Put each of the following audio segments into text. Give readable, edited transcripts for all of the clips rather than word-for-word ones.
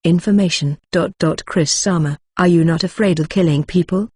Information. Chris Sama, are you not afraid of killing people?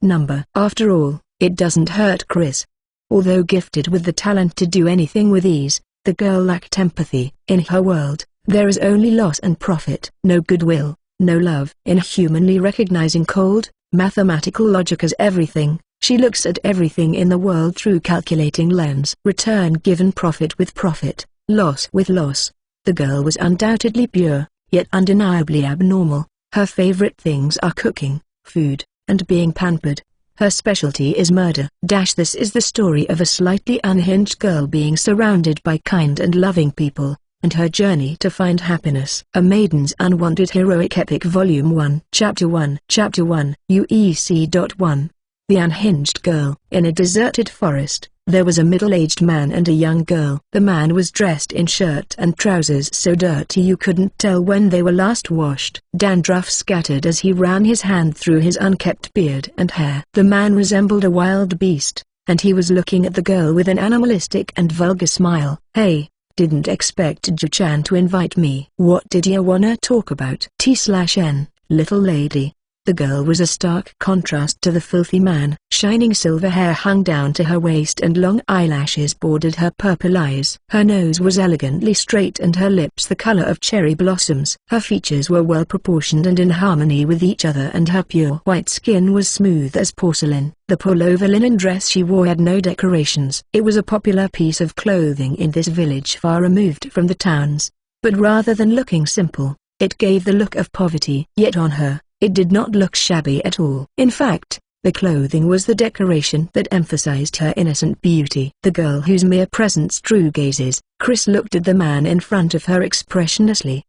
Number. After all, it doesn't hurt Chris. Although gifted with the talent to do anything with ease, the girl lacked empathy. In her world, there is only loss and profit. No goodwill, no love. Inhumanly recognizing cold, mathematical logic as everything, she looks at everything in the world through calculating lens. Return given profit with profit, loss with loss. The girl was undoubtedly pure, yet undeniably abnormal. Her favorite things are cooking, food, and being pampered. Her specialty is murder. This is the story of a slightly unhinged girl being surrounded by kind and loving people, and her journey to find happiness. A Maiden's Unwanted Heroic Epic Volume 1. Chapter 1. Chapter 1. UEC.1. The Unhinged Girl. In a deserted forest, there was a middle-aged man and a young girl. The man was dressed in shirt and trousers so dirty you couldn't tell when they were last washed. Dandruff scattered as he ran his hand through his unkempt beard and hair. The man resembled a wild beast, and he was looking at the girl with an animalistic and vulgar smile. "Hey, didn't expect Ju-chan to invite me. What did ya wanna talk about?" T/N, little lady. The girl was a stark contrast to the filthy man. Shining silver hair hung down to her waist and long eyelashes bordered her purple eyes. Her nose was elegantly straight and her lips the color of cherry blossoms. Her features were well proportioned and in harmony with each other, and her pure white skin was smooth as porcelain. The pullover linen dress she wore had no decorations. It was a popular piece of clothing in this village far removed from the towns. But rather than looking simple, it gave the look of poverty. Yet on her, it did not look shabby at all. In fact, the clothing was the decoration that emphasized her innocent beauty. The girl whose mere presence drew gazes. Chris looked at the man in front of her expressionlessly.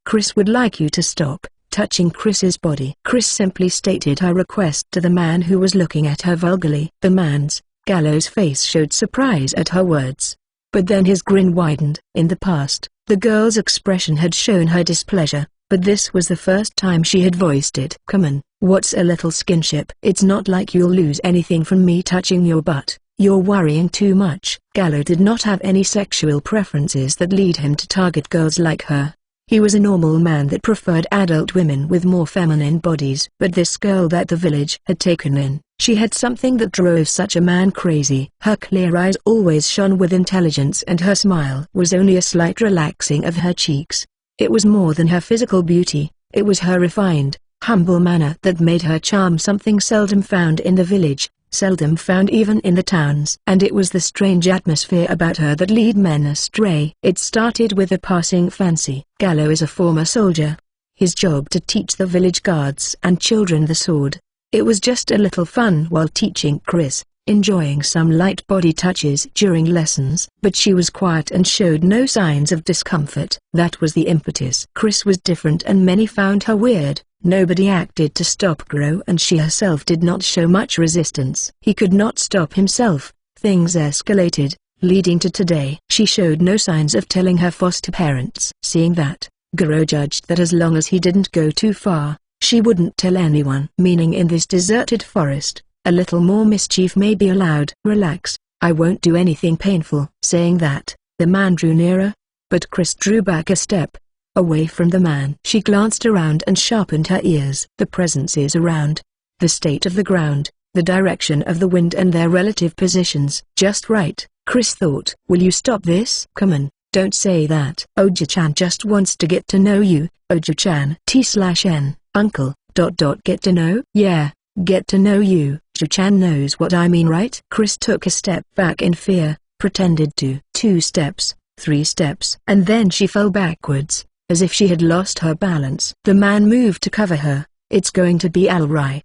Chris would like you to stop touching Chris's body. Chris simply stated her request to the man who was looking at her vulgarly. The man's, Gallo's face showed surprise at her words. But then his grin widened. In the past, the girl's expression had shown her displeasure, but this was the first time she had voiced it. "Come on, what's a little skinship? It's not like you'll lose anything from me touching your butt. You're worrying too much." Gallo did not have any sexual preferences that lead him to target girls like her. He was a normal man that preferred adult women with more feminine bodies. But this girl that the village had taken in, she had something that drove such a man crazy. Her clear eyes always shone with intelligence and her smile was only a slight relaxing of her cheeks. It was more than her physical beauty, it was her refined, humble manner that made her charm, something seldom found in the village, seldom found even in the towns. And it was the strange atmosphere about her that led men astray. It started with a passing fancy. Gallo is a former soldier. His job to teach the village guards and children the sword. It was just a little fun while teaching Chris, enjoying some light body touches during lessons. But she was quiet and showed no signs of discomfort. That was the impetus. Chris was different and many found her weird. Nobody acted to stop Gro and she herself did not show much resistance. He could not stop himself. Things escalated, leading to today. She showed no signs of telling her foster parents. Seeing that, Gro judged that as long as he didn't go too far, she wouldn't tell anyone. Meaning in this deserted forest, a little more mischief may be allowed. "Relax, I won't do anything painful." Saying that, the man drew nearer, but Chris drew back a step, away from the man. She glanced around and sharpened her ears. The presences around, the state of the ground, the direction of the wind and their relative positions. Just right, Chris thought. "Will you stop this?" "Come on, don't say that. Oji-chan just wants to get to know you." Oji-chan T/N, uncle, get to know? "Yeah, get to know you. Ju-chan knows what I mean, right?" Chris took a step back in fear, pretended to. 2 steps, 3 steps, and then she fell backwards, as if she had lost her balance. The man moved to cover her. "It's going to be alright,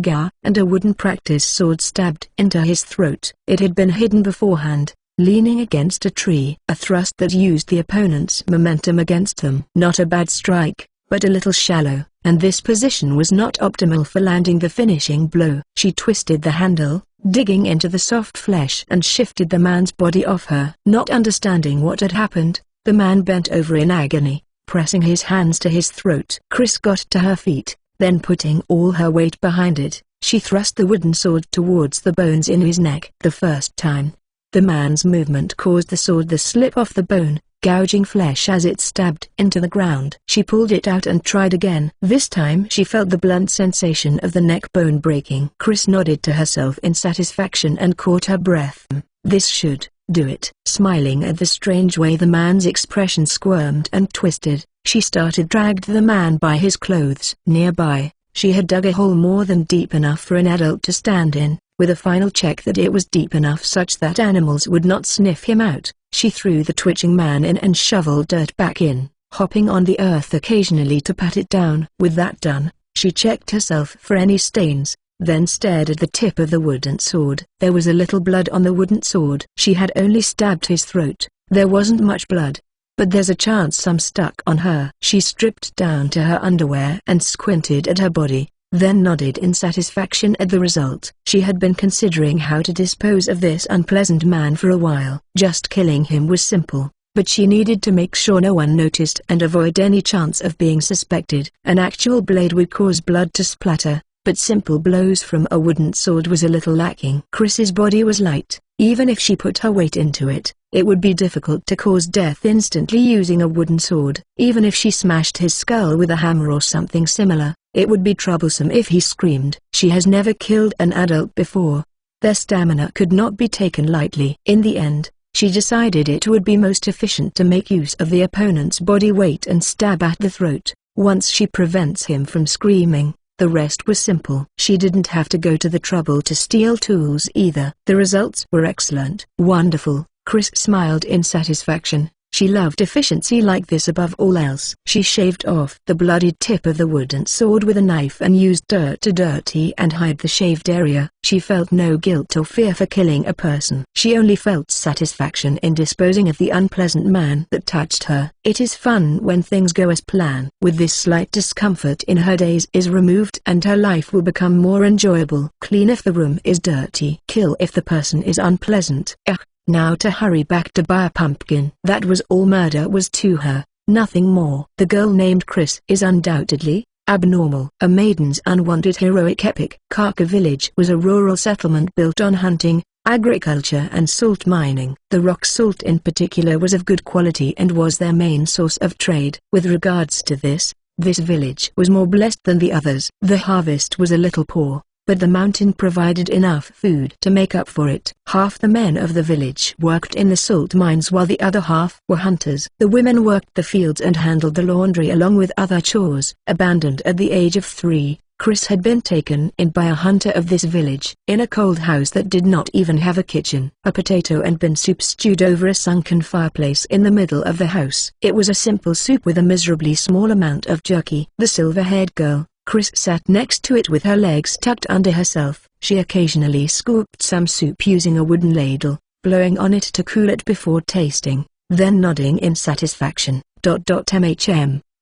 Ga," and a wooden practice sword stabbed into his throat. It had been hidden beforehand, leaning against a tree. A thrust that used the opponent's momentum against them. Not a bad strike, but a little shallow, and this position was not optimal for landing the finishing blow. She twisted the handle, digging into the soft flesh, and shifted the man's body off her. Not understanding what had happened, the man bent over in agony, pressing his hands to his throat. Chris got to her feet, then putting all her weight behind it, she thrust the wooden sword towards the bones in his neck. The first time, the man's movement caused the sword to slip off the bone, gouging flesh as it stabbed into the ground. She pulled it out and tried again. This time she felt the blunt sensation of the neck bone breaking. Chris nodded to herself in satisfaction and caught her breath. This should do it. Smiling at the strange way the man's expression squirmed and twisted, she dragged the man by his clothes. Nearby, she had dug a hole more than deep enough for an adult to stand in, with a final check that it was deep enough such that animals would not sniff him out. She threw the twitching man in and shoveled dirt back in, hopping on the earth occasionally to pat it down. With that done, she checked herself for any stains, then stared at the tip of the wooden sword. There was a little blood on the wooden sword. She had only stabbed his throat. There wasn't much blood, but there's a chance some stuck on her. She stripped down to her underwear and squinted at her body, then nodded in satisfaction at the result. She had been considering how to dispose of this unpleasant man for a while. Just killing him was simple, but she needed to make sure no one noticed and avoid any chance of being suspected. An actual blade would cause blood to splatter, but simple blows from a wooden sword was a little lacking. Chris's body was light. Even if she put her weight into it, it would be difficult to cause death instantly using a wooden sword. Even if she smashed his skull with a hammer or something similar, it would be troublesome if he screamed. She has never killed an adult before. Their stamina could not be taken lightly. In the end, she decided it would be most efficient to make use of the opponent's body weight and stab at the throat. Once she prevents him from screaming, the rest was simple. She didn't have to go to the trouble to steal tools either. The results were excellent. Wonderful, Chris smiled in satisfaction. She loved efficiency like this above all else. She shaved off the bloodied tip of the wooden sword with a knife and used dirt to dirty and hide the shaved area. She felt no guilt or fear for killing a person. She only felt satisfaction in disposing of the unpleasant man that touched her. It is fun when things go as planned. With this slight discomfort in her days is removed and her life will become more enjoyable. Clean if the room is dirty. Kill if the person is unpleasant. Now to hurry back to buy a pumpkin. That was all murder was to her, nothing more. The girl named Chris is undoubtedly abnormal. A Maiden's Unwanted Heroic Epic. Karka Village was a rural settlement built on hunting, agriculture and salt mining. The rock salt in particular was of good quality and was their main source of trade. With regards to this village was more blessed than the others. The harvest was a little poor, but the mountain provided enough food to make up for it. Half the men of the village worked in the salt mines while the other half were hunters. The women worked the fields and handled the laundry along with other chores. Abandoned at the age of 3, Chris had been taken in by a hunter of this village. In a cold house that did not even have a kitchen, a potato and bean soup stewed over a sunken fireplace in the middle of the house. It was a simple soup with a miserably small amount of jerky. The silver-haired girl, Chris, sat next to it with her legs tucked under herself. She occasionally scooped some soup using a wooden ladle, blowing on it to cool it before tasting, then nodding in satisfaction.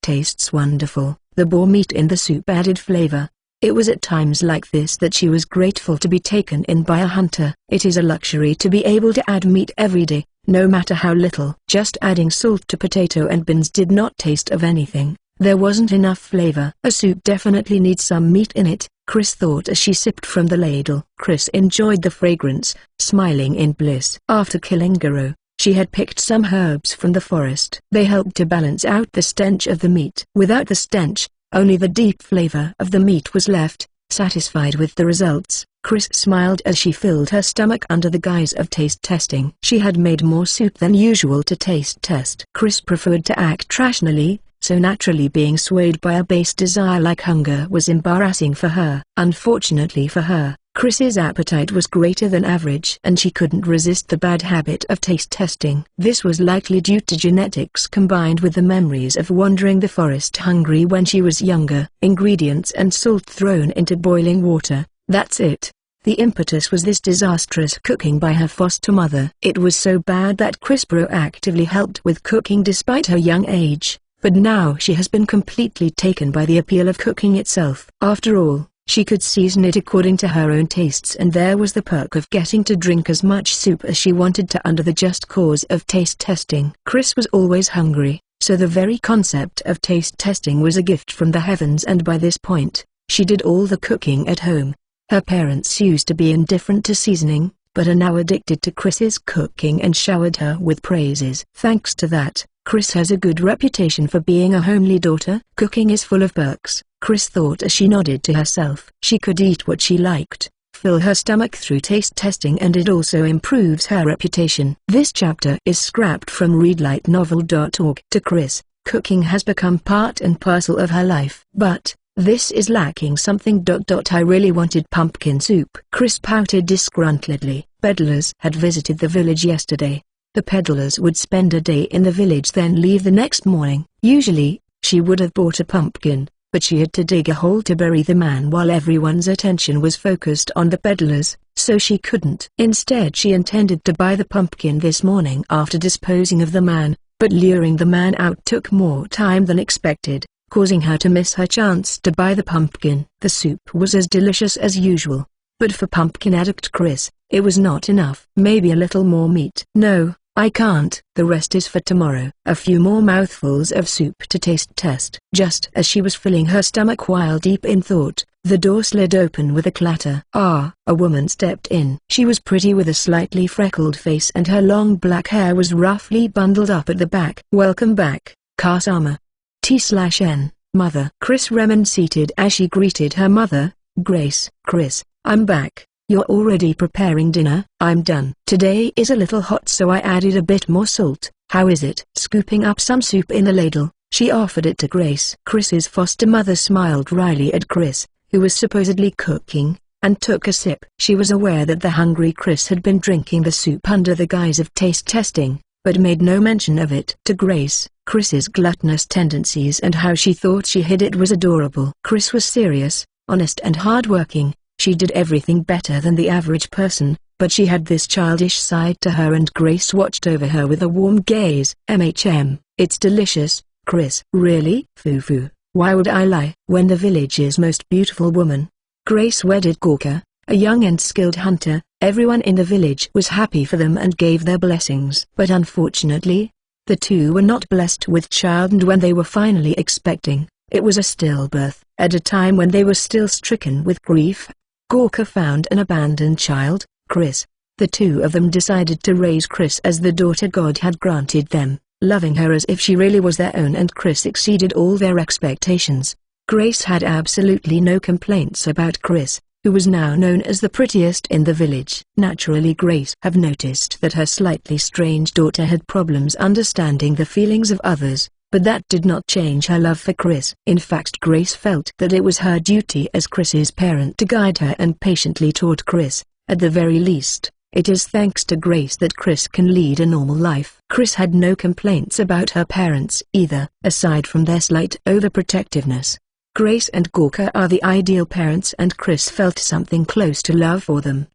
Tastes wonderful. The boar meat in the soup added flavor. It was at times like this that she was grateful to be taken in by a hunter. It is a luxury to be able to add meat every day, no matter how little. Just adding salt to potato and beans did not taste of anything. There wasn't enough flavor. A soup definitely needs some meat in it, Chris thought as she sipped from the ladle. Chris enjoyed the fragrance, smiling in bliss. After killing Garo, she had picked some herbs from the forest. They helped to balance out the stench of the meat. Without the stench, only the deep flavor of the meat was left. Satisfied with the results, Chris smiled as she filled her stomach under the guise of taste testing. She had made more soup than usual to taste test. Chris preferred to act rationally, so naturally being swayed by a base desire like hunger was embarrassing for her. Unfortunately for her, Chris's appetite was greater than average and she couldn't resist the bad habit of taste testing. This was likely due to genetics combined with the memories of wandering the forest hungry when she was younger. Ingredients and salt thrown into boiling water, that's it. The impetus was this disastrous cooking by her foster mother. It was so bad that Chris proactively helped with cooking despite her young age. But now she has been completely taken by the appeal of cooking itself. After all, she could season it according to her own tastes and there was the perk of getting to drink as much soup as she wanted to under the just cause of taste testing. Chris was always hungry, so the very concept of taste testing was a gift from the heavens and by this point, she did all the cooking at home. Her parents used to be indifferent to seasoning, but are now addicted to Chris's cooking and showered her with praises. Thanks to that, Chris has a good reputation for being a homely daughter. Cooking is full of perks, Chris thought as she nodded to herself. She could eat what she liked, fill her stomach through taste testing, and it also improves her reputation. This chapter is scrapped from readlightnovel.org. To Chris, cooking has become part and parcel of her life. But this is lacking something. I really wanted pumpkin soup. Chris pouted disgruntledly. Peddlers had visited the village yesterday. The peddlers would spend a day in the village then leave the next morning. Usually, she would have bought a pumpkin, but she had to dig a hole to bury the man while everyone's attention was focused on the peddlers, so she couldn't. Instead, she intended to buy the pumpkin this morning after disposing of the man, but luring the man out took more time than expected, causing her to miss her chance to buy the pumpkin. The soup was as delicious as usual, but for pumpkin addict Chris, it was not enough. Maybe a little more meat. No, I can't. The rest is for tomorrow. A few more mouthfuls of soup to taste test. Just as she was filling her stomach while deep in thought, the door slid open with a clatter. A woman stepped in. She was pretty with a slightly freckled face and her long black hair was roughly bundled up at the back. Welcome back, Kasama. T/N, mother. Chris Remon seated as she greeted her mother, Grace. Chris, I'm back. You're already preparing dinner? I'm done. Today is a little hot so I added a bit more salt. How is it? Scooping up some soup in a ladle, she offered it to Grace. Chris's foster mother smiled wryly at Chris, who was supposedly cooking, and took a sip. She was aware that the hungry Chris had been drinking the soup under the guise of taste testing, but made no mention of it. To Grace, Chris's gluttonous tendencies and how she thought she hid it was adorable. Chris was serious, honest and hardworking. She did everything better than the average person, but she had this childish side to her and Grace watched over her with a warm gaze. It's delicious, Chris. Really? Foo-foo. Why would I lie? When the village's most beautiful woman, Grace wedded Gorka, a young and skilled hunter, everyone in the village was happy for them and gave their blessings. But unfortunately, the two were not blessed with child, and when they were finally expecting, it was a stillbirth. At a time when they were still stricken with grief, Gorka found an abandoned child, Chris. The two of them decided to raise Chris as the daughter God had granted them, loving her as if she really was their own, and Chris exceeded all their expectations. Grace had absolutely no complaints about Chris, who was now known as the prettiest in the village. Naturally, Grace had noticed that her slightly strange daughter had problems understanding the feelings of others, but that did not change her love for Chris. In fact, Grace felt that it was her duty as Chris's parent to guide her and patiently taught Chris. At the very least, it is thanks to Grace that Chris can lead a normal life. Chris had no complaints about her parents either, aside from their slight overprotectiveness. Grace and Gorka are the ideal parents and Chris felt something close to love for them.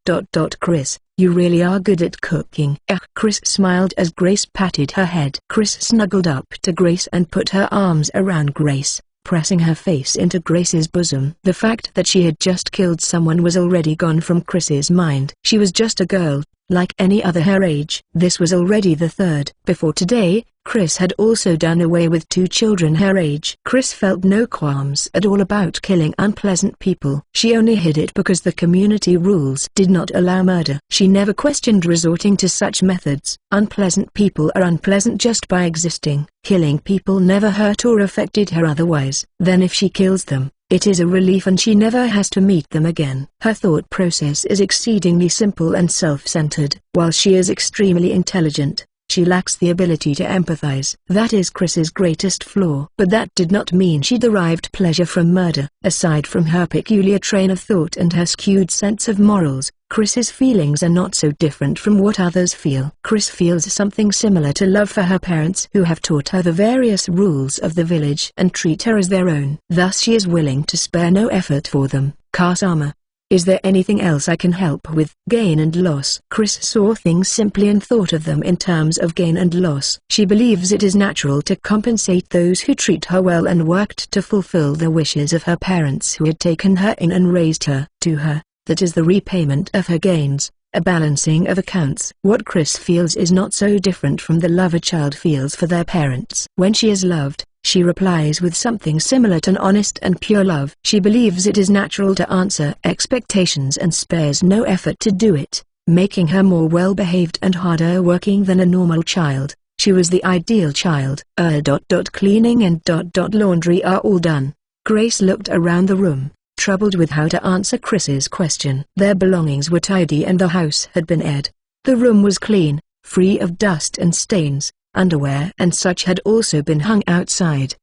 Chris, you really are good at cooking. Chris smiled as Grace patted her head. Chris snuggled up to Grace and put her arms around Grace, pressing her face into Grace's bosom. The fact that she had just killed someone was already gone from Chris's mind. She was just a girl, like any other her age. This was already the third. Before today, Chris had also done away with 2 children her age. Chris felt no qualms at all about killing unpleasant people. She only hid it because the community rules did not allow murder. She never questioned resorting to such methods. Unpleasant people are unpleasant just by existing. Killing people never hurt or affected her otherwise. Then if she kills them, it is a relief and she never has to meet them again. Her thought process is exceedingly simple and self-centered. While she is extremely intelligent, she lacks the ability to empathize. That is Chris's greatest flaw. But that did not mean she derived pleasure from murder. Aside from her peculiar train of thought and her skewed sense of morals, Chris's feelings are not so different from what others feel. Chris feels something similar to love for her parents who have taught her the various rules of the village and treat her as their own. Thus she is willing to spare no effort for them. Kasama. Is there anything else I can help with? Gain and loss. Chris saw things simply and thought of them in terms of gain and loss. She believes it is natural to compensate those who treat her well and worked to fulfill the wishes of her parents who had taken her in and raised her. To her, that is the repayment of her gains, a balancing of accounts. What Chris feels is not so different from the love a child feels for their parents. When she is loved, she replies with something similar to an honest and pure love. She believes it is natural to answer expectations and spares no effort to do it, making her more well-behaved and harder working than a normal child. She was the ideal child. Cleaning and laundry are all done. Grace looked around the room, troubled with how to answer Chris's question. Their belongings were tidy and the house had been aired. The room was clean, free of dust and stains. Underwear and such had also been hung outside.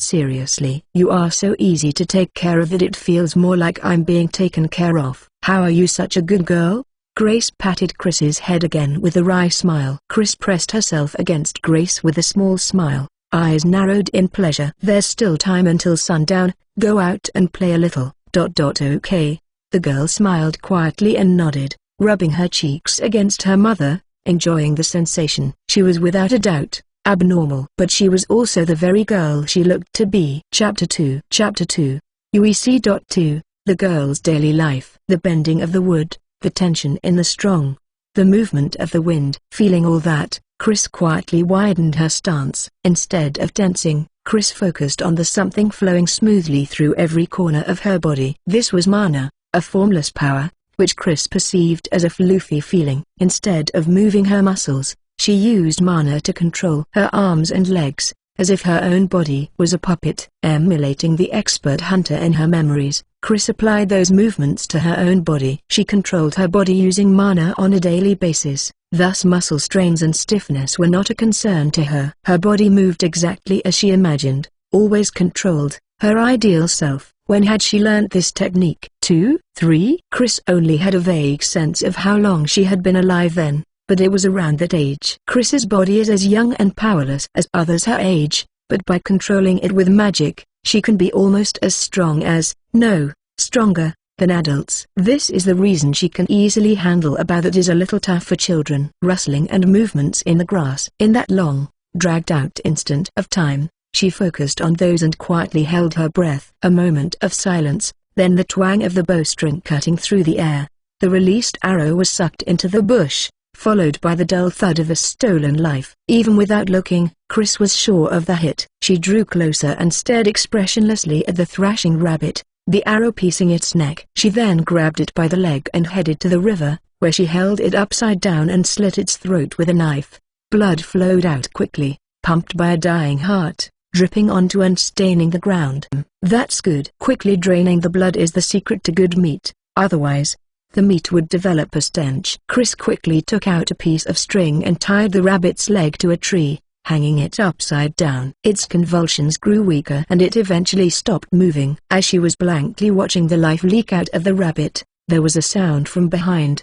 Seriously. You are so easy to take care of that it feels more like I'm being taken care of. How are you such a good girl? Grace patted Chris's head again with a wry smile. Chris pressed herself against Grace with a small smile, eyes narrowed in pleasure. There's still time until sundown, go out and play a little. Okay. The girl smiled quietly and nodded, rubbing her cheeks against her mother, enjoying the sensation. She was without a doubt abnormal, but she was also the very girl she looked to be. Chapter 2 UEC.2 The girl's daily life. The bending of the wood, the tension in the strong, the movement of the wind. Feeling all that, Chris quietly widened her stance. Instead of tensing, Chris focused on the something flowing smoothly through every corner of her body. This was mana, a formless power, which Chris perceived as a floofy feeling. Instead of moving her muscles, she used mana to control her arms and legs, as if her own body was a puppet. Emulating the expert hunter in her memories, Chris applied those movements to her own body. She controlled her body using mana on a daily basis, thus muscle strains and stiffness were not a concern to her. Her body moved exactly as she imagined, always controlled, her ideal self. When had she learnt this technique? 2, 3? Chris only had a vague sense of how long she had been alive then, but it was around that age. Chris's body is as young and powerless as others her age, but by controlling it with magic, she can be almost as strong as, no, stronger, than adults. This is the reason she can easily handle a bow that is a little tough for children. Rustling and movements in the grass. In that long, dragged-out instant of time, she focused on those and quietly held her breath. A moment of silence, then the twang of the bowstring cutting through the air. The released arrow was sucked into the bush, followed by the dull thud of a stolen life. Even without looking, Chris was sure of the hit. She drew closer and stared expressionlessly at the thrashing rabbit, the arrow piercing its neck. She then grabbed it by the leg and headed to the river, where she held it upside down and slit its throat with a knife. Blood flowed out quickly, pumped by a dying heart, dripping onto and staining the ground. That's good. Quickly draining the blood is the secret to good meat, otherwise, the meat would develop a stench. Chris quickly took out a piece of string and tied the rabbit's leg to a tree, hanging it upside down. Its convulsions grew weaker and it eventually stopped moving. As she was blankly watching the life leak out of the rabbit, there was a sound from behind.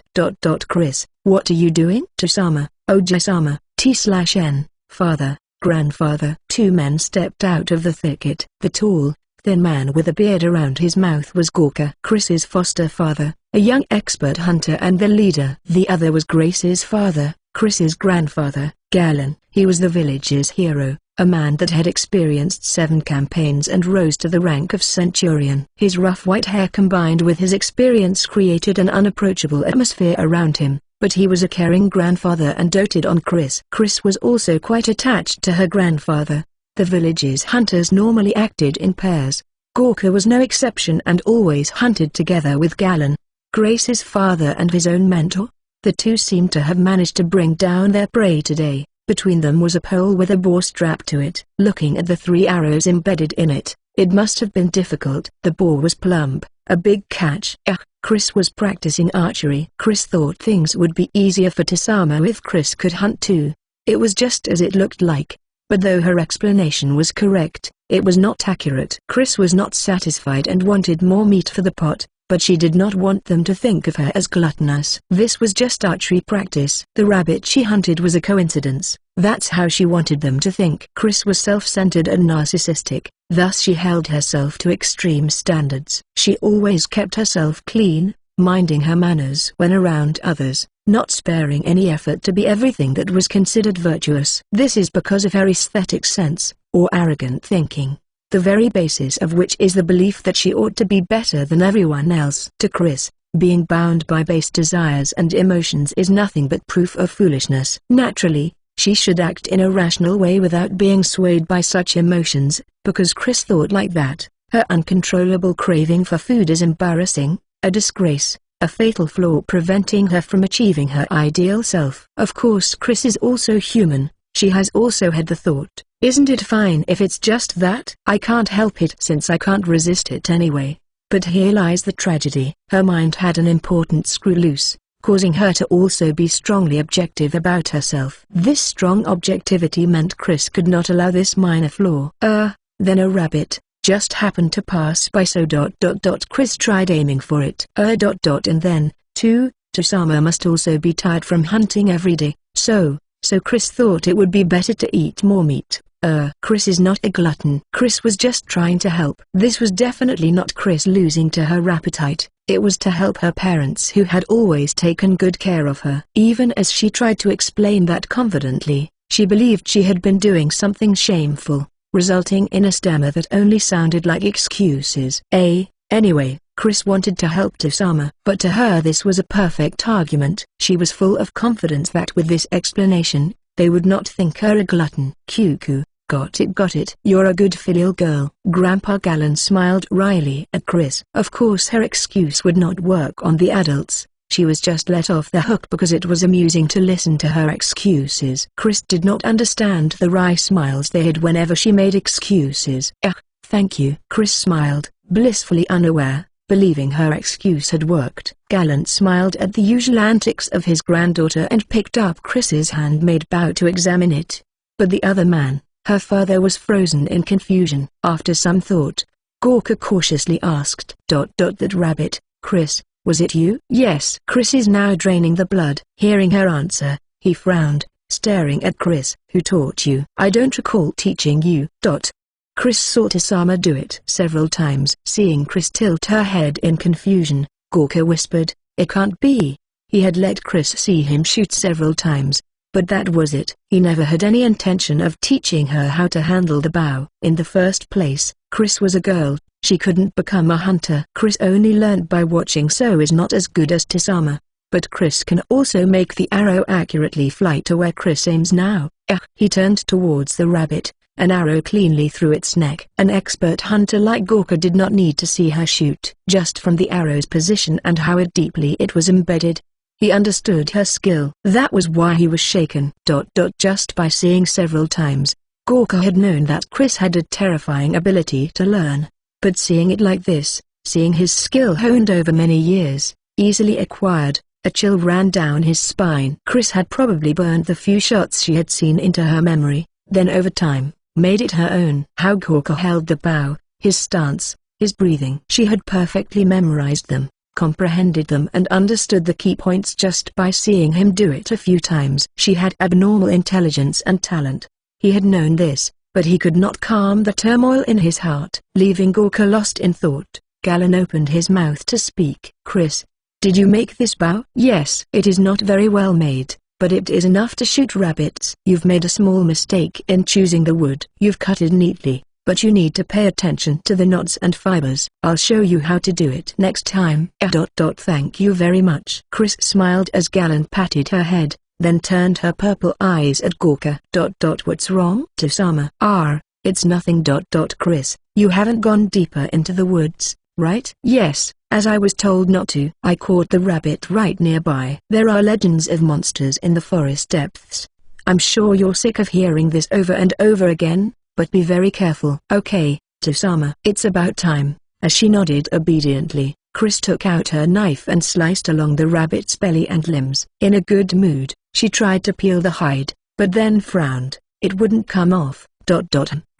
Chris, what are you doing? Tosama, Ojisama, T/N, father, grandfather. Two men stepped out of the thicket. The tall, thin man with a beard around his mouth was Gorka, Chris's foster father, a young expert hunter and the leader. The other was Grace's father, Chris's grandfather, Galen. He was the village's hero, a man that had experienced 7 campaigns and rose to the rank of centurion. His rough white hair combined with his experience created an unapproachable atmosphere around him. But he was a caring grandfather and doted on Chris. Chris was also quite attached to her grandfather. The village's hunters normally acted in pairs. Gorka was no exception and always hunted together with Galen, Grace's father and his own mentor. The two seemed to have managed to bring down their prey today. Between them was a pole with a boar strapped to it. Looking at the 3 arrows embedded in it, it must have been difficult. The boar was plump, a big catch. Chris was practicing archery. Chris thought things would be easier for Tosama if Chris could hunt too. It was just as it looked like. But though her explanation was correct, it was not accurate. Chris was not satisfied and wanted more meat for the pot, but she did not want them to think of her as gluttonous. This was just archery practice. The rabbit she hunted was a coincidence. That's how she wanted them to think. Chris was self-centered and narcissistic, thus she held herself to extreme standards. She always kept herself clean, minding her manners when around others, not sparing any effort to be everything that was considered virtuous. This is because of her aesthetic sense, or arrogant thinking, the very basis of which is the belief that she ought to be better than everyone else. To Chris, being bound by base desires and emotions is nothing but proof of foolishness. Naturally, she should act in a rational way without being swayed by such emotions, because Chris thought like that. Her uncontrollable craving for food is embarrassing, a disgrace, a fatal flaw preventing her from achieving her ideal self. Of course Chris is also human. She has also had the thought, isn't it fine if it's just that? I can't help it since I can't resist it anyway. But here lies the tragedy. Her mind had an important screw loose, causing her to also be strongly objective about herself. This strong objectivity meant Chris could not allow this minor flaw. Then a rabbit just happened to pass by, so ... Chris tried aiming for it. And then, too, Tosama must also be tired from hunting every day, so Chris thought it would be better to eat more meat. Chris is not a glutton. Chris was just trying to help. This was definitely not Chris losing to her appetite. It was to help her parents who had always taken good care of her. Even as she tried to explain that confidently, she believed she had been doing something shameful, resulting in a stammer that only sounded like excuses. Anyway, Chris wanted to help Tosama, but to her this was a perfect argument. She was full of confidence that with this explanation, they would not think her a glutton. Cuckoo. Got it. You're a good filial girl. Grandpa Gallon smiled wryly at Chris. Of course her excuse would not work on the adults. She was just let off the hook because it was amusing to listen to her excuses. Chris did not understand the wry smiles they had whenever she made excuses. Thank you. Chris smiled, blissfully unaware, believing her excuse had worked. Gallant smiled at the usual antics of his granddaughter and picked up Chris's handmade bow to examine it. But the other man, her father, was frozen in confusion. After some thought, Gorka cautiously asked, That rabbit, Chris, was it you? Yes. Chris is now draining the blood. Hearing her answer, he frowned, staring at Chris. Who taught you? I don't recall teaching you. Chris saw Tosama do it several times. Seeing Chris tilt her head in confusion, Gorka whispered, it can't be. He had let Chris see him shoot several times, but that was it. He never had any intention of teaching her how to handle the bow. In the first place, Chris was a girl. She couldn't become a hunter. Chris only learned by watching, so is not as good as Tosama. But Chris can also make the arrow accurately fly to where Chris aims now. He turned towards the rabbit, an arrow cleanly through its neck. An expert hunter like Gorka did not need to see her shoot. Just from the arrow's position and how deeply it was embedded, he understood her skill. That was why he was shaken. Just by seeing several times, Gorka had known that Chris had a terrifying ability to learn. But seeing it like this, seeing his skill honed over many years, easily acquired, a chill ran down his spine. Chris had probably burned the few shots she had seen into her memory, then over time, made it her own. How Gorka held the bow, his stance, his breathing. She had perfectly memorized them, comprehended them and understood the key points just by seeing him do it a few times. She had abnormal intelligence and talent. He had known this, but he could not calm the turmoil in his heart. Leaving Gorka lost in thought, Gallon opened his mouth to speak. Chris, did you make this bow? Yes. It is not very well made, but it is enough to shoot rabbits. You've made a small mistake in choosing the wood. You've cut it neatly, but you need to pay attention to the knots and fibers. I'll show you how to do it next time. Thank you very much. Chris smiled as Gallon patted her head, then turned her purple eyes at Gorka. What's wrong? Tosama. It's nothing. Chris, you haven't gone deeper into the woods, right? Yes, as I was told not to. I caught the rabbit right nearby. There are legends of monsters in the forest depths. I'm sure you're sick of hearing this over and over again, but be very careful. Okay, Tosama. It's about time. As she nodded obediently, Chris took out her knife and sliced along the rabbit's belly and limbs. In a good mood, she tried to peel the hide, but then frowned. It wouldn't come off.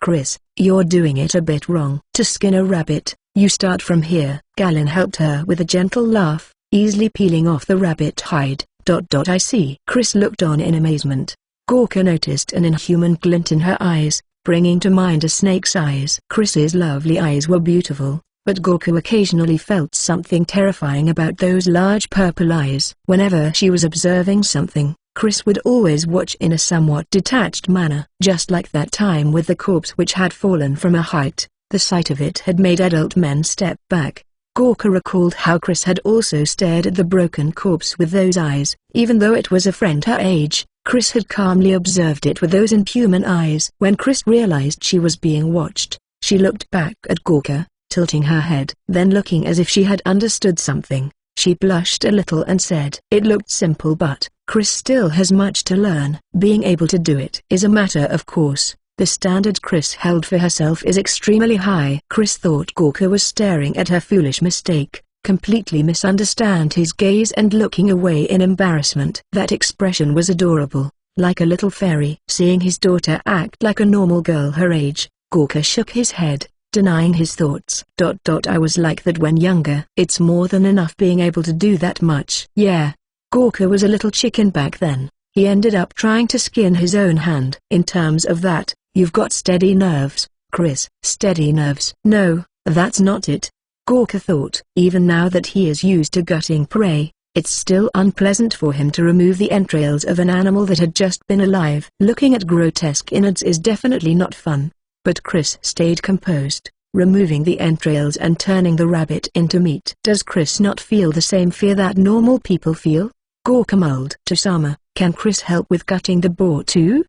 Chris, you're doing it a bit wrong. To skin a rabbit, you start from here. Gallon helped her with a gentle laugh, easily peeling off the rabbit hide. I see. Chris looked on in amazement. Gorka noticed an inhuman glint in her eyes, bringing to mind a snake's eyes. Chris's lovely eyes were beautiful, but Gorka occasionally felt something terrifying about those large purple eyes. Whenever she was observing something, Chris would always watch in a somewhat detached manner. Just like that time with the corpse which had fallen from a height, the sight of it had made adult men step back. Gorka recalled how Chris had also stared at the broken corpse with those eyes. Even though it was a friend her age, Chris had calmly observed it with those inhuman eyes. When Chris realized she was being watched, she looked back at Gorka, tilting her head. Then looking as if she had understood something, she blushed a little and said, "It looked simple, but, Chris still has much to learn. Being able to do it is a matter of course. The standard Chris held for herself is extremely high. Chris thought Gorka was staring at her foolish mistake, completely misunderstand his gaze and looking away in embarrassment. That expression was adorable, like a little fairy. Seeing his daughter act like a normal girl her age, Gorka shook his head, denying his thoughts. I was like that when younger. It's more than enough being able to do that much. Yeah. Gorka was a little chicken back then. He ended up trying to skin his own hand. In terms of that, you've got steady nerves, Chris. Steady nerves? No, that's not it. Gorka thought. Even now that he is used to gutting prey, it's still unpleasant for him to remove the entrails of an animal that had just been alive. Looking at grotesque innards is definitely not fun. But Chris stayed composed, removing the entrails and turning the rabbit into meat. Does Chris not feel the same fear that normal people feel? Gorka mulled. Sama, can Chris help with gutting the boar too?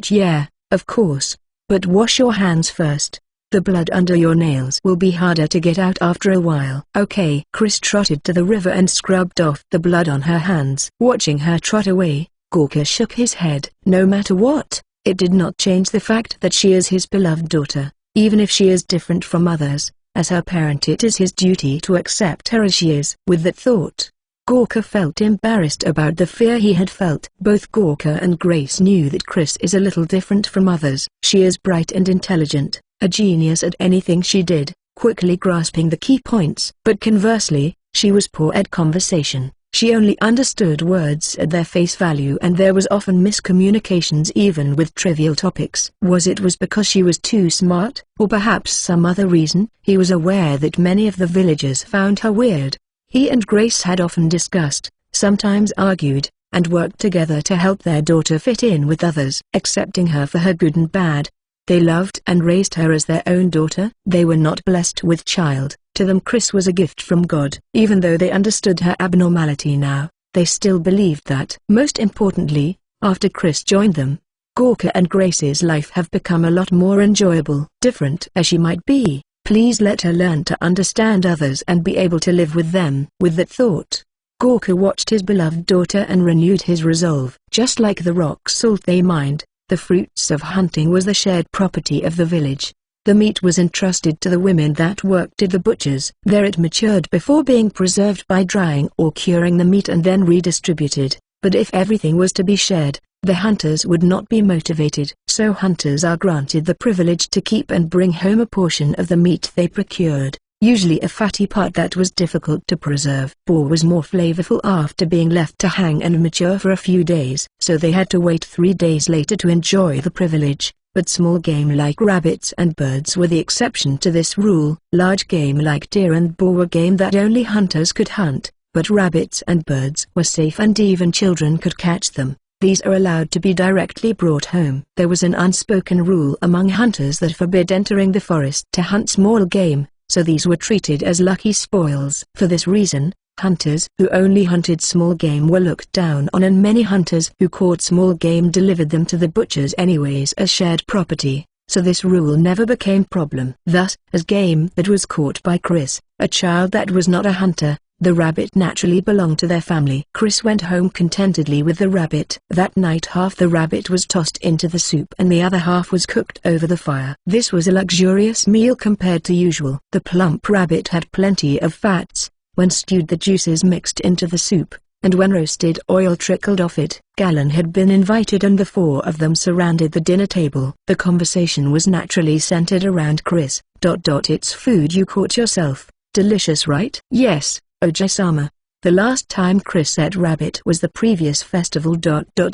Yeah, of course. But wash your hands first. The blood under your nails will be harder to get out after a while. Okay. Chris trotted to the river and scrubbed off the blood on her hands. Watching her trot away, Gorka shook his head. No matter what, it did not change the fact that she is his beloved daughter. Even if she is different from others, as her parent it is his duty to accept her as she is. With that thought, Gorka felt embarrassed about the fear he had felt. Both Gorka and Grace knew that Chris is a little different from others. She is bright and intelligent, a genius at anything she did, quickly grasping the key points. But conversely, she was poor at conversation. She only understood words at their face value and there was often miscommunications even with trivial topics. Was it because she was too smart, or perhaps some other reason? He was aware that many of the villagers found her weird. He and Grace had often discussed, sometimes argued, and worked together to help their daughter fit in with others. Accepting her for her good and bad, they loved and raised her as their own daughter. They were not blessed with child. To them Chris was a gift from God. Even though they understood her abnormality now, they still believed that. Most importantly, after Chris joined them, Gorka and Grace's life have become a lot more enjoyable. Different as she might be, please let her learn to understand others and be able to live with them. With that thought, Gorka watched his beloved daughter and renewed his resolve. Just like the rock salt they mined, the fruits of hunting was the shared property of the village. The meat was entrusted to the women that worked at the butchers. There it matured before being preserved by drying or curing the meat and then redistributed. But if everything was to be shared, the hunters would not be motivated. So hunters are granted the privilege to keep and bring home a portion of the meat they procured, usually a fatty part that was difficult to preserve. Boar was more flavorful after being left to hang and mature for a few days. So they had to wait 3 days later to enjoy the privilege. But small game like rabbits and birds were the exception to this rule. Large game like deer and boar were game that only hunters could hunt, but rabbits and birds were safe and even children could catch them. These are allowed to be directly brought home. There was an unspoken rule among hunters that forbid entering the forest to hunt small game, so these were treated as lucky spoils. For this reason, hunters who only hunted small game were looked down on and many hunters who caught small game delivered them to the butchers anyways as shared property, so this rule never became problem. Thus, as game that was caught by Chris, a child that was not a hunter, the rabbit naturally belonged to their family. Chris went home contentedly with the rabbit. That night half the rabbit was tossed into the soup and the other half was cooked over the fire. This was a luxurious meal compared to usual. The plump rabbit had plenty of fats. When stewed the juices mixed into the soup, and when roasted oil trickled off it. Galen had been invited and the 4 of them surrounded the dinner table. The conversation was naturally centered around Chris. It's food you caught yourself. Delicious, right? Yes, Ojai-sama. The last time Chris ate rabbit was the previous festival.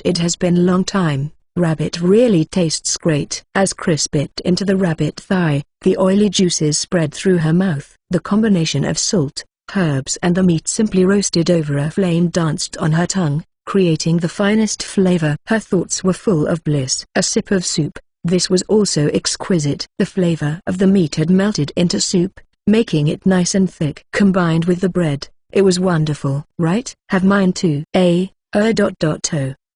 It has been a long time. Rabbit really tastes great. As Chris bit into the rabbit thigh, the oily juices spread through her mouth. The combination of salt, herbs and the meat simply roasted over a flame danced on her tongue, creating the finest flavor. Her thoughts were full of bliss. A sip of soup. This was also exquisite. The flavor of the meat had melted into soup, making it nice and thick. Combined with the bread, it was wonderful. Right? Have mine too.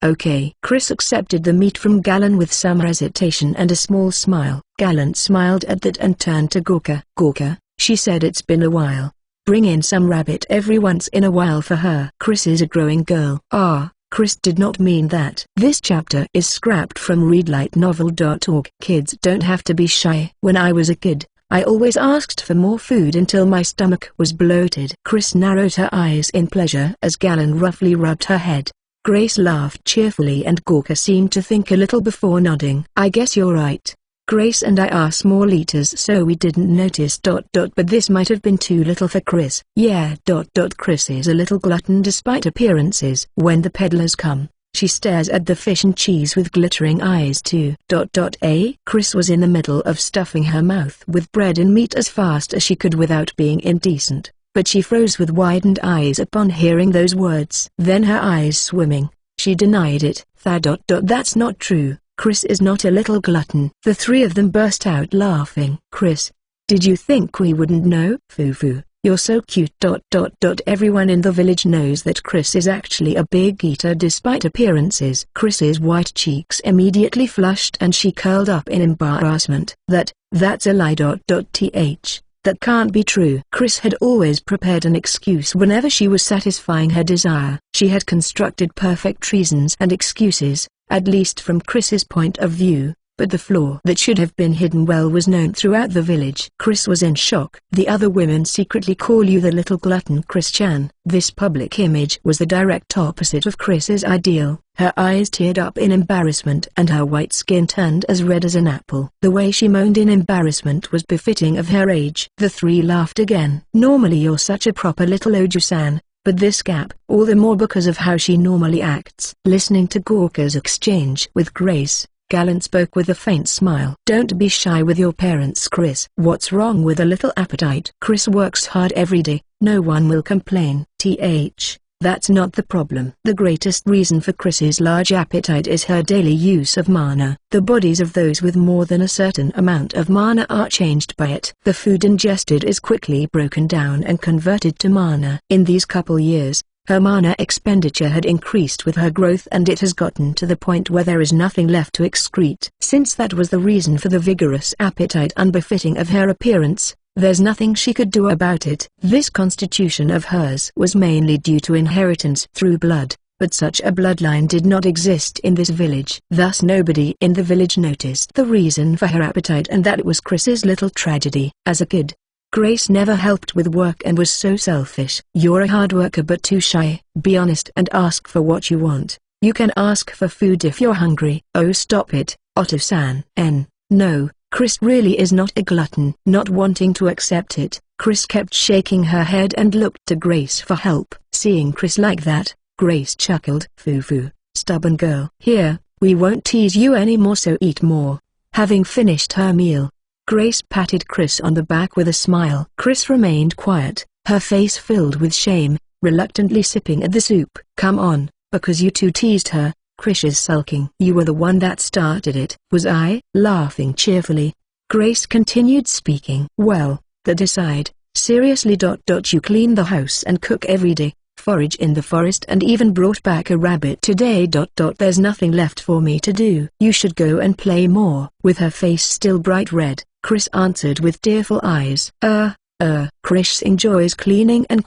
Okay. Chris accepted the meat from Galen with some hesitation and a small smile. Galen smiled at that and turned to Gorka. Gorka, she said it's been a while. Bring in some rabbit every once in a while for her. Chris is a growing girl. Chris did not mean that. This chapter is scrapped from readlightnovel.org. Kids don't have to be shy. When I was a kid, I always asked for more food until my stomach was bloated. Chris narrowed her eyes in pleasure as Galen roughly rubbed her head. Grace laughed cheerfully and Gorka seemed to think a little before nodding. I guess you're right. Grace and I are small eaters so we didn't notice. But this might have been too little for Chris. Yeah. Chris is a little glutton despite appearances. When the peddlers come, she stares at the fish and cheese with glittering eyes too. Chris was in the middle of stuffing her mouth with bread and meat as fast as she could without being indecent, but she froze with widened eyes upon hearing those words. Then her eyes swimming, she denied it. That's not true. Chris is not a little glutton. The three of them burst out laughing. Chris, did you think we wouldn't know? Foo-foo, you're so cute. Everyone in the village knows that Chris is actually a big eater despite appearances. Chris's white cheeks immediately flushed and she curled up in embarrassment. That's a lie. That can't be true. Chris had always prepared an excuse whenever she was satisfying her desire. She had constructed perfect reasons and excuses, at least from Chris's point of view, but the flaw that should have been hidden well was known throughout the village. Chris was in shock. The other women secretly call you the little glutton, Chris-chan. This public image was the direct opposite of Chris's ideal. Her eyes teared up in embarrassment and her white skin turned as red as an apple. The way she moaned in embarrassment was befitting of her age. The three laughed again. Normally you're such a proper little Oju-san, but this gap, all the more because of how she normally acts. Listening to Gorka's exchange with Grace, Galen spoke with a faint smile. Don't be shy with your parents, Chris. What's wrong with a little appetite? Chris works hard every day, no one will complain. That's not the problem. The greatest reason for Chris's large appetite is her daily use of mana. The bodies of those with more than a certain amount of mana are changed by it. The food ingested is quickly broken down and converted to mana. In these couple years, her mana expenditure had increased with her growth and it has gotten to the point where there is nothing left to excrete. Since that was the reason for the vigorous appetite unbefitting of her appearance, there's nothing she could do about it. This constitution of hers was mainly due to inheritance through blood, but such a bloodline did not exist in this village. Thus nobody in the village noticed the reason for her appetite and that it was Chris's little tragedy. As a kid, Grace never helped with work and was so selfish. You're a hard worker but too shy. Be honest and ask for what you want. You can ask for food if you're hungry. Oh, stop it, Otto-san. No, Chris really is not a glutton. Not wanting to accept it, Chris kept shaking her head and looked to Grace for help. Seeing Chris like that, Grace chuckled. Foo-foo, stubborn girl. Here, we won't tease you anymore so eat more. Having finished her meal, Grace patted Chris on the back with a smile. Chris remained quiet, her face filled with shame, reluctantly sipping at the soup. Come on, because you two teased her. Chris is sulking. You were the one that started it. Was I? Laughing cheerfully, Grace continued speaking. Well, that aside, seriously. You clean the house and cook every day, forage in the forest and even brought back a rabbit today. There's nothing left for me to do. You should go and play more. With her face still bright red, Chris answered with tearful eyes. Chris enjoys cleaning and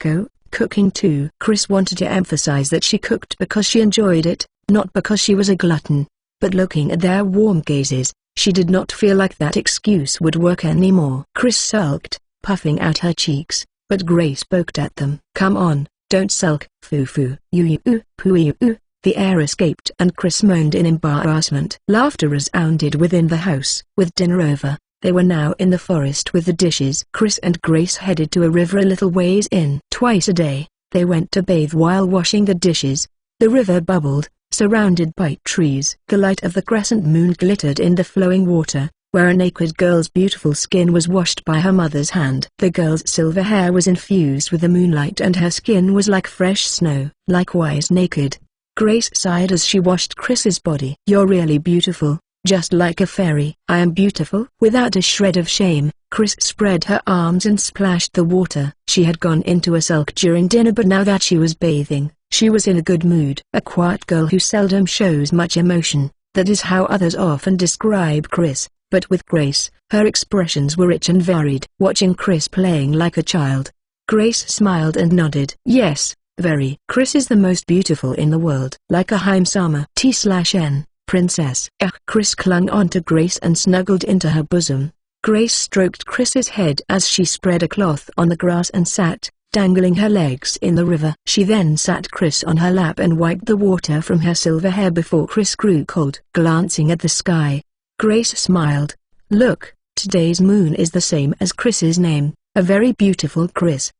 cooking too. Chris wanted to emphasize that she cooked because she enjoyed it, not because she was a glutton. But looking at their warm gazes, she did not feel like that excuse would work anymore. Chris sulked, puffing out her cheeks, but Grace poked at them. Come on, don't sulk, foo-foo. The air escaped and Chris moaned in embarrassment. Laughter resounded within the house. With dinner over, they were now in the forest with the dishes. Chris and Grace headed to a river a little ways in. Twice a day, they went to bathe while washing the dishes. The river bubbled, surrounded by trees. The light of the crescent moon glittered in the flowing water, where a naked girl's beautiful skin was washed by her mother's hand. The girl's silver hair was infused with the moonlight and her skin was like fresh snow. Likewise naked, Grace sighed as she washed Chris's body. You're really beautiful, just like a fairy. I am beautiful? Without a shred of shame, Chris spread her arms and splashed the water. She had gone into a sulk during dinner but now that she was bathing, she was in a good mood. A quiet girl who seldom shows much emotion, that is how others often describe Chris. But with Grace, her expressions were rich and varied. Watching Chris playing like a child, Grace smiled and nodded. Yes, Very. Chris is the most beautiful in the world. Like a Heimsama. T/N, princess. Chris clung onto Grace and snuggled into her bosom. Grace stroked Chris's head as she spread a cloth on the grass and sat, dangling her legs in the river. She then sat Chris on her lap and wiped the water from her silver hair before Chris grew cold. Glancing at the sky, Grace smiled. Look, today's moon is the same as Chris's name, a very beautiful Chris.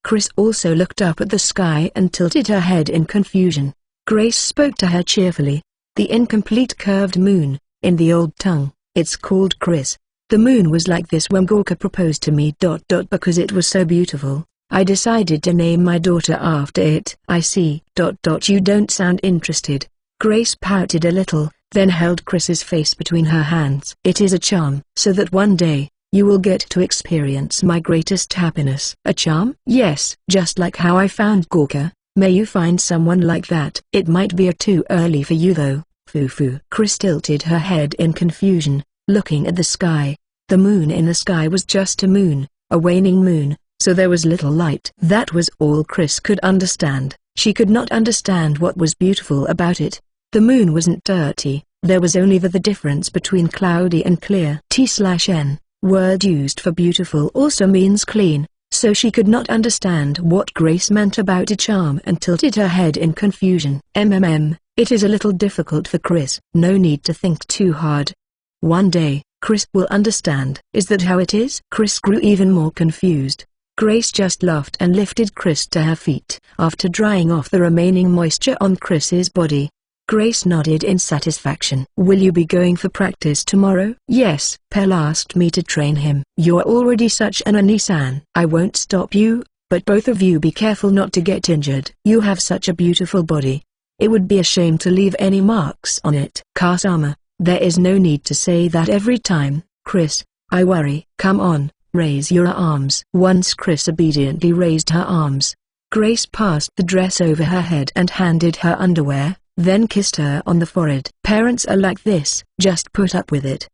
Chris also looked up at the sky and tilted her head in confusion. Grace spoke to her cheerfully. The incomplete curved moon, in the old tongue, it's called Chris. The moon was like this when Gorka proposed to me. Because it was so beautiful, I decided to name my daughter after it. I see. You don't sound interested. Grace pouted a little, then held Chris's face between her hands. It is a charm, so that one day, you will get to experience my greatest happiness. A charm? Yes. Just like how I found Gorka, may you find someone like that. It might be too early for you though, Foo-foo. Chris tilted her head in confusion, looking at the sky. The moon in the sky was just a moon, a waning moon, so there was little light. That was all Chris could understand. She could not understand what was beautiful about it. The moon wasn't dirty, there was only the difference between cloudy and clear. T/N, word used for beautiful also means clean, so she could not understand what Grace meant about a charm and tilted her head in confusion. It is a little difficult for Chris. No need to think too hard. One day, Chris will understand. Is that how it is? Chris grew even more confused. Grace just laughed and lifted Chris to her feet. After drying off the remaining moisture on Chris's body, Grace nodded in satisfaction. Will you be going for practice tomorrow? Yes. Pell asked me to train him. You're already such an Anisan. I won't stop you, but both of you be careful not to get injured. You have such a beautiful body. It would be a shame to leave any marks on it. Kasama, there is no need to say that every time, Chris. I worry. Come on, raise your arms. Once Chris obediently raised her arms, Grace passed the dress over her head and handed her underwear, then kissed her on the forehead. Parents are like this, just put up with it.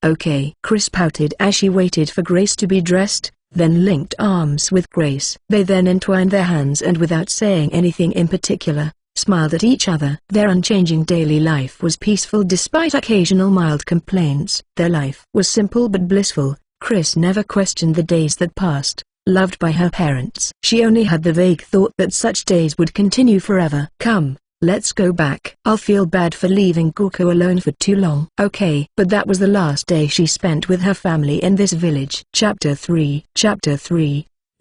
Okay. Chris pouted as she waited for Grace to be dressed, then linked arms with Grace. They then entwined their hands and without saying anything in particular, smiled at each other. Their unchanging daily life was peaceful despite occasional mild complaints. Their life was simple but blissful. Chris never questioned the days that passed, loved by her parents. She only had the vague thought that such days would continue forever. Come, let's go back. I'll feel bad for leaving Gorka alone for too long. Okay. But that was the last day she spent with her family in this village. Chapter 3.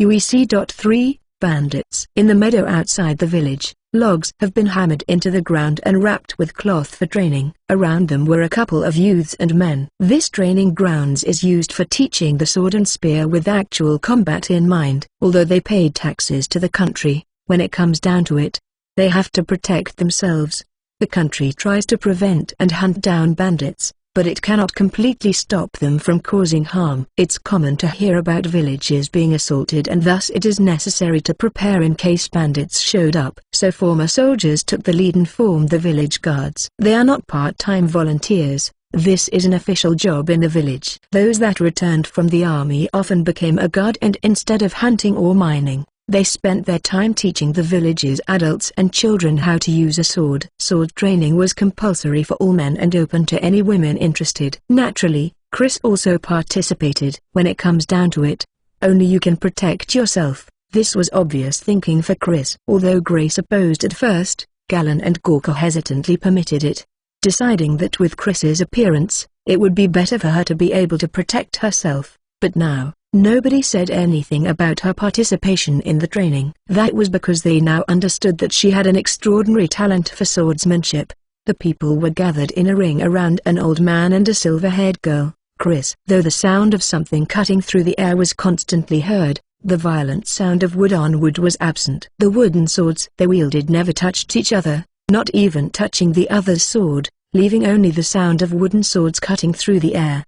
UEC.3, Bandits. In the meadow outside the village, logs have been hammered into the ground and wrapped with cloth for training. Around them were a couple of youths and men. This training grounds is used for teaching the sword and spear with actual combat in mind. Although they paid taxes to the country, when it comes down to it, they have to protect themselves. The country tries to prevent and hunt down bandits, but it cannot completely stop them from causing harm. It's common to hear about villages being assaulted and thus it is necessary to prepare in case bandits showed up. So former soldiers took the lead and formed the village guards. They are not part-time volunteers. This is an official job in the village. Those that returned from the army often became a guard and instead of hunting or mining, they spent their time teaching the village's adults and children how to use a sword. Sword training was compulsory for all men and open to any women interested. Naturally, Chris also participated. When it comes down to it, only you can protect yourself. This was obvious thinking for Chris. Although Grace opposed at first, Galen and Gorka hesitantly permitted it, deciding that with Chris's appearance, it would be better for her to be able to protect herself. But now, nobody said anything about her participation in the training. That was because they now understood that she had an extraordinary talent for swordsmanship. The people were gathered in a ring around an old man and a silver-haired girl, Chris. Though the sound of something cutting through the air was constantly heard, the violent sound of wood on wood was absent. The wooden swords they wielded never touched each other, not even touching the other's sword, leaving only the sound of wooden swords cutting through the air.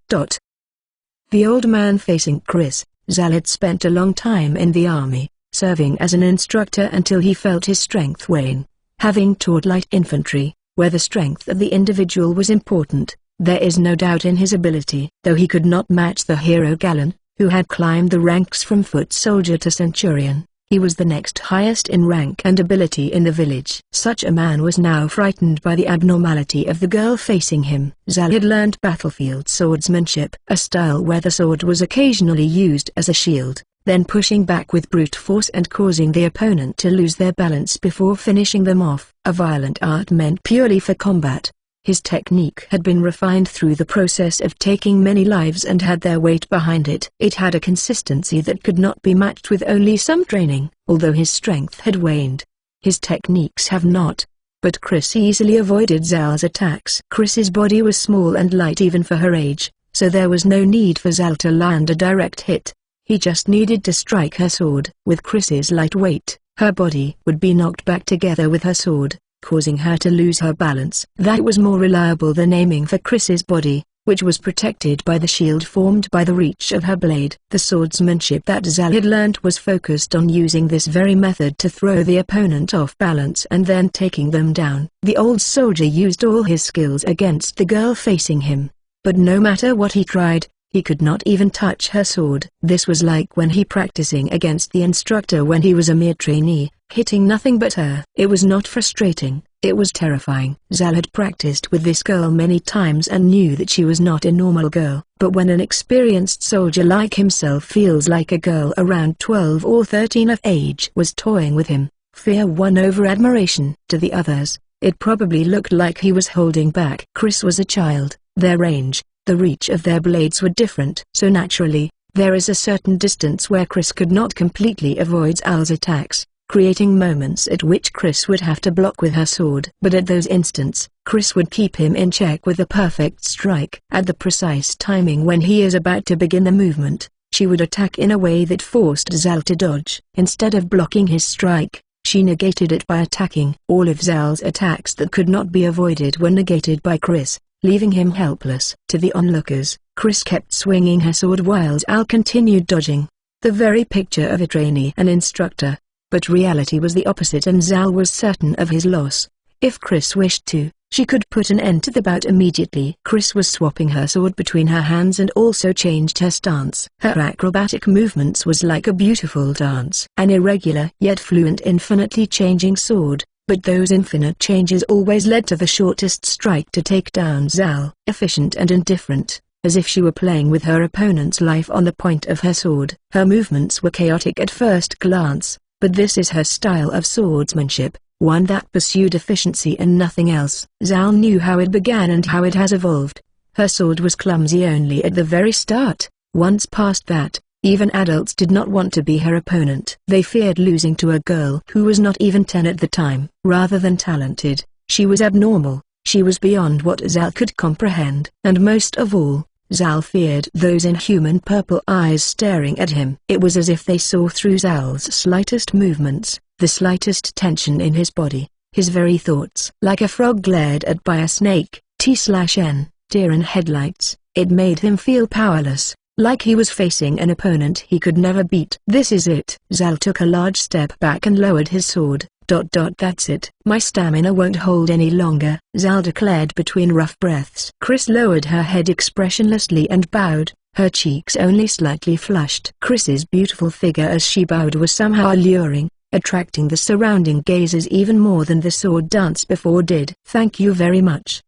The old man facing Chris, Zal had spent a long time in the army, serving as an instructor until he felt his strength wane. Having taught light infantry, where the strength of the individual was important, there is no doubt in his ability. Though he could not match the hero Galen, who had climbed the ranks from foot soldier to centurion, He was the next highest in rank and ability in the village. Such a man was now frightened by the abnormality of the girl facing him. Zal had learned battlefield swordsmanship, a style where the sword was occasionally used as a shield, then pushing back with brute force and causing the opponent to lose their balance before finishing them off. A violent art meant purely for combat. His technique had been refined through the process of taking many lives and had their weight behind it. It had a consistency that could not be matched with only some training, although his strength had waned. His techniques have not. But Chris easily avoided Zal's attacks. Chris's body was small and light even for her age, so there was no need for Zal to land a direct hit. He just needed to strike her sword. With Chris's light weight, her body would be knocked back together with her sword, causing her to lose her balance. That was more reliable than aiming for Chris's body, which was protected by the shield formed by the reach of her blade. The swordsmanship that Zal had learned was focused on using this very method to throw the opponent off balance and then taking them down. The old soldier used all his skills against the girl facing him, but no matter what he tried, he could not even touch her sword. This was like when he practicing against the instructor when he was a mere trainee, hitting nothing but her. It was not frustrating, it was terrifying. Zal had practiced with this girl many times and knew that she was not a normal girl. But when an experienced soldier like himself feels like a girl around 12 or 13 of age was toying with him, fear won over admiration. To the others, it probably looked like he was holding back. Chris was a child, their range, the reach of their blades were different. So naturally, there is a certain distance where Chris could not completely avoid Zal's attacks, creating moments at which Chris would have to block with her sword. But at those instants, Chris would keep him in check with a perfect strike. At the precise timing when he is about to begin the movement, she would attack in a way that forced Zal to dodge. Instead of blocking his strike, she negated it by attacking. All of Zal's attacks that could not be avoided were negated by Chris, leaving him helpless. To the onlookers, Chris kept swinging her sword while Zal continued dodging. The very picture of a trainee and instructor. But reality was the opposite and Zal was certain of his loss. If Chris wished to, she could put an end to the bout immediately. Chris was swapping her sword between her hands and also changed her stance. Her acrobatic movements was like a beautiful dance. An irregular yet fluent infinitely changing sword. But those infinite changes always led to the shortest strike to take down Zal. Efficient and indifferent, as if she were playing with her opponent's life on the point of her sword. Her movements were chaotic at first glance, but this is her style of swordsmanship, one that pursued efficiency and nothing else. Zal knew how it began and how it has evolved. Her sword was clumsy only at the very start. Once past that, even adults did not want to be her opponent. They feared losing to a girl who was not even 10 at the time. Rather than talented, she was abnormal. She was beyond what Zal could comprehend. And most of all, Zal feared those inhuman purple eyes staring at him. It was as if they saw through Zal's slightest movements, the slightest tension in his body, his very thoughts. Like a frog glared at by a snake, T/N, deer in headlights, it made him feel powerless. Like he was facing an opponent he could never beat. This is it. Zal took a large step back and lowered his sword. That's it. My stamina won't hold any longer, Zal declared between rough breaths. Chris lowered her head expressionlessly and bowed, her cheeks only slightly flushed. Chris's beautiful figure as she bowed was somehow alluring, attracting the surrounding gazes even more than the sword dance before did. Thank you very much.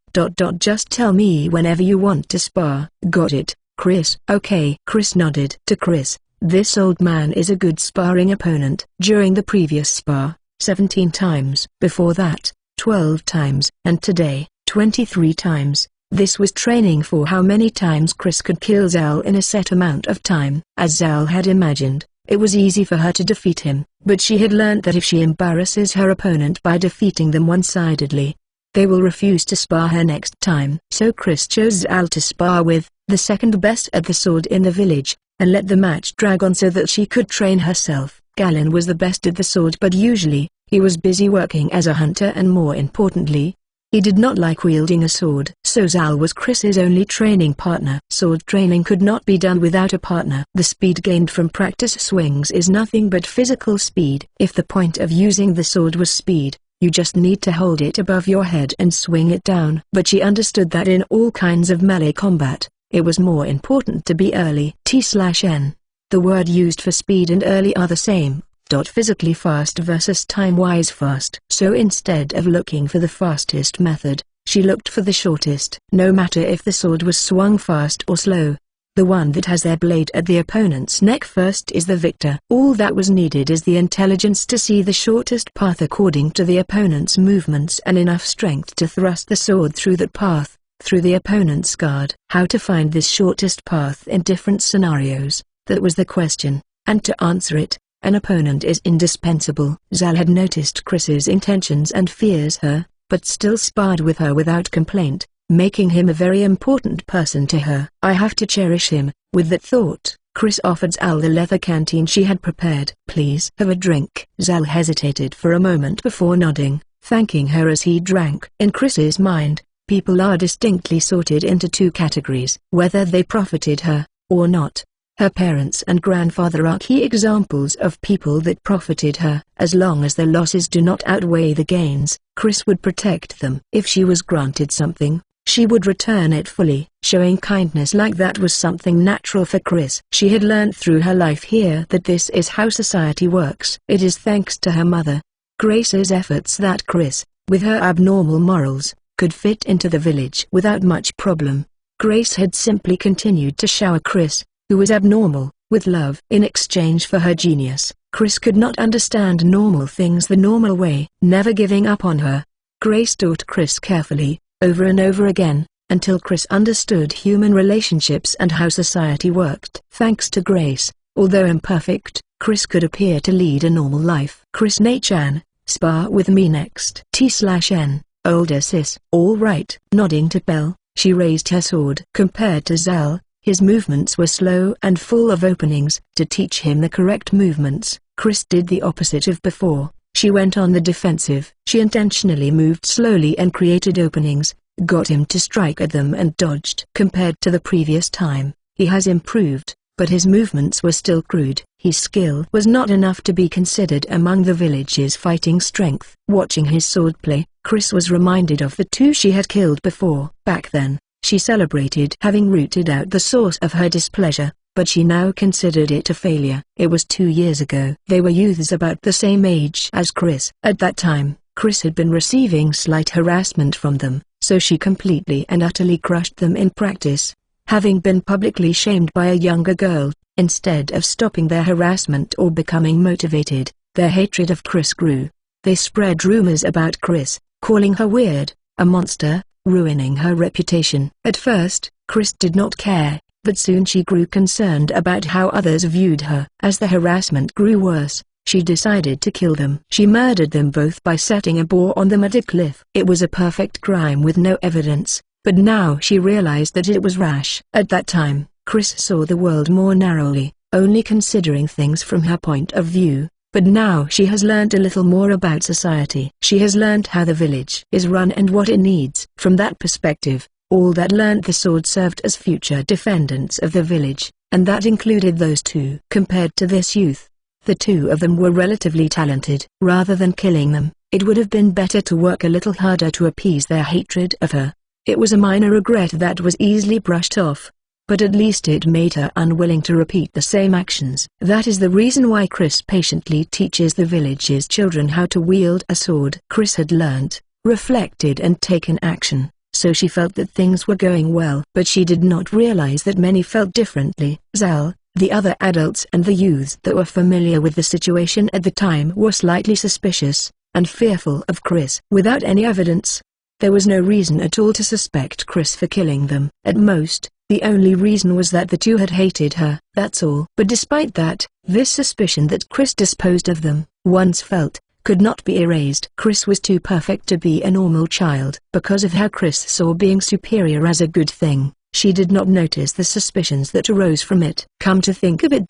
Just tell me whenever you want to spar. Got it, Chris? Okay. Chris nodded. To Chris, this old man is a good sparring opponent. During the previous spar, 17 times. Before that, 12 times. And today, 23 times. This was training for how many times Chris could kill Zal in a set amount of time. As Zal had imagined, it was easy for her to defeat him, but she had learned that if she embarrasses her opponent by defeating them one-sidedly, they will refuse to spar her next time. So Chris chose Zal to spar with, the second best at the sword in the village, and let the match drag on so that she could train herself. Galen was the best at the sword, but usually, he was busy working as a hunter and more importantly, he did not like wielding a sword. So Zal was Chris's only training partner. Sword training could not be done without a partner. The speed gained from practice swings is nothing but physical speed. If the point of using the sword was speed, you just need to hold it above your head and swing it down. But she understood that in all kinds of melee combat, it was more important to be early. T/N. The word used for speed and early are the same. Physically fast versus time-wise fast. So instead of looking for the fastest method, she looked for the shortest. No matter if the sword was swung fast or slow, the one that has their blade at the opponent's neck first is the victor. All that was needed is the intelligence to see the shortest path according to the opponent's movements and enough strength to thrust the sword through that path, through the opponent's guard. How to find this shortest path in different scenarios, that was the question, and to answer it, an opponent is indispensable. Zal had noticed Chris's intentions and fears her, but still sparred with her without complaint, making him a very important person to her. I have to cherish him. With that thought, Chris offered Zal the leather canteen she had prepared. Please have a drink. Zal hesitated for a moment before nodding, thanking her as he drank. In Chris's mind, people are distinctly sorted into two categories. Whether they profited her, or not. Her parents and grandfather are key examples of people that profited her. As long as their losses do not outweigh the gains, Chris would protect them. If she was granted something, she would return it fully. Showing kindness like that was something natural for Chris. She had learned through her life here that this is how society works. It is thanks to her mother, Grace's efforts, that Chris, with her abnormal morals, could fit into the village without much problem. Grace had simply continued to shower Chris, who was abnormal, with love. In exchange for her genius, Chris could not understand normal things the normal way. Never giving up on her, Grace taught Chris carefully, over and over again, until Chris understood human relationships and how society worked. Thanks to Grace, although imperfect, Chris could appear to lead a normal life. Chris Nachan, spar with me next. T/N, older sis. All right. Nodding to Belle, she raised her sword. Compared to Zal, his movements were slow and full of openings. To teach him the correct movements, Chris did the opposite of before. She went on the defensive. She intentionally moved slowly and created openings, got him to strike at them and dodged. Compared to the previous time, he has improved, but his movements were still crude. His skill was not enough to be considered among the village's fighting strength. Watching his swordplay, Chris was reminded of the two she had killed before. Back then, she celebrated having rooted out the source of her displeasure, but she now considered it a failure. It was 2 years ago. They were youths about the same age as Chris. At that time, Chris had been receiving slight harassment from them, so she completely and utterly crushed them in practice. Having been publicly shamed by a younger girl, instead of stopping their harassment or becoming motivated, their hatred of Chris grew. They spread rumors about Chris, calling her weird, a monster, ruining her reputation. At first, Chris did not care, but soon she grew concerned about how others viewed her. As the harassment grew worse, she decided to kill them. She murdered them both by setting a bore on them at a cliff. It was a perfect crime with no evidence, but now she realized that it was rash. At that time, Chris saw the world more narrowly, only considering things from her point of view. But now she has learned a little more about society. She has learned how the village is run and what it needs. From that perspective, all that learned the sword served as future defendants of the village, and that included those two. Compared to this youth, the two of them were relatively talented. Rather than killing them, it would have been better to work a little harder to appease their hatred of her. It was a minor regret that was easily brushed off, but at least it made her unwilling to repeat the same actions. That is the reason why Chris patiently teaches the village's children how to wield a sword. Chris had learned, reflected and taken action, so she felt that things were going well. But she did not realize that many felt differently. Zal, the other adults and the youths that were familiar with the situation at the time were slightly suspicious, and fearful of Chris. Without any evidence, there was no reason at all to suspect Chris for killing them. At most, the only reason was that the two had hated her, that's all. But despite that, this suspicion that Chris disposed of them, once felt, could not be erased. Chris was too perfect to be a normal child. Because of how Chris saw being superior as a good thing, she did not notice the suspicions that arose from it. Come to think of it,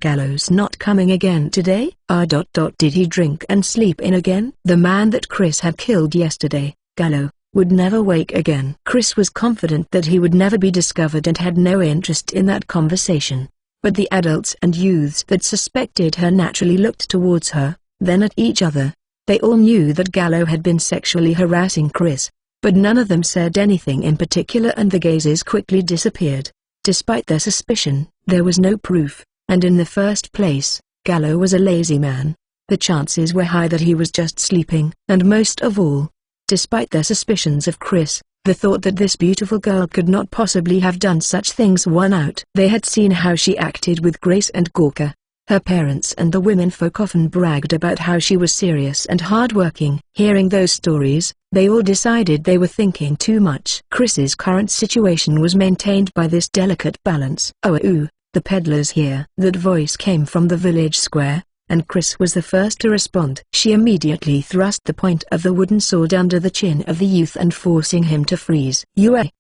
Gallo's not coming again today? Did he drink and sleep in again? The man that Chris had killed yesterday, Gallo, would never wake again. Chris was confident that he would never be discovered and had no interest in that conversation. But the adults and youths that suspected her naturally looked towards her, then at each other. They all knew that Gallo had been sexually harassing Chris, but none of them said anything in particular and the gazes quickly disappeared. Despite their suspicion, there was no proof, and in the first place, Gallo was a lazy man. the chances were high that he was just sleeping. And most of all, despite their suspicions of Chris, the thought that this beautiful girl could not possibly have done such things won out. They had seen how she acted with Grace and Gorka. Her parents and the womenfolk often bragged about how she was serious and hardworking. Hearing those stories, they all decided they were thinking too much. Chris's current situation was maintained by this delicate balance. "Oh, the peddlers here." That voice came from the village square, and Chris was the first to respond. She immediately thrust the point of the wooden sword under the chin of the youth and forcing him to freeze.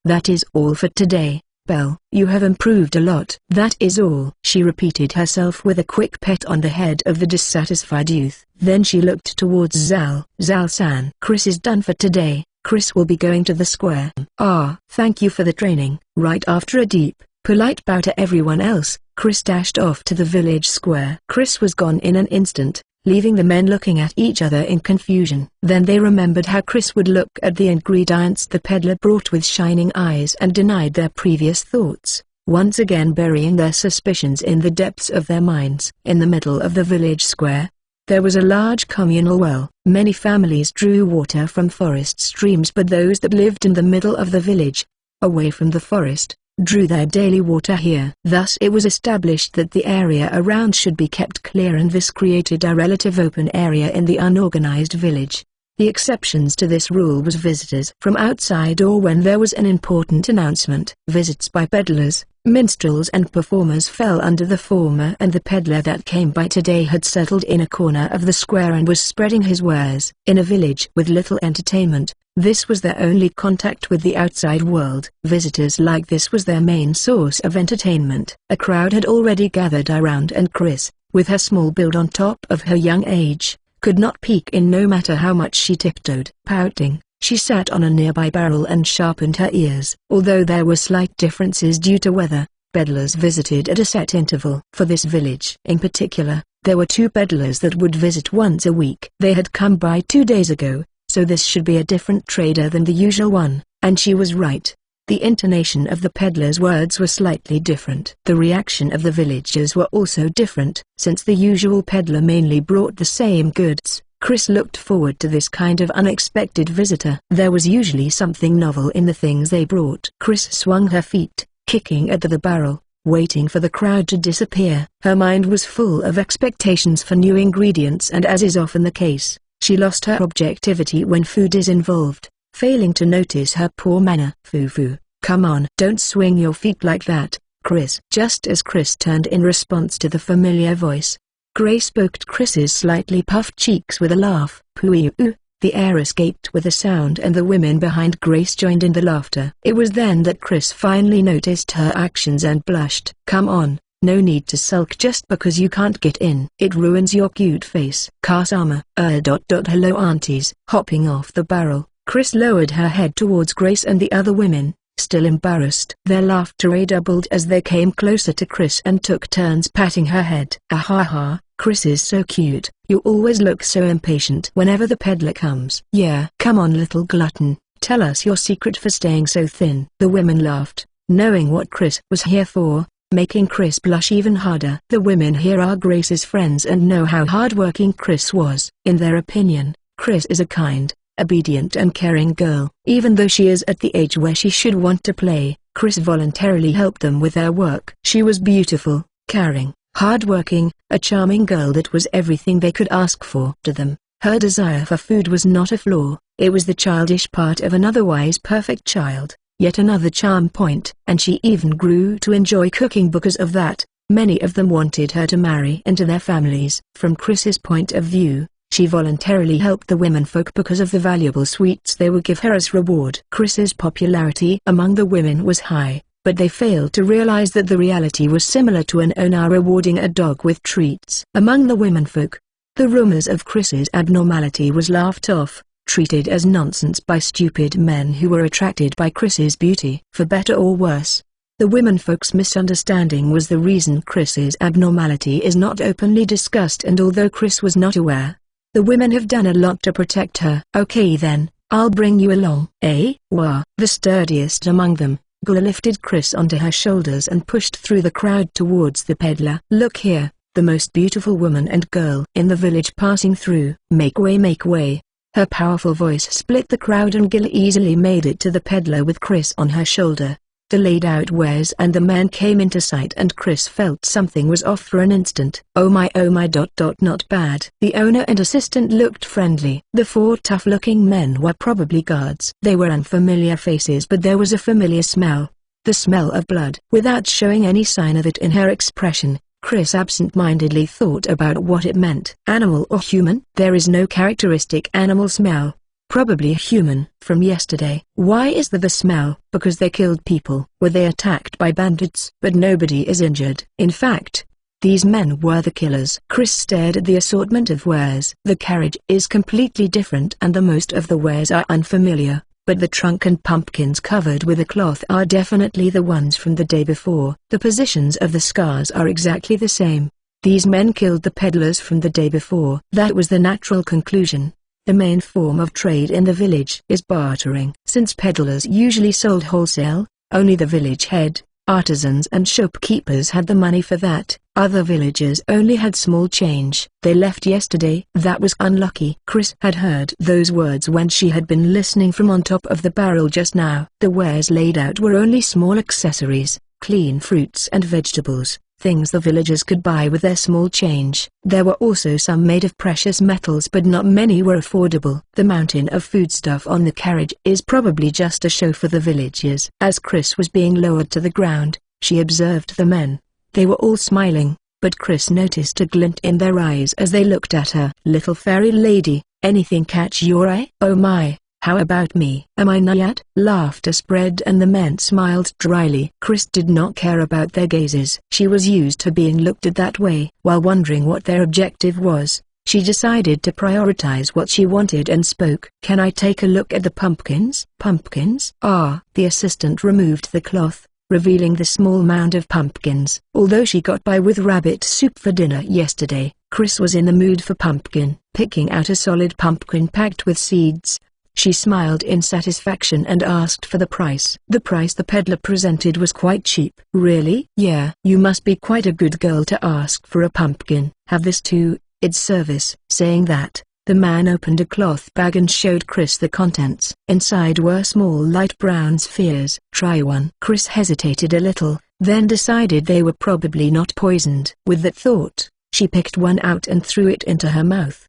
"That is all for today, Belle. You have improved a lot." "That is all," she repeated herself with a quick pet on the head of the dissatisfied youth. Then she looked towards Zal. "Zal-san, Chris is done for today. Chris will be going to the square." "Ah, thank you for the training." Right after a deep, polite bow to everyone else, Chris dashed off to the village square. Chris was gone in an instant, leaving the men looking at each other in confusion. Then they remembered how Chris would look at the ingredients the peddler brought with shining eyes and denied their previous thoughts, once again burying their suspicions in the depths of their minds. In the middle of the village square, there was a large communal well. Many families drew water from forest streams, but those that lived in the middle of the village, away from the forest, drew their daily water here. Thus it was established that the area around should be kept clear, and this created a relative open area in the unorganized village. The exceptions to this rule was visitors from outside or when there was an important announcement. Visits by peddlers, minstrels and performers fell under the former, and the peddler that came by today had settled in a corner of the square and was spreading his wares. In a village with little entertainment, this was their only contact with the outside world. Visitors like this was their main source of entertainment. A crowd had already gathered around, and Chris, with her small build on top of her young age, could not peek in no matter how much she tiptoed. Pouting, she sat on a nearby barrel and sharpened her ears. Although there were slight differences due to weather, peddlers visited at a set interval. For this village in particular, there were 2 peddlers that would visit once a week. They had come by 2 days ago, so this should be a different trader than the usual one, and she was right. The intonation of the peddler's words were slightly different. The reaction of the villagers were also different. Since the usual peddler mainly brought the same goods, Chris looked forward to this kind of unexpected visitor. There was usually something novel in the things they brought. Chris swung her feet, kicking at the barrel, waiting for the crowd to disappear. Her mind was full of expectations for new ingredients, and as is often the case, she lost her objectivity when food is involved, failing to notice her poor manner. "Foo-foo, come on. Don't swing your feet like that, Chris." Just as Chris turned in response to the familiar voice, Grace poked Chris's slightly puffed cheeks with a laugh. "Pooh-oo." The air escaped with a sound, and the women behind Grace joined in the laughter. It was then that Chris finally noticed her actions and blushed. "Come on. No need to sulk just because you can't get in. It ruins your cute face." "Kasama, hello aunties." Hopping off the barrel, Chris lowered her head towards Grace and the other women, still embarrassed. Their laughter redoubled as they came closer to Chris and took turns patting her head. "Ah, Chris is so cute. You always look so impatient whenever the peddler comes." "Yeah, come on little glutton, tell us your secret for staying so thin." The women laughed, knowing what Chris was here for, making Chris blush even harder. The women here are Grace's friends and know how hardworking Chris was. In their opinion, Chris is a kind, obedient and caring girl. Even though she is at the age where she should want to play, Chris voluntarily helped them with their work. She was beautiful, caring, hardworking, a charming girl that was everything they could ask for. To them, her desire for food was not a flaw, it was the childish part of an otherwise perfect child. Yet another charm point, and she even grew to enjoy cooking because of that. Many of them wanted her to marry into their families. From Chris's point of view, she voluntarily helped the womenfolk because of the valuable sweets they would give her as reward. Chris's popularity among the women was high, but they failed to realize that the reality was similar to an owner rewarding a dog with treats. Among the womenfolk, the rumors of Chris's abnormality was laughed off, treated as nonsense by stupid men who were attracted by Chris's beauty. For better or worse, the womenfolk's misunderstanding was the reason Chris's abnormality is not openly discussed, and although Chris was not aware, the women have done a lot to protect her. "Okay then, I'll bring you along." "Eh? Wah." The sturdiest among them, Gula, lifted Chris onto her shoulders and pushed through the crowd towards the peddler. "Look here, the most beautiful woman and girl in the village passing through. Make way, make way. Her powerful voice split the crowd and Gil easily made it to the peddler with Chris on her shoulder. The laid-out wares and the man came into sight and Chris felt something was off for an instant. Oh my, not bad. The owner and assistant looked friendly. The four tough-looking men were probably guards. They were unfamiliar faces, but there was a familiar smell. The smell of blood. Without showing any sign of it in her expression, Chris absent-mindedly thought about what it meant. Animal or human? There is no characteristic animal smell. Probably human. From yesterday. Why is there the smell? Because they killed people. Were they attacked by bandits? But nobody is injured. In fact, these men were the killers. Chris stared at the assortment of wares. The carriage is completely different and the most of the wares are unfamiliar, but the trunk and pumpkins covered with a cloth are definitely the ones from the day before. The positions of the scars are exactly the same. These men killed the peddlers from the day before. That was the natural conclusion. The main form of trade in the village is bartering. Since peddlers usually sold wholesale, only the village head, artisans and shopkeepers had the money for that. Other villagers only had small change. They left yesterday. That was unlucky. Chris had heard those words when she had been listening from on top of the barrel just now. The wares laid out were only small accessories, clean fruits and vegetables, things the villagers could buy with their small change. There were also some made of precious metals, but not many were affordable. The mountain of foodstuff on the carriage is probably just a show for the villagers. As Chris was being lowered to the ground, she observed the men. They were all smiling, but Chris noticed a glint in their eyes as they looked at her. Little fairy lady, anything catch your eye? Oh my. How about me? Am I Nayad? Laughter spread and the men smiled dryly. Chris did not care about their gazes. She was used to being looked at that way. While wondering what their objective was, she decided to prioritize what she wanted and spoke. Can I take a look at the pumpkins? Pumpkins? Ah. The assistant removed the cloth, revealing the small mound of pumpkins. Although she got by with rabbit soup for dinner yesterday, Chris was in the mood for pumpkin. Picking out a solid pumpkin packed with seeds, she smiled in satisfaction and asked for the price. The price the peddler presented was quite cheap. Really? Yeah. You must be quite a good girl to ask for a pumpkin. Have this too, it's service. Saying that, the man opened a cloth bag and showed Chris the contents. Inside were small light brown spheres. Try one. Chris hesitated a little, then decided they were probably not poisoned. With that thought, she picked one out and threw it into her mouth.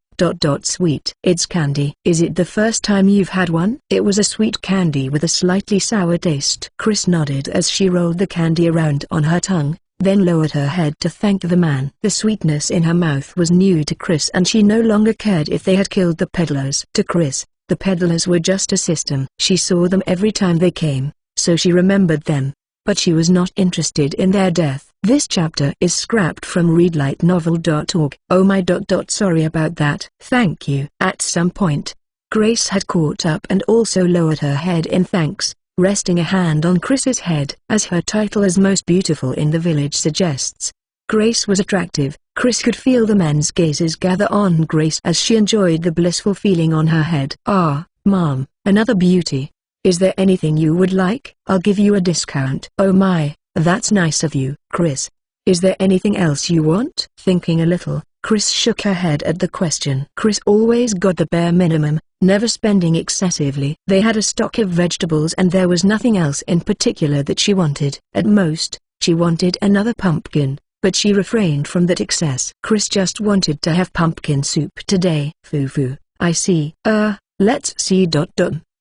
Sweet. It's candy. Is it the first time you've had one? It was a sweet candy with a slightly sour taste. Chris nodded as she rolled the candy around on her tongue, then lowered her head to thank the man. The sweetness in her mouth was new to Chris and she no longer cared if they had killed the peddlers. To Chris, the peddlers were just a system. She saw them every time they came, so she remembered them. But she was not interested in their death. This chapter is scrapped from readlightnovel.org. Oh my. Sorry about that. Thank you. At some point, Grace had caught up and also lowered her head in thanks, resting a hand on Chris's head. As her title as most beautiful in the village suggests, Grace was attractive. Chris could feel the men's gazes gather on Grace as she enjoyed the blissful feeling on her head. Ah, Mom, another beauty. Is there anything you would like? I'll give you a discount. Oh my, that's nice of you. Chris, is there anything else you want? Thinking a little, Chris shook her head at the question. Chris always got the bare minimum, never spending excessively. They had a stock of vegetables and there was nothing else in particular that she wanted. At most, she wanted another pumpkin, but she refrained from that excess. Chris just wanted to have pumpkin soup today. Foo-foo, I see. Let's see.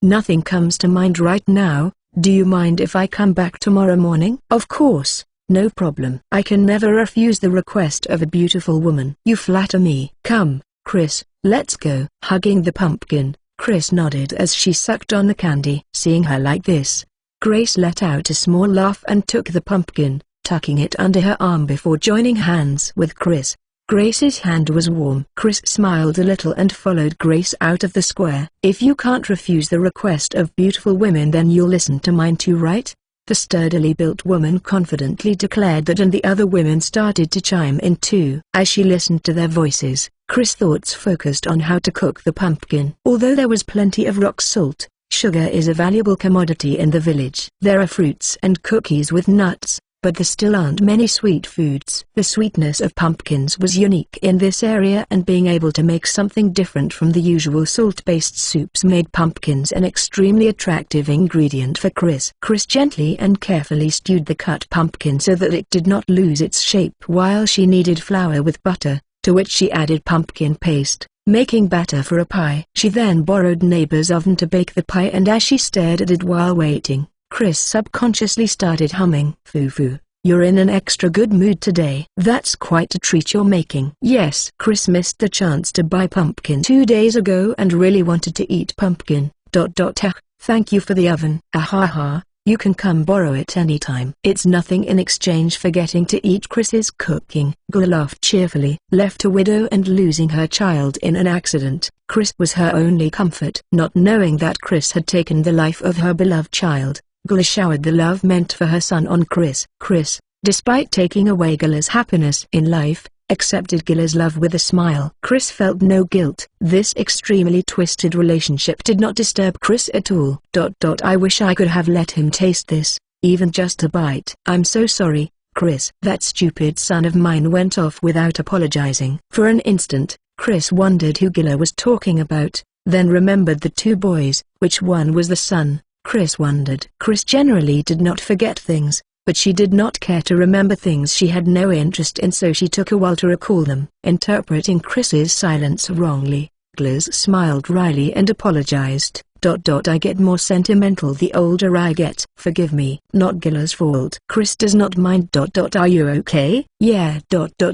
Nothing comes to mind right now. Do you mind if I come back tomorrow morning? Of course, no problem. I can never refuse the request of a beautiful woman. You flatter me. Come, Chris, let's go. Hugging the pumpkin, Chris nodded as she sucked on the candy. Seeing her like this, Grace let out a small laugh and took the pumpkin, tucking it under her arm before joining hands with Chris. Grace's hand was warm. Chris smiled a little and followed Grace out of the square. If you can't refuse the request of beautiful women, then you'll listen to mine too, right? The sturdily built woman confidently declared that, and the other women started to chime in too. As she listened to their voices, Chris' thoughts focused on how to cook the pumpkin. Although there was plenty of rock salt, sugar is a valuable commodity in the village. There are fruits and cookies with nuts, but there still aren't many sweet foods. The sweetness of pumpkins was unique in this area, and being able to make something different from the usual salt-based soups made pumpkins an extremely attractive ingredient for Chris. Chris gently and carefully stewed the cut pumpkin so that it did not lose its shape while she kneaded flour with butter, to which she added pumpkin paste, making batter for a pie. She then borrowed neighbor's oven to bake the pie, and as she stared at it while waiting, Chris subconsciously started humming. "Foo-foo, you're in an extra good mood today. That's quite a treat you're making." Yes, Chris missed the chance to buy pumpkin 2 days ago and really wanted to eat pumpkin. Thank you for the oven. Ahaha, you can come borrow it anytime. It's nothing in exchange for getting to eat Chris's cooking. Gula laughed cheerfully. Left a widow and losing her child in an accident, Chris was her only comfort. Not knowing that Chris had taken the life of her beloved child, Gula showered the love meant for her son on Chris. Chris, despite taking away Gula's happiness in life, accepted Gula's love with a smile. Chris felt no guilt. This extremely twisted relationship did not disturb Chris at all. I wish I could have let him taste this, even just a bite. I'm so sorry, Chris. That stupid son of mine went off without apologizing. For an instant, Chris wondered who Gula was talking about, then remembered the 2 boys. Which one was the son? Chris wondered. Chris generally did not forget things, but she did not care to remember things she had no interest in, so she took a while to recall them. Interpreting Chris's silence wrongly, Gula smiled wryly and apologized. I get more sentimental the older I get. Forgive me. Not Gula's fault. Chris does not mind. Are you okay? Yeah.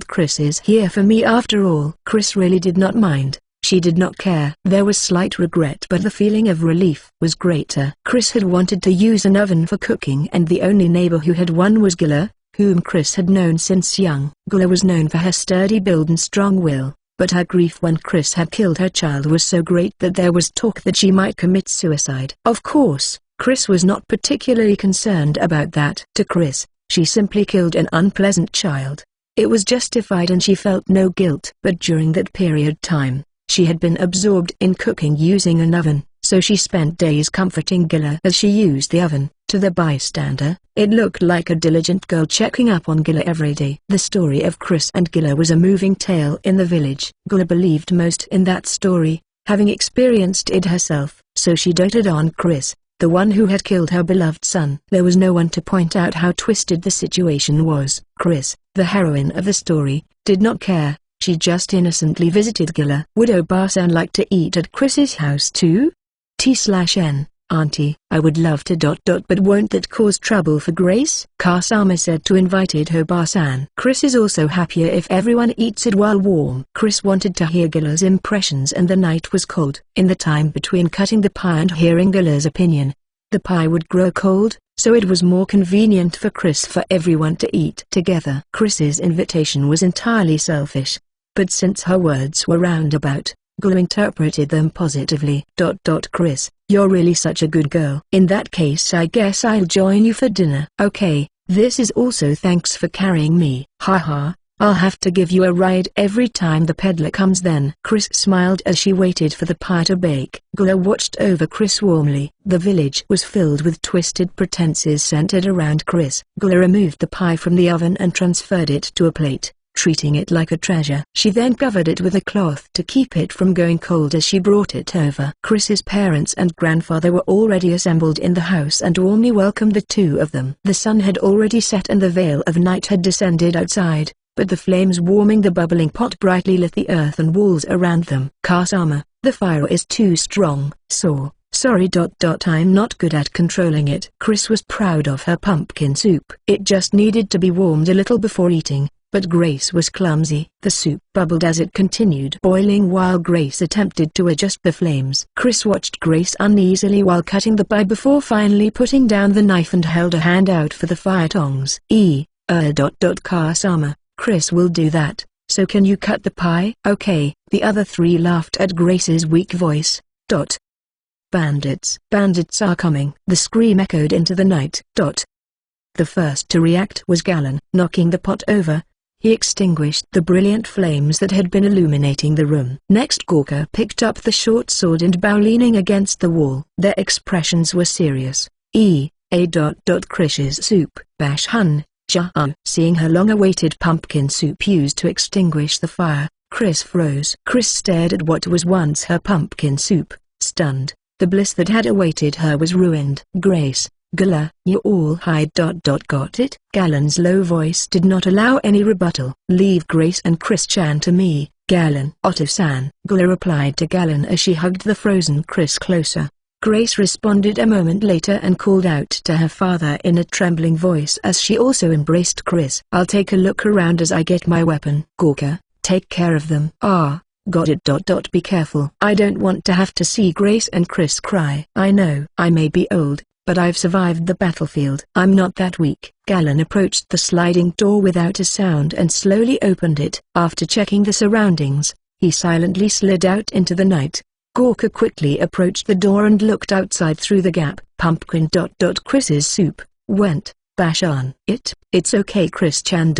Chris is here for me after all. Chris really did not mind. She did not care. There was slight regret, but the feeling of relief was greater. Chris had wanted to use an oven for cooking, and the only neighbor who had one was Gula, whom Chris had known since young. Gula was known for her sturdy build and strong will, but her grief when Chris had killed her child was so great that there was talk that she might commit suicide. Of course, Chris was not particularly concerned about that. To Chris, she simply killed an unpleasant child. It was justified and she felt no guilt. But during that period time, she had been absorbed in cooking using an oven, so she spent days comforting Gula as she used the oven. To the bystander, it looked like a diligent girl checking up on Gula every day. The story of Chris and Gula was a moving tale in the village. Gula believed most in that story, having experienced it herself, so she doted on Chris, the one who had killed her beloved son. There was no one to point out how twisted the situation was. Chris, the heroine of the story, did not care. She just innocently visited Gula. Would Obasan like to eat at Chris's house too? T/N, Auntie, I would love to. But won't that cause trouble for Grace? Kasama said to invited Obasan. Chris is also happier if everyone eats it while warm. Chris wanted to hear Gula's impressions, and the night was cold. In the time between cutting the pie and hearing Gula's opinion, the pie would grow cold, so it was more convenient for Chris for everyone to eat together. Chris's invitation was entirely selfish, but since her words were roundabout, Gula interpreted them positively. Chris, you're really such a good girl. In that case I guess I'll join you for dinner. Okay, this is also thanks for carrying me. Haha, I'll have to give you a ride every time the peddler comes then. Chris smiled as she waited for the pie to bake. Gula watched over Chris warmly. The village was filled with twisted pretenses centered around Chris. Gula removed the pie from the oven and transferred it to a plate, treating it like a treasure. She then covered it with a cloth to keep it from going cold as she brought it over. Chris's parents and grandfather were already assembled in the house and warmly welcomed the 2 of them. The sun had already set and the veil of night had descended outside, but the flames warming the bubbling pot brightly lit the earthen walls around them. Kasama, the fire is too strong. Sorry. I'm not good at controlling it. Chris was proud of her pumpkin soup. It just needed to be warmed a little before eating, but Grace was clumsy. The soup bubbled as it continued boiling while Grace attempted to adjust the flames. Chris watched Grace uneasily while cutting the pie before finally putting down the knife and held a hand out for the fire tongs. Kasama, Chris will do that, so can you cut the pie? Okay. The other 3 laughed at Grace's weak voice. Bandits are coming. The scream echoed into the night. The first to react was Gallon. Knocking the pot over, he extinguished the brilliant flames that had been illuminating the room. Next Gorka picked up the short sword and bow leaning against the wall. Their expressions were serious. Chris's soup. Bash Hun, Seeing her long-awaited pumpkin soup used to extinguish the fire, Chris froze. Chris stared at what was once her pumpkin soup, stunned. The bliss that had awaited her was ruined. Grace, Gala, you all hide. Got it? Galen's low voice did not allow any rebuttal. Leave Grace and Chris-chan to me, Galen. Otto-san, Gala replied to Galen as she hugged the frozen Chris closer. Grace responded a moment later and called out to her father in a trembling voice as she also embraced Chris. I'll take a look around as I get my weapon. Gorka, take care of them. Ah, got it. Be careful. I don't want to have to see Grace and Chris cry. I know I may be old, but I've survived the battlefield. I'm not that weak. Galen approached the sliding door without a sound and slowly opened it. After checking the surroundings, he silently slid out into the night. Gorka quickly approached the door and looked outside through the gap. Pumpkin. Chris's soup went. Bash on it. It's okay, Chris-chan.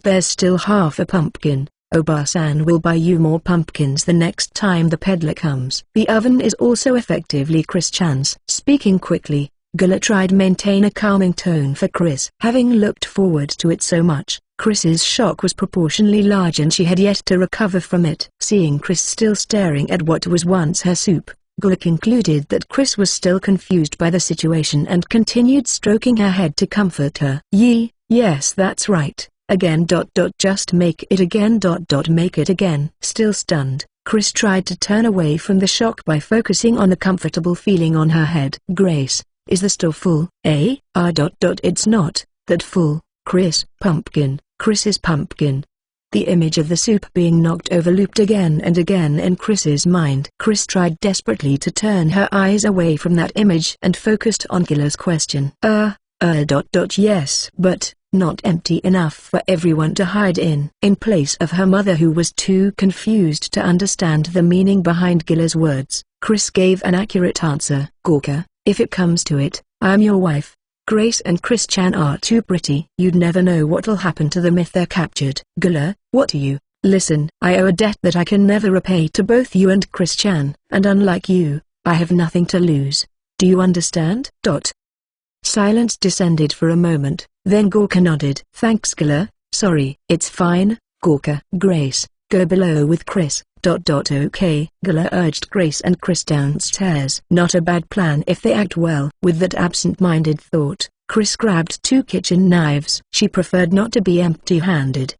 There's still half a pumpkin. Oba-san will buy you more pumpkins the next time the peddler comes. The oven is also effectively Chris-chan's. Speaking quickly, Gala tried maintain a calming tone for Chris. Having looked forward to it so much, Chris's shock was proportionally large and she had yet to recover from it. Seeing Chris still staring at what was once her soup, Gala concluded that Chris was still confused by the situation and continued stroking her head to comfort her. Yes, that's right. Again. Just make it again. Make it again. Still stunned, Chris tried to turn away from the shock by focusing on the comfortable feeling on her head. Grace, is the store full? It's not that full, Chris. Pumpkin. Chris's pumpkin. The image of the soup being knocked over looped again and again in Chris's mind. Chris tried desperately to turn her eyes away from that image and focused on Gala's question. Yes, but not empty enough for everyone to hide in. In place of her mother, who was too confused to understand the meaning behind Gala's words, Chris gave an accurate answer. Gorka, if it comes to it, I'm your wife. Grace and Chris-chan are too pretty. You'd never know what'll happen to them if they're captured. Gala, what do you? Listen, I owe a debt that I can never repay to both you and Chris-chan, and unlike you, I have nothing to lose. Do you understand? Silence descended for a moment, then Gorka nodded. Thanks, Gala. Sorry. It's fine, Gorka. Grace, go below with Chris. Okay. Gala urged Grace and Chris downstairs. Not a bad plan if they act well. With that absent-minded thought, Chris grabbed 2 kitchen knives. She preferred not to be empty-handed.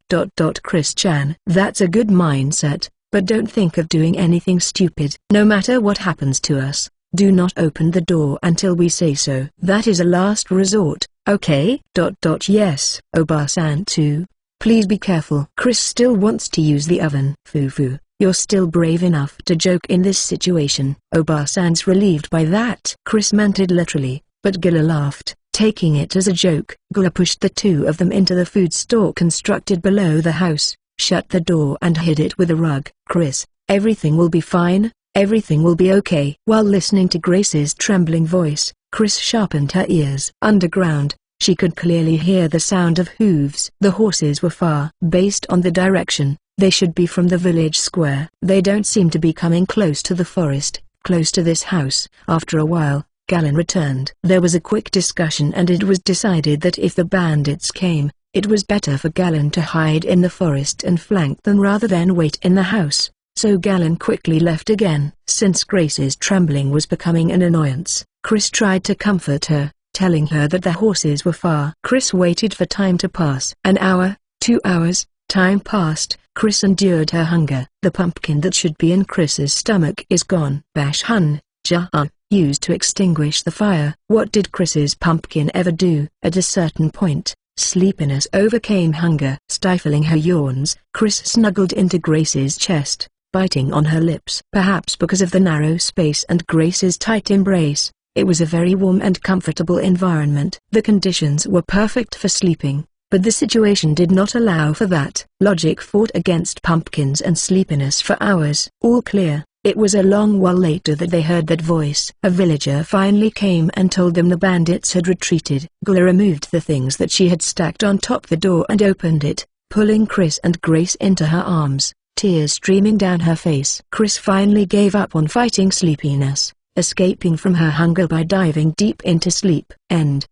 Chris-chan, that's a good mindset, but don't think of doing anything stupid. No matter what happens to us, do not open the door until we say so. That is a last resort, okay? Yes. Oba-san too. Please be careful. Chris still wants to use the oven. Fufu, you're still brave enough to joke in this situation. Oba-san's relieved by that. Chris meant it literally, but Gala laughed, taking it as a joke. Gala pushed the 2 of them into the food store constructed below the house, shut the door and hid it with a rug. Chris, everything will be fine. Everything will be okay. While listening to Grace's trembling voice, Chris sharpened her ears. Underground, she could clearly hear the sound of hooves. The horses were far. Based on the direction, they should be from the village square. They don't seem to be coming close to the forest, close to this house. After a while, Galen returned. There was a quick discussion and it was decided that if the bandits came, it was better for Galen to hide in the forest and flank them rather than wait in the house. So Galen quickly left again. Since Grace's trembling was becoming an annoyance, Chris tried to comfort her, telling her that the horses were far. Chris waited for time to pass. An hour, 2 hours, time passed. Chris endured her hunger. The pumpkin that should be in Chris's stomach is gone. Bash hun, used to extinguish the fire. What did Chris's pumpkin ever do? At a certain point, sleepiness overcame hunger. Stifling her yawns, Chris snuggled into Grace's chest, biting on her lips. Perhaps because of the narrow space and Grace's tight embrace, it was a very warm and comfortable environment. The conditions were perfect for sleeping, but the situation did not allow for that. Logic fought against pumpkins and sleepiness for hours. All clear. It was a long while later that they heard that voice. A villager finally came and told them the bandits had retreated. Gula removed the things that she had stacked on top the door and opened it, pulling Chris and Grace into her arms, tears streaming down her face. Chris finally gave up on fighting sleepiness, escaping from her hunger by diving deep into sleep.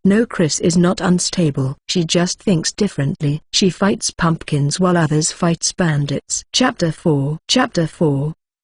No, Chris is not unstable. She just thinks differently. She fights pumpkins while others fights bandits. Chapter 4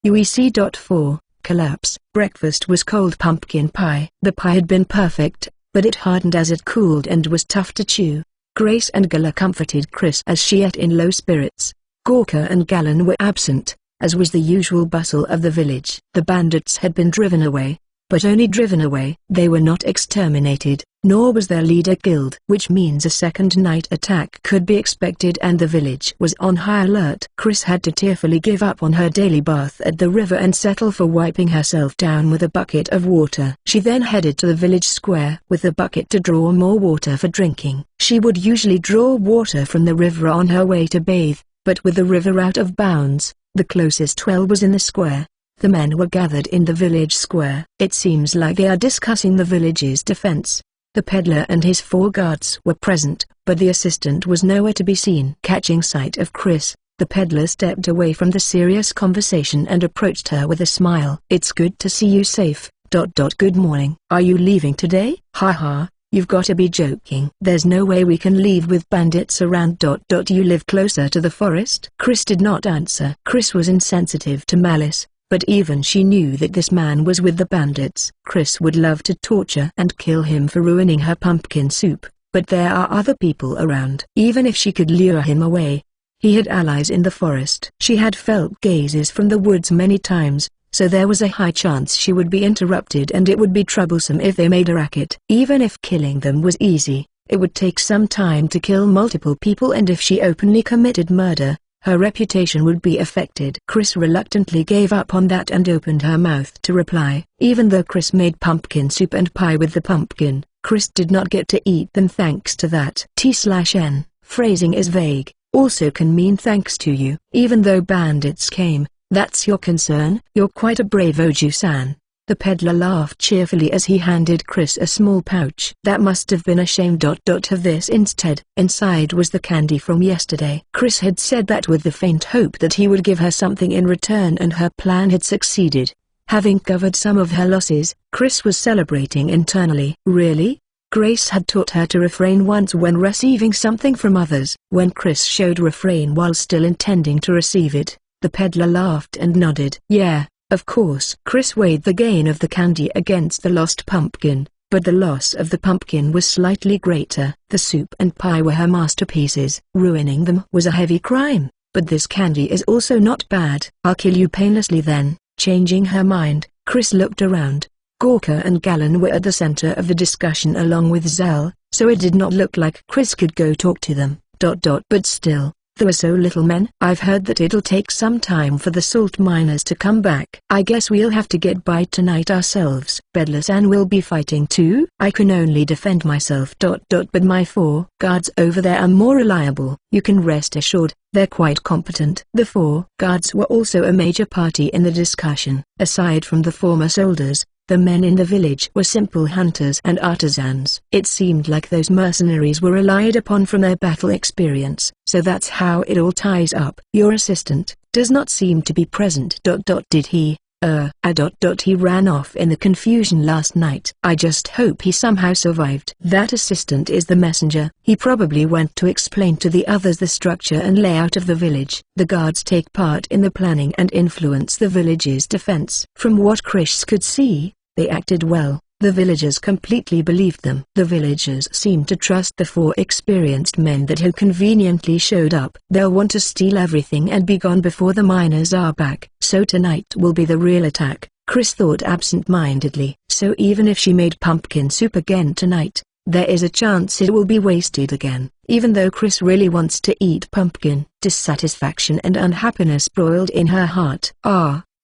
UEC.4 Collapse. Breakfast was cold pumpkin pie. The pie had been perfect, but it hardened as it cooled and was tough to chew. Grace and Gala comforted Chris as she ate in low spirits. Gorka and Gallon were absent, as was the usual bustle of the village. The bandits had been driven away, but only driven away. They were not exterminated, nor was their leader killed, which means a second night attack could be expected and the village was on high alert. Chris had to tearfully give up on her daily bath at the river and settle for wiping herself down with a bucket of water. She then headed to the village square with the bucket to draw more water for drinking. She would usually draw water from the river on her way to bathe, but with the river out of bounds, the closest well was in the square. The men were gathered in the village square. It seems like they are discussing the village's defense. The peddler and his 4 guards were present, but the assistant was nowhere to be seen. Catching sight of Chris, the peddler stepped away from the serious conversation and approached her with a smile. "It's good to see you safe. Good morning. Are you leaving today?" "Haha, you've got to be joking. There's no way we can leave with bandits around. You live closer to the forest?" Chris did not answer. Chris was insensitive to malice, but even she knew that this man was with the bandits. Chris would love to torture and kill him for ruining her pumpkin soup, but there are other people around. Even if she could lure him away, he had allies in the forest. She had felt gazes from the woods many times, so there was a high chance she would be interrupted and it would be troublesome if they made a racket. Even if killing them was easy, it would take some time to kill multiple people, and if she openly committed murder, her reputation would be affected. Chris reluctantly gave up on that and opened her mouth to reply. Even though Chris made pumpkin soup and pie with the pumpkin, Chris did not get to eat them thanks to that. T/N, phrasing is vague, also can mean thanks to you. Even though bandits came, that's your concern? You're quite a brave Oju-san. The peddler laughed cheerfully as he handed Chris a small pouch. That must have been a shame. Have this instead. Inside was the candy from yesterday. Chris had said that with the faint hope that he would give her something in return, and her plan had succeeded. Having covered some of her losses, Chris was celebrating internally. Really? Grace had taught her to refrain once when receiving something from others. When Chris showed refrain while still intending to receive it, the peddler laughed and nodded. Yeah, of course. Chris weighed the gain of the candy against the lost pumpkin, but the loss of the pumpkin was slightly greater. The soup and pie were her masterpieces. Ruining them was a heavy crime, but this candy is also not bad. I'll kill you painlessly then. Changing her mind, Chris looked around. Gorka and Gallon were at the center of the discussion along with Zell, so it did not look like Chris could go talk to them. But still, there were so little men. I've heard that it'll take some time for the salt miners to come back. I guess we'll have to get by tonight ourselves. Peddler-san will be fighting too? I can only defend myself. But my 4 guards over there are more reliable. You can rest assured, they're quite competent. The 4 guards were also a major party in the discussion. Aside from the former soldiers, the men in the village were simple hunters and artisans. It seemed like those mercenaries were relied upon from their battle experience, so that's how it all ties up. Your assistant does not seem to be present. Did he? He ran off in the confusion last night. I just hope he somehow survived. That assistant is the messenger. He probably went to explain to the others the structure and layout of the village. The guards take part in the planning and influence the village's defense. From what Chris could see, they acted well. The villagers completely believed them. The villagers seemed to trust the 4 experienced men that had conveniently showed up. They'll want to steal everything and be gone before the miners are back. So tonight will be the real attack, Chris thought absent-mindedly. So even if she made pumpkin soup again tonight, there is a chance it will be wasted again. Even though Chris really wants to eat pumpkin, dissatisfaction and unhappiness boiled in her heart.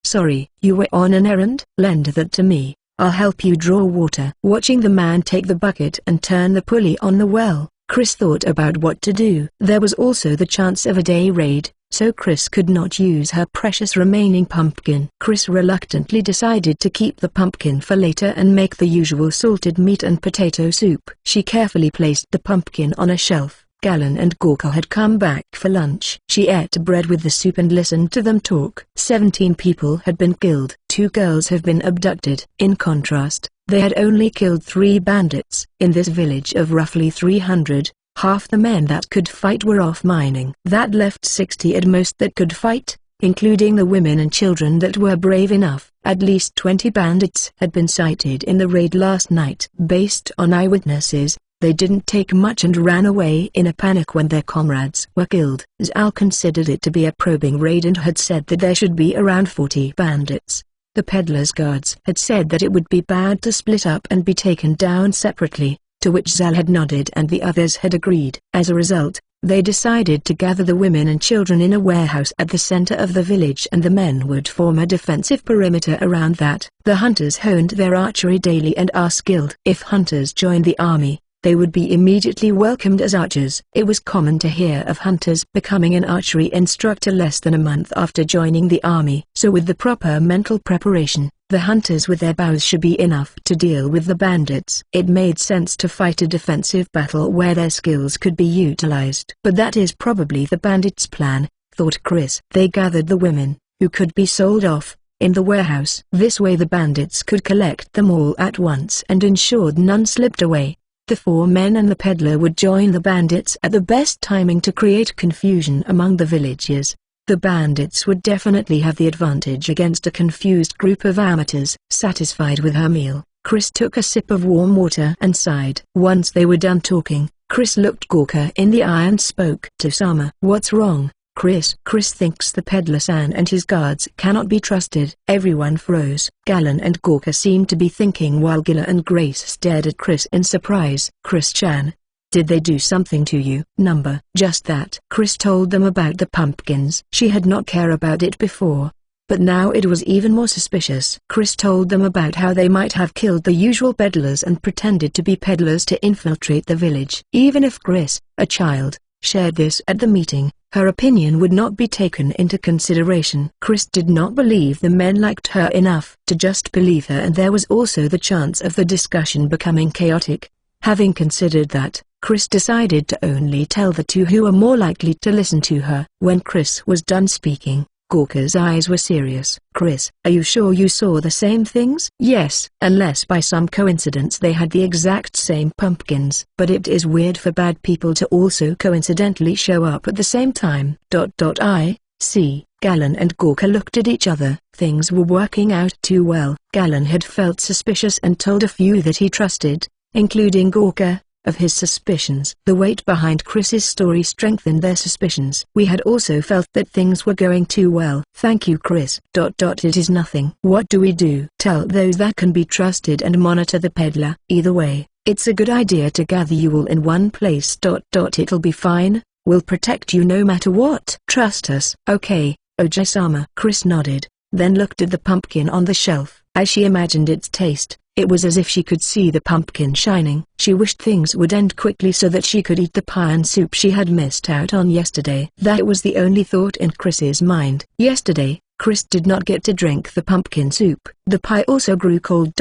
Sorry. You were on an errand? Lend that to me. I'll help you draw water. Watching the man take the bucket and turn the pulley on the well, Chris thought about what to do. There was also the chance of a day raid, so Chris could not use her precious remaining pumpkin. Chris reluctantly decided to keep the pumpkin for later and make the usual salted meat and potato soup. She carefully placed the pumpkin on a shelf, Galen and Gorka had come back for lunch. She ate bread with the soup and listened to them talk. 17 people had been killed. 2 girls have been abducted. In contrast, they had only killed 3 bandits. In this village of roughly 300, half the men that could fight were off mining. That left 60 at most that could fight, including the women and children that were brave enough. At least 20 bandits had been sighted in the raid last night. Based on eyewitnesses, they didn't take much and ran away in a panic when their comrades were killed. Zal considered it to be a probing raid and had said that there should be around 40 bandits. The peddler's guards had said that it would be bad to split up and be taken down separately, to which Zal had nodded and the others had agreed. As a result, they decided to gather the women and children in a warehouse at the center of the village and the men would form a defensive perimeter around that. The hunters honed their archery daily and are skilled. If hunters joined the army, they would be immediately welcomed as archers. It was common to hear of hunters becoming an archery instructor less than a month after joining the army. So with the proper mental preparation, the hunters with their bows should be enough to deal with the bandits. It made sense to fight a defensive battle where their skills could be utilized. But that is probably the bandits' plan, thought Chris. They gathered the women, who could be sold off, in the warehouse. This way the bandits could collect them all at once and ensured none slipped away. The 4 men and the peddler would join the bandits at the best timing to create confusion among the villagers. The bandits would definitely have the advantage against a confused group of amateurs. Satisfied with her meal, Chris took a sip of warm water and sighed. Once they were done talking, Chris looked Gorka in the eye and spoke to Sama. What's wrong, Chris? Chris thinks the peddler-san and his guards cannot be trusted. Everyone froze. Galen and Gorka seemed to be thinking while Gila and Grace stared at Chris in surprise. Chris-chan, did they do something to you? Number. Just that. Chris told them about the pumpkins. She had not cared about it before, but now it was even more suspicious. Chris told them about how they might have killed the usual peddlers and pretended to be peddlers to infiltrate the village. Even if Chris, a child, shared this at the meeting, her opinion would not be taken into consideration. Chris did not believe the men liked her enough to just believe her, and there was also the chance of the discussion becoming chaotic. Having considered that, Chris decided to only tell the 2 who were more likely to listen to her. When Chris was done speaking, Gorka's eyes were serious. Chris, are you sure you saw the same things? Yes, unless by some coincidence they had the exact same pumpkins. But it is weird for bad people to also coincidentally show up at the same time. I see. Galen and Gorka looked at each other. Things were working out too well. Galen had felt suspicious and told a few that he trusted, including Gorka, of his suspicions. The weight behind Chris's story strengthened their suspicions. We had also felt that things were going too well. Thank you, Chris. It is nothing. What do we do? Tell those that can be trusted and monitor the peddler. Either way, it's a good idea to gather you all in one place. It'll be fine. We'll protect you no matter what. Trust us. Okay, Oja-sama. Chris nodded, then looked at the pumpkin on the shelf. As she imagined its taste, it was as if she could see the pumpkin shining. She wished things would end quickly so that she could eat the pie and soup she had missed out on yesterday. That was the only thought in Chris's mind. Yesterday, Chris did not get to drink the pumpkin soup. The pie also grew cold.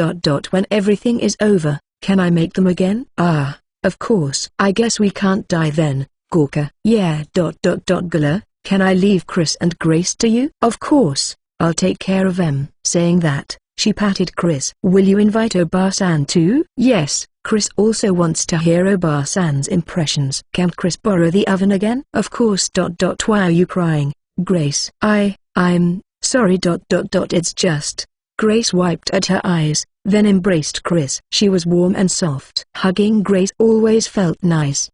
When everything is over, can I make them again? Ah, of course. I guess we can't die then, Gorka. Yeah. Gula, can I leave Chris and Grace to you? Of course, I'll take care of them. Saying that, she patted Chris. Will you invite Oba-san too? Yes, Chris also wants to hear Oba-san's impressions. Can Chris borrow the oven again? Of course. Why are you crying, Grace? I'm sorry. It's just. Grace wiped at her eyes, then embraced Chris. She was warm and soft. Hugging Grace always felt nice.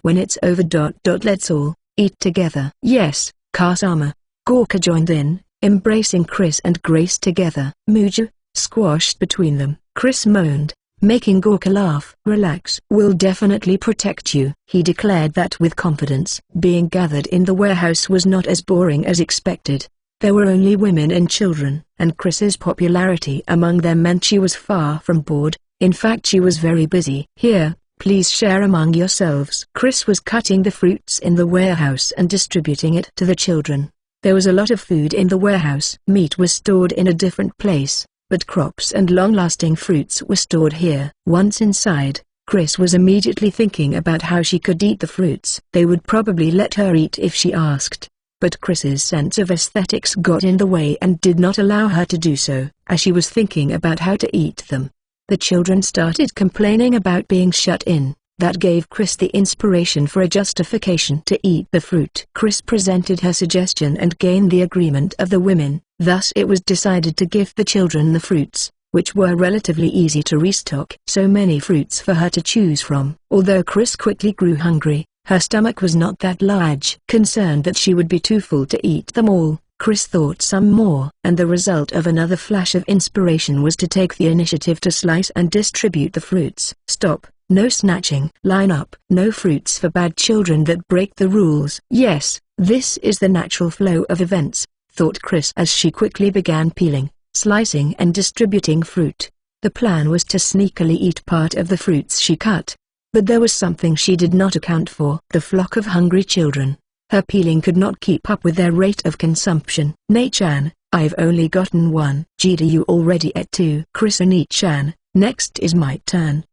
When it's over. Let's all eat together. Yes, Kasama. Gorka joined in, embracing Chris and Grace together. Muju, squashed between them. Chris moaned, making Gorka laugh. Relax. We'll definitely protect you, he declared that with confidence. Being gathered in the warehouse was not as boring as expected. There were only women and children, and Chris's popularity among them meant she was far from bored. In fact, she was very busy. Here, please share among yourselves. Chris was cutting the fruits in the warehouse and distributing it to the children. There was a lot of food in the warehouse. Meat was stored in a different place, but crops and long-lasting fruits were stored here. Once inside, Chris was immediately thinking about how she could eat the fruits. They would probably let her eat if she asked. But Chris's sense of aesthetics got in the way and did not allow her to do so, as she was thinking about how to eat them. The children started complaining about being shut in. That gave Chris the inspiration for a justification to eat the fruit. Chris presented her suggestion and gained the agreement of the women. Thus it was decided to give the children the fruits, which were relatively easy to restock. So many fruits for her to choose from. Although Chris quickly grew hungry, her stomach was not that large. Concerned that she would be too full to eat them all, Chris thought some more. And the result of another flash of inspiration was to take the initiative to slice and distribute the fruits. Stop. No snatching. Line up. No fruits for bad children that break the rules. Yes, this is the natural flow of events, thought Chris as she quickly began peeling, slicing and distributing fruit. The plan was to sneakily eat part of the fruits she cut. But there was something she did not account for. The flock of hungry children. Her peeling could not keep up with their rate of consumption. Nei-chan, I've only gotten one. Gee, you already ate two. Chris and Nei-chan, next is my turn.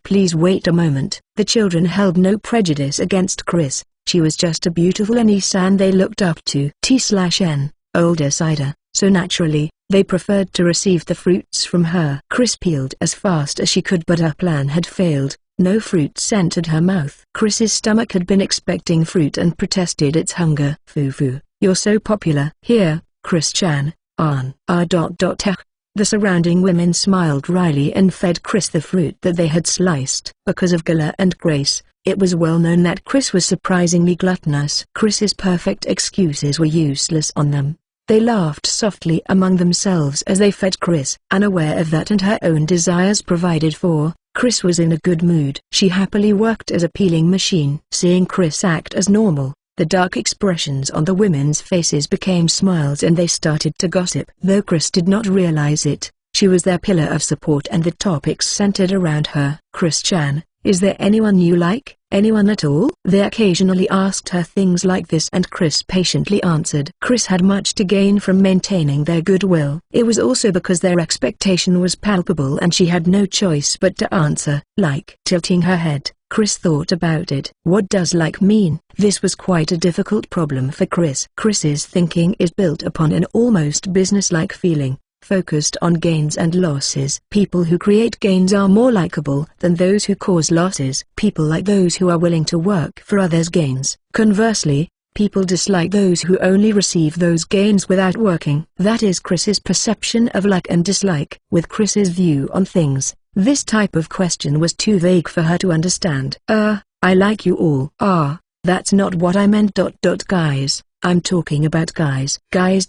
Please wait a moment. The children held no prejudice against Chris. She was just a beautiful Annie-san they looked up to. T/N, older cider, so naturally, they preferred to receive the fruits from her. Chris peeled as fast as she could, but her plan had failed. No fruits entered her mouth. Chris's stomach had been expecting fruit and protested its hunger. Foo, you're so popular. Here, Chris-chan, on. The surrounding women smiled wryly and fed Chris the fruit that they had sliced. Because of Gala and Grace, it was well known that Chris was surprisingly gluttonous. Chris's perfect excuses were useless on them. They laughed softly among themselves as they fed Chris. Unaware of that and her own desires provided for, Chris was in a good mood. She happily worked as a peeling machine. Seeing Chris act as normal, the dark expressions on the women's faces became smiles and they started to gossip. Though Chris did not realize it, she was their pillar of support and the topics centered around her. Chris-chan, is there anyone you like? Anyone at all? They occasionally asked her things like this and Chris patiently answered. Chris had much to gain from maintaining their goodwill. It was also because their expectation was palpable and she had no choice but to answer. Like. Tilting her head, Chris thought about it. What does like mean? This was quite a difficult problem for Chris. Chris's thinking is built upon an almost business-like feeling, focused on gains and losses. People who create gains are more likable than those who cause losses. People like those who are willing to work for others' gains. Conversely, people dislike those who only receive those gains without working. That is Chris's perception of like and dislike. With Chris's view on things, this type of question was too vague for her to understand. I like you all. That's not what I meant. Guys, I'm talking about guys. Guys.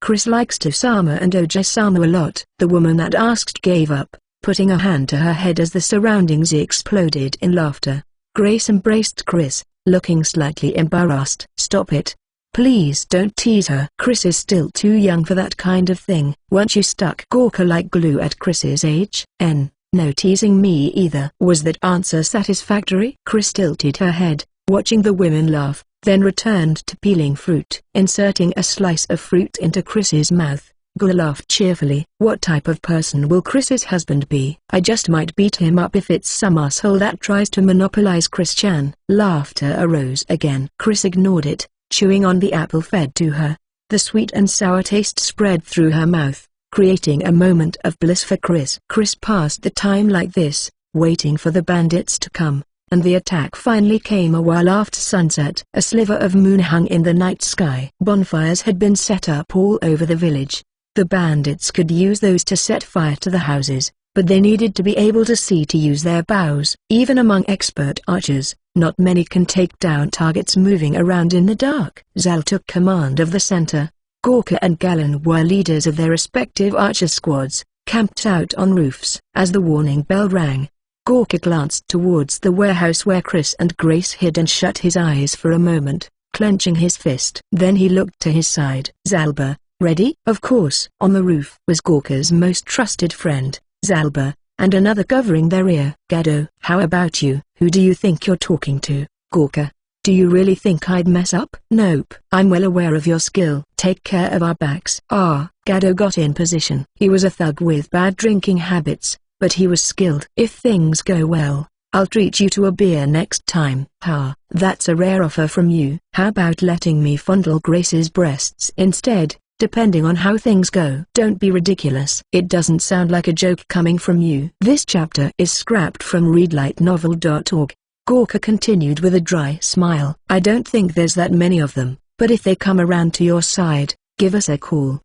Chris likes To-sama and Oja-sama a lot. The woman that asked gave up, putting a hand to her head as the surroundings exploded in laughter. Grace embraced Chris, looking slightly embarrassed. Stop it. Please don't tease her. Chris is still too young for that kind of thing. Weren't you stuck Gorka like glue at Chris's age? No teasing me either. Was that answer satisfactory? Chris tilted her head, watching the women laugh, then returned to peeling fruit. Inserting a slice of fruit into Chris's mouth, Gula laughed cheerfully. What type of person will Chris's husband be? I just might beat him up if it's some asshole that tries to monopolize Chris-chan. Laughter arose again. Chris ignored it, chewing on the apple fed to her. The sweet and sour taste spread through her mouth, creating a moment of bliss for Chris. Chris passed the time like this, waiting for the bandits to come. And the attack finally came a while after sunset. A sliver of moon hung in the night sky. Bonfires had been set up all over the village. The bandits could use those to set fire to the houses, but they needed to be able to see to use their bows. Even among expert archers, not many can take down targets moving around in the dark. Zal took command of the center. Gorka and Galan were leaders of their respective archer squads, camped out on roofs. As the warning bell rang, Gorka glanced towards the warehouse where Chris and Grace hid and shut his eyes for a moment, clenching his fist. Then he looked to his side. Zalba, ready? Of course. On the roof was Gorka's most trusted friend, Zalba, and another covering their ear. Gado. How about you? Who do you think you're talking to, Gorka? Do you really think I'd mess up? Nope. I'm well aware of your skill. Take care of our backs. Gado got in position. He was a thug with bad drinking habits, but he was skilled. "If things go well, I'll treat you to a beer next time." "Ha, that's a rare offer from you. How about letting me fondle Grace's breasts instead, depending on how things go?" "Don't be ridiculous. It doesn't sound like a joke coming from you." This chapter is scrapped from readlightnovel.org. Gorka continued with a dry smile. "I don't think there's that many of them, but if they come around to your side, give us a call."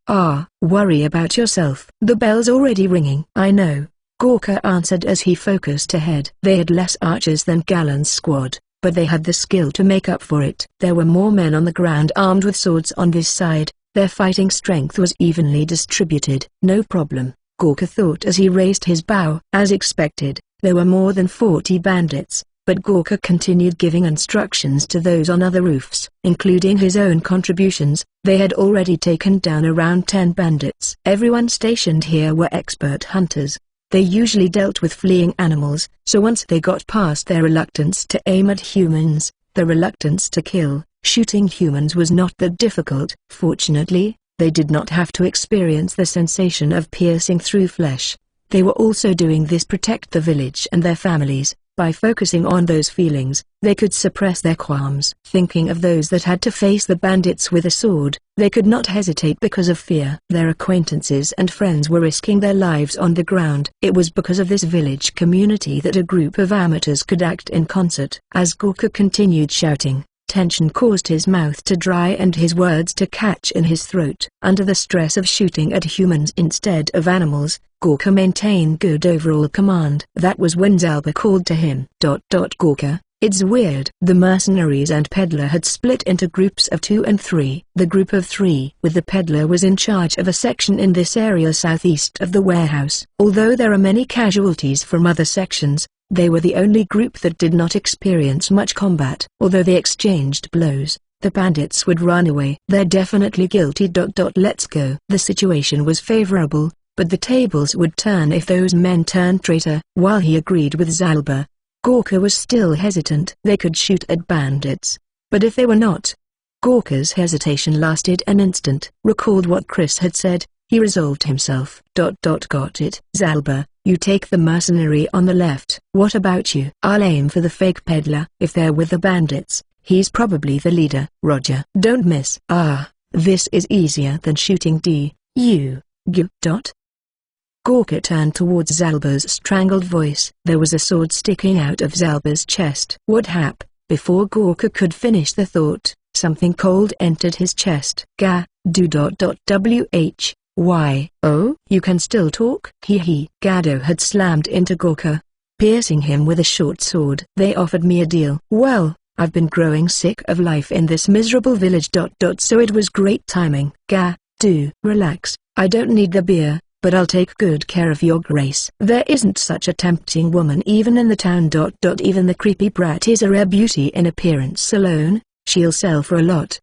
Worry about yourself. The bell's already ringing." "I know," Gorka answered as he focused ahead. They had less archers than Galen's squad, but they had the skill to make up for it. There were more men on the ground armed with swords on this side. Their fighting strength was evenly distributed. "No problem," Gorka thought as he raised his bow. As expected, there were more than 40 bandits, but Gorka continued giving instructions to those on other roofs, including his own contributions. They had already taken down around 10 bandits. Everyone stationed here were expert hunters. They usually dealt with fleeing animals, so once they got past their reluctance to aim at humans, the reluctance to kill, shooting humans was not that difficult. Fortunately, they did not have to experience the sensation of piercing through flesh. They were also doing this to protect the village and their families. By focusing on those feelings, they could suppress their qualms. Thinking of those that had to face the bandits with a sword, they could not hesitate because of fear. Their acquaintances and friends were risking their lives on the ground. It was because of this village community that a group of amateurs could act in concert. As Gorka continued shouting, tension caused his mouth to dry and his words to catch in his throat. Under the stress of shooting at humans instead of animals, Gorka maintained good overall command. That was when Zalba called to him. Gorka, it's weird. The mercenaries and peddler had split into groups of 2 and 3. The group of 3 with the peddler was in charge of a section in this area southeast of the warehouse. Although there are many casualties from other sections, they were the only group that did not experience much combat. Although they exchanged blows, the bandits would run away. "They're definitely guilty. Let's go." The situation was favorable, but the tables would turn if those men turned traitor. While he agreed with Zalba, Gorka was still hesitant. They could shoot at bandits, but if they were not? Gorka's hesitation lasted an instant. Recalled what Chris had said, he resolved himself. Got it. Zalba, you take the mercenary on the left. What about you? I'll aim for the fake peddler. If they're with the bandits, he's probably the leader. Roger. Don't miss. This is easier than shooting Gorka turned towards Zalba's strangled voice. There was a sword sticking out of Zalba's chest. What happened? Before Gorka could finish the thought, something cold entered his chest. Oh, you can still talk? Gado had slammed into Gorka, piercing him with a short sword. They offered me a deal. Well, I've been growing sick of life in this miserable village. So it was great timing. Relax. I don't need the beer, but I'll take good care of your Grace. There isn't such a tempting woman even in the town. Even the creepy brat is a rare beauty in appearance alone. She'll sell for a lot.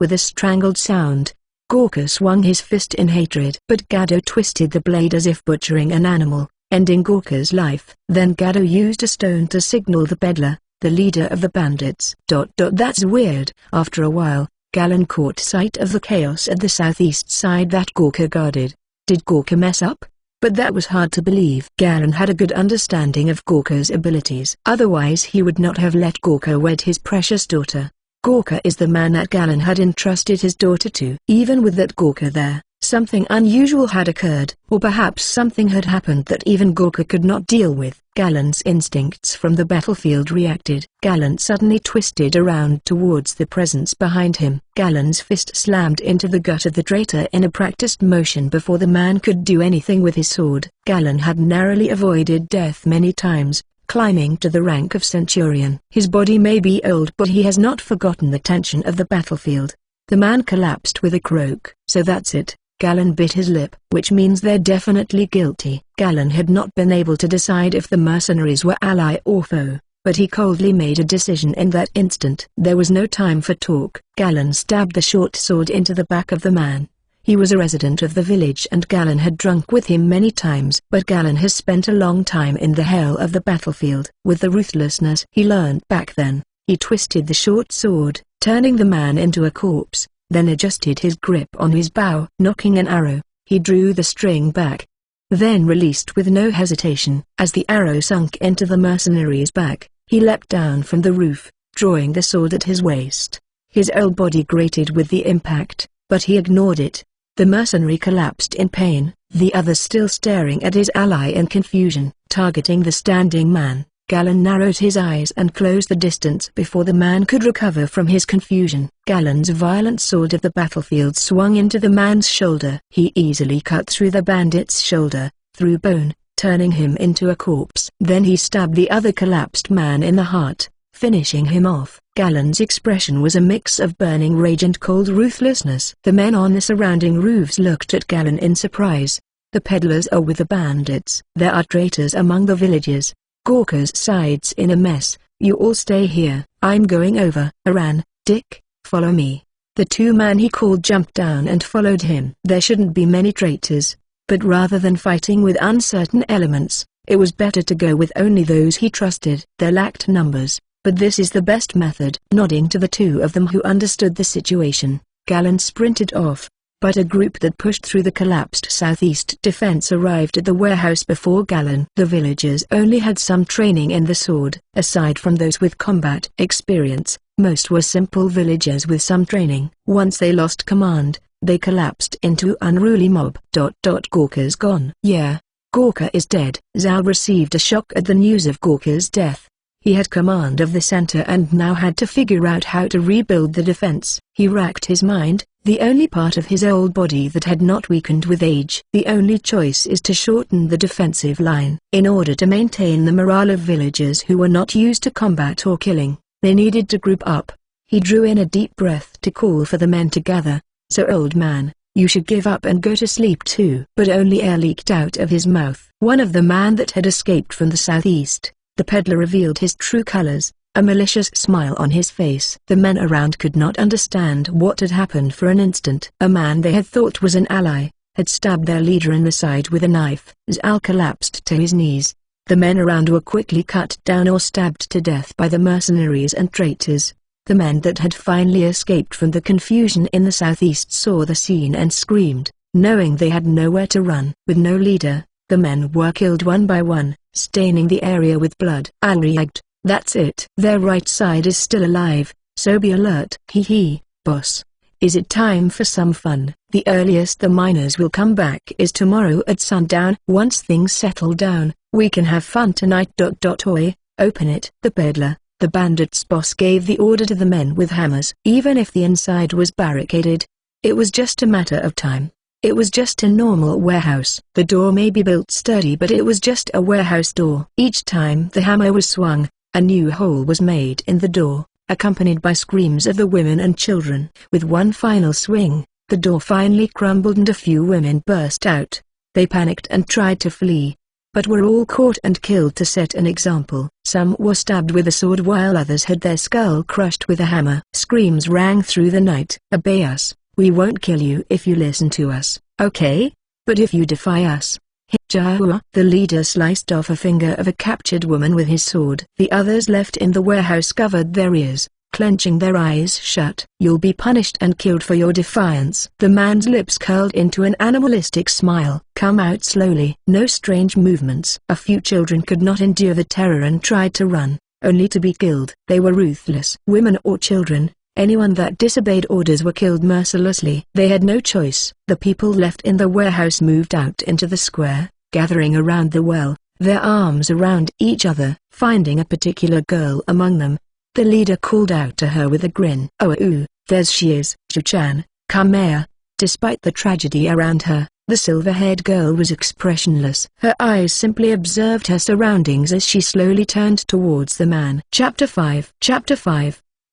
With a strangled sound, Gorka swung his fist in hatred. But Gado twisted the blade as if butchering an animal, ending Gorka's life. Then Gado used a stone to signal the peddler, the leader of the bandits. That's weird. After a while, Galen caught sight of the chaos at the southeast side that Gorka guarded. Did Gorka mess up? But that was hard to believe. Galen had a good understanding of Gorka's abilities. Otherwise he would not have let Gorka wed his precious daughter. Gorka is the man that Galen had entrusted his daughter to. Even with that Gorka there, something unusual had occurred, or perhaps something had happened that even Gorka could not deal with. Galen's instincts from the battlefield reacted. Galen suddenly twisted around towards the presence behind him. Galen's fist slammed into the gut of the traitor in a practiced motion before the man could do anything with his sword. Galen had narrowly avoided death many times, climbing to the rank of centurion. His body may be old, but he has not forgotten the tension of the battlefield. The man collapsed with a croak. So that's it. Galen bit his lip. Which means they're definitely guilty. Galen had not been able to decide if the mercenaries were ally or foe, but he coldly made a decision in that instant. There was no time for talk. Galen stabbed the short sword into the back of the man. He was a resident of the village and Galen had drunk with him many times. But Galen has spent a long time in the hell of the battlefield. With the ruthlessness he learned back then, he twisted the short sword, turning the man into a corpse, then adjusted his grip on his bow. Knocking an arrow, he drew the string back. then released with no hesitation. As the arrow sunk into the mercenary's back, he leapt down from the roof, drawing the sword at his waist. His whole body grated with the impact, but he ignored it. The mercenary collapsed in pain, the others still staring at his ally in confusion. Targeting the standing man, Galen narrowed his eyes and closed the distance before the man could recover from his confusion. Galen's violent sword of the battlefield swung into the man's shoulder. He easily cut through the bandit's shoulder, through bone, turning him into a corpse. Then he stabbed the other collapsed man in the heart, finishing him off. Galen's expression was a mix of burning rage and cold ruthlessness. The men on the surrounding roofs looked at Galen in surprise. The peddlers are with the bandits. There are traitors among the villagers. Gorka's side's in a mess. You all stay here. I'm going over. Aran, Dick, follow me. The two men he called jumped down and followed him. There shouldn't be many traitors, but rather than fighting with uncertain elements, it was better to go with only those he trusted. There lacked numbers, but this is the best method. Nodding to the two of them who understood the situation, Galen sprinted off. But a group that pushed through the collapsed southeast defense arrived at the warehouse before Galen. The villagers only had some training in the sword. Aside from those with combat experience, most were simple villagers with some training. Once they lost command, they collapsed into unruly mob. Gorka's gone. Yeah, Gorka is dead. Zal received a shock at the news of Gorka's death. He had command of the center and now had to figure out how to rebuild the defense. He racked his mind. The only part of his old body that had not weakened with age. The only choice is to shorten the defensive line. In order to maintain the morale of villagers who were not used to combat or killing, they needed to group up. He drew in a deep breath to call for the men to gather. So old man, you should give up and go to sleep too. But only air leaked out of his mouth. One of the men that had escaped from the southeast, the peddler, revealed his true colors. A malicious smile on his face. The men around could not understand what had happened for an instant. A man they had thought was an ally, had stabbed their leader in the side with a knife. Zal collapsed to his knees. The men around were quickly cut down or stabbed to death by the mercenaries and traitors. The men that had finally escaped from the confusion in the southeast saw the scene and screamed, knowing they had nowhere to run. With no leader, the men were killed one by one, staining the area with blood. Al reagged. That's it. Their right side is still alive, so be alert. Hee, boss. Is it time for some fun? The earliest the miners will come back is tomorrow at sundown. Once things settle down, we can have fun tonight. Oi, open it. The peddler, the bandits' boss, gave the order to the men with hammers. Even if the inside was barricaded, it was just a matter of time. It was just a normal warehouse. The door may be built sturdy, but it was just a warehouse door. Each time the hammer was swung, a new hole was made in the door, accompanied by screams of the women and children. With one final swing, the door finally crumbled and a few women burst out. They panicked and tried to flee, but were all caught and killed to set an example. Some were stabbed with a sword while others had their skull crushed with a hammer. Screams rang through the night. Obey us. We won't kill you if you listen to us, okay? But if you defy us, Jahua. The leader sliced off a finger of a captured woman with his sword. The others left in the warehouse covered their ears, clenching their eyes shut. You'll be punished and killed for your defiance. The man's lips curled into an animalistic smile. Come out slowly. No strange movements. A few children could not endure the terror and tried to run, only to be killed. They were ruthless. Women or children, anyone that disobeyed orders were killed mercilessly. They had no choice. The people left in the warehouse moved out into the square, gathering around the well, their arms around each other. Finding a particular girl among them, the leader called out to her with a grin. Oh, there she is. Shu-chan, come here. Despite the tragedy around her, the silver-haired girl was expressionless. Her eyes simply observed her surroundings as she slowly turned towards the man. Chapter 5.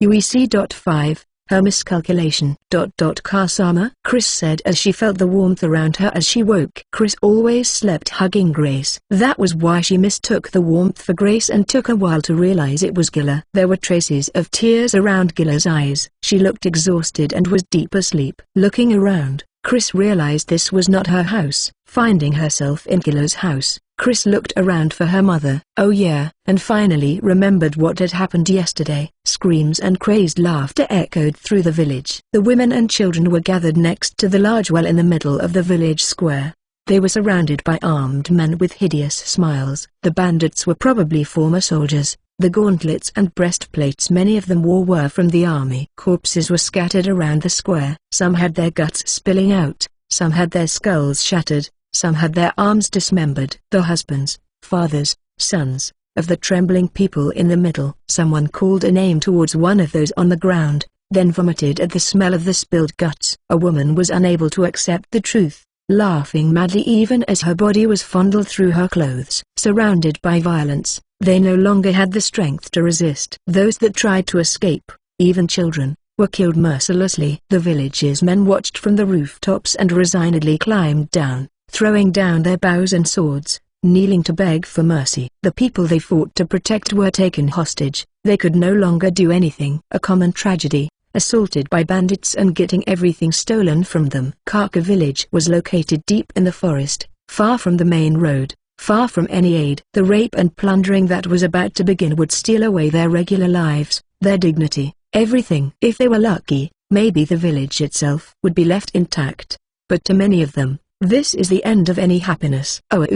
UEC.5, her miscalculation. Kasama, Chris said as she felt the warmth around her as she woke. Chris always slept hugging Grace. That was why she mistook the warmth for Grace and took a while to realize it was Gila. There were traces of tears around Gila's eyes. She looked exhausted and was deep asleep. Looking around, Chris realized this was not her house. Finding herself in Gila's house, Chris looked around for her mother. Oh yeah, and finally remembered what had happened yesterday. Screams and crazed laughter echoed through the village. The women and children were gathered next to the large well in the middle of the village square. They were surrounded by armed men with hideous smiles. The bandits were probably former soldiers. The gauntlets and breastplates many of them wore were from the army. Corpses were scattered around the square. Some had their guts spilling out, some had their skulls shattered, some had their arms dismembered. The husbands, fathers, sons, of the trembling people in the middle. Someone called a name towards one of those on the ground, then vomited at the smell of the spilled guts. A woman was unable to accept the truth, laughing madly even as her body was fondled through her clothes. Surrounded by violence, they no longer had the strength to resist. Those that tried to escape, even children, were killed mercilessly. The village's men watched from the rooftops and resignedly climbed down, throwing down their bows and swords, kneeling to beg for mercy. The people they fought to protect were taken hostage. They could no longer do anything. A common tragedy, assaulted by bandits and getting everything stolen from them. Kaka village was located deep in the forest, far from the main road, far from any aid. The rape and plundering that was about to begin would steal away their regular lives, their dignity, everything. If they were lucky, maybe the village itself would be left intact. But to many of them, this is the end of any happiness. Oh,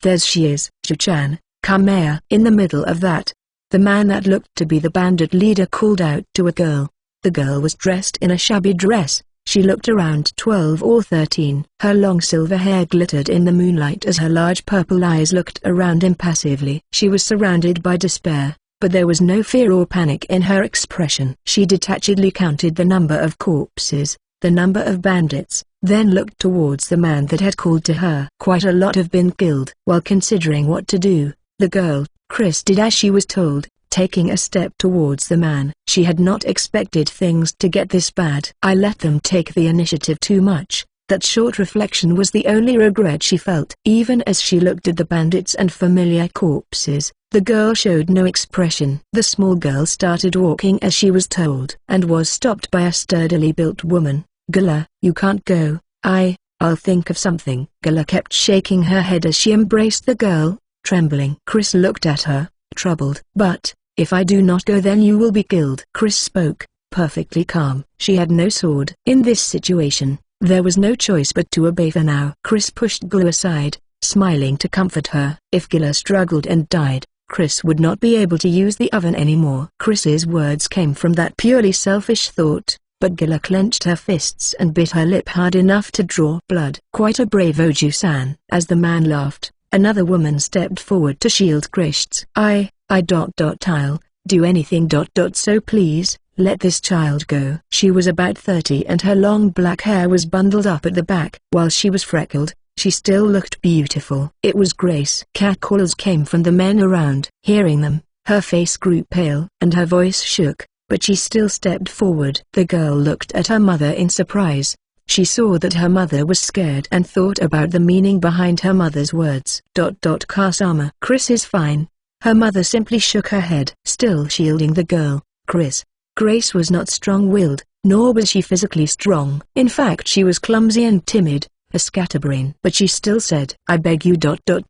there's she is. Chu-chan, come here. In the middle of that, the man that looked to be the bandit leader called out to a girl. The girl was dressed in a shabby dress. She looked around 12 or 13. Her long silver hair glittered in the moonlight as her large purple eyes looked around impassively. She was surrounded by despair, but there was no fear or panic in her expression. She detachedly counted the number of corpses, the number of bandits, then looked towards the man that had called to her. Quite a lot have been killed. While considering what to do, the girl, Chris, did as she was told, taking a step towards the man. She had not expected things to get this bad. I let them take the initiative too much. That short reflection was the only regret she felt. Even as she looked at the bandits and familiar corpses, the girl showed no expression. The small girl started walking as she was told, and was stopped by a sturdily built woman. Gala, you can't go. I'll think of something. Gala kept shaking her head as she embraced the girl, trembling. Chris looked at her, troubled. But, if I do not go then you will be killed. Chris spoke, perfectly calm. She had no sword. In this situation, there was no choice but to obey for now. Chris pushed Gala aside, smiling to comfort her. If Gala struggled and died, Chris would not be able to use the oven anymore. Chris's words came from that purely selfish thought, but Gala clenched her fists and bit her lip hard enough to draw blood. Quite a brave Oju-san. As the man laughed, another woman stepped forward to shield Chris. I'll do anything. So please, let this child go. She was about 30 and her long black hair was bundled up at the back. While she was freckled, she still looked beautiful. It was Grace. Catcalls came from the men around. Hearing them, her face grew pale and her voice shook, but she still stepped forward. The girl looked at her mother in surprise. She saw that her mother was scared and thought about the meaning behind her mother's words. Kasama. Chris is fine. Her mother simply shook her head. Still shielding the girl, Grace was not strong-willed, nor was she physically strong. In fact she was clumsy and timid, a scatterbrain. But she still said, I beg you.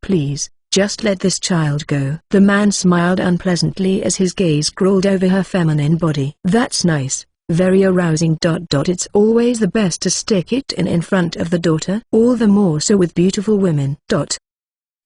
Please, just let this child go. The man smiled unpleasantly as his gaze crawled over her feminine body. That's nice, very arousing. It's always the best to stick it in front of the daughter, all the more so with beautiful women.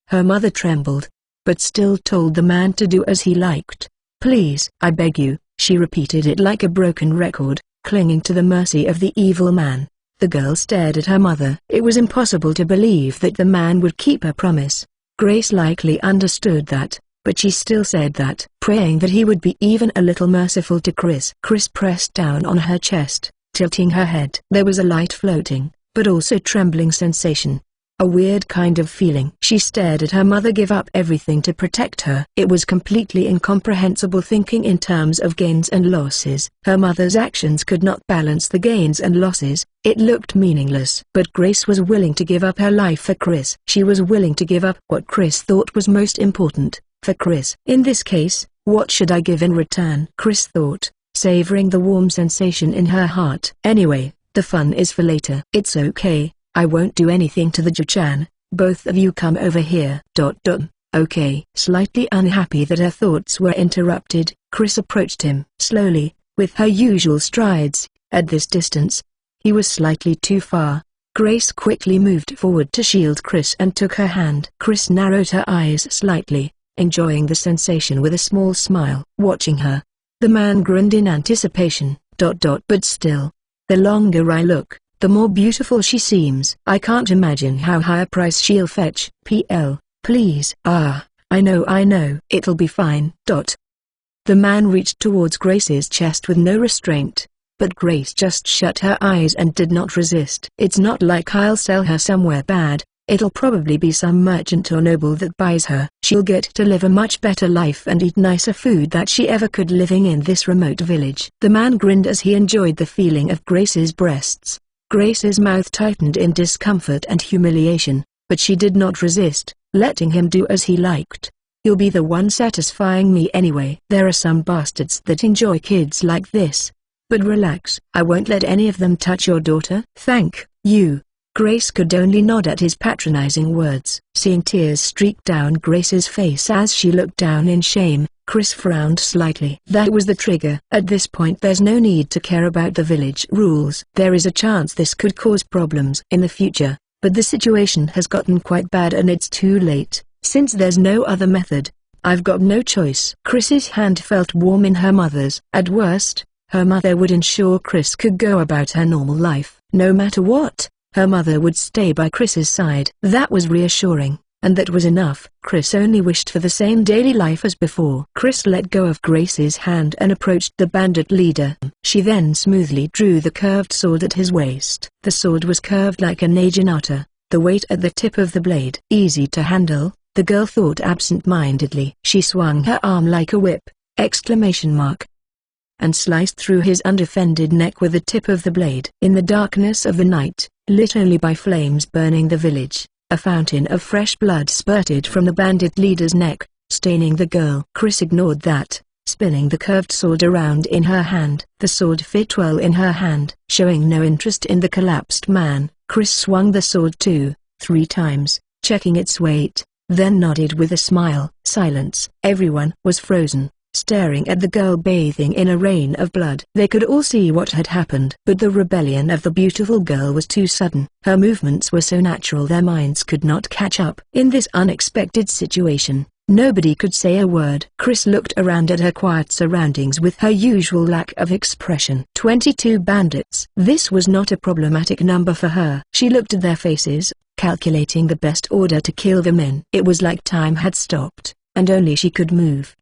Her mother trembled, but still told the man to do as he liked. Please, I beg you, she repeated it like a broken record, clinging to the mercy of the evil man. The girl stared at her mother. It was impossible to believe that the man would keep her promise. Grace likely understood that, but she still said that, praying that he would be even a little merciful to Chris. Chris pressed down on her chest, tilting her head. There was a light floating, but also trembling sensation. A weird kind of feeling. She stared at her mother give up everything to protect her. It was completely incomprehensible thinking in terms of gains and losses. Her mother's actions could not balance the gains and losses. It looked meaningless. But Grace was willing to give up her life for Chris. She was willing to give up what Chris thought was most important, for Chris. In this case, what should I give in return? Chris thought, savoring the warm sensation in her heart. Anyway, the fun is for later. It's okay. I won't do anything to the Ju-chan. Both of you come over here. Okay. Slightly unhappy that her thoughts were interrupted, Chris approached him. Slowly, with her usual strides, at this distance. He was slightly too far. Grace quickly moved forward to shield Chris and took her hand. Chris narrowed her eyes slightly, enjoying the sensation with a small smile. Watching her, the man grinned in anticipation. But still, the longer I look, the more beautiful she seems. I can't imagine how high a price she'll fetch. PL, please. I know. It'll be fine. The man reached towards Grace's chest with no restraint, but Grace just shut her eyes and did not resist. It's not like I'll sell her somewhere bad. It'll probably be some merchant or noble that buys her. She'll get to live a much better life and eat nicer food that she ever could living in this remote village. The man grinned as he enjoyed the feeling of Grace's breasts. Grace's mouth tightened in discomfort and humiliation, but she did not resist, letting him do as he liked. You'll be the one satisfying me anyway. There are some bastards that enjoy kids like this. But relax, I won't let any of them touch your daughter. Thank you. Grace could only nod at his patronizing words. Seeing tears streak down Grace's face as she looked down in shame, Chris frowned slightly. That was the trigger. At this point there's no need to care about the village rules. There is a chance this could cause problems in the future, but the situation has gotten quite bad and it's too late. Since there's no other method, I've got no choice. Chris's hand felt warm in her mother's. At worst, her mother would ensure Chris could go about her normal life. No matter what, her mother would stay by Chris's side. That was reassuring, and that was enough. Chris only wished for the same daily life as before. Chris let go of Grace's hand and approached the bandit leader. She then smoothly drew the curved sword at his waist. The sword was curved like a naginata, the weight at the tip of the blade easy to handle, the girl thought absent-mindedly. She swung her arm like a whip, ! And sliced through his undefended neck with the tip of the blade. In the darkness of the night, lit only by flames burning the village, a fountain of fresh blood spurted from the bandit leader's neck, staining the girl. Chris ignored that, spinning the curved sword around in her hand. The sword fit well in her hand. Showing no interest in the collapsed man, Chris swung the sword 2-3 times, checking its weight, then nodded with a smile. Silence. Everyone was frozen, staring at the girl bathing in a rain of blood. They could all see what had happened, but the rebellion of the beautiful girl was too sudden. Her movements were so natural their minds could not catch up. In this unexpected situation, nobody could say a word. Chris looked around at her quiet surroundings with her usual lack of expression. 22 bandits. This was not a problematic number for her. She looked at their faces, calculating the best order to kill the men. It was like time had stopped, and only she could move.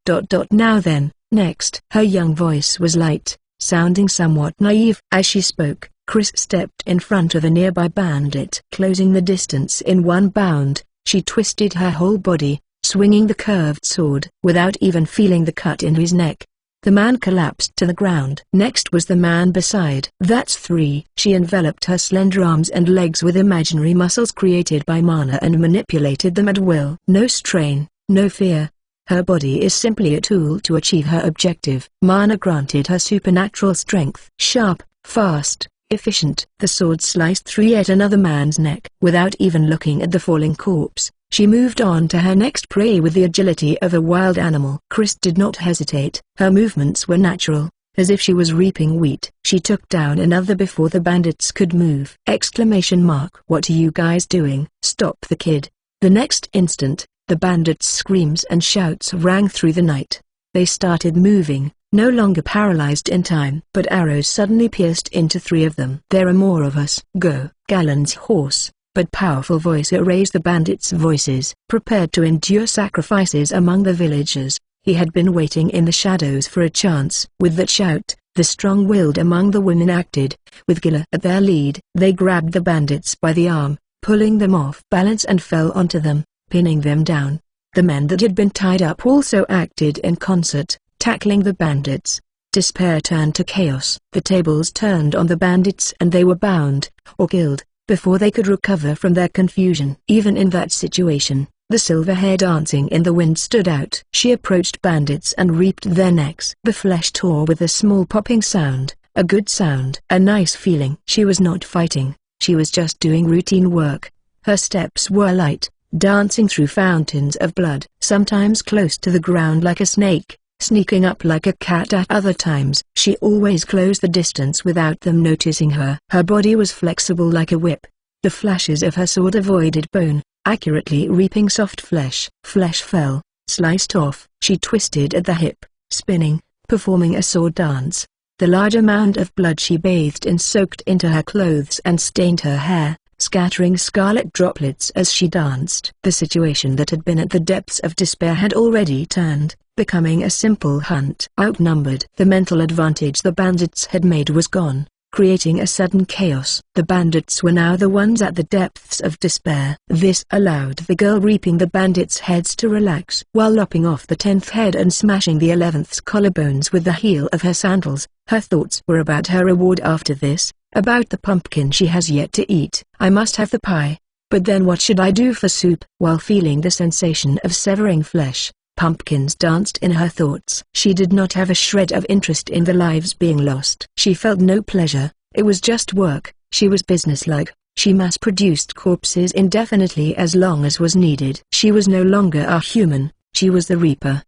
Now then, next. Her young voice was light, sounding somewhat naive. As she spoke, Chris stepped in front of a nearby bandit. Closing the distance in one bound, she twisted her whole body, swinging the curved sword. Without even feeling the cut in his neck, the man collapsed to the ground. Next was the man beside. That's 3. She enveloped her slender arms and legs with imaginary muscles created by mana and manipulated them at will. No strain, no fear. Her body is simply a tool to achieve her objective. Mana granted her supernatural strength. Sharp, fast, efficient. The sword sliced through yet another man's neck. Without even looking at the falling corpse, she moved on to her next prey with the agility of a wild animal. Chris did not hesitate. Her movements were natural, as if she was reaping wheat. She took down another before the bandits could move. ! What are you guys doing? Stop the kid. The next instant, the bandits' screams and shouts rang through the night. They started moving, no longer paralyzed in time. But arrows suddenly pierced into 3 of them. There are more of us. Go. Galen's hoarse, but powerful voice erased the bandits' voices. Prepared to endure sacrifices among the villagers, he had been waiting in the shadows for a chance. With that shout, the strong-willed among the women acted. With Gila at their lead, they grabbed the bandits by the arm, pulling them off balance and fell onto them, pinning them down. The men that had been tied up also acted in concert, tackling the bandits. Despair turned to chaos. The tables turned on the bandits and they were bound, or killed, before they could recover from their confusion. Even in that situation, the silver hair dancing in the wind stood out. She approached bandits and reaped their necks. The flesh tore with a small popping sound, a good sound, a nice feeling. She was not fighting, she was just doing routine work. Her steps were light, dancing through fountains of blood, sometimes close to the ground like a snake, sneaking up like a cat at other times. She always closed the distance without them noticing her. Her body was flexible like a whip, The flashes of her sword avoided bone, accurately reaping soft flesh. Flesh fell, sliced off. She twisted at the hip, spinning, performing a sword dance. The large amount of blood she bathed in soaked into her clothes and stained her hair, scattering scarlet droplets as she danced. The situation that had been at the depths of despair had already turned, becoming a simple hunt. Outnumbered, the mental advantage the bandits had made was gone, creating a sudden chaos. The bandits were now the ones at the depths of despair. This allowed the girl reaping the bandits' heads to relax. While lopping off the 10th head and smashing the 11th's collarbones with the heel of her sandals, her thoughts were about her reward after this, about the pumpkin she has yet to eat. I must have the pie. But then what should I do for soup? While feeling the sensation of severing flesh, pumpkins danced in her thoughts. She did not have a shred of interest in the lives being lost. She felt no pleasure, it was just work. She was businesslike. She mass-produced corpses indefinitely as long as was needed. She was no longer a human, she was the Reaper.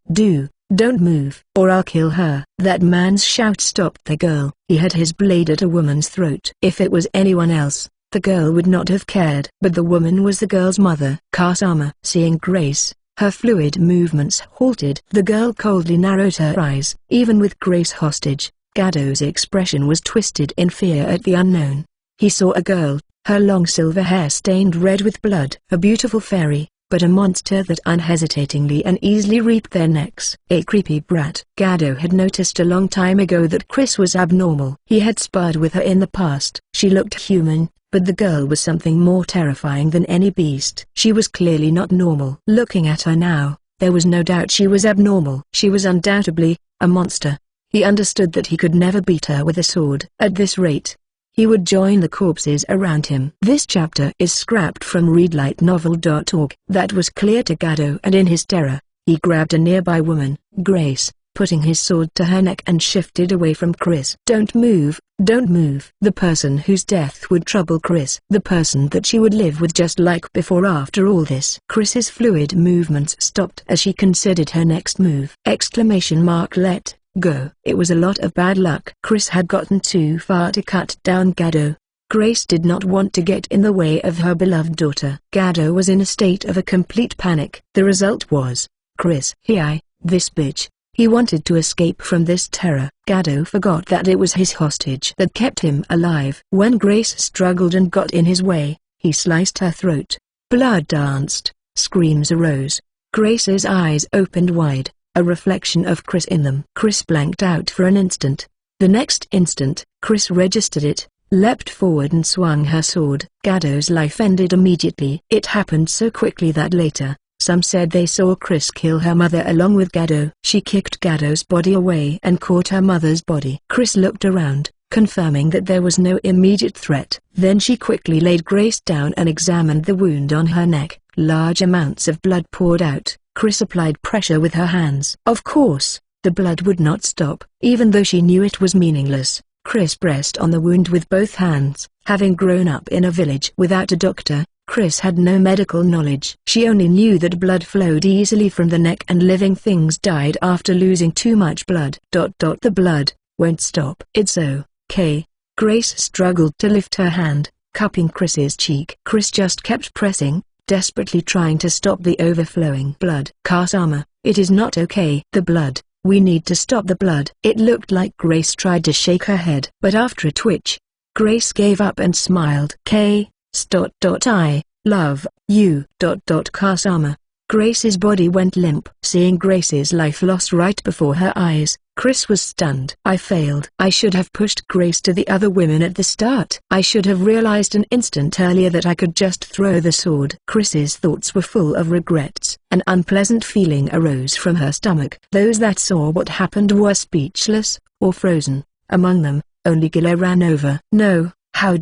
Don't move, or I'll kill her. That man's shout stopped the girl. He had his blade at a woman's throat. If it was anyone else, the girl would not have cared. But the woman was the girl's mother. Kasama. Seeing Grace, her fluid movements halted. The girl coldly narrowed her eyes. Even with Grace hostage, Gado's expression was twisted in fear at the unknown. He saw a girl, her long silver hair stained red with blood. A beautiful fairy, but a monster that unhesitatingly and easily reaped their necks. A creepy brat. Gado had noticed a long time ago that Chris was abnormal. He had sparred with her in the past. She looked human, but the girl was something more terrifying than any beast. She was clearly not normal. Looking at her now, there was no doubt she was abnormal. She was undoubtedly a monster. He understood that he could never beat her with a sword. At this rate, he would join the corpses around him. This chapter is scrapped from readlightnovel.org. That was clear to Gado, and in his terror, he grabbed a nearby woman, Grace, putting his sword to her neck and shifted away from Chris. Don't move, don't move. The person whose death would trouble Chris. The person that she would live with just like before. After all this. Chris's fluid movements stopped as she considered her next move. Let go. It was a lot of bad luck. Chris had gotten too far to cut down Gado. Grace did not want to get in the way of her beloved daughter. Gado was in a state of a complete panic. The result was, Chris. This bitch. He wanted to escape from this terror. Gado forgot that it was his hostage that kept him alive. When Grace struggled and got in his way, he sliced her throat. Blood danced. Screams arose. Grace's eyes opened wide, a reflection of Chris in them. Chris blanked out for an instant. The next instant, Chris registered it, leapt forward and swung her sword. Gado's life ended immediately. It happened so quickly that later, some said they saw Chris kill her mother along with Gado. She kicked Gado's body away and caught her mother's body. Chris looked around, confirming that there was no immediate threat. Then she quickly laid Grace down and examined the wound on her neck. Large amounts of blood poured out. Chris applied pressure with her hands. Of course, the blood would not stop. Even though she knew it was meaningless, Chris pressed on the wound with both hands. Having grown up in a village without a doctor, Chris had no medical knowledge. She only knew that blood flowed easily from the neck and living things died after losing too much blood. The blood won't stop. It's okay. Grace struggled to lift her hand, cupping Chris's cheek. Chris just kept pressing, desperately trying to stop the overflowing blood. Kasama, it is not okay. The blood, we need to stop the blood. It looked like Grace tried to shake her head. But after a twitch, Grace gave up and smiled. I love you. Kasama. Grace's body went limp. Seeing Grace's life lost right before her eyes, Chris was stunned. I failed. I should have pushed Grace to the other women at the start. I should have realized an instant earlier that I could just throw the sword. Chris's thoughts were full of regrets. An unpleasant feeling arose from her stomach. Those that saw what happened were speechless, or frozen. Among them, only Gila ran over. No, how?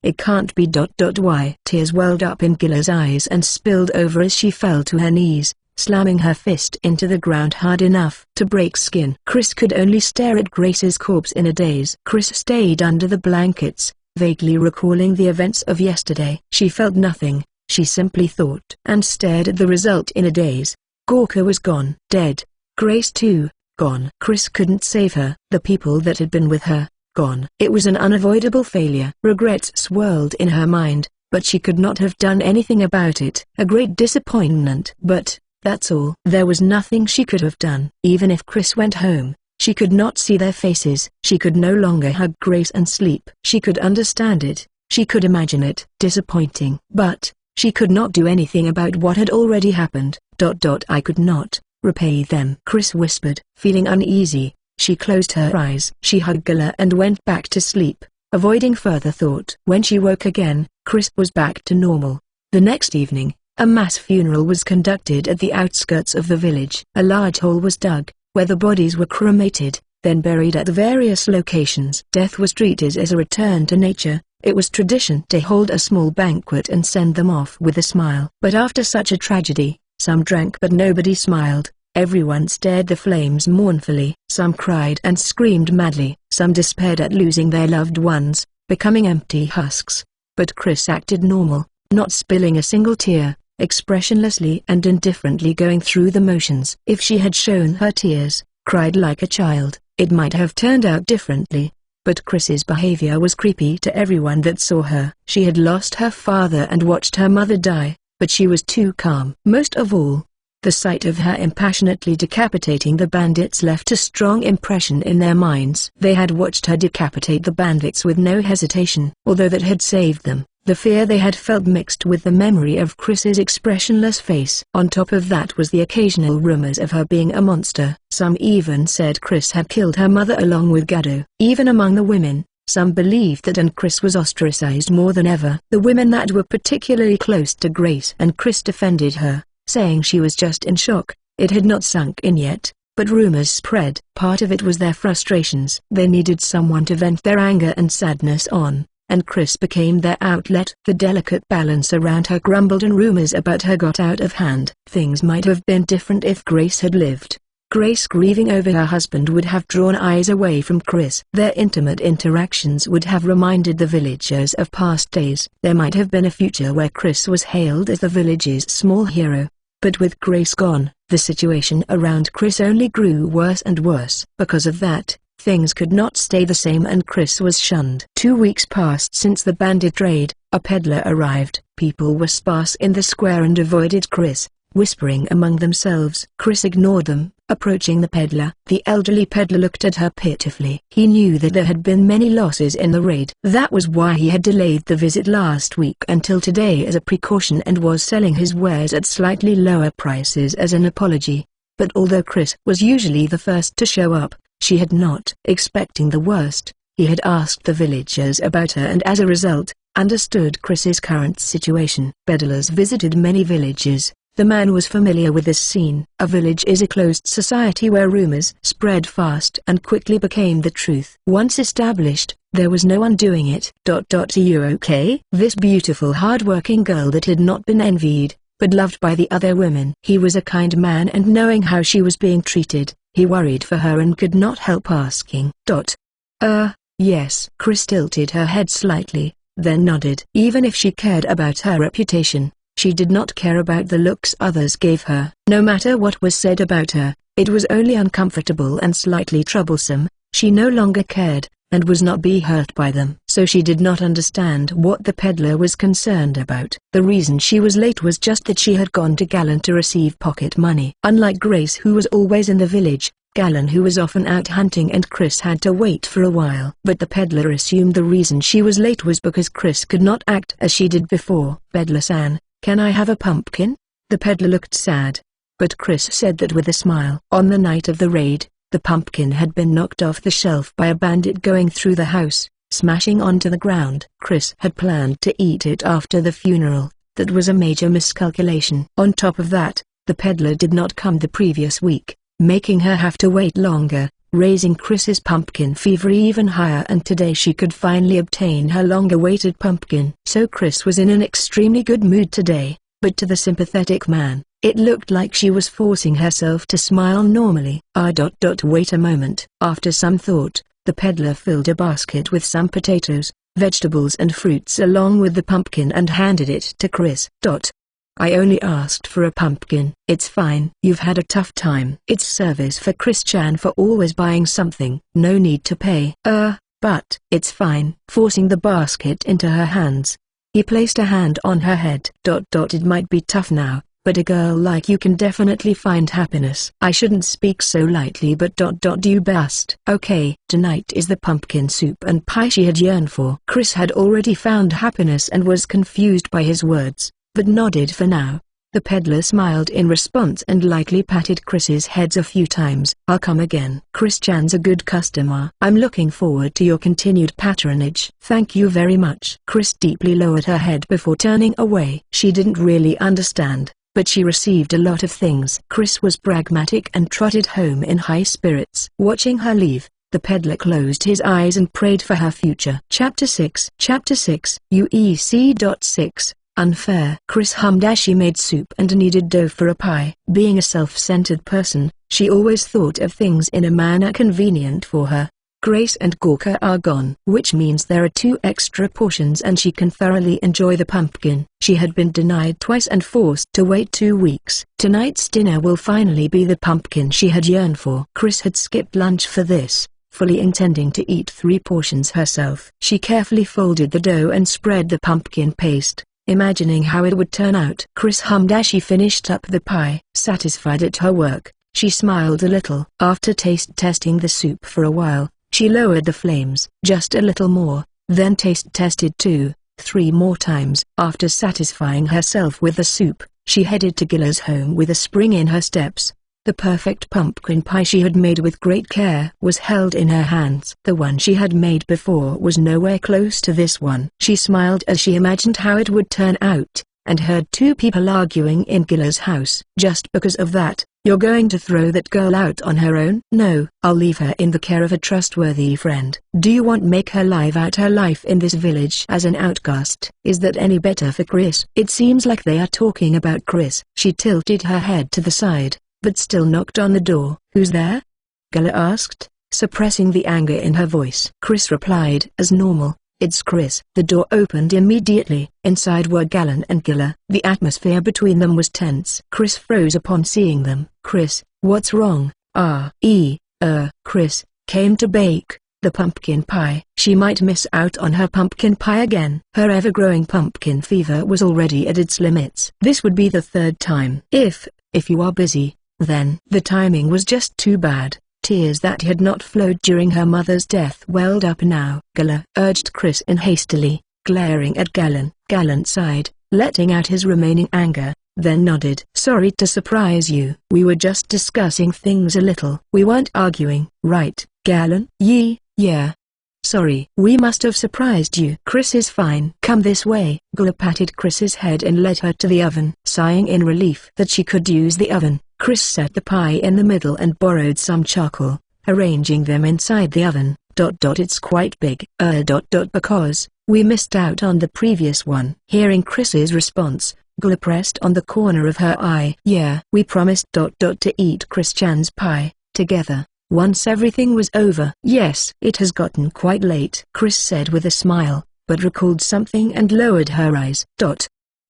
It can't be. Why? Tears welled up in Gila's eyes and spilled over as she fell to her knees, slamming her fist into the ground hard enough to break skin. Chris could only stare at Grace's corpse in a daze. Chris stayed under the blankets, vaguely recalling the events of yesterday. She felt nothing, she simply thought and stared at the result in a daze. Gorka was gone. Dead. Grace too, gone. Chris couldn't save her. The people that had been with her, gone. It was an unavoidable failure. Regrets swirled in her mind, but she could not have done anything about it. A great disappointment. But, that's all. There was nothing she could have done. Even if Chris went home, she could not see their faces. She could no longer hug Grace and sleep. She could understand it. She could imagine it. Disappointing. But, she could not do anything about what had already happened. I could not repay them. Chris whispered. Feeling uneasy, she closed her eyes. She hugged Gala and went back to sleep, avoiding further thought. When she woke again, Chris was back to normal. The next evening, a mass funeral was conducted at the outskirts of the village. A large hole was dug, where the bodies were cremated, then buried at various locations. Death was treated as a return to nature. It was tradition to hold a small banquet and send them off with a smile. But after such a tragedy, some drank but nobody smiled. Everyone stared the flames mournfully. Some cried and screamed madly. Some despaired at losing their loved ones, becoming empty husks. But Chris acted normal, not spilling a single tear, expressionlessly and indifferently going through the motions. If she had shown her tears, cried like a child, it might have turned out differently. But Chris's behavior was creepy to everyone that saw her. She had lost her father and watched her mother die, but she was too calm. Most of all, the sight of her impassionately decapitating the bandits left a strong impression in their minds. They had watched her decapitate the bandits with no hesitation. Although that had saved them, the fear they had felt mixed with the memory of Chris's expressionless face. On top of that was the occasional rumors of her being a monster. Some even said Chris had killed her mother along with Gado. Even among the women, some believed that, and Chris was ostracized more than ever. The women that were particularly close to Grace and Chris defended her, saying she was just in shock. It had not sunk in yet, but rumors spread. Part of it was their frustrations. They needed someone to vent their anger and sadness on, and Chris became their outlet. The delicate balance around her crumbled and rumors about her got out of hand. Things might have been different if Grace had lived. Grace grieving over her husband would have drawn eyes away from Chris. Their intimate interactions would have reminded the villagers of past days. There might have been a future where Chris was hailed as the village's small hero. But with Grace gone, the situation around Chris only grew worse and worse. Because of that, things could not stay the same and Chris was shunned. 2 weeks passed since the bandit raid. A peddler arrived. People were sparse in the square and avoided Chris, whispering among themselves. Chris ignored them, approaching the peddler. The elderly peddler looked at her pitifully. He knew that there had been many losses in the raid. That was why he had delayed the visit last week until today as a precaution and was selling his wares at slightly lower prices as an apology. But although Chris was usually the first to show up, she had not. Expecting the worst, he had asked the villagers about her and as a result, understood Chris's current situation. Peddlers visited many villages. The man was familiar with this scene. A village is a closed society where rumors spread fast and quickly became the truth. Once established, there was no undoing it. Are you okay? This beautiful hard-working girl that had not been envied, but loved by the other women. He was a kind man and knowing how she was being treated, he worried for her and could not help asking. Yes. Chris tilted her head slightly, then nodded. Even if she cared about her reputation, she did not care about the looks others gave her. No matter what was said about her, it was only uncomfortable and slightly troublesome. She no longer cared, and was not be hurt by them. So she did not understand what the peddler was concerned about. The reason she was late was just that she had gone to Gallon to receive pocket money. Unlike Grace who was always in the village, Gallon who was often out hunting and Chris had to wait for a while. But the peddler assumed the reason she was late was because Chris could not act as she did before. Peddler-san, can I have a pumpkin? The peddler looked sad. But Chris said that with a smile. On the night of the raid, the pumpkin had been knocked off the shelf by a bandit going through the house, smashing onto the ground. Chris had planned to eat it after the funeral. That was a major miscalculation. On top of that, the peddler did not come the previous week, making her have to wait longer, raising Chris's pumpkin fever even higher, and today she could finally obtain her long-awaited pumpkin. So Chris was in an extremely good mood today, but to the sympathetic man, it looked like she was forcing herself to smile normally. Wait a moment. After some thought, the peddler filled a basket with some potatoes, vegetables and fruits along with the pumpkin and handed it to Chris. I only asked for a pumpkin. It's fine. You've had a tough time. It's service for Chris-chan for always buying something. No need to pay. But it's fine. Forcing the basket into her hands, He placed a hand on her head. It might be tough now, but a girl like you can definitely find happiness. I shouldn't speak so lightly, but you best. Okay. Tonight is the pumpkin soup and pie she had yearned for. Chris had already found happiness and was confused by his words, but nodded for now. The peddler smiled in response and lightly patted Chris's head a few times. I'll come again. Chris Chan's a good customer. I'm looking forward to your continued patronage. Thank you very much. Chris deeply lowered her head before turning away. She didn't really understand, but she received a lot of things. Chris was pragmatic and trotted home in high spirits. Watching her leave, the peddler closed his eyes and prayed for her future. Chapter 6 UEC.6 Unfair. Chris hummed as she made soup and kneaded dough for a pie. Being a self-centered person, she always thought of things in a manner convenient for her. Grace and Gorka are gone, which means there are 2 extra portions and she can thoroughly enjoy the pumpkin. She had been denied twice and forced to wait 2 weeks. Tonight's dinner will finally be the pumpkin she had yearned for. Chris had skipped lunch for this, fully intending to eat 3 portions herself. She carefully folded the dough and spread the pumpkin paste, imagining how it would turn out. Chris hummed as she finished up the pie. Satisfied at her work, she smiled a little. After taste testing the soup for a while, she lowered the flames just a little more, then taste tested 2, 3 more times. After satisfying herself with the soup, she headed to Gila's home with a spring in her steps. The perfect pumpkin pie she had made with great care was held in her hands. The one she had made before was nowhere close to this one. She smiled as she imagined how it would turn out, and heard 2 people arguing in Gila's house. Just because of that, you're going to throw that girl out on her own? No, I'll leave her in the care of a trustworthy friend. Do you want make her live out her life in this village as an outcast? Is that any better for Chris? It seems like they are talking about Chris. She tilted her head to the side, but still knocked on the door. Who's there? Gila asked, suppressing the anger in her voice. Chris replied as normal, it's Chris. The door opened immediately. Inside were Galen and Gila. The atmosphere between them was tense. Chris froze upon seeing them. Chris, what's wrong? Chris came to bake the pumpkin pie. She might miss out on her pumpkin pie again. Her ever-growing pumpkin fever was already at its limits. This would be the 3rd time. If you are busy, then the timing was just too bad. Tears that had not flowed during her mother's death welled up now. Gala urged Chris in hastily, glaring at Galen. Galen sighed, letting out his remaining anger, then nodded. Sorry to surprise you. We were just discussing things a little. We weren't arguing, right, Galen? Yeah. Sorry. We must have surprised you. Chris is fine. Come this way. Gala patted Chris's head and led her to the oven. Sighing in relief that she could use the oven, Chris set the pie in the middle and borrowed some charcoal, arranging them inside the oven. It's quite big. Because we missed out on the previous one. Hearing Chris's response, Gala pressed on the corner of her eye. Yeah, we promised to eat Chris Chan's pie together once everything was over. Yes, it has gotten quite late, Chris said with a smile, but recalled something and lowered her eyes.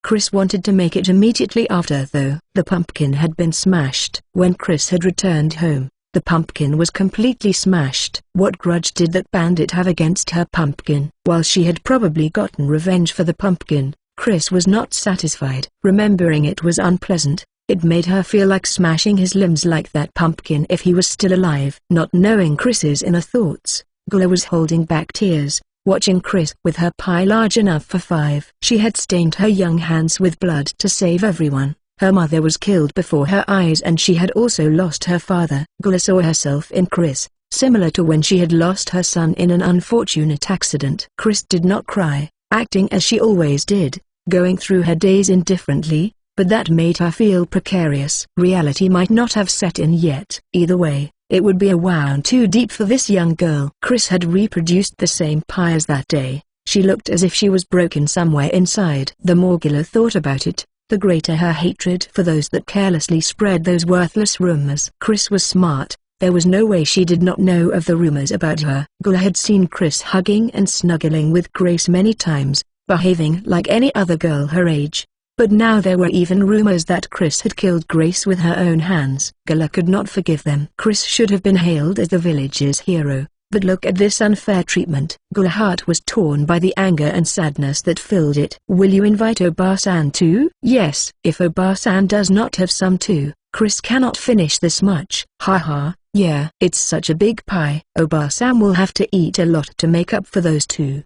Chris wanted to make it immediately after, though. The pumpkin had been smashed. When Chris had returned home, the pumpkin was completely smashed. What grudge did that bandit have against her pumpkin? While she had probably gotten revenge for the pumpkin, Chris was not satisfied. Remembering it was unpleasant. It made her feel like smashing his limbs like that pumpkin if he was still alive. Not knowing Chris's inner thoughts, Gula was holding back tears, watching Chris with her pie large enough for 5. She had stained her young hands with blood to save everyone. Her mother was killed before her eyes and she had also lost her father. Gula saw herself in Chris, similar to when she had lost her son in an unfortunate accident. Chris did not cry, acting as she always did, going through her days indifferently, but that made her feel precarious. Reality might not have set in yet. Either way, it would be a wound too deep for this young girl. Chris had reproduced the same pie as that day. She looked as if she was broken somewhere inside. The more Gila thought about it, the greater her hatred for those that carelessly spread those worthless rumors. Chris was smart. There was no way she did not know of the rumors about her. Gula had seen Chris hugging and snuggling with Grace many times, behaving like any other girl her age. But now there were even rumors that Chris had killed Grace with her own hands. Gala could not forgive them. Chris should have been hailed as the village's hero, But look at this unfair treatment. Gula's heart was torn by the anger and sadness that filled it. Will you invite Oba-san too? Yes. If Oba-san does not have some too, Chris cannot finish this much. Haha, yeah. It's such a big pie. Oba-san will have to eat a lot to make up for those two.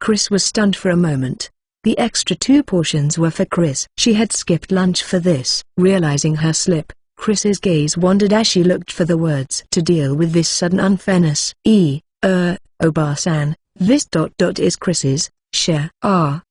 Chris was stunned for a moment. The extra 2 portions were for Chris. She had skipped lunch for this. Realizing her slip, Chris's gaze wandered as she looked for the words to deal with this sudden unfairness. Oba-san, this ... is Chris's share.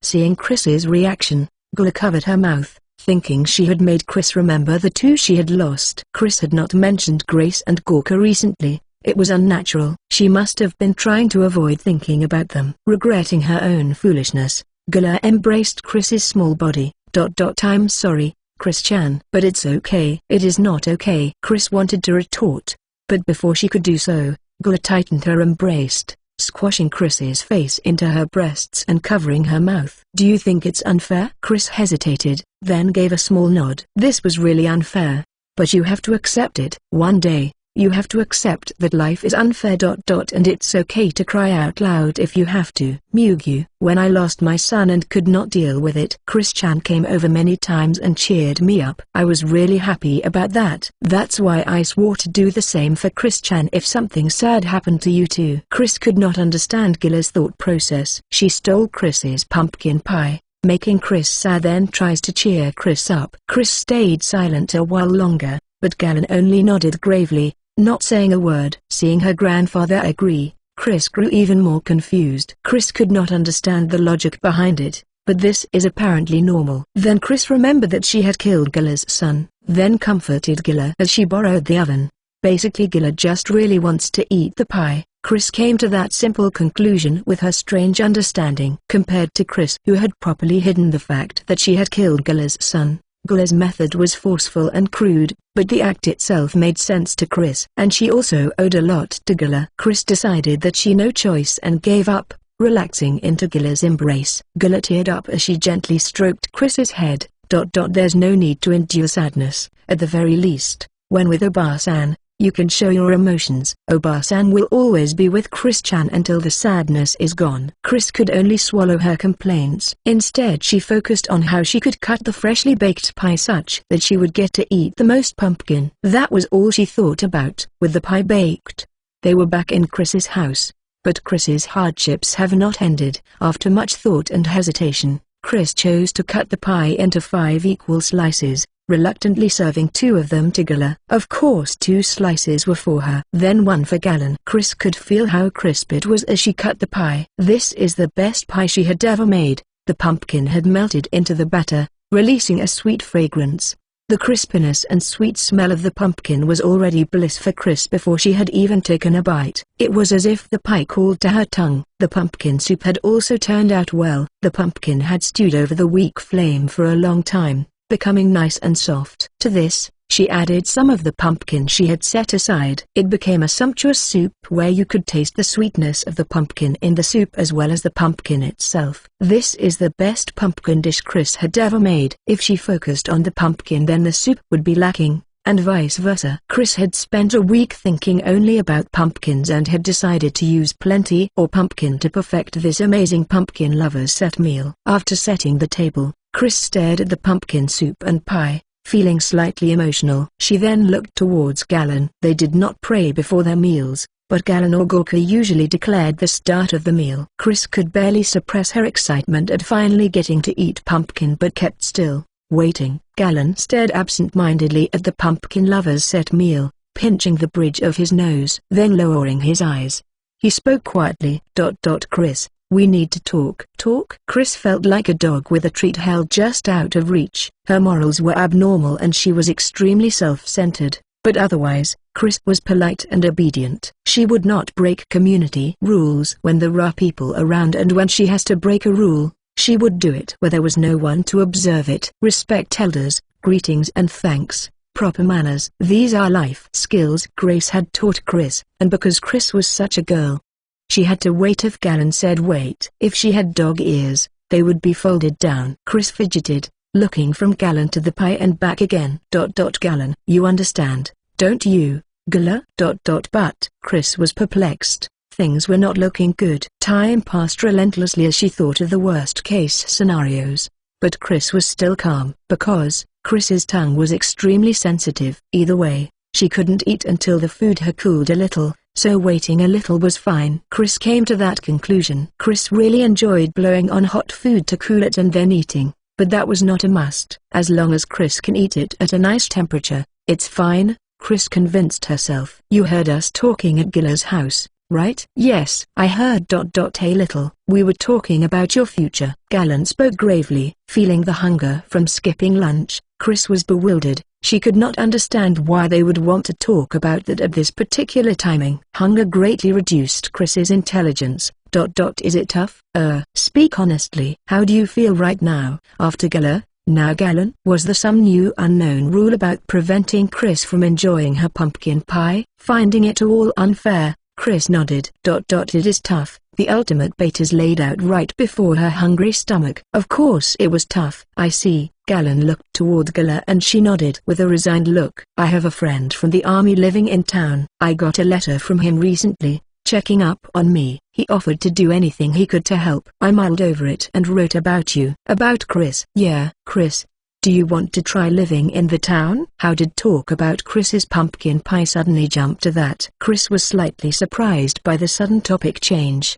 Seeing Chris's reaction, Gula covered her mouth, thinking she had made Chris remember the 2 she had lost. Chris had not mentioned Grace and Gorka recently. It was unnatural. She must have been trying to avoid thinking about them. Regretting her own foolishness, Gula embraced Chris's small body. I'm sorry, Chris-chan. But it's okay. It is not okay. Chris wanted to retort, but before she could do so, Gula tightened her embrace, squashing Chris's face into her breasts and covering her mouth. Do you think it's unfair? Chris hesitated, then gave a small nod. This was really unfair, but you have to accept it. One day, you have to accept that life is unfair. And it's okay to cry out loud if you have to. Mugyu. When I lost my son and could not deal with it, Chris-chan came over many times and cheered me up. I was really happy about that. That's why I swore to do the same for Chris-chan if something sad happened to you too. Chris could not understand Gula's thought process. She stole Chris's pumpkin pie, making Chris sad, then tries to cheer Chris up. Chris stayed silent a while longer, but Galen only nodded gravely, not saying a word. Seeing her grandfather agree, Chris grew even more confused. Chris could not understand the logic behind it, but this is apparently normal. Then Chris remembered that she had killed Gula's son, then comforted Gula as she borrowed the oven. Basically Gula just really wants to eat the pie. Chris came to that simple conclusion with her strange understanding. Compared to Chris, who had properly hidden the fact that she had killed Gula's son, Gula's method was forceful and crude, but the act itself made sense to Chris. And she also owed a lot to Gula. Chris decided that she no choice and gave up, relaxing into Gula's embrace. Gula teared up as she gently stroked Chris's head. There's no need to endure sadness. At the very least, when with Oba-san, you can show your emotions. Oba-san will always be with Chris-chan until the sadness is gone. Chris could only swallow her complaints. Instead she focused on how she could cut the freshly baked pie such that she would get to eat the most pumpkin. That was all she thought about. With the pie baked, they were back in Chris's house. But Chris's hardships have not ended. After much thought and hesitation, Chris chose to cut the pie into 5 equal slices, reluctantly serving 2 of them to Gula. Of course 2 slices were for her, then 1 for Galen. Chris could feel how crisp it was as she cut the pie. This is the best pie she had ever made. The pumpkin had melted into the batter, releasing a sweet fragrance. The crispiness and sweet smell of the pumpkin was already bliss for Chris before she had even taken a bite. It was as if the pie called to her tongue. The pumpkin soup had also turned out well. The pumpkin had stewed over the weak flame for a long time, becoming nice and soft. To this, she added some of the pumpkin she had set aside. It became a sumptuous soup where you could taste the sweetness of the pumpkin in the soup as well as the pumpkin itself. This is the best pumpkin dish Chris had ever made. If she focused on the pumpkin, then the soup would be lacking, and vice versa. Chris had spent a week thinking only about pumpkins and had decided to use plenty or pumpkin to perfect this amazing pumpkin lovers set meal. After setting the table, Chris stared at the pumpkin soup and pie, feeling slightly emotional. She then looked towards Galen. They did not pray before their meals, but Galen or Gorka usually declared the start of the meal. Chris could barely suppress her excitement at finally getting to eat pumpkin but kept still, waiting. Galen stared absent-mindedly at the pumpkin lover's set meal, pinching the bridge of his nose. Then lowering his eyes, he spoke quietly. Chris, we need to talk. Talk? Chris felt like a dog with a treat held just out of reach. Her morals were abnormal and she was extremely self-centered, but otherwise, Chris was polite and obedient. She would not break community rules when there are people around, and when she has to break a rule, she would do it where there was no one to observe it. Respect elders, greetings and thanks, proper manners. These are life skills Grace had taught Chris, and because Chris was such a girl, she had to wait if Galen said wait. If she had dog ears, they would be folded down. Chris fidgeted, looking from Galen to the pie and back again. Galen, you understand, don't you, Gula? But Chris was perplexed, Things were not looking good. Time passed relentlessly as she thought of the worst-case scenarios. But Chris was still calm, because Chris's tongue was extremely sensitive. Either way, she couldn't eat until the food had cooled a little, so waiting a little was fine. Chris came to that conclusion. Chris really enjoyed blowing on hot food to cool it and then eating, but that was not a must. As long as Chris can eat it at a nice temperature, it's fine, Chris convinced herself. You heard us talking at Gilla's house, right? Yes, I heard. A little. We were talking about your future. Galen spoke gravely, feeling the hunger from skipping lunch. Chris was bewildered. She could not understand why they would want to talk about that at this particular timing. Hunger greatly reduced Chris's intelligence. Is it tough? Speak honestly. How do you feel right now? After Gala, now Galen? Was there some new unknown rule about preventing Chris from enjoying her pumpkin pie? Finding it all unfair, Chris nodded. It is tough. The ultimate bait is laid out right before her hungry stomach. Of course it was tough. I see. Galen looked toward Gala and she nodded with a resigned look. I have a friend from the army living in town. I got a letter from him recently, checking up on me. He offered to do anything he could to help. I mulled over it and wrote about you. About Chris? Yeah. Chris, do you want to try living in the town? How did talk about Chris's pumpkin pie suddenly jump to that? Chris was slightly surprised by the sudden topic change.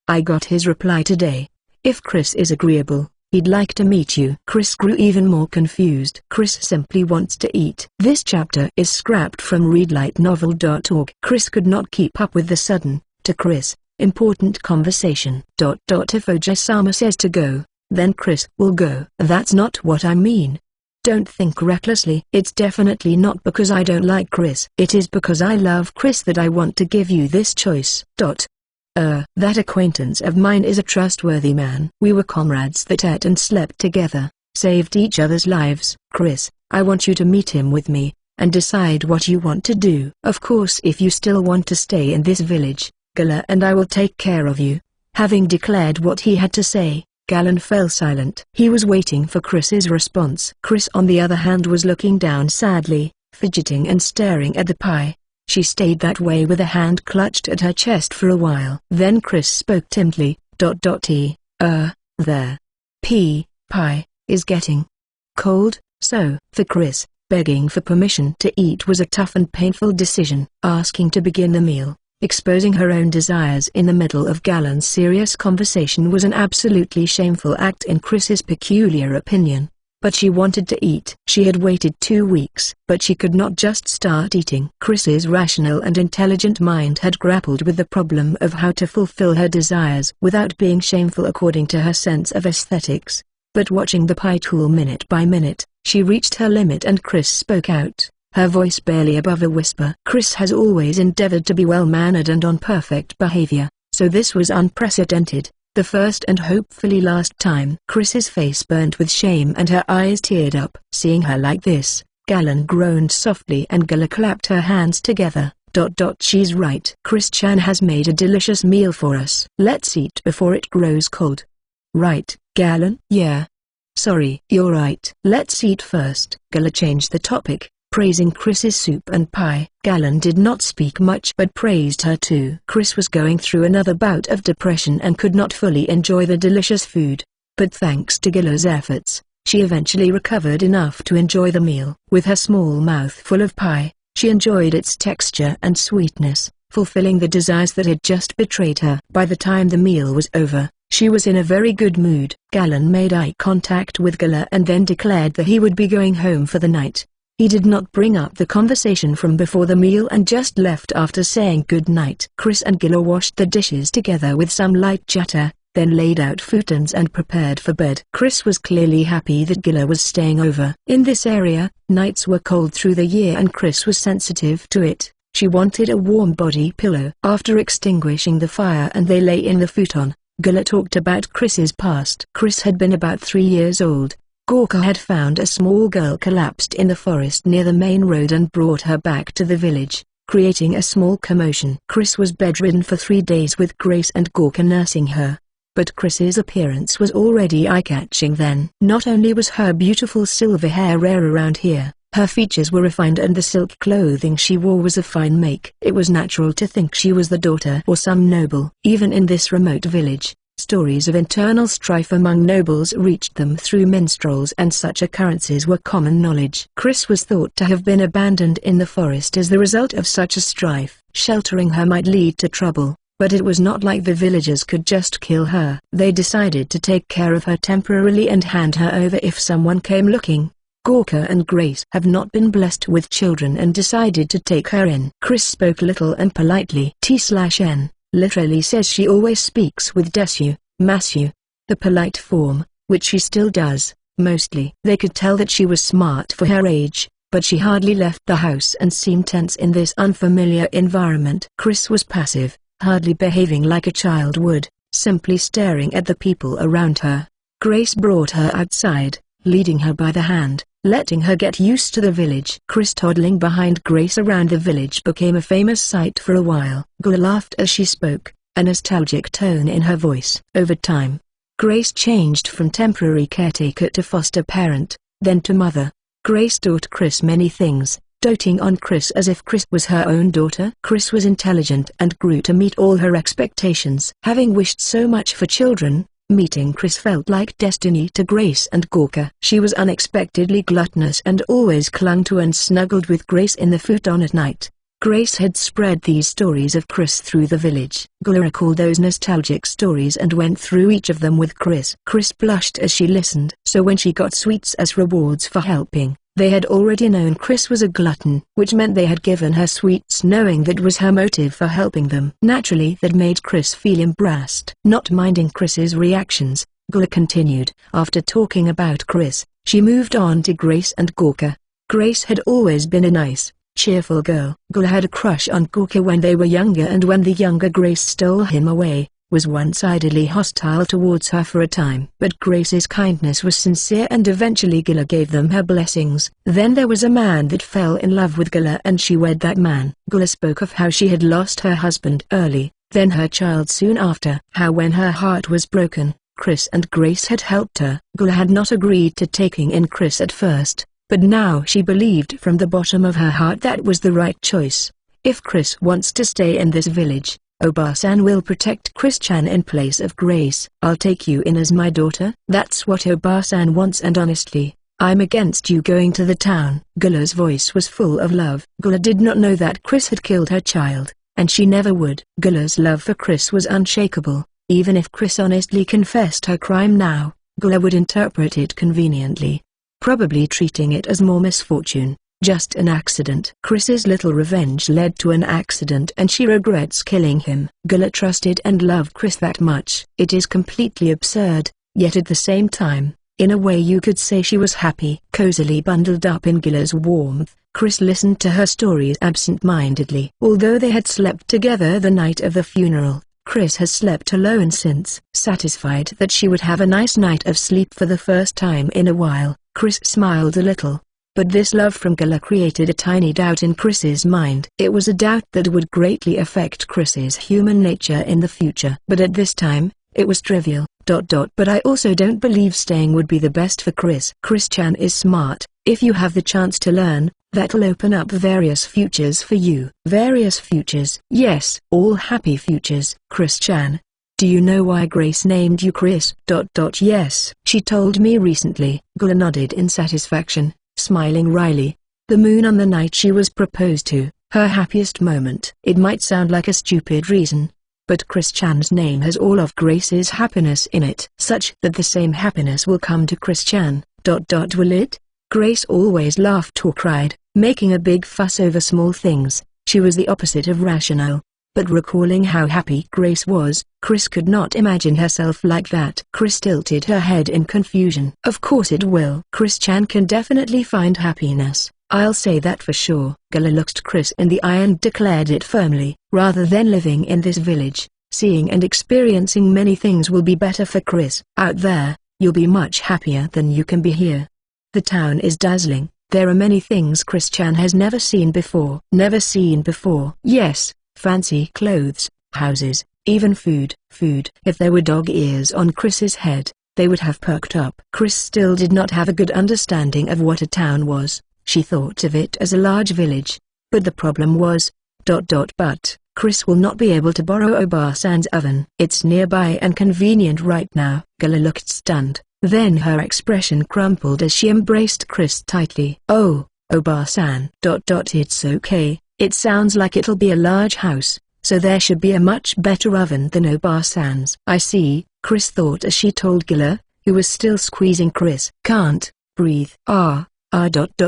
I got his reply today. If Chris is agreeable, he'd like to meet you. Chris grew even more confused. Chris simply wants to eat. This chapter is scrapped from readlightnovel.org. Chris could not keep up with the sudden, to Chris, important conversation. If Ojai-sama says to go, then Chris will go. That's not what I mean. Don't think recklessly. It's definitely not because I don't like Chris. It is because I love Chris that I want to give you this choice. That acquaintance of mine is a trustworthy man. We were comrades that ate and slept together, saved each other's lives. Chris, I want you to meet him with me, and decide what you want to do. Of course, if you still want to stay in this village, Gala and I will take care of you. Having declared what he had to say, Galen fell silent. He was waiting for Chris's response. Chris on the other hand was looking down sadly, fidgeting and staring at the pie. She stayed that way with a hand clutched at her chest for a while. Then Chris spoke timidly. There. Pie is getting cold, so. For Chris, begging for permission to eat was a tough and painful decision. Asking to begin the meal, exposing her own desires in the middle of Galen's serious conversation was an absolutely shameful act in Chris's peculiar opinion. But she wanted to eat. She had waited 2 weeks, but she could not just start eating. Chris's rational and intelligent mind had grappled with the problem of how to fulfill her desires without being shameful according to her sense of aesthetics. But watching the pie cool minute by minute, she reached her limit and Chris spoke out, her voice barely above a whisper. Chris has always endeavored to be well-mannered and on perfect behavior, so this was unprecedented. The first and hopefully last time. Chris's face burnt with shame and her eyes teared up. Seeing her like this, Galen groaned softly and Gala clapped her hands together. She's right. Chris-chan has made a delicious meal for us. Let's eat before it grows cold. Right, Galen? Yeah. Sorry. You're right. Let's eat first. Gala changed the topic, praising Chris's soup and pie. Galen did not speak much but praised her too. Chris was going through another bout of depression and could not fully enjoy the delicious food. But thanks to Gala's efforts, she eventually recovered enough to enjoy the meal. With her small mouth full of pie, she enjoyed its texture and sweetness, fulfilling the desires that had just betrayed her. By the time the meal was over, she was in a very good mood. Galen made eye contact with Gala and then declared that he would be going home for the night. He did not bring up the conversation from before the meal and just left after saying good night. Chris and Gila washed the dishes together with some light chatter, then laid out futons and prepared for bed. Chris was clearly happy that Gila was staying over. In this area, nights were cold through the year and Chris was sensitive to it. She wanted a warm body pillow. After extinguishing the fire and they lay in the futon, Gila talked about Chris's past. Chris had been about 3 years old. Gorka had found a small girl collapsed in the forest near the main road and brought her back to the village, creating a small commotion. Chris was bedridden for 3 days with Grace and Gorka nursing her. But Chris's appearance was already eye-catching then. Not only was her beautiful silver hair rare around here, Her features were refined and the silk clothing she wore was of fine make. It was natural to think she was the daughter or some noble. Even in this remote village, stories of internal strife among nobles reached them through minstrels, and such occurrences were common knowledge. Chris was thought to have been abandoned in the forest as the result of such a strife. Sheltering her might lead to trouble, but it was not like the villagers could just kill her. They decided to take care of her temporarily and hand her over if someone came looking. Gorka and Grace have not been blessed with children and decided to take her in. Chris spoke little and politely. T/N literally says she always speaks with desu, masu, the polite form, which she still does, mostly. They could tell that she was smart for her age, but she hardly left the house and seemed tense in this unfamiliar environment. Chris was passive, hardly behaving like a child would, simply staring at the people around her. Grace brought her outside, leading her by the hand, letting her get used to the village. Chris toddling behind Grace around the village became a famous sight for a while. Gula laughed as she spoke, a nostalgic tone in her voice. Over time, Grace changed from temporary caretaker to foster parent, then to mother. Grace taught Chris many things, doting on Chris as if Chris was her own daughter. Chris was intelligent and grew to meet all her expectations. Having wished so much for children, meeting Chris felt like destiny to Grace and Gorka. She was unexpectedly gluttonous and always clung to and snuggled with Grace in the futon at night. Grace had spread these stories of Chris through the village. Gula recalled those nostalgic stories and went through each of them with Chris. Chris blushed as she listened. So when she got sweets as rewards for helping, they had already known Chris was a glutton, which meant they had given her sweets knowing that was her motive for helping them. Naturally that made Chris feel embarrassed. Not minding Chris's reactions, Gula continued. After talking about Chris, she moved on to Grace and Gorka. Grace had always been a nice, cheerful girl. Gula had a crush on Gorka when they were younger, and when the younger Grace stole him away, was one-sidedly hostile towards her for a time. But Grace's kindness was sincere and eventually Gula gave them her blessings. Then there was a man that fell in love with Gula and she wed that man. Gula spoke of how she had lost her husband early, then her child soon after. How when her heart was broken, Chris and Grace had helped her. Gula had not agreed to taking in Chris at first, but now she believed from the bottom of her heart that was the right choice. If Chris wants to stay in this village, Oba-san will protect Chris-chan in place of Grace. I'll take you in as my daughter. That's what Oba-san wants, and honestly, I'm against you going to the town. Gula's voice was full of love. Gula did not know that Chris had killed her child, and she never would. Gula's love for Chris was unshakable. Even if Chris honestly confessed her crime now, Gula would interpret it conveniently, probably treating it as more misfortune. Just an accident. Chris's little revenge led to an accident and she regrets killing him. Gula trusted and loved Chris that much. It is completely absurd, yet at the same time, in a way you could say she was happy. Cozily bundled up in Gula's warmth, Chris listened to her stories absent-mindedly. Although they had slept together the night of the funeral, Chris has slept alone since. Satisfied that she would have a nice night of sleep for the first time in a while, Chris smiled a little. But this love from Gula created a tiny doubt in Chris's mind. It was a doubt that would greatly affect Chris's human nature in the future. But at this time, it was trivial. But I also don't believe staying would be the best for Chris. Chris-chan is smart. If you have the chance to learn, that'll open up various futures for you. Various futures? Yes, all happy futures. Chris-chan, do you know why Grace named you Chris? Yes. She told me recently. Gula nodded in satisfaction, smiling wryly. The moon on the night she was proposed to, her happiest moment. It might sound like a stupid reason, but Chris-chan's name has all of Grace's happiness in it, such that the same happiness will come to Chris-chan. Will it? Grace always laughed or cried, making a big fuss over small things. She was the opposite of rational. But recalling how happy Grace was, Chris could not imagine herself like that. Chris tilted her head in confusion. Of course it will. Chris-chan can definitely find happiness. I'll say that for sure. Gula looked Chris in the eye and declared it firmly. Rather than living in this village, seeing and experiencing many things will be better for Chris. Out there, you'll be much happier than you can be here. The town is dazzling. There are many things Chris-chan has never seen before. Never seen before. Yes. Fancy clothes, houses, even food. If there were dog ears on Chris's head, they would have perked up. Chris still did not have a good understanding of what a town was. She thought of it as a large village. But the problem was, but Chris will not be able to borrow Obasan's oven. It's nearby and convenient right now. Gala looked stunned, then her expression crumpled as she embraced Chris tightly. Oh, Obasan. It's okay, it sounds like it'll be a large house, so there should be a much better oven than Obasan's. I see, Chris thought as she told Gala, who was still squeezing Chris. Can't breathe.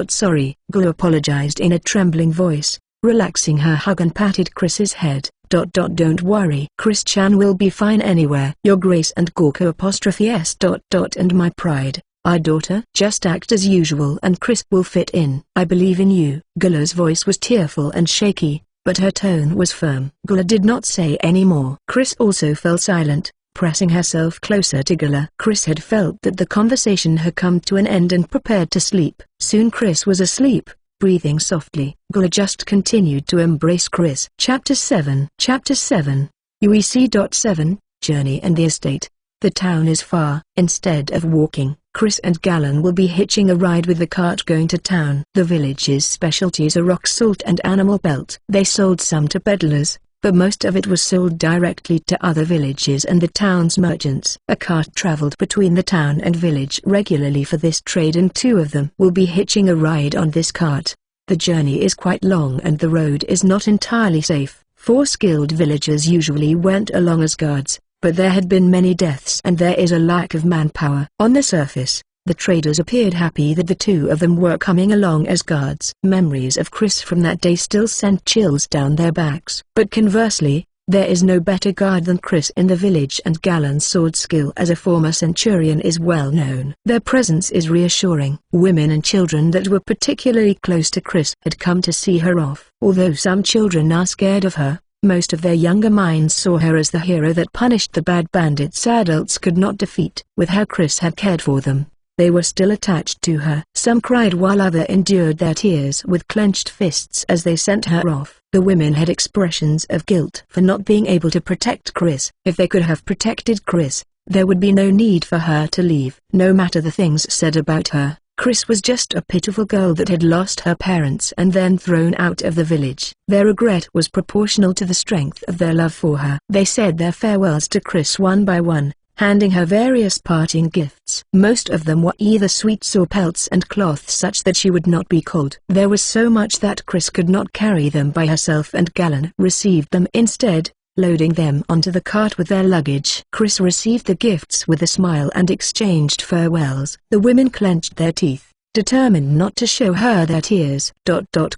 Sorry. Gala apologized in a trembling voice, relaxing her hug and patted Chris's head. Don't worry. Chris-chan will be fine anywhere. Your Grace and Gorka ''s. And my pride. Our daughter. Just act as usual and Chris will fit in. I believe in you. Gala's voice was tearful and shaky, but her tone was firm. Gala did not say any more. Chris also fell silent, pressing herself closer to Gala. Chris had felt that the conversation had come to an end and prepared to sleep. Soon Chris was asleep, breathing softly. Gala just continued to embrace Chris. Chapter 7. UEC.7, Journey and the Estate. The town is far. Instead of walking, Chris and Galen will be hitching a ride with the cart going to town. The village's specialties are rock salt and animal pelt. They sold some to peddlers, but most of it was sold directly to other villages and the town's merchants. A cart traveled between the town and village regularly for this trade and 2 of them will be hitching a ride on this cart. The journey is quite long and the road is not entirely safe. 4 skilled villagers usually went along as guards, but there had been many deaths and there is a lack of manpower. On the surface, the traders appeared happy that the 2 of them were coming along as guards. Memories of Chris from that day still sent chills down their backs. But conversely, there is no better guard than Chris in the village and Galen's sword skill as a former centurion is well known. Their presence is reassuring. Women and children that were particularly close to Chris had come to see her off. Although some children are scared of her, most of their younger minds saw her as the hero that punished the bad bandits adults could not defeat. With how Chris had cared for them, they were still attached to her. Some cried while others endured their tears with clenched fists as they sent her off. The women had expressions of guilt for not being able to protect Chris. If they could have protected Chris, there would be no need for her to leave. No matter the things said about her, Chris was just a pitiful girl that had lost her parents and then thrown out of the village. Their regret was proportional to the strength of their love for her. They said their farewells to Chris one by one, handing her various parting gifts. Most of them were either sweets or pelts and cloths such that she would not be cold. There was so much that Chris could not carry them by herself and Galen received them instead, loading them onto the cart with their luggage. Chris received the gifts with a smile and exchanged farewells. The women clenched their teeth, determined not to show her their tears.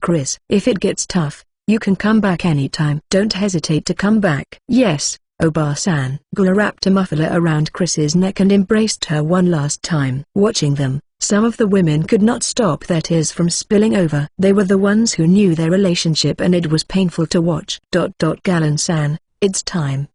Chris, if it gets tough, you can come back anytime. Don't hesitate to come back. Yes, Oba-san. Gula wrapped a muffler around Chris's neck and embraced her one last time. Watching them, some of the women could not stop their tears from spilling over. They were the ones who knew their relationship and it was painful to watch. Galen-san, it's time.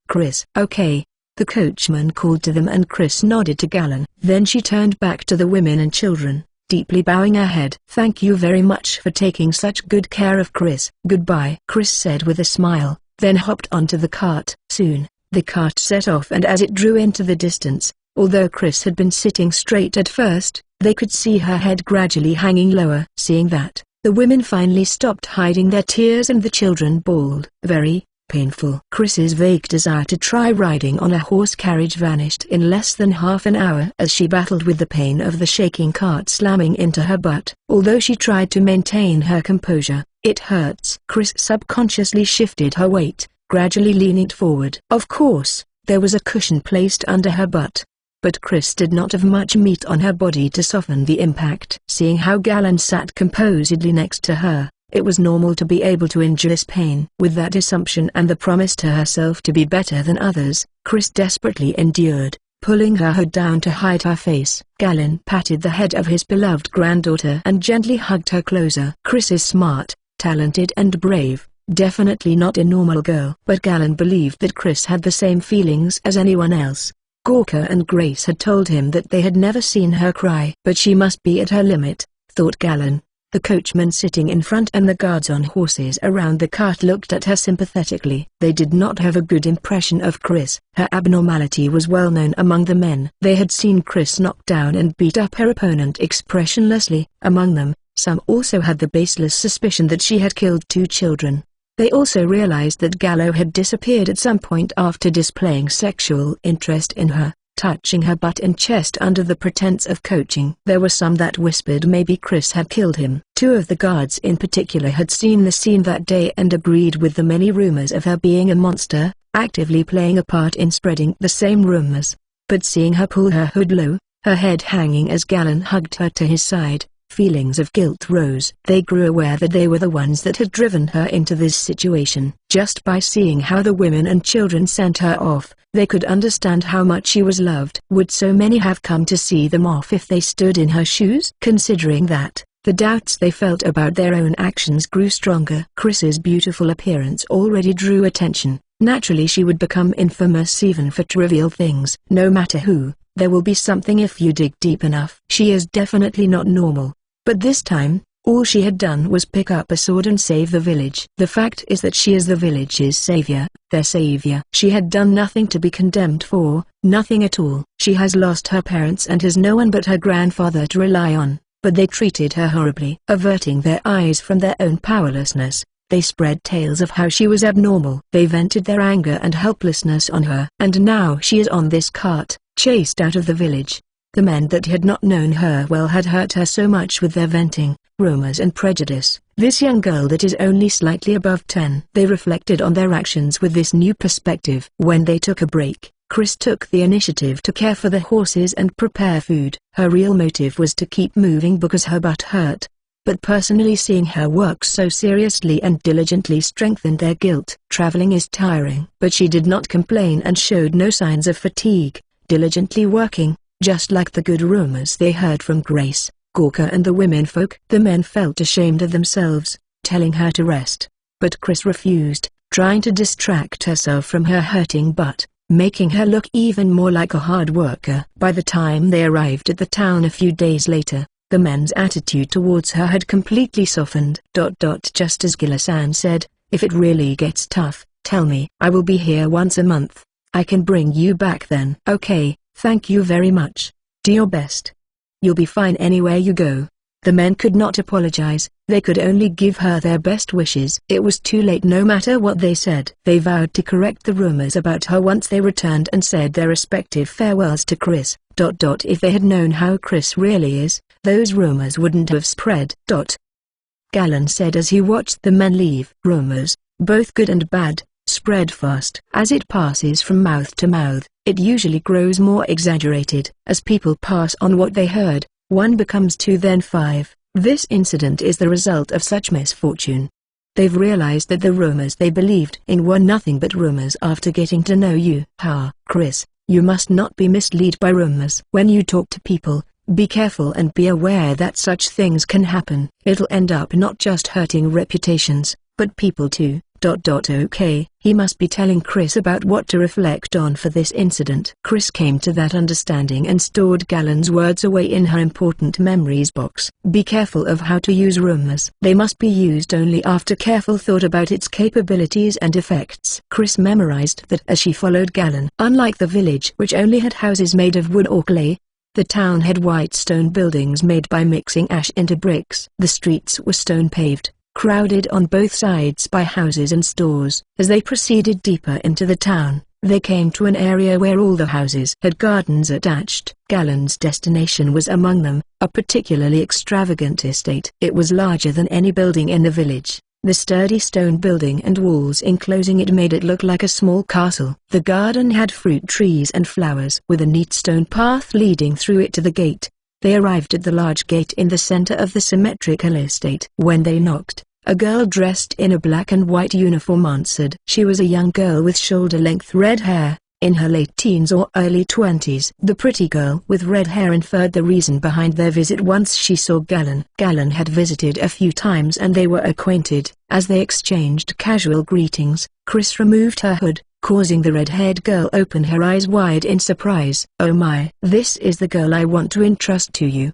Chris. Okay. The coachman called to them and Chris nodded to Galen. Then she turned back to the women and children, deeply bowing her head. Thank you very much for taking such good care of Chris. Goodbye, Chris said with a smile, then hopped onto the cart. Soon, the cart set off and as it drew into the distance, although Chris had been sitting straight at first, they could see her head gradually hanging lower. Seeing that, the women finally stopped hiding their tears and the children bawled. Very painful. Chris's vague desire to try riding on a horse carriage vanished in less than half an hour as she battled with the pain of the shaking cart slamming into her butt. Although she tried to maintain her composure, it hurts. Chris subconsciously shifted her weight, gradually leaning forward. Of course, there was a cushion placed under her butt, but Chris did not have much meat on her body to soften the impact. Seeing how Galen sat composedly next to her, it was normal to be able to endure this pain. With that assumption and the promise to herself to be better than others, Chris desperately endured, pulling her hood down to hide her face. Galen patted the head of his beloved granddaughter and gently hugged her closer. Chris is smart, talented and brave, definitely not a normal girl. But Galen believed that Chris had the same feelings as anyone else. Gorka and Grace had told him that they had never seen her cry. But she must be at her limit, thought Galen. The coachman sitting in front and the guards on horses around the cart looked at her sympathetically. They did not have a good impression of Chris. Her abnormality was well known among the men. They had seen Chris knock down and beat up her opponent expressionlessly. Among them, Some also had the baseless suspicion that she had killed 2 children. They also realized that Gallo had disappeared at some point after displaying sexual interest in her, touching her butt and chest under the pretense of coaching. There were some that whispered maybe Chris had killed him. 2 of the guards in particular had seen the scene that day and agreed with the many rumors of her being a monster, actively playing a part in spreading the same rumors. But seeing her pull her hood low, her head hanging as Gallon hugged her to his side, feelings of guilt rose. They grew aware that they were the ones that had driven her into this situation. Just by seeing how the women and children sent her off, they could understand how much she was loved. Would so many have come to see them off if they stood in her shoes? Considering that, the doubts they felt about their own actions grew stronger. Chris's beautiful appearance already drew attention. Naturally she would become infamous even for trivial things. No matter who, there will be something if you dig deep enough. She is definitely not normal. But this time, all she had done was pick up a sword and save the village. The fact is that she is the village's savior, their savior. She had done nothing to be condemned for, nothing at all. She has lost her parents and has no one but her grandfather to rely on, but they treated her horribly. Averting their eyes from their own powerlessness, they spread tales of how she was abnormal. They vented their anger and helplessness on her. And now she is on this cart, chased out of the village. The men that had not known her well had hurt her so much with their venting, rumors and prejudice. This young girl that is only slightly above 10. They reflected on their actions with this new perspective. When they took a break, Chris took the initiative to care for the horses and prepare food. Her real motive was to keep moving because her butt hurt. But personally seeing her work so seriously and diligently strengthened their guilt. Traveling is tiring. But she did not complain and showed no signs of fatigue, diligently working. Just like the good rumors they heard from Grace, Gorka and the womenfolk. The men felt ashamed of themselves, telling her to rest. But Chris refused, trying to distract herself from her hurting butt, making her look even more like a hard worker. By the time they arrived at the town a few days later, the men's attitude towards her had completely softened. Just as Gillisan said, if it really gets tough, tell me. I will be here once a month. I can bring you back then. Okay. Thank you very much. Do your best. You'll be fine anywhere you go. The men could not apologize, they could only give her their best wishes. It was too late no matter what they said. They vowed to correct the rumors about her once they returned and said their respective farewells to Chris. If they had known how Chris really is, those rumors wouldn't have spread. Gallon said as he watched the men leave. Rumors, both good and bad, spread fast. As it passes from mouth to mouth, it usually grows more exaggerated. As people pass on what they heard, 1 becomes 2 then 5. This incident is the result of such misfortune. They've realized that the rumors they believed in were nothing but rumors after getting to know you. Chris, you must not be misled by rumors. When you talk to people, be careful and be aware that such things can happen. It'll end up not just hurting reputations, but people too. Okay, he must be telling Chris about what to reflect on for this incident. Chris came to that understanding and stored Gallon's words away in her important memories box. Be careful of how to use rumors. They must be used only after careful thought about its capabilities and effects. Chris memorized that as she followed Gallon. Unlike the village which only had houses made of wood or clay, the town had white stone buildings made by mixing ash into bricks. The streets were stone paved, crowded on both sides by houses and stores. As they proceeded deeper into the town, they came to an area where all the houses had gardens attached. Gallon's destination was among them, a particularly extravagant estate. It was larger than any building in the village. The sturdy stone building and walls enclosing it made it look like a small castle. The garden had fruit trees and flowers with a neat stone path leading through it to the gate. They arrived at the large gate in the center of the symmetrical estate. When they knocked, a girl dressed in a black and white uniform answered. She was a young girl with shoulder-length red hair, in her late teens or early 20s. The pretty girl with red hair inferred the reason behind their visit once she saw Gallon. Gallon had visited a few times and they were acquainted. As they exchanged casual greetings, Chris removed her hood, causing the red-haired girl open her eyes wide in surprise. Oh my! This is the girl I want to entrust to you.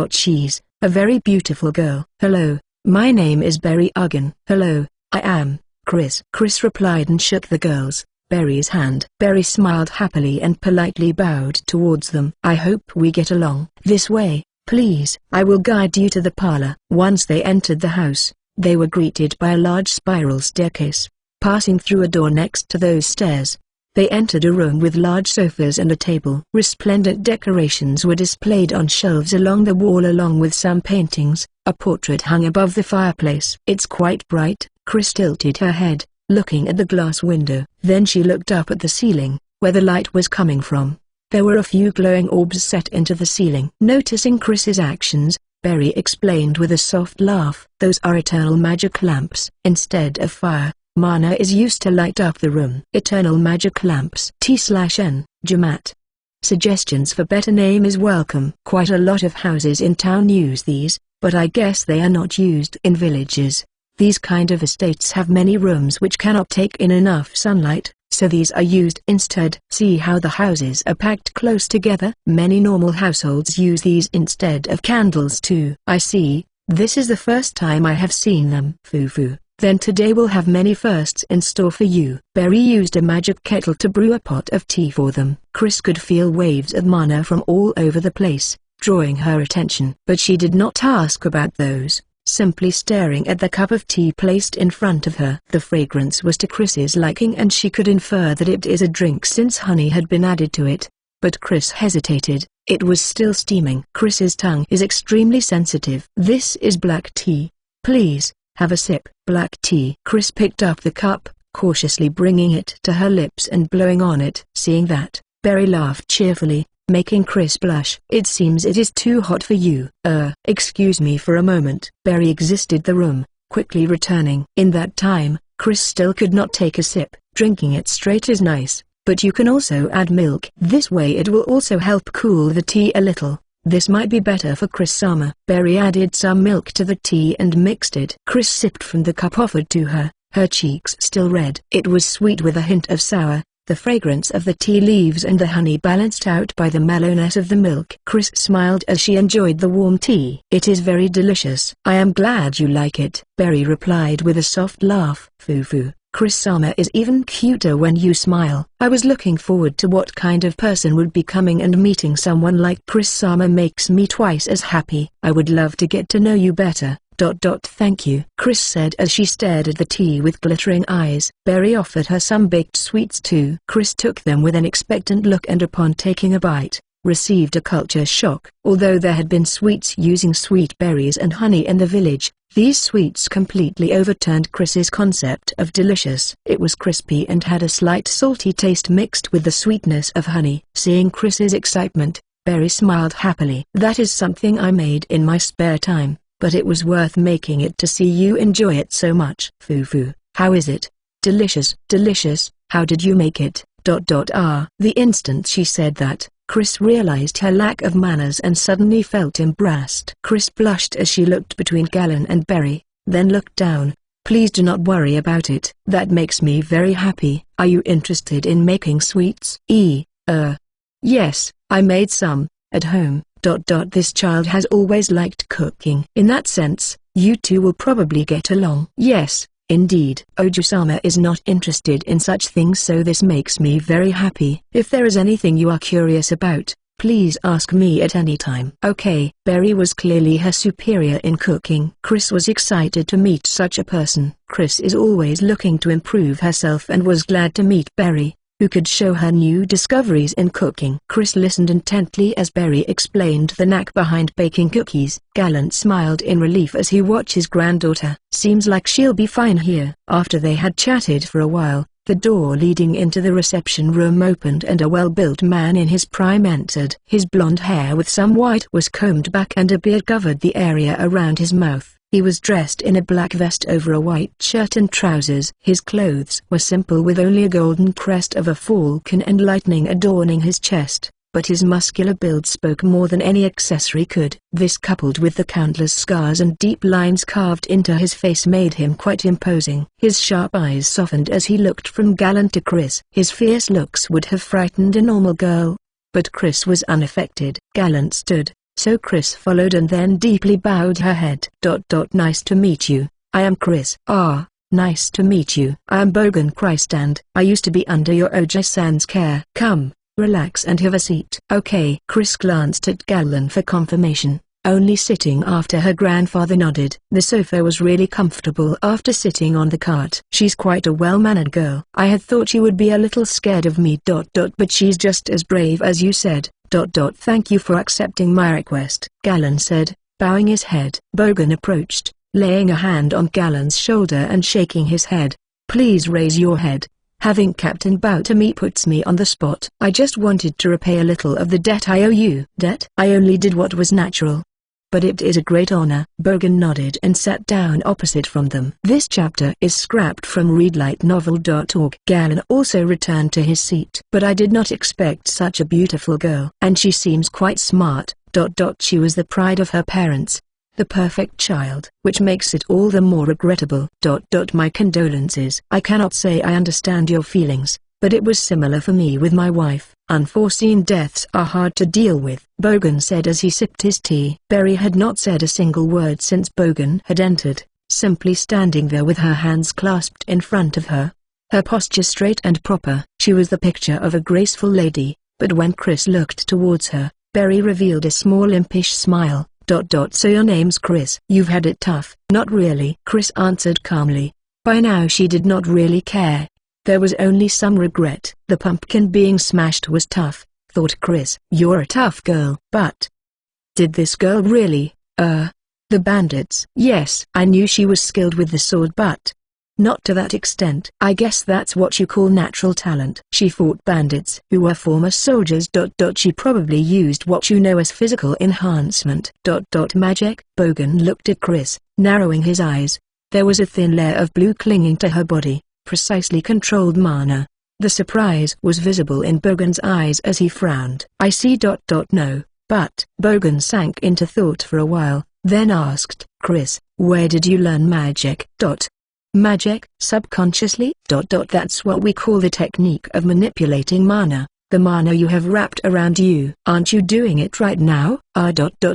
She's a very beautiful girl. Hello, my name is Berry Uggan. Hello, I am Chris. Chris replied and shook the girl's, Berry's hand. Berry smiled happily and politely bowed towards them. I hope we get along. This way, Please, I will guide you to the parlor. Once they entered the house, they were greeted by a large spiral staircase. Passing through a door next to those stairs, they entered a room with large sofas and a table. Resplendent decorations were displayed on shelves along the wall along with some paintings. A portrait hung above the fireplace. It's quite bright. Chris tilted her head, looking at the glass window. Then she looked up at the ceiling, where the light was coming from. There were a few glowing orbs set into the ceiling. Noticing Chris's actions, Berry explained with a soft laugh. Those are eternal magic lamps. Instead of fire, mana is used to light up the room. Eternal magic lamps. T/N, Jamat. Suggestions for better name is welcome. Quite a lot of houses in town use these, but I guess they are not used in villages. These kind of estates have many rooms which cannot take in enough sunlight, so these are used instead. See how the houses are packed close together? Many normal households use these instead of candles too. I see, this is the first time I have seen them. Foo-foo. Then today we'll have many firsts in store for you. Berry used a magic kettle to brew a pot of tea for them. Chris could feel waves of mana from all over the place, drawing her attention. But she did not ask about those, simply staring at the cup of tea placed in front of her. The fragrance was to Chris's liking and she could infer that it is a drink since honey had been added to it. But Chris hesitated. It was still steaming. Chris's tongue is extremely sensitive. This is black tea. Please, have a sip. Black tea. Chris picked up the cup, cautiously bringing it to her lips and blowing on it. Seeing that, Berry laughed cheerfully, making Chris blush. It seems it is too hot for you. Excuse me for a moment. Berry exited the room, quickly returning. In that time, Chris still could not take a sip. Drinking it straight is nice, but you can also add milk. This way it will also help cool the tea a little. This might be better for Chris-sama. Berry added some milk to the tea and mixed it. Chris sipped from the cup offered to her, her cheeks still red. It was sweet with a hint of sour. The fragrance of the tea leaves and the honey balanced out by the mellowness of the milk. Chris smiled as she enjoyed the warm tea. It is very delicious. I am glad you like it, Berry replied with a soft laugh. Foo-foo. Chris-sama is even cuter when you smile. I was looking forward to what kind of person would be coming, and meeting someone like Chris-sama makes me twice as happy. I would love to get to know you better. Thank you, Chris said as she stared at the tea with glittering eyes. Berry offered her some baked sweets too. Chris took them with an expectant look and upon taking a bite, received a culture shock. Although there had been sweets using sweet berries and honey in the village, these sweets completely overturned Chris's concept of delicious. It was crispy and had a slight salty taste mixed with the sweetness of honey. Seeing Chris's excitement, Berry smiled happily. That is something I made in my spare time, but it was worth making it to see you enjoy it so much. Foo-foo. How is it? Delicious. Delicious. How did you make it? The instant she said that, Chris realized her lack of manners and suddenly felt embarrassed. Chris blushed as she looked between Galen and Berry, then looked down. Please do not worry about it. That makes me very happy. Are you interested in making sweets? Yes, I made some, at home. This child has always liked cooking. In that sense, you two will probably get along. Yes, indeed. Oju-sama is not interested in such things, so this makes me very happy. If there is anything you are curious about, please ask me at any time. Okay. Berry was clearly her superior in cooking. Chris was excited to meet such a person. Chris is always looking to improve herself and was glad to meet Berry, who could show her new discoveries in cooking. Chris listened intently as Berry explained the knack behind baking cookies. Galen smiled in relief as he watched his granddaughter. Seems like she'll be fine here. After they had chatted for a while, the door leading into the reception room opened and a well-built man in his prime entered. His blonde hair with some white was combed back and a beard covered the area around his mouth. He was dressed in a black vest over a white shirt and trousers. His clothes were simple with only a golden crest of a falcon and lightning adorning his chest, but his muscular build spoke more than any accessory could. This, coupled with the countless scars and deep lines carved into his face, made him quite imposing. His sharp eyes softened as he looked from Galen to Chris. His fierce looks would have frightened a normal girl, but Chris was unaffected. Galen stood, so Chris followed and then deeply bowed her head. Nice to meet you. I am Chris. Ah, nice to meet you. I am Bogan Christ and I used to be under your Oji-san's care. Come, relax and have a seat. Okay. Chris glanced at Galen for confirmation, only sitting after her grandfather nodded. The sofa was really comfortable after sitting on the cart. She's quite a well-mannered girl. I had thought she would be a little scared of me. But she's just as brave as you said. Thank you for accepting my request, Galen said, bowing his head. Bogan approached, laying a hand on Galen's shoulder and shaking his head. Please raise your head. Having Captain bow to me puts me on the spot. I just wanted to repay a little of the debt I owe you. Debt? I only did what was natural. But it is a great honor. Bogan nodded and sat down opposite from them. This chapter is scrapped from readlightnovel.org. Galen also returned to his seat. But I did not expect such a beautiful girl. And she seems quite smart. She was the pride of her parents. The perfect child, which makes it all the more regrettable. My condolences. I cannot say I understand your feelings, but it was similar for me with my wife. Unforeseen deaths are hard to deal with, Bogan said as he sipped his tea. Berry had not said a single word since Bogan had entered, simply standing there with her hands clasped in front of her. Her posture straight and proper. She was the picture of a graceful lady, but when Chris looked towards her, Berry revealed a small impish smile. So your name's Chris. You've had it tough. Not really, Chris answered calmly. By now she did not really care. There was only some regret. The pumpkin being smashed was tough, thought Chris. You're a tough girl. But did this girl really, the bandits? Yes, I knew she was skilled with the sword, but not to that extent. I guess that's what you call natural talent. She fought bandits who were former soldiers. She probably used what you know as physical enhancement. Magic? Bogan looked at Chris, narrowing his eyes. There was a thin layer of blue clinging to her body, precisely controlled mana. The surprise was visible in Bogan's eyes as he frowned. I see. No, but Bogan sank into thought for a while, then asked, Chris, where did you learn magic? Magic, subconsciously? That's what we call the technique of manipulating mana, the mana you have wrapped around you. Aren't you doing it right now?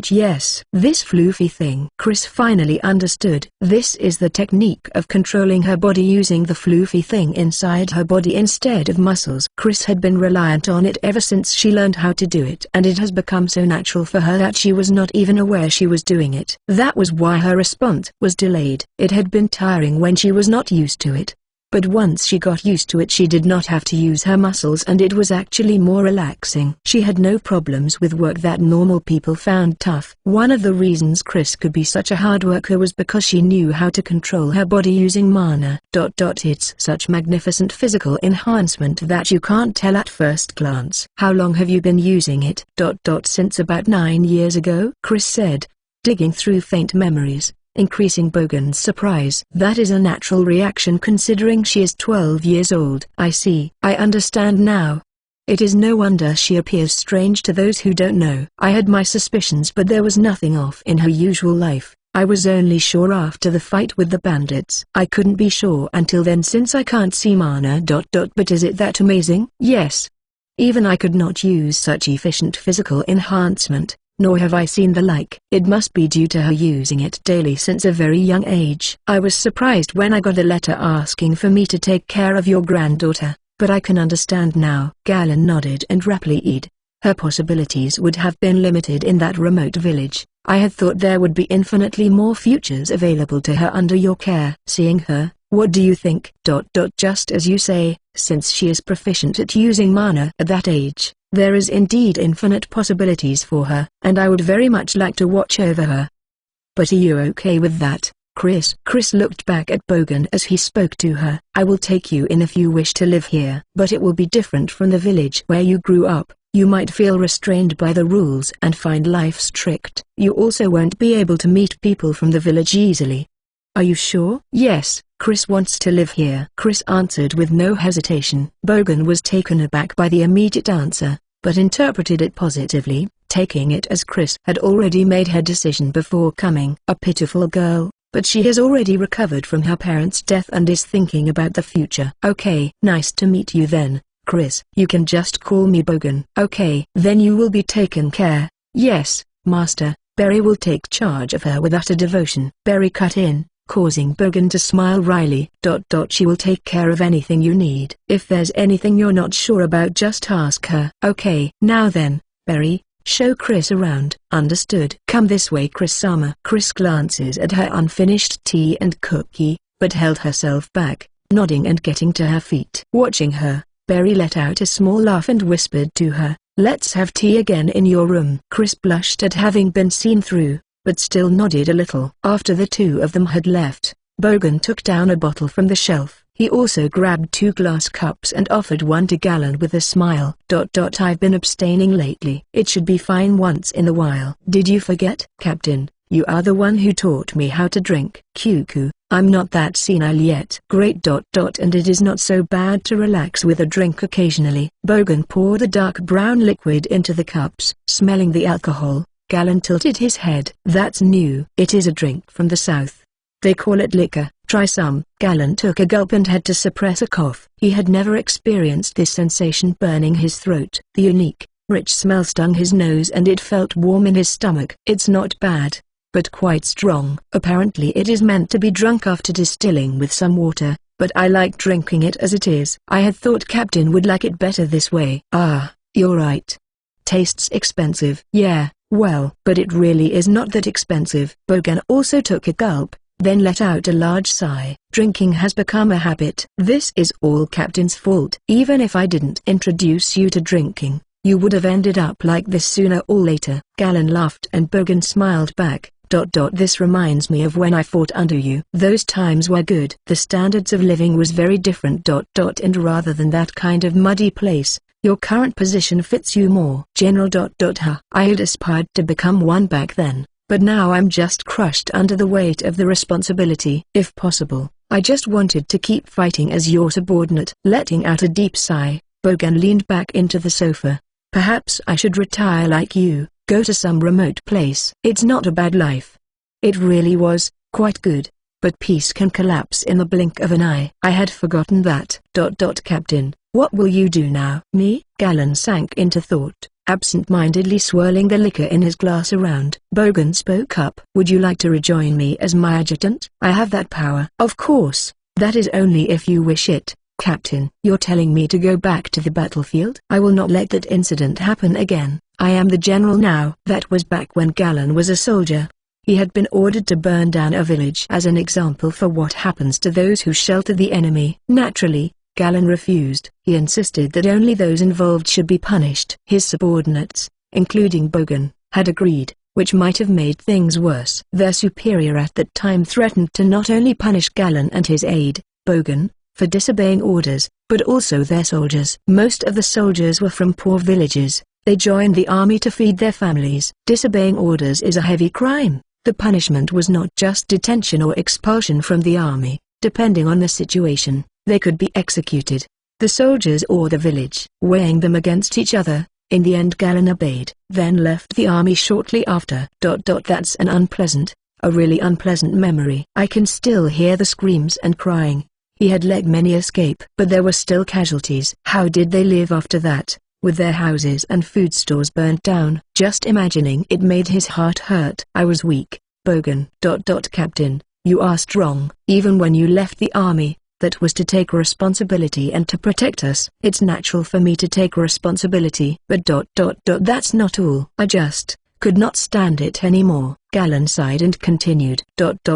Yes. This floofy thing. Chris finally understood. This is the technique of controlling her body using the floofy thing inside her body instead of muscles. Chris had been reliant on it ever since she learned how to do it, and it has become so natural for her that she was not even aware she was doing it. That was why her response was delayed. It had been tiring when she was not used to it. But once she got used to it, she did not have to use her muscles, and it was actually more relaxing. She had no problems with work that normal people found tough. One of the reasons Chris could be such a hard worker was because she knew how to control her body using mana. It's such magnificent physical enhancement that you can't tell at first glance. How long have you been using it? Since about 9 years ago, Chris said, digging through faint memories, increasing Bogan's surprise. That is a natural reaction considering she is 12 years old. I see. I understand now. It is no wonder she appears strange to those who don't know. I had my suspicions, but there was nothing off in her usual life. I was only sure after the fight with the bandits. I couldn't be sure until then since I can't see mana. But is it that amazing? Yes. Even I could not use such efficient physical enhancement. Nor have I seen the like. It must be due to her using it daily since a very young age. I was surprised when I got a letter asking for me to take care of your granddaughter, but I can understand now. Galen nodded and replied. Her possibilities would have been limited in that remote village. I had thought there would be infinitely more futures available to her under your care. Seeing her, what do you think? Just as you say, since she is proficient at using mana at that age, there is indeed infinite possibilities for her, and I would very much like to watch over her. But are you okay with that, Chris? Chris looked back at Bogan as he spoke to her. I will take you in if you wish to live here, but it will be different from the village where you grew up. You might feel restrained by the rules and find life strict. You also won't be able to meet people from the village easily. Are you sure? Yes, Chris wants to live here, Chris answered with no hesitation. Bogan was taken aback by the immediate answer, but interpreted it positively, taking it as Chris had already made her decision before coming. A pitiful girl, but she has already recovered from her parents' death and is thinking about the future. Okay, nice to meet you then, Chris. You can just call me Bogan. Okay, then you will be taken care. Yes, Master. Berry will take charge of her with utter devotion. Berry cut in, causing Bogan to smile wryly. She will take care of anything you need. If there's anything you're not sure about, just ask her. Okay. Now then, Berry, Show Chris around. Understood. Come this way, Chris-sama. Chris glances at her unfinished tea and cookie, but held herself back, nodding and getting to her feet. Watching her, Berry let out a small laugh and whispered to her, "Let's have tea again in your room." Chris blushed at having been seen through, but still nodded a little. After the two of them had left, Bogan took down a bottle from the shelf. He also grabbed 2 glass cups and offered one to Galen with a smile. I've been abstaining lately. It should be fine once in a while. Did you forget, Captain? You are the one who taught me how to drink. Cuckoo, I'm not that senile yet. Great. And it is not so bad to relax with a drink occasionally. Bogan poured a dark brown liquid into the cups. Smelling the alcohol, Galen tilted his head. That's new. It is a drink from the south. They call it liquor. Try some. Galen took a gulp and had to suppress a cough. He had never experienced this sensation burning his throat. The unique, rich smell stung his nose and it felt warm in his stomach. It's not bad, but quite strong. Apparently it is meant to be drunk after distilling with some water, but I like drinking it as it is. I had thought Captain would like it better this way. Ah, you're right. Tastes expensive. Yeah, well, but it really is not that expensive. Bogan also took a gulp, then let out a large sigh. Drinking has become a habit. This is all Captain's fault. Even if I didn't introduce you to drinking, you would have ended up like this sooner or later. Galen laughed and Bogan smiled back. This reminds me of when I fought under you. Those times were good. The standards of living was very different. And rather than that kind of muddy place, your current position fits you more. General. I had aspired to become one back then, but now I'm just crushed under the weight of the responsibility. If possible, I just wanted to keep fighting as your subordinate. Letting out a deep sigh, Bogan leaned back into the sofa. Perhaps I should retire like you, go to some remote place. It's not a bad life. It really was, quite good, but peace can collapse in the blink of an eye. I had forgotten that. Captain, what will you do now? Me? Galen sank into thought, absent-mindedly swirling the liquor in his glass around. Bogan spoke up. Would you like to rejoin me as my adjutant? I have that power. Of course, that is only if you wish it, Captain. You're telling me to go back to the battlefield? I will not let that incident happen again. I am the general now. That was back when Galen was a soldier. He had been ordered to burn down a village as an example for what happens to those who shelter the enemy. Naturally, Galen refused. He insisted that only those involved should be punished. His subordinates, including Bogan, had agreed, which might have made things worse. Their superior at that time threatened to not only punish Galen and his aide, Bogan, for disobeying orders, but also their soldiers. Most of the soldiers were from poor villages. They joined the army to feed their families. Disobeying orders is a heavy crime. The punishment was not just detention or expulsion from the army. Depending on the situation, they could be executed. The soldiers or the village. Weighing them against each other, in the end Galen obeyed, then left the army shortly after. That's an a really unpleasant memory. I can still hear the screams and crying. He had let many escape, but there were still casualties. How did they live after that, with their houses and food stores burnt down? Just imagining it made his heart hurt. I was weak, Bogan. Captain, you are strong. Even when you left the army, that was to take responsibility and to protect us. It's natural for me to take responsibility. But that's not all. I just could not stand it anymore. Galen sighed and continued.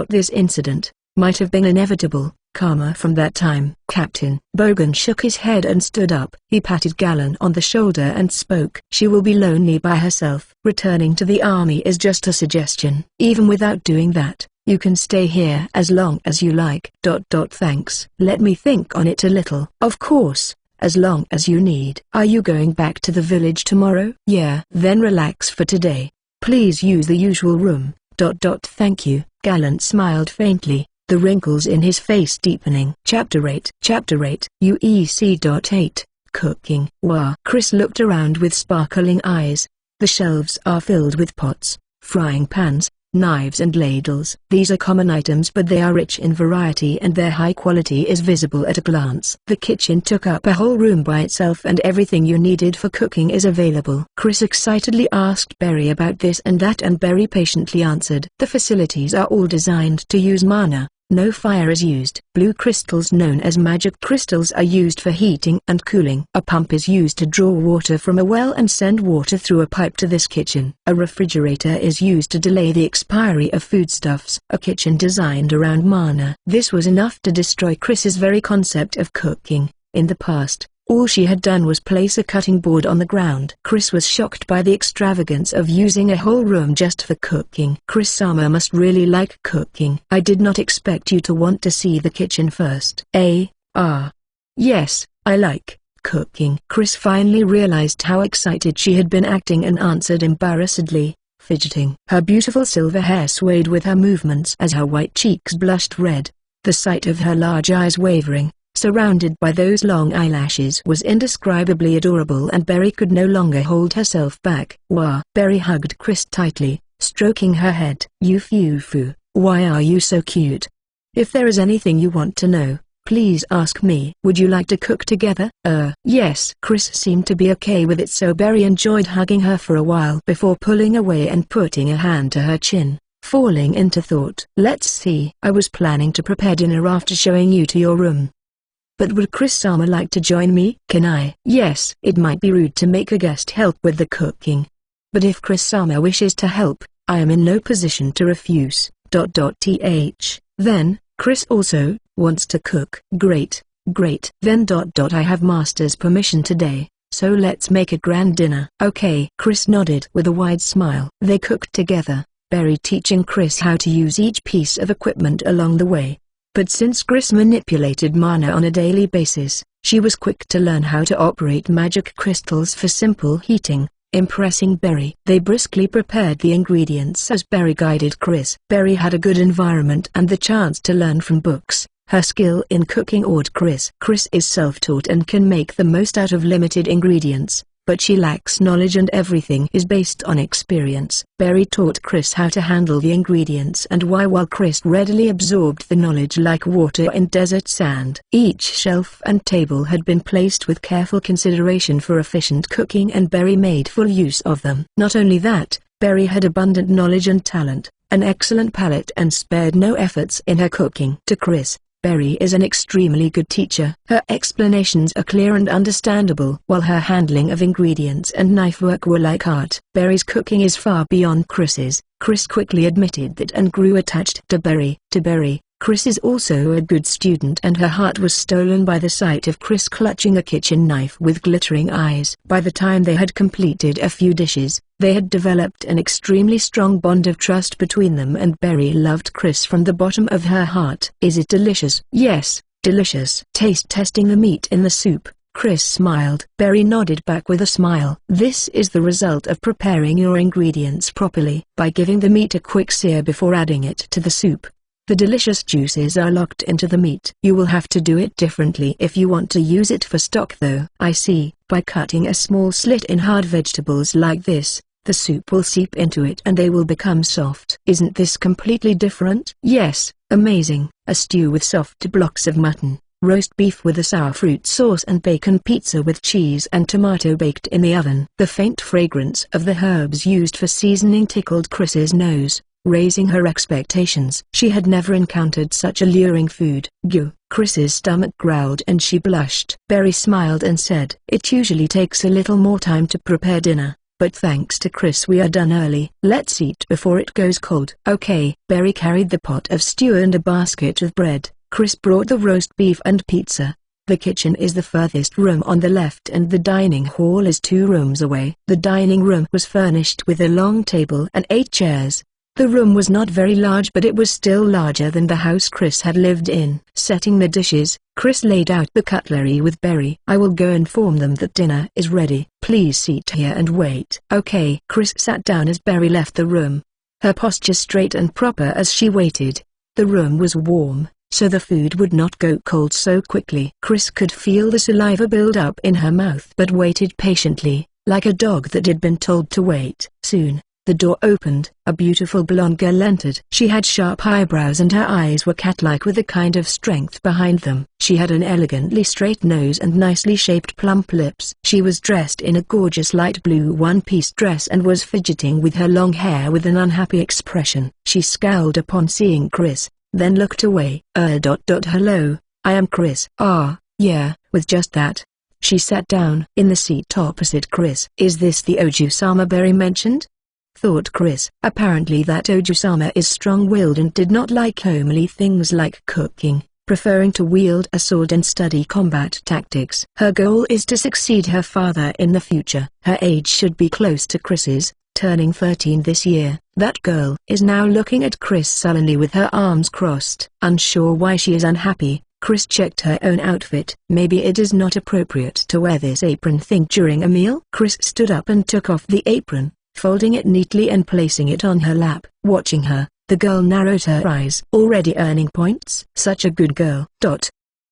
This incident might have been inevitable. Karma from that time. Captain. Bogan shook his head and stood up. He patted Galen on the shoulder and spoke. She will be lonely by herself. Returning to the army is just a suggestion. Even without doing that, you can stay here as long as you like. Thanks. Let me think on it a little. Of course, as long as you need. Are you going back to the village tomorrow? Yeah. Then relax for today. Please use the usual room. Thank you. Galen smiled faintly, the wrinkles in his face deepening. Chapter 8. UEC.8 Cooking. Wow. Chris looked around with sparkling eyes. The shelves are filled with pots, frying pans, knives and ladles. These are common items, but they are rich in variety and their high quality is visible at a glance. The kitchen took up a whole room by itself and everything you needed for cooking is available. Chris excitedly asked Berry about this and that and Berry patiently answered. The facilities are all designed to use mana, No fire is used. Blue crystals known as magic crystals are used for heating and cooling. A pump is used to draw water from a well and send water through a pipe to this kitchen. A refrigerator is used to delay the expiry of foodstuffs. A kitchen designed around mana. This was enough to destroy Chris's very concept of cooking. In the past, all she had done was place a cutting board on the ground. Chris was shocked by the extravagance of using a whole room just for cooking. Chris-sama must really like cooking. I did not expect you to want to see the kitchen first. Yes, I like cooking. Chris finally realized how excited she had been acting and answered embarrassedly, fidgeting. Her beautiful silver hair swayed with her movements as her white cheeks blushed red. The sight of her large eyes wavering, surrounded by those long eyelashes, was indescribably adorable, and Berry could no longer hold herself back. Wah! Berry hugged Chris tightly, stroking her head. Yufu, why are you so cute? If there is anything you want to know, please ask me. Would you like to cook together? Yes. Chris seemed to be okay with it, so Berry enjoyed hugging her for a while before pulling away and putting a hand to her chin, falling into thought. Let's see. I was planning to prepare dinner after showing you to your room. But would Chris-sama like to join me? Can I? Yes. It might be rude to make a guest help with the cooking. But if Chris-sama wishes to help, I am in no position to refuse. Then, Chris also wants to cook. Great. Then I have master's permission today, so let's make a grand dinner. Okay. Chris nodded with a wide smile. They cooked together, Berry teaching Chris how to use each piece of equipment along the way. But since Chris manipulated mana on a daily basis, she was quick to learn how to operate magic crystals for simple heating, impressing Berry. They briskly prepared the ingredients as Berry guided Chris. Berry had a good environment and the chance to learn from books. Her skill in cooking awed Chris. Chris is self-taught and can make the most out of limited ingredients, but she lacks knowledge and everything is based on experience. Berry taught Chris how to handle the ingredients and why, while Chris readily absorbed the knowledge like water in desert sand. Each shelf and table had been placed with careful consideration for efficient cooking, and Berry made full use of them. Not only that, Berry had abundant knowledge and talent, an excellent palate, and spared no efforts in her cooking. To Chris, Berry is an extremely good teacher. Her explanations are clear and understandable, while her handling of ingredients and knife work were like art. Berry's cooking is far beyond Chris's. Chris quickly admitted that and grew attached to Berry. Chris is also a good student, and her heart was stolen by the sight of Chris clutching a kitchen knife with glittering eyes. By the time they had completed a few dishes, they had developed an extremely strong bond of trust between them, and Berry loved Chris from the bottom of her heart. Is it delicious? Yes, delicious. Taste testing the meat in the soup, Chris smiled. Berry nodded back with a smile. This is the result of preparing your ingredients properly. By giving the meat a quick sear before adding it to the soup, the delicious juices are locked into the meat. You will have to do it differently if you want to use it for stock though. I see. By cutting a small slit in hard vegetables like this, the soup will seep into it and they will become soft. Isn't this completely different? Yes, amazing. A stew with soft blocks of mutton, roast beef with a sour fruit sauce, and bacon pizza with cheese and tomato baked in the oven. The faint fragrance of the herbs used for seasoning tickled Chris's nose, raising her expectations. She had never encountered such alluring food. Goo! Chris's stomach growled and she blushed. Berry smiled and said, "It usually takes a little more time to prepare dinner, but thanks to Chris we are done early. Let's eat before it goes cold." Okay. Berry carried the pot of stew and a basket of bread. Chris brought the roast beef and pizza. The kitchen is the furthest room on the left and the dining hall is 2 rooms away. The dining room was furnished with a long table and 8 chairs. The room was not very large, but it was still larger than the house Chris had lived in. Setting the dishes, Chris laid out the cutlery with Berry. "I will go inform them that dinner is ready. Please sit here and wait." Okay. Chris sat down as Berry left the room, her posture straight and proper as she waited. The room was warm, so the food would not go cold so quickly. Chris could feel the saliva build up in her mouth, but waited patiently, like a dog that had been told to wait. Soon, the door opened. A beautiful blonde girl entered. She had sharp eyebrows and her eyes were cat-like with a kind of strength behind them. She had an elegantly straight nose and nicely shaped plump lips. She was dressed in a gorgeous light blue one-piece dress and was fidgeting with her long hair with an unhappy expression. She scowled upon seeing Chris, then looked away. Hello, I am Chris. Ah, yeah, with just that. She sat down in the seat opposite Chris. Is this the Oju-sama Berry mentioned? Thought Chris. Apparently that Oju-sama is strong-willed and did not like homely things like cooking, preferring to wield a sword and study combat tactics. Her goal is to succeed her father in the future. Her age should be close to Chris's, turning 13 this year. That girl is now looking at Chris sullenly with her arms crossed. Unsure why she is unhappy, Chris checked her own outfit. Maybe it is not appropriate to wear this apron thing during a meal? Chris stood up and took off the apron, folding it neatly and placing it on her lap. Watching her, the girl narrowed her eyes. Already earning points? Such a good girl.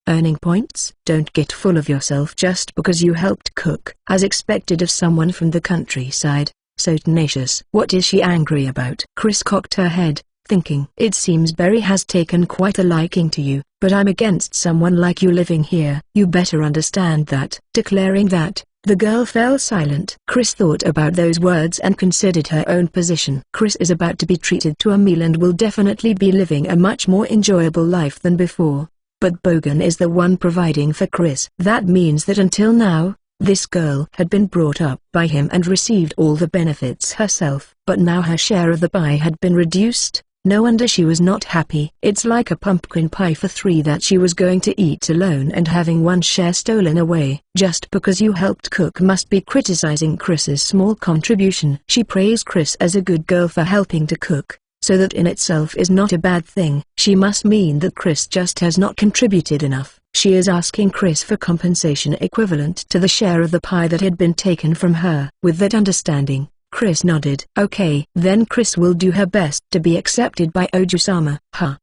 Earning points? Don't get full of yourself just because you helped cook. As expected of someone from the countryside, so tenacious. What is she angry about? Chris cocked her head, thinking. It seems Berry has taken quite a liking to you, but I'm against someone like you living here. You better understand that. Declaring that, the girl fell silent. Chris thought about those words and considered her own position. Chris is about to be treated to a meal and will definitely be living a much more enjoyable life than before. But Bogan is the one providing for Chris. That means that until now, this girl had been brought up by him and received all the benefits herself. But now her share of the pie had been reduced. No wonder she was not happy. It's like a pumpkin pie for 3 that she was going to eat alone and having one share stolen away. Just because you helped cook must be criticizing Chris's small contribution. She praised Chris as a good girl for helping to cook, so that in itself is not a bad thing. She must mean that Chris just has not contributed enough. She is asking Chris for compensation equivalent to the share of the pie that had been taken from her. With that understanding, Chris nodded. Okay. Then Chris will do her best to be accepted by Oju-sama.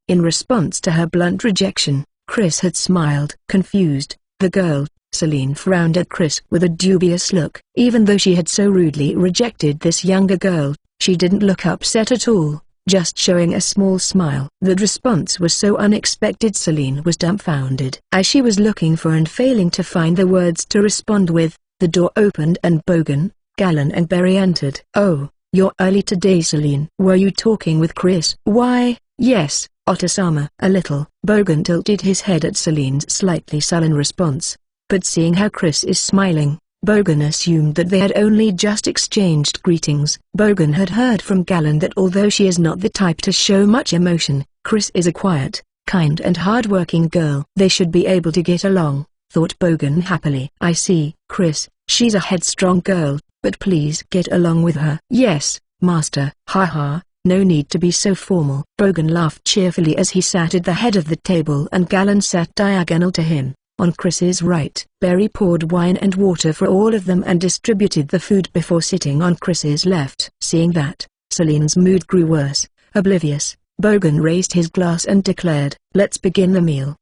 In response to her blunt rejection, Chris had smiled. Confused, the girl, Celine, frowned at Chris with a dubious look. Even though she had so rudely rejected this younger girl, she didn't look upset at all, just showing a small smile. The response was so unexpected Celine was dumbfounded. As she was looking for and failing to find the words to respond with, the door opened and Bogan, Gallon and Berry entered. Oh, you're early today, Celine. Were you talking with Chris? Why, yes, Otosama. A little. Bogan tilted his head at Celine's slightly sullen response. But seeing how Chris is smiling, Bogan assumed that they had only just exchanged greetings. Bogan had heard from Gallon that although she is not the type to show much emotion, Chris is a quiet, kind and hard-working girl. They should be able to get along, thought Bogan happily. I see, Chris, she's a headstrong girl, but please get along with her. Yes, master. Haha, no need to be so formal. Bogan laughed cheerfully as he sat at the head of the table and Gallon sat diagonal to him, on Chris's right. Berry poured wine and water for all of them and distributed the food before sitting on Chris's left. Seeing that, Celine's mood grew worse. Oblivious, Bogan raised his glass and declared, let's begin the meal.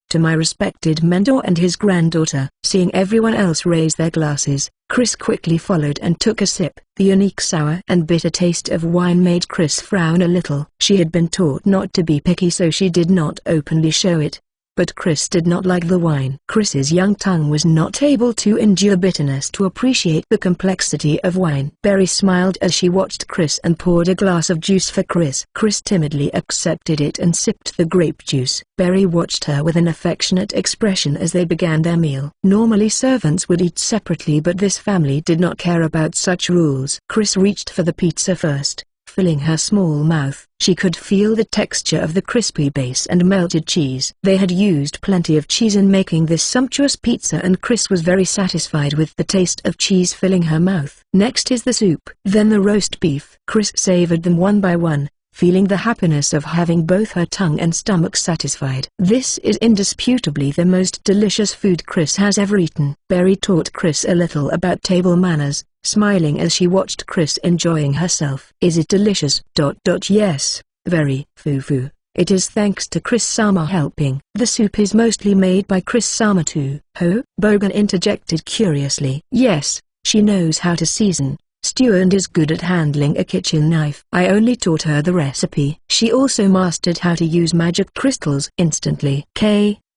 To my respected mentor and his granddaughter. Seeing everyone else raise their glasses, Chris quickly followed and took a sip. The unique sour and bitter taste of wine made Chris frown a little. She had been taught not to be picky, so she did not openly show it. But Chris did not like the wine. Chris's young tongue was not able to endure bitterness to appreciate the complexity of wine. Berry smiled as she watched Chris and poured a glass of juice for Chris. Chris timidly accepted it and sipped the grape juice. Berry watched her with an affectionate expression as they began their meal. Normally servants would eat separately, but this family did not care about such rules. Chris reached for the pizza first, filling her small mouth. She could feel the texture of the crispy base and melted cheese. They had used plenty of cheese in making this sumptuous pizza and Chris was very satisfied with the taste of cheese filling her mouth. Next is the soup, then the roast beef. Chris savored them one by one, feeling the happiness of having both her tongue and stomach satisfied. This is indisputably the most delicious food Chris has ever eaten. Berry taught Chris a little about table manners, smiling as she watched Chris enjoying herself. Is it delicious? Yes, very. Foo-foo. It is thanks to Chris-sama helping. The soup is mostly made by Chris-sama too. Oh? Bogan interjected curiously. Yes, she knows how to season, stew and is good at handling a kitchen knife. I only taught her the recipe. She also mastered how to use magic crystals instantly.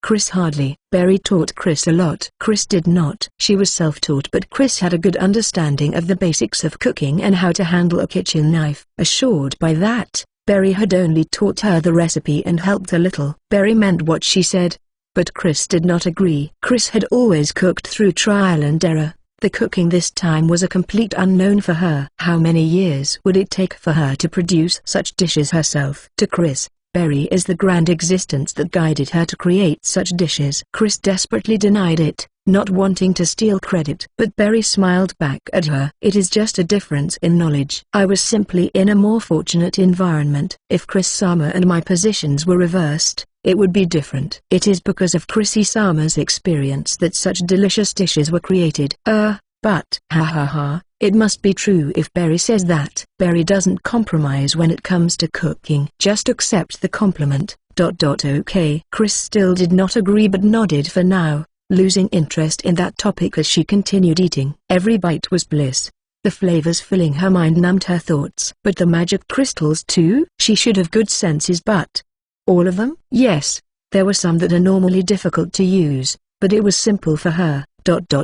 Chris hardly. Berry taught Chris a lot. Chris did not. She was self-taught, but Chris had a good understanding of the basics of cooking and how to handle a kitchen knife. Assured by that, Berry had only taught her the recipe and helped a little. Berry meant what she said, but Chris did not agree. Chris had always cooked through trial and error. The cooking this time was a complete unknown for her. How many years would it take for her to produce such dishes herself? To Chris, Berry is the grand existence that guided her to create such dishes. Chris desperately denied it, not wanting to steal credit. But Berry smiled back at her. It is just a difference in knowledge. I was simply in a more fortunate environment. If Chris Sama and my positions were reversed, it would be different. It is because of Chrissy Sama's experience that such delicious dishes were created. But ha ha ha, it must be true if Berry says that. Berry doesn't compromise when it comes to cooking. Just accept the compliment. Okay. Chris still did not agree but nodded for now, losing interest in that topic as she continued eating. Every bite was bliss. The flavors filling her mind numbed her thoughts. But the magic crystals too? She should have good senses, but all of them? Yes, there were some that are normally difficult to use, but it was simple for her.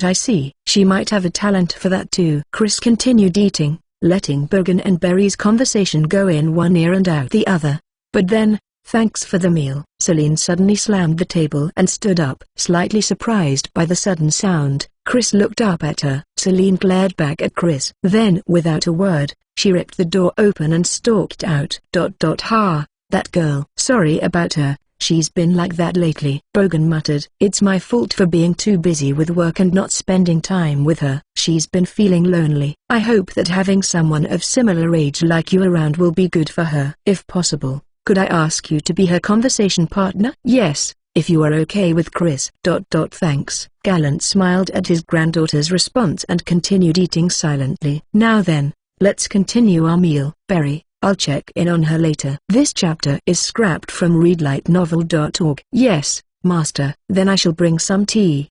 I see. She might have a talent for that too. Chris continued eating, letting Bogan and Berry's conversation go in one ear and out the other. But then, thanks for the meal. Celine suddenly slammed the table and stood up. Slightly surprised by the sudden sound, Chris looked up at her. Celine glared back at Chris. Then, without a word, she ripped the door open and stalked out. Ha, that girl. Sorry about her. She's been like that lately. Bogan muttered. It's my fault for being too busy with work and not spending time with her. She's been feeling lonely. I hope that having someone of similar age like you around will be good for her. If possible, could I ask you to be her conversation partner? Yes, if you are okay with Chris. Thanks. Gallant smiled at his granddaughter's response and continued eating silently. Now then, let's continue our meal. Berry, I'll check in on her later. This chapter is scrapped from readlightnovel.org. Yes, master. Then I shall bring some tea.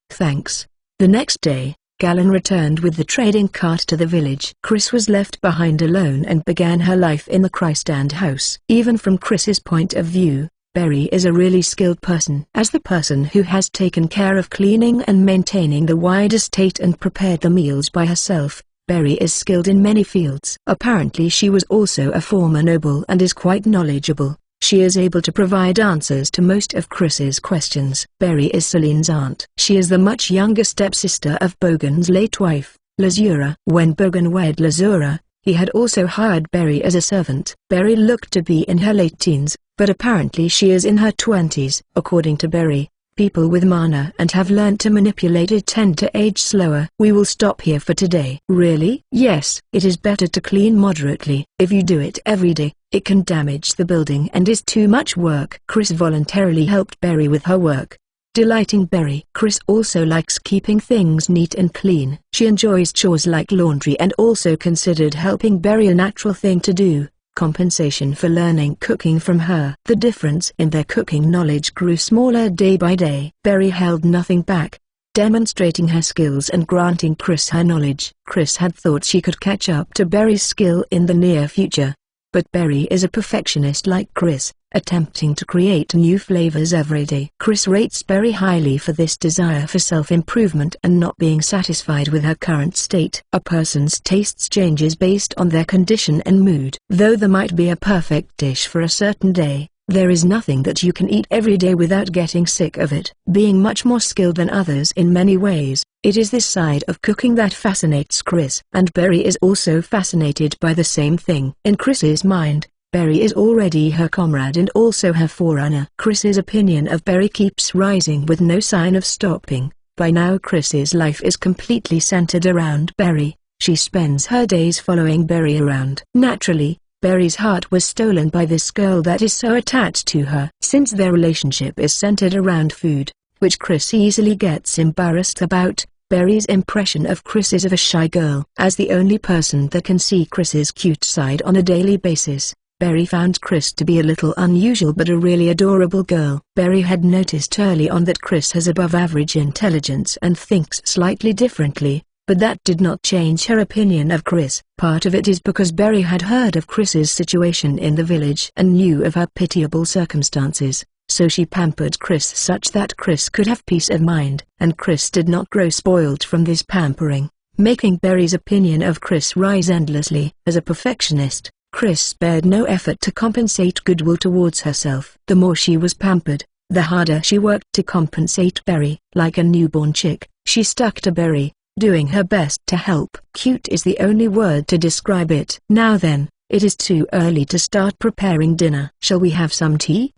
Thanks. The next day, Galen returned with the trading cart to the village. Chris was left behind alone and began her life in the Christstand house. Even from Chris's point of view, Berry is a really skilled person. As the person who has taken care of cleaning and maintaining the wide estate and prepared the meals by herself, Berry is skilled in many fields. Apparently she was also a former noble and is quite knowledgeable. She is able to provide answers to most of Chris's questions. Berry is Celine's aunt. She is the much younger stepsister of Bogan's late wife, Lazura. When Bogan wed Lazura, he had also hired Berry as a servant. Berry looked to be in her late teens, but apparently she is in her 20s. According to Berry, people with mana and have learned to manipulate it tend to age slower. We will stop here for today. Really? Yes. It is better to clean moderately. If you do it every day, it can damage the building and is too much work. Chris voluntarily helped Berry with her work, delighting Berry. Chris also likes keeping things neat and clean. She enjoys chores like laundry and also considered helping Berry a natural thing to do. Compensation for learning cooking from her. The difference in their cooking knowledge grew smaller day by day. Berry held nothing back, demonstrating her skills and granting Chris her knowledge. Chris had thought she could catch up to Berry's skill in the near future. But Berry is a perfectionist like Chris, attempting to create new flavors every day. Chris rates Berry highly for this desire for self-improvement and not being satisfied with her current state. A person's tastes changes based on their condition and mood. Though there might be a perfect dish for a certain day, there is nothing that you can eat every day without getting sick of it. Being much more skilled than others in many ways, it is this side of cooking that fascinates Chris. And Berry is also fascinated by the same thing. In Chris's mind, Berry is already her comrade and also her forerunner. Chris's opinion of Berry keeps rising with no sign of stopping. By now Chris's life is completely centered around Berry. She spends her days following Berry around. Naturally, Berry's heart was stolen by this girl that is so attached to her. Since their relationship is centered around food, which Chris easily gets embarrassed about, Berry's impression of Chris is of a shy girl. As the only person that can see Chris's cute side on a daily basis, Berry found Chris to be a little unusual but a really adorable girl. Berry had noticed early on that Chris has above-average intelligence and thinks slightly differently, but that did not change her opinion of Chris. Part of it is because Berry had heard of Chris's situation in the village and knew of her pitiable circumstances, so she pampered Chris such that Chris could have peace of mind. And Chris did not grow spoiled from this pampering, making Berry's opinion of Chris rise endlessly. As a perfectionist, Chris spared no effort to compensate goodwill towards herself. The more she was pampered, the harder she worked to compensate Barry. Like a newborn chick, she stuck to Barry, doing her best to help. Cute is the only word to describe it. Now then, it is too early to start preparing dinner. Shall we have some tea?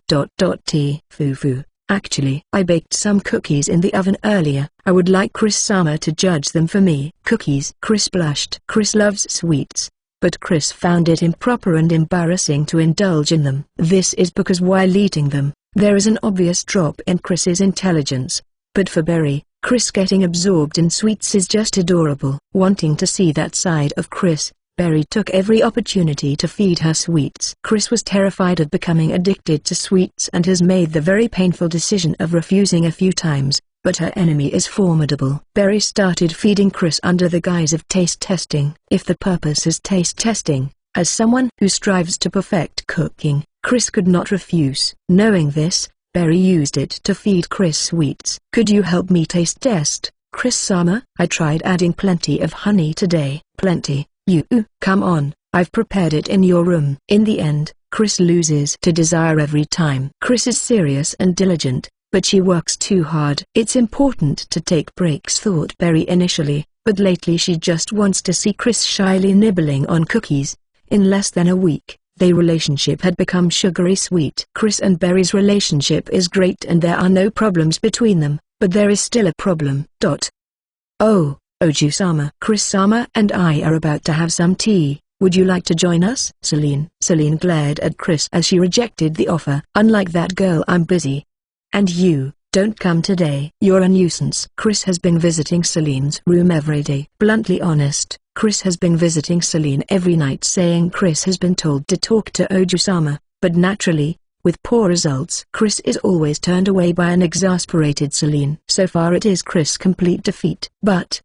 Tea. Foo. Actually, I baked some cookies in the oven earlier. I would like Chris-sama to judge them for me. Cookies? Chris blushed. Chris loves sweets, but Chris found it improper and embarrassing to indulge in them. This is because while eating them, there is an obvious drop in Chris's intelligence. But for Barry, Chris getting absorbed in sweets is just adorable. Wanting to see that side of Chris, Barry took every opportunity to feed her sweets. Chris was terrified of becoming addicted to sweets and has made the very painful decision of refusing a few times, but her enemy is formidable. Barry started feeding Chris under the guise of taste testing. If the purpose is taste testing, as someone who strives to perfect cooking, Chris could not refuse. Knowing this, Barry used it to feed Chris sweets. Could you help me taste test, Chris-sama? I tried adding plenty of honey today. Plenty? Come on, I've prepared it in your room. In the end, Chris loses to desire every time. Chris is serious and diligent, but she works too hard. It's important to take breaks, thought Barry initially, but lately she just wants to see Chris shyly nibbling on cookies. In less than a week, their relationship had become sugary sweet. Chris and Barry's relationship is great and there are no problems between them, but there is still a problem. Oh. Oju-sama. Chris-sama and I are about to have some tea. Would you like to join us? Celine glared at Chris as she rejected the offer. Unlike that girl, I'm busy. And you, don't come today. You're a nuisance. Chris has been visiting Celine's room every day. Bluntly honest, Chris has been visiting Celine every night, saying Chris has been told to talk to Oju-sama, but naturally, with poor results. Chris is always turned away by an exasperated Celine. So far it is Chris' complete defeat. But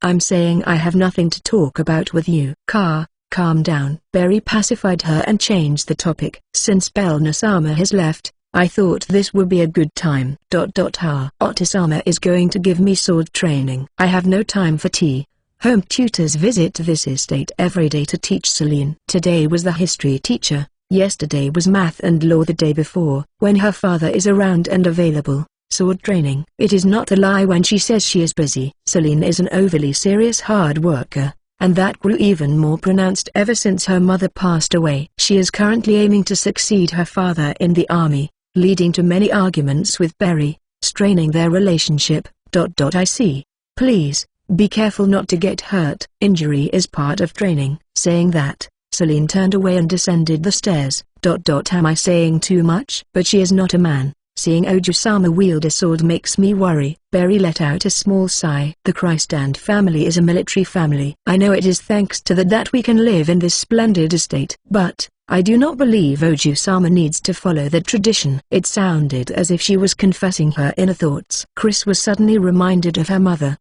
I'm saying I have nothing to talk about with you. Calm down. Barry pacified her and changed the topic. Since Belna-sama has left, I thought this would be a good time. Otisama is going to give me sword training. I have no time for tea. Home tutors visit this estate every day to teach Celine. Today was the history teacher, yesterday was math and law, the day before, when her father is around and available, sword training. It is not a lie when she says she is busy. Celine is an overly serious hard worker, and that grew even more pronounced ever since her mother passed away. She is currently aiming to succeed her father in the army, leading to many arguments with Barry, straining their relationship. I see. Please, be careful not to get hurt. Injury is part of training. Saying that, Celine turned away and descended the stairs. Am I saying too much? But she is not a man. Seeing Oju-sama wield a sword makes me worry. Barry let out a small sigh. The Christand family is a military family. I know it is thanks to that we can live in this splendid estate. But I do not believe Oju-sama needs to follow the tradition. It sounded as if she was confessing her inner thoughts. Chris was suddenly reminded of her mother.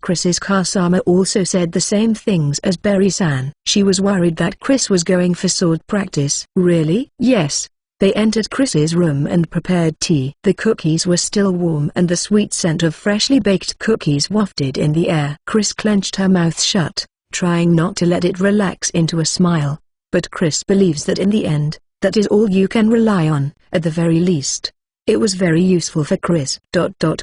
Chris's Kasama also said the same things as Barry-san. She was worried that Chris was going for sword practice. Really? Yes. They entered Chris's room and prepared tea. The cookies were still warm and the sweet scent of freshly baked cookies wafted in the air. Chris clenched her mouth shut, trying not to let it relax into a smile. But Chris believes that in the end, that is all you can rely on, at the very least. It was very useful for Chris.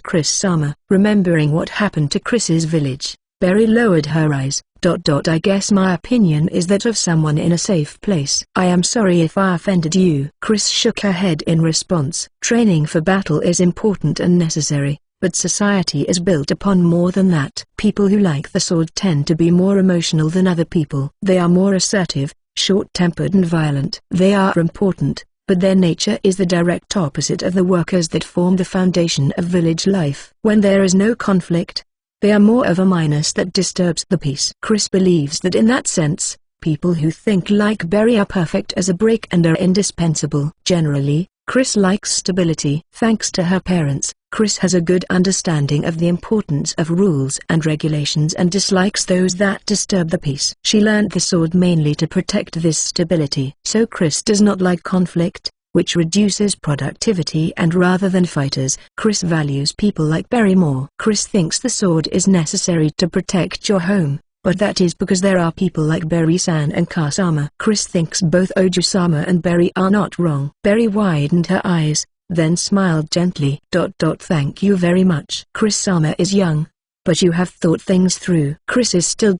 Chris-sama. Remembering what happened to Chris's village, Barry lowered her eyes. I guess my opinion is that of someone in a safe place. I am sorry if I offended you. Chris shook her head in response. Training for battle is important and necessary, but society is built upon more than that. People who like the sword tend to be more emotional than other people. They are more assertive, short-tempered and violent. They are important, but their nature is the direct opposite of the workers that form the foundation of village life. When there is no conflict, they are more of a minus that disturbs the peace. Chris believes that in that sense, people who think like Barry are perfect as a break and are indispensable. Generally, Chris likes stability. Thanks to her parents, Chris has a good understanding of the importance of rules and regulations and dislikes those that disturb the peace. She learned the sword mainly to protect this stability. So Chris does not like conflict, which reduces productivity, and rather than fighters, Chris values people like Barry more. Chris thinks the sword is necessary to protect your home, But that is because there are people like Berry-san and Kasama. Chris thinks both Oju-sama and Berry are not wrong. Berry widened her eyes, then smiled gently. Thank you very much. Chris-sama is young, but you have thought things through. Chris is still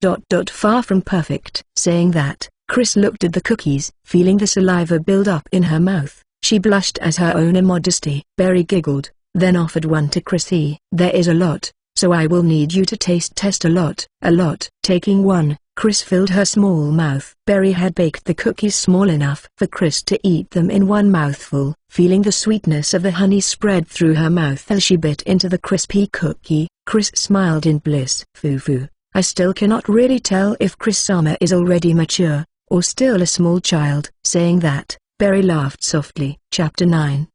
far from perfect. Saying that, Chris looked at the cookies, feeling the saliva build up in her mouth. She blushed as her own immodesty. Berry giggled, then offered one to Chris. There is a lot, so I will need you to taste test a lot. Taking one, Chris filled her small mouth. Berry had baked the cookies small enough for Chris to eat them in one mouthful. Feeling the sweetness of the honey spread through her mouth as she bit into the crispy cookie, Chris smiled in bliss. Foo. I still cannot really tell if Chris-sama is already mature, or still a small child. Saying that, Berry laughed softly. Chapter 9.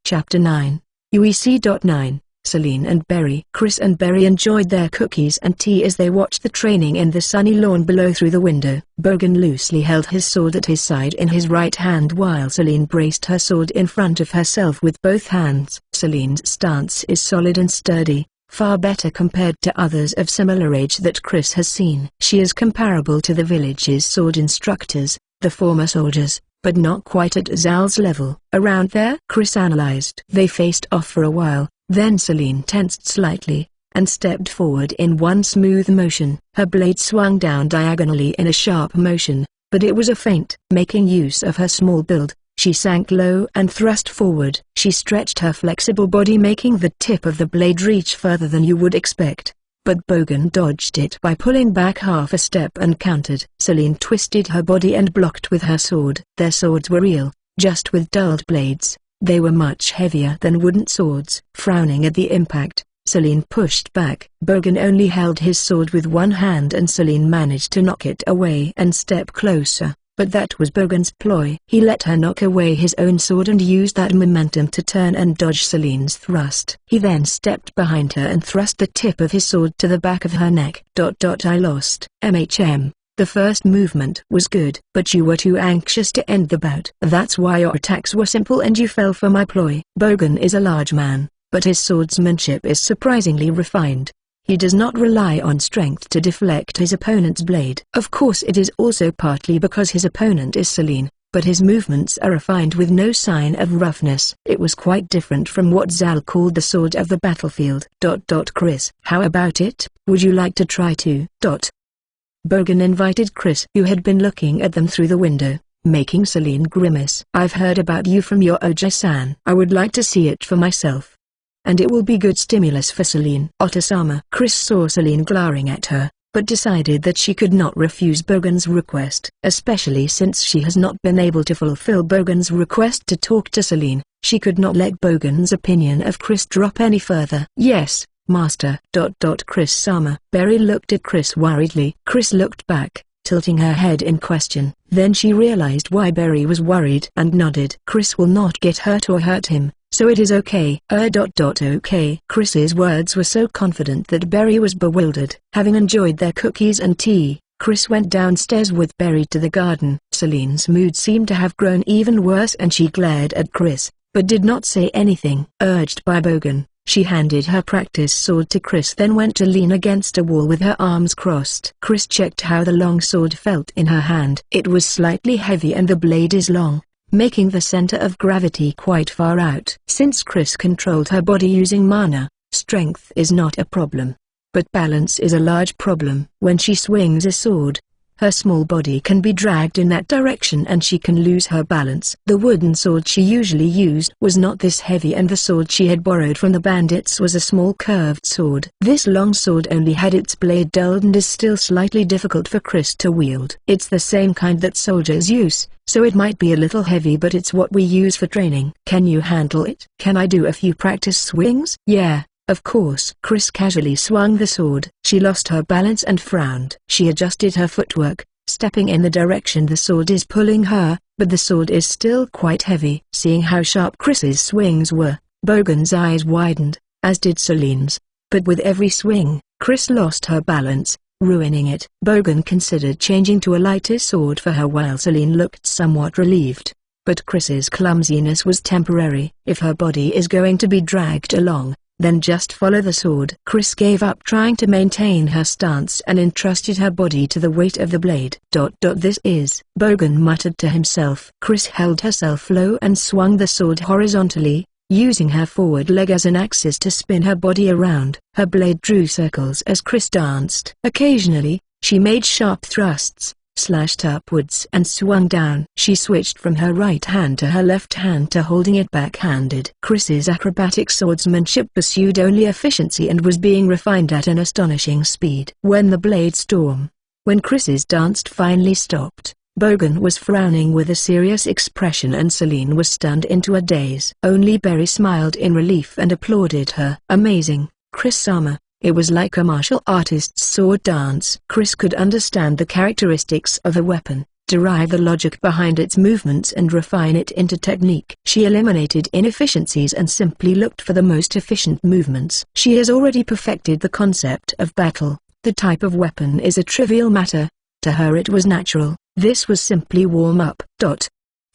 UEC. 9. Celine and Berry. Chris and Berry enjoyed their cookies and tea as they watched the training in the sunny lawn below through the window. Bogan loosely held his sword at his side in his right hand while Celine braced her sword in front of herself with both hands. Celine's stance is solid and sturdy, far better compared to others of similar age that Chris has seen. She is comparable to the village's sword instructors, the former soldiers, but not quite at Zal's level. Around there? Chris analyzed. They faced off for a while. Then Celine tensed slightly, and stepped forward in one smooth motion. Her blade swung down diagonally in a sharp motion, but it was a feint. Making use of her small build, she sank low and thrust forward. She stretched her flexible body, making the tip of the blade reach further than you would expect. But Bogan dodged it by pulling back half a step and countered. Celine twisted her body and blocked with her sword. Their swords were real, just with dulled blades. They were much heavier than wooden swords. Frowning at the impact, Celine pushed back. Bogan only held his sword with one hand and Celine managed to knock it away and step closer, but that was Bogan's ploy. He let her knock away his own sword and used that momentum to turn and dodge Celine's thrust. He then stepped behind her and thrust the tip of his sword to the back of her neck. I lost. The first movement was good, but you were too anxious to end the bout. That's why your attacks were simple and you fell for my ploy. Bogan is a large man, but his swordsmanship is surprisingly refined. He does not rely on strength to deflect his opponent's blade. Of course it is also partly because his opponent is Celine, but his movements are refined with no sign of roughness. It was quite different from what Zal called the sword of the battlefield. Chris, how about it? Would you like to try too? Bogan invited Chris, who had been looking at them through the window, making Celine grimace. I've heard about you from your Oja-san. I would like to see it for myself. And it will be good stimulus for Celine. Otasama. Chris saw Celine glaring at her, but decided that she could not refuse Bogan's request. Especially since she has not been able to fulfill Bogan's request to talk to Celine, she could not let Bogan's opinion of Chris drop any further. Yes, Master. Chris-sama. Berry looked at Chris worriedly. Chris looked back, tilting her head in question. Then she realized why Berry was worried and nodded. Chris will not get hurt or hurt him, so it is okay. Okay. Chris's words were so confident that Berry was bewildered. Having enjoyed their cookies and tea, Chris went downstairs with Berry to the garden. Celine's mood seemed to have grown even worse and she glared at Chris, but did not say anything. Urged by Bogan, she handed her practice sword to Chris, then went to lean against a wall with her arms crossed. Chris checked how the long sword felt in her hand. It was slightly heavy and the blade is long, making the center of gravity quite far out. Since Chris controlled her body using mana, strength is not a problem. But balance is a large problem. When she swings a sword, her small body can be dragged in that direction and she can lose her balance. The wooden sword she usually used was not this heavy and the sword she had borrowed from the bandits was a small curved sword. This long sword only had its blade dulled and is still slightly difficult for Chris to wield. It's the same kind that soldiers use, so it might be a little heavy, but it's what we use for training. Can you handle it? Can I do a few practice swings? Yeah. Of course. Chris casually swung the sword. She lost her balance and frowned. She adjusted her footwork, stepping in the direction the sword is pulling her, but the sword is still quite heavy. Seeing how sharp Chris's swings were, Bogan's eyes widened, as did Celine's. But with every swing, Chris lost her balance, ruining it. Bogan considered changing to a lighter sword for her while Celine looked somewhat relieved. But Chris's clumsiness was temporary. If her body is going to be dragged along, then just follow the sword. Chris gave up trying to maintain her stance and entrusted her body to the weight of the blade. This is, Bogan muttered to himself. Chris held herself low and swung the sword horizontally, using her forward leg as an axis to spin her body around. Her blade drew circles as Chris danced. Occasionally, she made sharp thrusts, slashed upwards and swung down. She switched from her right hand to her left hand to holding it backhanded. Chris's acrobatic swordsmanship pursued only efficiency and was being refined at an astonishing speed. When the blade storm, when Chris's dance finally stopped, Bogan was frowning with a serious expression and Celine was stunned into a daze. Only Berry smiled in relief and applauded her. Amazing, Chris-sama. It was like a martial artist's sword dance. Chris could understand the characteristics of a weapon, derive the logic behind its movements and refine it into technique. She eliminated inefficiencies and simply looked for the most efficient movements. She has already perfected the concept of battle. The type of weapon is a trivial matter. To her it was natural. This was simply warm-up.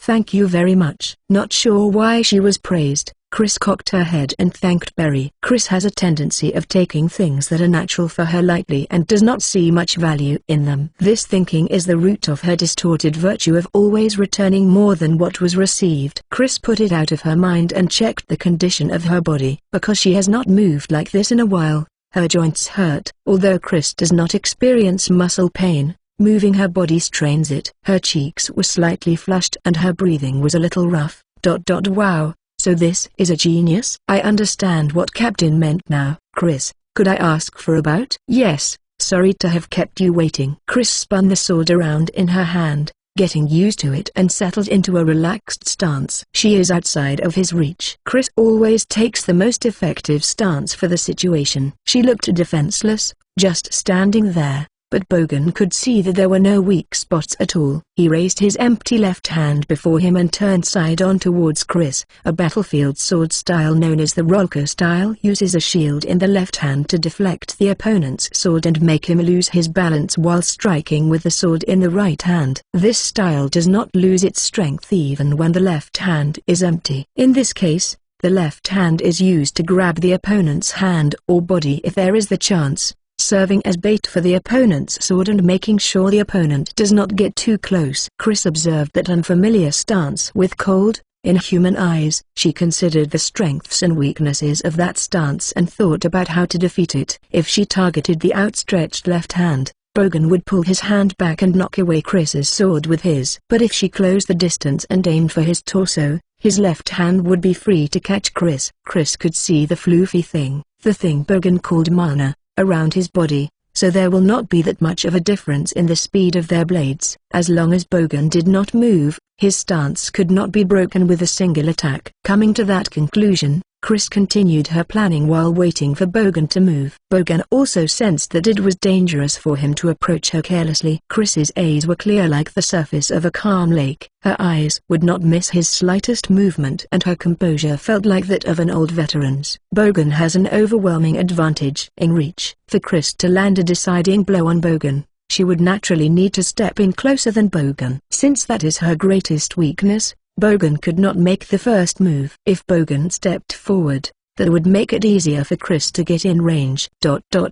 Thank you very much. Not sure why she was praised, Chris cocked her head and thanked Berry. Chris has a tendency of taking things that are natural for her lightly and does not see much value in them. This thinking is the root of her distorted virtue of always returning more than what was received. Chris put it out of her mind and checked the condition of her body. Because she has not moved like this in a while, her joints hurt. Although Chris does not experience muscle pain, moving her body strains it. Her cheeks were slightly flushed and her breathing was a little rough. Wow. So this is a genius? I understand what Captain meant now. Chris, could I ask for about? Yes, sorry to have kept you waiting. Chris spun the sword around in her hand, getting used to it and settled into a relaxed stance. She is outside of his reach. Chris always takes the most effective stance for the situation. She looked defenseless, just standing there. But Bogan could see that there were no weak spots at all. He raised his empty left hand before him and turned side-on towards Chris. A battlefield sword style known as the Rolka style uses a shield in the left hand to deflect the opponent's sword and make him lose his balance while striking with the sword in the right hand. This style does not lose its strength even when the left hand is empty. In this case, the left hand is used to grab the opponent's hand or body if there is the chance, serving as bait for the opponent's sword and making sure the opponent does not get too close. Chris observed that unfamiliar stance with cold, inhuman eyes. She considered the strengths and weaknesses of that stance and thought about how to defeat it. If she targeted the outstretched left hand, Bogan would pull his hand back and knock away Chris's sword with his. But if she closed the distance and aimed for his torso, his left hand would be free to catch Chris. Chris could see the floofy thing, the thing Bogan called mana, around his body, so there will not be that much of a difference in the speed of their blades. As long as Bogan did not move, his stance could not be broken with a single attack. Coming to that conclusion, Chris continued her planning while waiting for Bogan to move. Bogan also sensed that it was dangerous for him to approach her carelessly. Chris's eyes were clear like the surface of a calm lake. Her eyes would not miss his slightest movement and her composure felt like that of an old veteran's. Bogan has an overwhelming advantage in reach. For Chris to land a deciding blow on Bogan, she would naturally need to step in closer than Bogan. Since that is her greatest weakness, Bogan could not make the first move. If Bogan stepped forward, that would make it easier for Chris to get in range.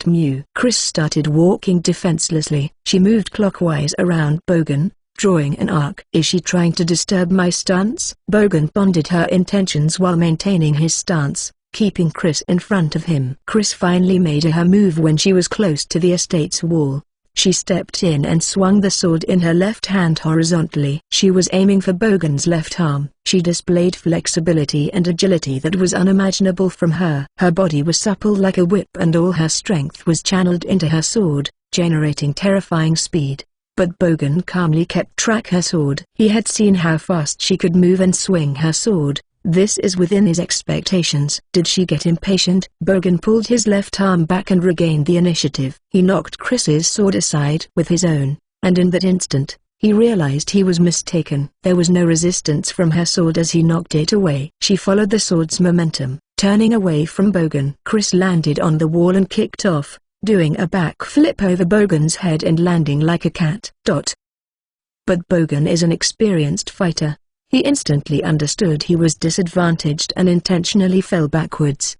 Mew. Chris started walking defenselessly. She moved clockwise around Bogan, drawing an arc. Is she trying to disturb my stance? Bogan pondered her intentions while maintaining his stance, keeping Chris in front of him. Chris finally made her move when she was close to the estate's wall. She stepped in and swung the sword in her left hand horizontally. She was aiming for Bogan's left arm. She displayed flexibility and agility that was unimaginable from her. Her body was supple like a whip and all her strength was channeled into her sword, generating terrifying speed. But Bogan calmly kept track her sword. He had seen how fast she could move and swing her sword. This is within his expectations. Did she get impatient? Bogan pulled his left arm back and regained the initiative. He knocked Chris's sword aside with his own, and in that instant, he realized he was mistaken. There was no resistance from her sword as he knocked it away. She followed the sword's momentum, turning away from Bogan. Chris landed on the wall and kicked off, doing a backflip over Bogan's head and landing like a cat. But Bogan is an experienced fighter. He instantly understood he was disadvantaged and intentionally fell backwards.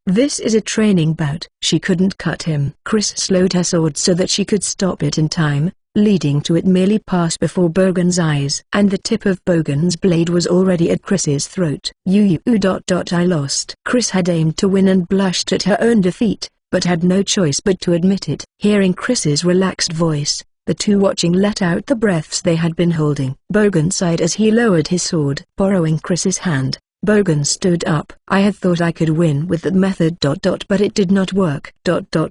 This is a training bout. She couldn't cut him. Chris slowed her sword so that she could stop it in time, leading to it merely pass before Bogan's eyes. And the tip of Bogan's blade was already at Chris's throat. I lost. Chris had aimed to win and blushed at her own defeat, but had no choice but to admit it. Hearing Chris's relaxed voice, the two watching let out the breaths they had been holding. Bogan sighed as he lowered his sword. Borrowing Chris's hand, Bogan stood up. I had thought I could win with that method. But it did not work.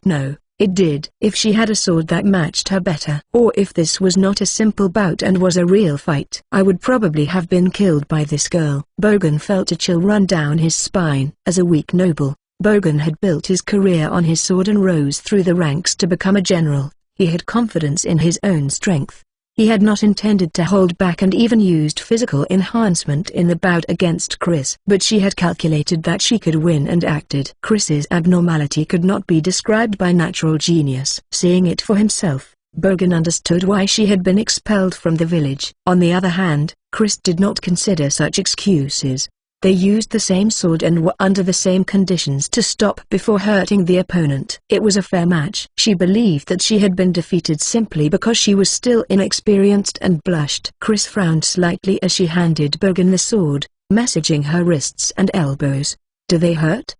No, it did. If she had a sword that matched her better, or if this was not a simple bout and was a real fight, I would probably have been killed by this girl. Bogan felt a chill run down his spine. As a weak noble, Bogan had built his career on his sword and rose through the ranks to become a general. He had confidence in his own strength. He had not intended to hold back and even used physical enhancement in the bout against Chris. But she had calculated that she could win and acted. Chris's abnormality could not be described by natural genius. Seeing it for himself, Bogan understood why she had been expelled from the village. On the other hand, Chris did not consider such excuses. They used the same sword and were under the same conditions to stop before hurting the opponent. It was a fair match. She believed that she had been defeated simply because she was still inexperienced and blushed. Chris frowned slightly as she handed Bogan the sword, massaging her wrists and elbows. Do they hurt?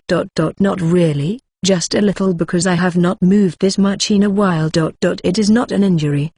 Not really, just a little because I have not moved this much in a while. It is not an injury.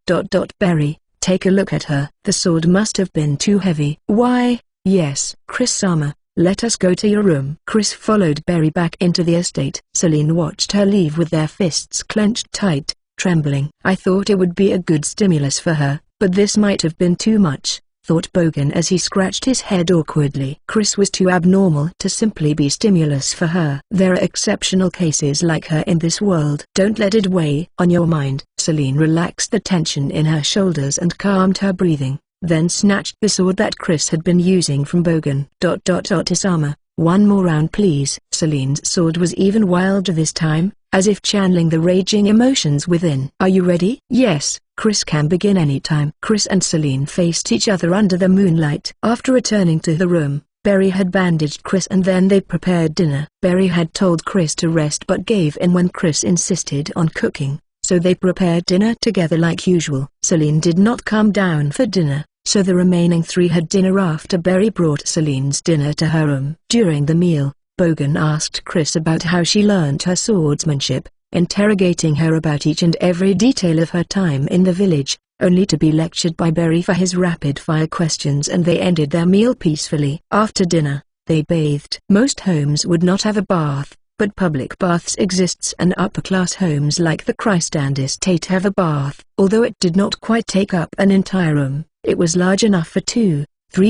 Berry, take a look at her. The sword must have been too heavy. Why? Yes. Chris-sama, let us go to your room. Chris followed Berry back into the estate. Celine watched her leave with their fists clenched tight, trembling. I thought it would be a good stimulus for her, but this might have been too much, thought Bogan as he scratched his head awkwardly. Chris was too abnormal to simply be stimulus for her. There are exceptional cases like her in this world. Don't let it weigh on your mind. Celine relaxed the tension in her shoulders and calmed her breathing, then snatched the sword that Chris had been using from Bogan. Isama, one more round please. Celine's sword was even wilder this time, as if channeling the raging emotions within. Are you ready? Yes, Chris can begin anytime. Chris and Celine faced each other under the moonlight. After returning to the room, Berry had bandaged Chris and then they prepared dinner. Berry had told Chris to rest but gave in when Chris insisted on cooking, so they prepared dinner together like usual. Celine did not come down for dinner, so the remaining three had dinner after Berry brought Celine's dinner to her room. During the meal, Bogan asked Chris about how she learned her swordsmanship, interrogating her about each and every detail of her time in the village, only to be lectured by Berry for his rapid-fire questions, and they ended their meal peacefully. After dinner, they bathed. Most homes would not have a bath, but public baths exists and upper-class homes like the Christand estate have a bath. Although it did not quite take up an entire room, it was large enough for 2-3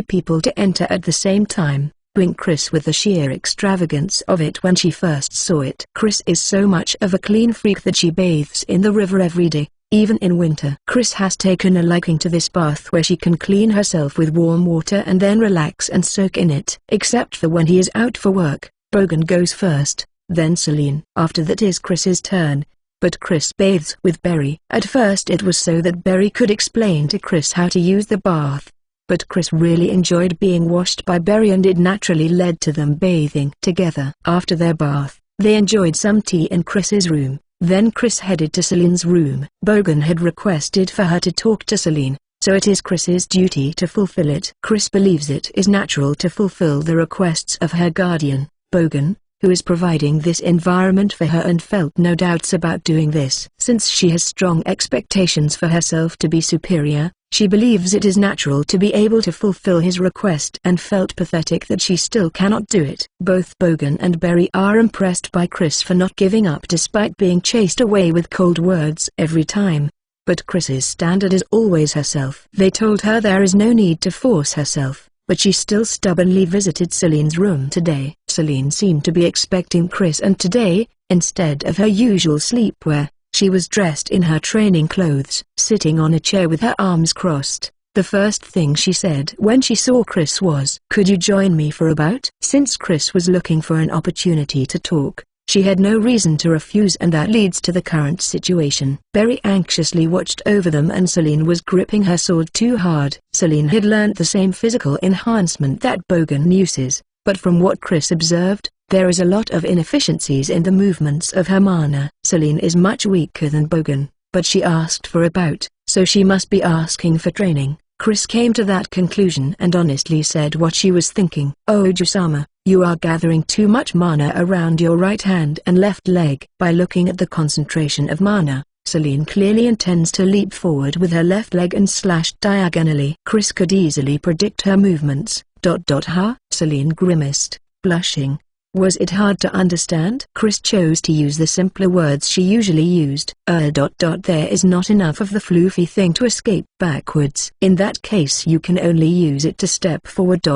people to enter at the same time, bring Chris with the sheer extravagance of it when she first saw it. Chris is so much of a clean freak that she bathes in the river every day, even in winter. Chris has taken a liking to this bath where she can clean herself with warm water and then relax and soak in it. Except for when he is out for work, Bogan goes first, then Celine. After that is Chris's turn, but Chris bathes with Berry. At first it was so that Berry could explain to Chris how to use the bath, but Chris really enjoyed being washed by Berry and it naturally led to them bathing together. After their bath, they enjoyed some tea in Chris's room, then Chris headed to Celine's room. Bogan had requested for her to talk to Celine, so it is Chris's duty to fulfill it. Chris believes it is natural to fulfill the requests of her guardian, Bogan, who is providing this environment for her, and felt no doubts about doing this. Since she has strong expectations for herself to be superior, she believes it is natural to be able to fulfill his request and felt pathetic that she still cannot do it. Both Bogan and Berry are impressed by Chris for not giving up despite being chased away with cold words every time. But Chris's standard is always herself. They told her there is no need to force herself, but she still stubbornly visited Celine's room today. Celine seemed to be expecting Chris, and today, instead of her usual sleepwear, she was dressed in her training clothes. Sitting on a chair with her arms crossed, the first thing she said when she saw Chris was, "Could you join me for a bout?" Since Chris was looking for an opportunity to talk, She had no reason to refuse, and that leads to the current situation. Barry anxiously watched over them, and Celine was gripping her sword too hard. Celine had learnt the same physical enhancement that Bogan uses, but from what Chris observed, there is a lot of inefficiencies in the movements of her mana. Celine is much weaker than Bogan, but she asked for a bout, so she must be asking for training. Chris came to that conclusion and honestly said what she was thinking. Oju-sama, you are gathering too much mana around your right hand and left leg. By looking at the concentration of mana, Celine clearly intends to leap forward with her left leg and slash diagonally. Chris could easily predict her movements. Huh? Celine grimaced, blushing. Was it hard to understand? Chris chose to use the simpler words she usually used. There is not enough of the floofy thing to escape backwards. In that case you can only use it to step forward.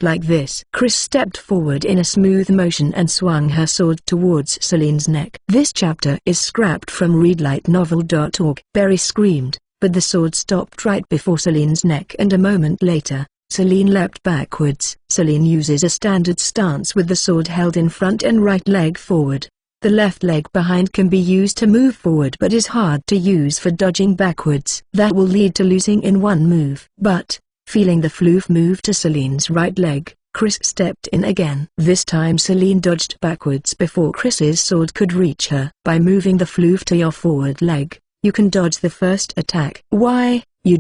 Like this. Chris stepped forward in a smooth motion and swung her sword towards Celine's neck. This chapter is scrapped from readlightnovel.org. Barry screamed, but the sword stopped right before Celine's neck, and a moment later, Celine leapt backwards. Celine uses a standard stance with the sword held in front and right leg forward. The left leg behind can be used to move forward but is hard to use for dodging backwards. That will lead to losing in one move. But, feeling the floof move to Celine's right leg, Chris stepped in again. This time Celine dodged backwards before Chris's sword could reach her. By moving the floof to your forward leg, you can dodge the first attack. Why? You.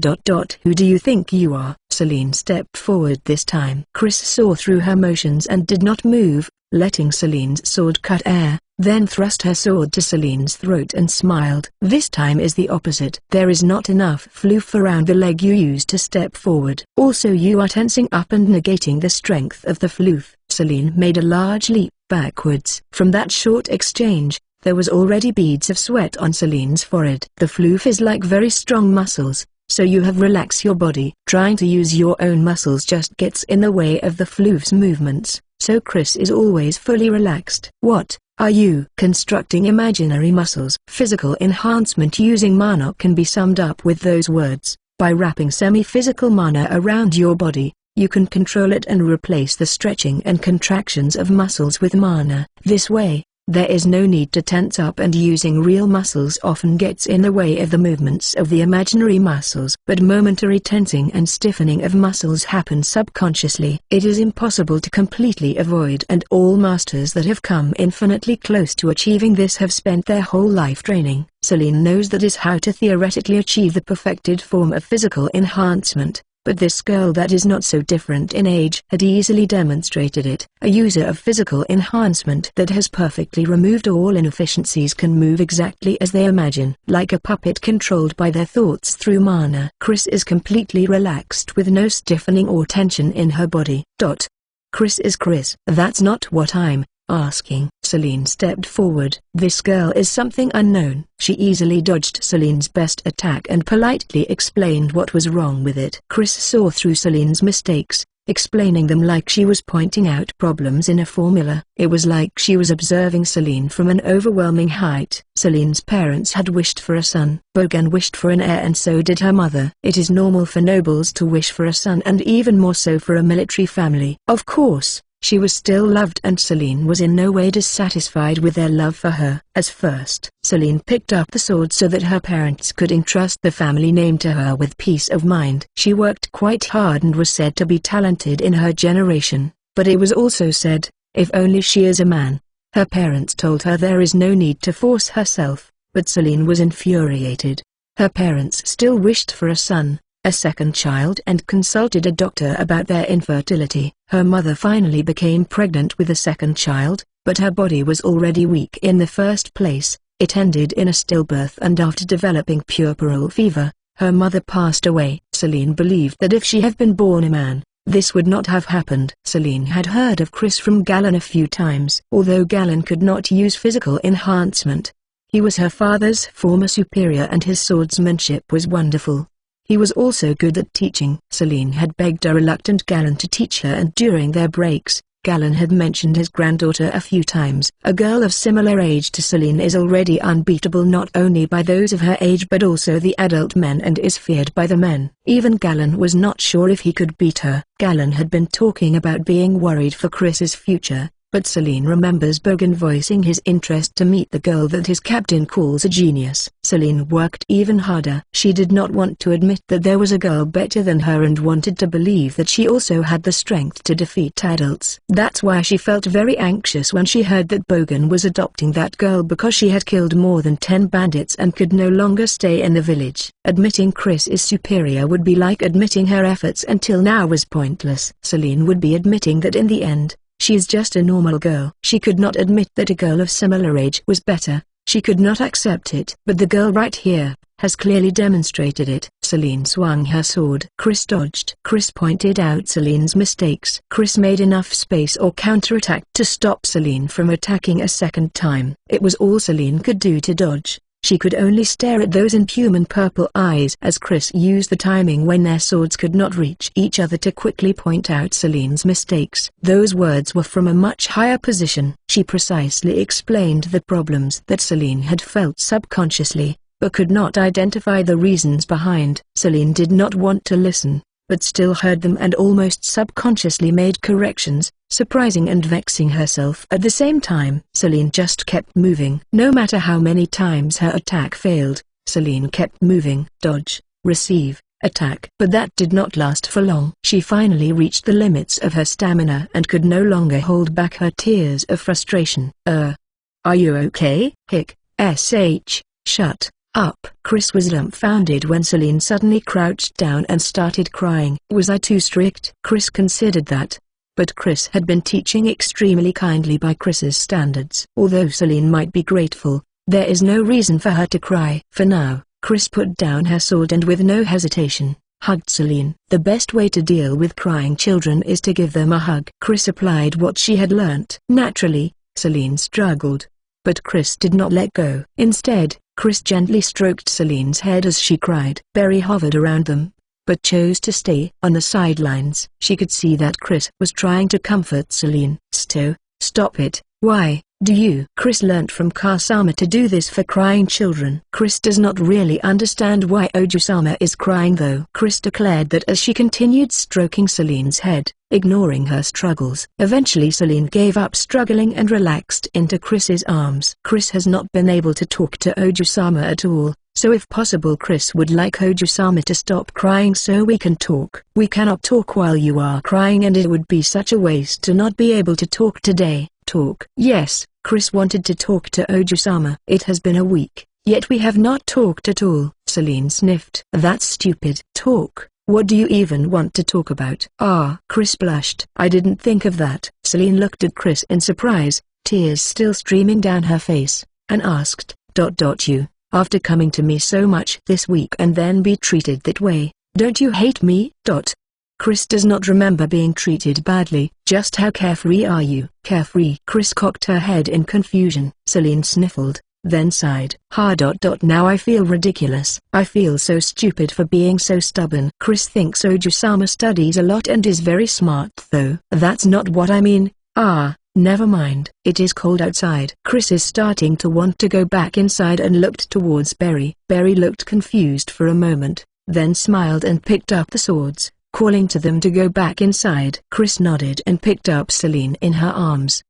Who do you think you are? Celine stepped forward this time. Chris saw through her motions and did not move, letting Celine's sword cut air, then thrust her sword to Celine's throat and smiled. This time is the opposite. There is not enough floof around the leg you used to step forward. Also you are tensing up and negating the strength of the floof. Celine made a large leap backwards. From that short exchange, there was already beads of sweat on Celine's forehead. The floof is like very strong muscles, so you have relaxed your body. Trying to use your own muscles just gets in the way of the floof's movements, so Chris is always fully relaxed. What are you constructing imaginary muscles? Physical enhancement using mana can be summed up with those words. By wrapping semi-physical mana around your body, you can control it and replace the stretching and contractions of muscles with mana. This way, there is no need to tense up, and using real muscles often gets in the way of the movements of the imaginary muscles. But momentary tensing and stiffening of muscles happen subconsciously. It is impossible to completely avoid, and all masters that have come infinitely close to achieving this have spent their whole life training. Celine knows that is how to theoretically achieve the perfected form of physical enhancement. But this girl that is not so different in age had easily demonstrated it. A user of physical enhancement that has perfectly removed all inefficiencies can move exactly as they imagine, like a puppet controlled by their thoughts through mana. Chris is completely relaxed with no stiffening or tension in her body. Chris is Chris. That's not what I'm asking. Celine stepped forward. This girl is something unknown. She easily dodged Celine's best attack and politely explained what was wrong with it. Chris saw through Celine's mistakes, explaining them like she was pointing out problems in a formula. It was like she was observing Celine from an overwhelming height. Celine's parents had wished for a son. Bogan wished for an heir, and so did her mother. It is normal for nobles to wish for a son, and even more so for a military family. Of course, she was still loved, and Celine was in no way dissatisfied with their love for her. As first, Celine picked up the sword so that her parents could entrust the family name to her with peace of mind. She worked quite hard and was said to be talented in her generation, but it was also said, if only she is a man. Her parents told her there is no need to force herself, but Celine was infuriated. Her parents still wished for a son, a second child, and consulted a doctor about their infertility. Her mother finally became pregnant with a second child, but her body was already weak in the first place. It ended in a stillbirth, and after developing puerperal fever, her mother passed away. Celine believed that if she had been born a man, this would not have happened. Celine had heard of Chris from Galen a few times. Although Galen could not use physical enhancement, he was her father's former superior and his swordsmanship was wonderful. He was also good at teaching. Celine had begged a reluctant Galen to teach her, and during their breaks, Galen had mentioned his granddaughter a few times. A girl of similar age to Celine is already unbeatable not only by those of her age but also the adult men, and is feared by the men. Even Galen was not sure if he could beat her. Galen had been talking about being worried for Chris's future, But Celine remembers Bogan voicing his interest to meet the girl that his captain calls a genius. Celine worked even harder. She did not want to admit that there was a girl better than her and wanted to believe that she also had the strength to defeat adults. That's why she felt very anxious when she heard that Bogan was adopting that girl because she had killed more than 10 bandits and could no longer stay in the village. Admitting Chris is superior would be like admitting her efforts until now was pointless. Celine would be admitting that in the end, she is just a normal girl. She could not admit that a girl of similar age was better. She could not accept it. But the girl right here has clearly demonstrated it. Celine swung her sword. Chris dodged. Chris pointed out Celine's mistakes. Chris made enough space or counterattack to stop Celine from attacking a second time. It was all Celine could do to dodge. She could only stare at those inhuman purple eyes as Chris used the timing when their swords could not reach each other to quickly point out Celine's mistakes. Those words were from a much higher position. She precisely explained the problems that Celine had felt subconsciously, but could not identify the reasons behind. Celine did not want to listen, but still heard them and almost subconsciously made corrections, surprising and vexing herself at the same time. Celine just kept moving. No matter how many times her attack failed, Celine kept moving. Dodge, receive, attack. But that did not last for long. She finally reached the limits of her stamina and could no longer hold back her tears of frustration. Are you okay? Hic, shut up. Chris was dumbfounded when Celine suddenly crouched down and started crying. Was I too strict? Chris considered that. But Chris had been teaching extremely kindly by Chris's standards. Although Celine might be grateful, there is no reason for her to cry. For now, Chris put down her sword and with no hesitation, hugged Celine. The best way to deal with crying children is to give them a hug. Chris applied what she had learnt. Naturally, Celine struggled. But Chris did not let go. Instead, Chris gently stroked Celine's head as she cried. Barry hovered around them, but chose to stay on the sidelines. She could see that Chris was trying to comfort Celine. Stop it. Why do you? Chris learnt from Kasama to do this for crying children. Chris does not really understand why Oju-sama is crying though. Chris declared that as she continued stroking Celine's head, ignoring her struggles. Eventually Celine gave up struggling and relaxed into Chris's arms. Chris has not been able to talk to Oju-sama at all, so if possible Chris would like Oju-sama to stop crying so we can talk. We cannot talk while you are crying and it would be such a waste to not be able to talk today. Talk. Yes, Chris wanted to talk to Oju-sama. It has been a week, yet we have not talked at all. Celine sniffed. That's stupid. Talk. What do you even want to talk about? Chris blushed. I didn't think of that. Celine looked at Chris in surprise, tears still streaming down her face, and asked, You, after coming to me so much this week and then be treated that way, don't you hate me? Chris does not remember being treated badly. Just how carefree are you? Carefree. Chris cocked her head in confusion. Celine sniffled, then sighed. Now I feel ridiculous. I feel so stupid for being so stubborn. Chris thinks Oju-sama studies a lot and is very smart though. That's not what I mean. Never mind. It is cold outside. Chris is starting to want to go back inside and looked towards Barry. Barry looked confused for a moment, then smiled and picked up the swords, calling to them to go back inside. Chris nodded and picked up Celine in her arms.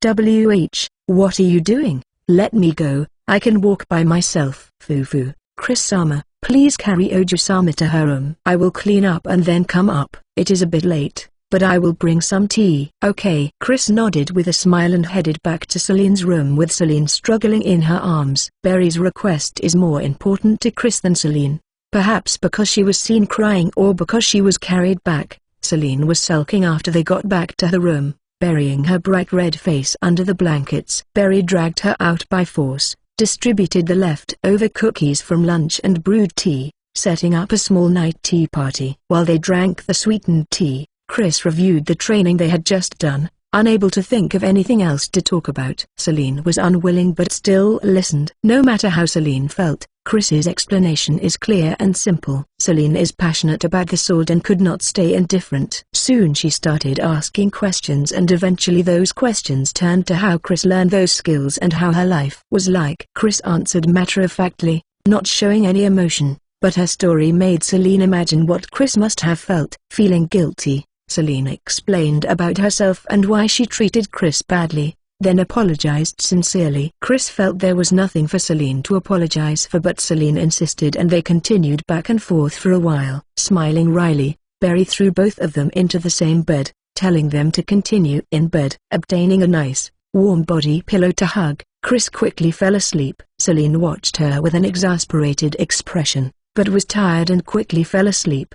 What are you doing? Let me go. I can walk by myself. Fufu. Chris-sama, please carry Oju-sama to her room. I will clean up and then come up. It is a bit late, but I will bring some tea. Okay. Chris nodded with a smile and headed back to Celine's room with Celine struggling in her arms. Barry's request is more important to Chris than Celine. Perhaps because she was seen crying or because she was carried back. Celine was sulking after they got back to her room, burying her bright red face under the blankets. Barry dragged her out by force, distributed the leftover cookies from lunch and brewed tea, setting up a small night tea party. While they drank the sweetened tea, Chris reviewed the training they had just done, unable to think of anything else to talk about. Celine was unwilling but still listened. No matter how Celine felt, Chris's explanation is clear and simple. Celine is passionate about the sword and could not stay indifferent. Soon she started asking questions and eventually those questions turned to how Chris learned those skills and how her life was like. Chris answered matter-of-factly, not showing any emotion, but her story made Celine imagine what Chris must have felt. Feeling guilty, Celine explained about herself and why she treated Chris badly, then apologized sincerely. Chris felt there was nothing for Celine to apologize for, but Celine insisted, and they continued back and forth for a while. Smiling wryly, Barry threw both of them into the same bed, telling them to continue in bed. Obtaining a nice, warm body pillow to hug, Chris quickly fell asleep. Celine watched her with an exasperated expression, but was tired and quickly fell asleep.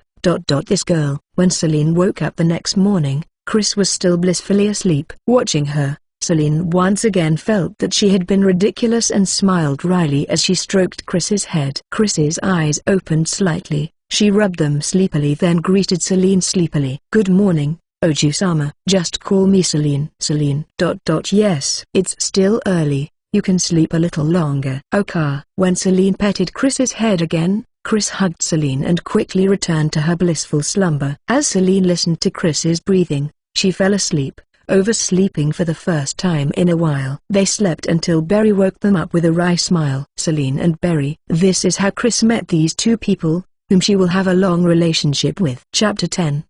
This girl. When Celine woke up the next morning, Chris was still blissfully asleep. Watching her, Celine once again felt that she had been ridiculous and smiled wryly as she stroked Chris's head. Chris's eyes opened slightly. She rubbed them sleepily, then greeted Celine sleepily. "Good morning, Oju-sama." "Just call me Celine." Celine. Yes. "It's still early, you can sleep a little longer." "Okay." When Celine petted Chris's head again, Chris hugged Celine and quickly returned to her blissful slumber. As Celine listened to Chris's breathing, she fell asleep, oversleeping for the first time in a while. They slept until Barry woke them up with a wry smile. Celine and Barry. This is how Chris met these two people, whom she will have a long relationship with. Chapter 10.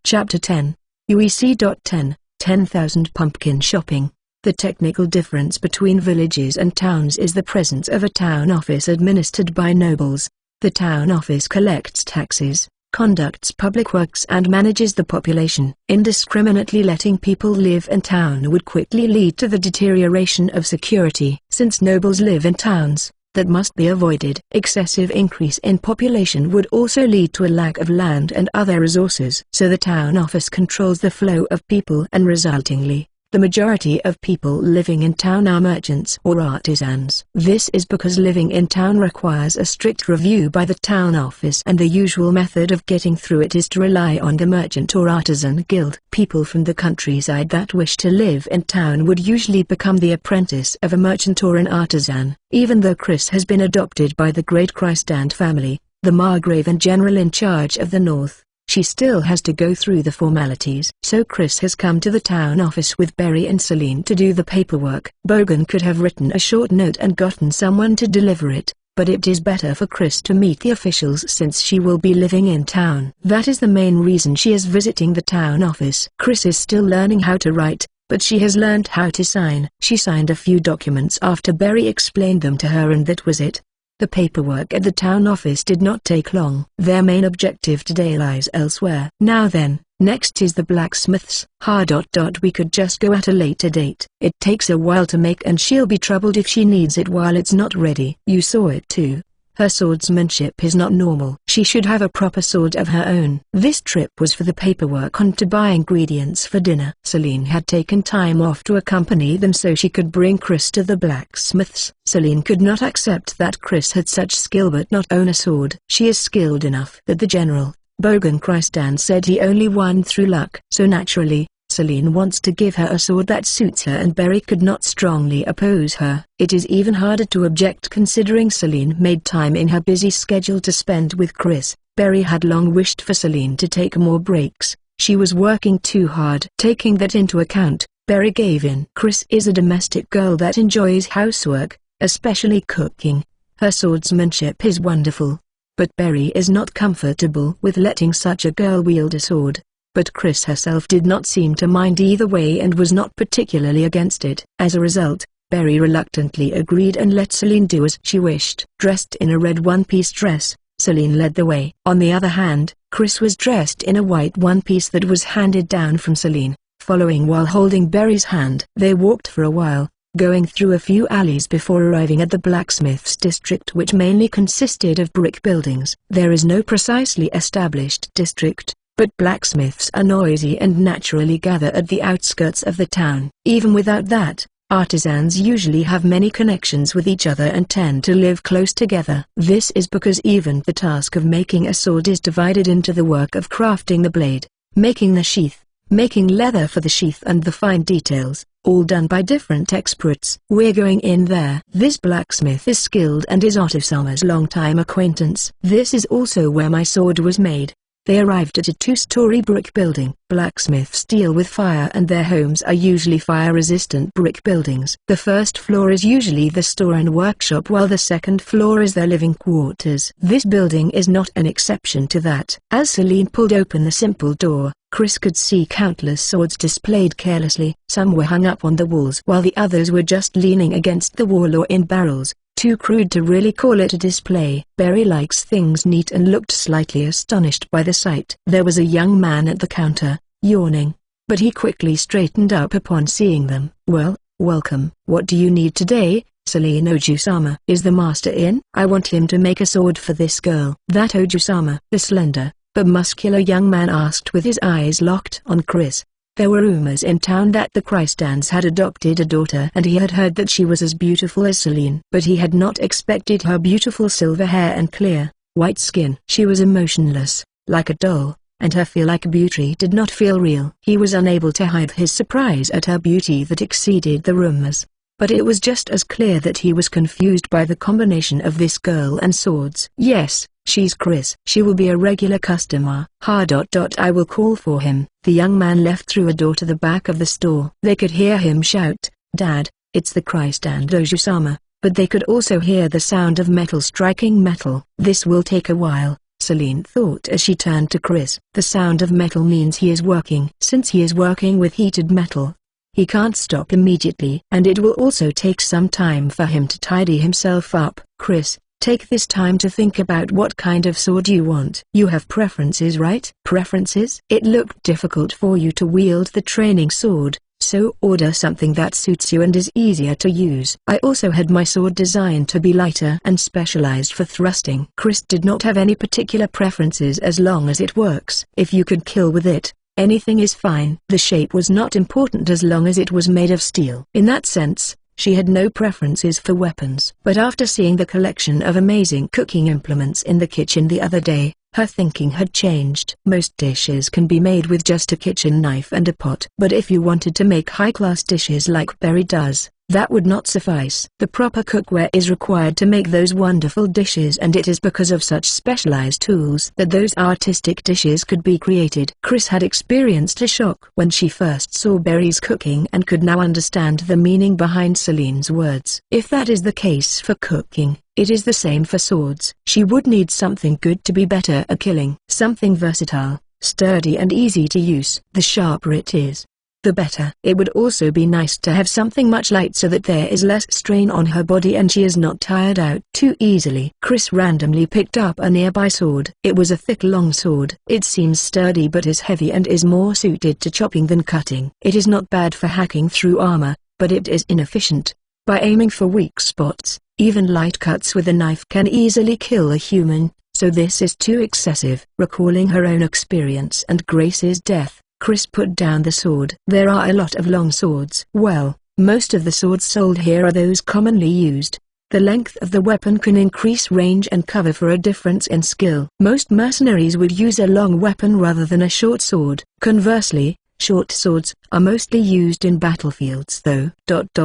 UEC.10, 10,000 Pumpkin Shopping. The technical difference between villages and towns is the presence of a town office administered by nobles. The town office collects taxes, conducts public works and manages the population. Indiscriminately letting people live in town would quickly lead to the deterioration of security. Since nobles live in towns, that must be avoided. Excessive increase in population would also lead to a lack of land and other resources. So the town office controls the flow of people, and resultingly, the majority of people living in town are merchants or artisans. This is because living in town requires a strict review by the town office, and the usual method of getting through it is to rely on the merchant or artisan guild. People from the countryside that wish to live in town would usually become the apprentice of a merchant or an artisan. Even though Chris has been adopted by the Great Christand family, the Margrave and general in charge of the North, she still has to go through the formalities. So Chris has come to the town office with Barry and Celine to do the paperwork. Bogan could have written a short note and gotten someone to deliver it, but it is better for Chris to meet the officials since she will be living in town. That is the main reason she is visiting the town office. Chris is still learning how to write, but she has learned how to sign. She signed a few documents after Barry explained them to her, and that was it. The paperwork at the town office did not take long. Their main objective today lies elsewhere. Now then, next is the blacksmith's. We could just go at a later date. It takes a while to make, and she'll be troubled if she needs it while it's not ready. You saw it too. Her swordsmanship is not normal. She should have a proper sword of her own. This trip was for the paperwork and to buy ingredients for dinner. Celine had taken time off to accompany them so she could bring Chris to the blacksmith's. Celine could not accept that Chris had such skill but not own a sword. She is skilled enough that the general, Bogan Christand, said he only won through luck. So naturally, Celine wants to give her a sword that suits her, and Barry could not strongly oppose her. It is even harder to object considering Celine made time in her busy schedule to spend with Chris. Barry had long wished for Celine to take more breaks. She was working too hard. Taking that into account, Barry gave in. Chris is a domestic girl that enjoys housework, especially cooking. Her swordsmanship is wonderful. But Barry is not comfortable with letting such a girl wield a sword. But Chris herself did not seem to mind either way and was not particularly against it. As a result, Barry reluctantly agreed and let Celine do as she wished. Dressed in a red one-piece dress, Celine led the way. On the other hand, Chris was dressed in a white one-piece that was handed down from Celine, following while holding Barry's hand. They walked for a while, going through a few alleys before arriving at the blacksmith's district, which mainly consisted of brick buildings. There is no precisely established district, but blacksmiths are noisy and naturally gather at the outskirts of the town. Even without that, artisans usually have many connections with each other and tend to live close together. This is because even the task of making a sword is divided into the work of crafting the blade, making the sheath, making leather for the sheath, and the fine details, all done by different experts. We're going in there. This blacksmith is skilled and is Oto-sama's long-time acquaintance. This is also where my sword was made. They arrived at a 2-story brick building. Blacksmiths deal with fire and their homes are usually fire-resistant brick buildings. The first floor is usually the store and workshop while the second floor is their living quarters. This building is not an exception to that. As Celine pulled open the simple door, Chris could see countless swords displayed carelessly. Some were hung up on the walls while the others were just leaning against the wall or in barrels. Too crude to really call it a display. Barry likes things neat and looked slightly astonished by the sight. There was a young man at the counter, yawning, but he quickly straightened up upon seeing them. "Well, welcome. What do you need today, Celine Ojusama? Is the master in? I want him to make a sword for this girl." That Ojusama, the slender, but muscular young man asked with his eyes locked on Chris. There were rumors in town that the Christans had adopted a daughter and he had heard that she was as beautiful as Celine. But he had not expected her beautiful silver hair and clear, white skin. She was emotionless, like a doll, and her feel-like beauty did not feel real. He was unable to hide his surprise at her beauty that exceeded the rumors. But it was just as clear that he was confused by the combination of this girl and swords. "Yes, she's Chris. She will be a regular customer. I will call for him." The young man left through a door to the back of the store. They could hear him shout, "Dad, it's the Christ and Ojusama," but they could also hear the sound of metal striking metal. "This will take a while," Celine thought as she turned to Chris. The sound of metal means he is working. Since he is working with heated metal, he can't stop immediately. And it will also take some time for him to tidy himself up. "Chris, take this time to think about what kind of sword you want. You have preferences, right?" "Preferences?" "It looked difficult for you to wield the training sword, so order something that suits you and is easier to use." "I also had my sword designed to be lighter and specialized for thrusting." Chris did not have any particular preferences as long as it works. If you could kill with it, anything is fine. The shape was not important as long as it was made of steel. In that sense, she had no preferences for weapons. But after seeing the collection of amazing cooking implements in the kitchen the other day, her thinking had changed. Most dishes can be made with just a kitchen knife and a pot. But if you wanted to make high-class dishes like Berry does, that would not suffice. The proper cookware is required to make those wonderful dishes, and it is because of such specialized tools that those artistic dishes could be created. Chris had experienced a shock when she first saw Berry's cooking and could now understand the meaning behind Celine's words. If that is the case for cooking, it is the same for swords. She would need something good to be better at killing. Something versatile, sturdy and easy to use. The sharper it is, the better. It would also be nice to have something much light so that there is less strain on her body and she is not tired out too easily. Chris randomly picked up a nearby sword. It was a thick long sword. It seems sturdy but is heavy and is more suited to chopping than cutting. It is not bad for hacking through armor, but it is inefficient. By aiming for weak spots, even light cuts with a knife can easily kill a human, so this is too excessive. Recalling her own experience and Grace's death, Chris put down the sword. There are a lot of long swords. Well, most of the swords sold here are those commonly used. The length of the weapon can increase range and cover for a difference in skill. Most mercenaries would use a long weapon rather than a short sword. Conversely, short swords are mostly used in battlefields though.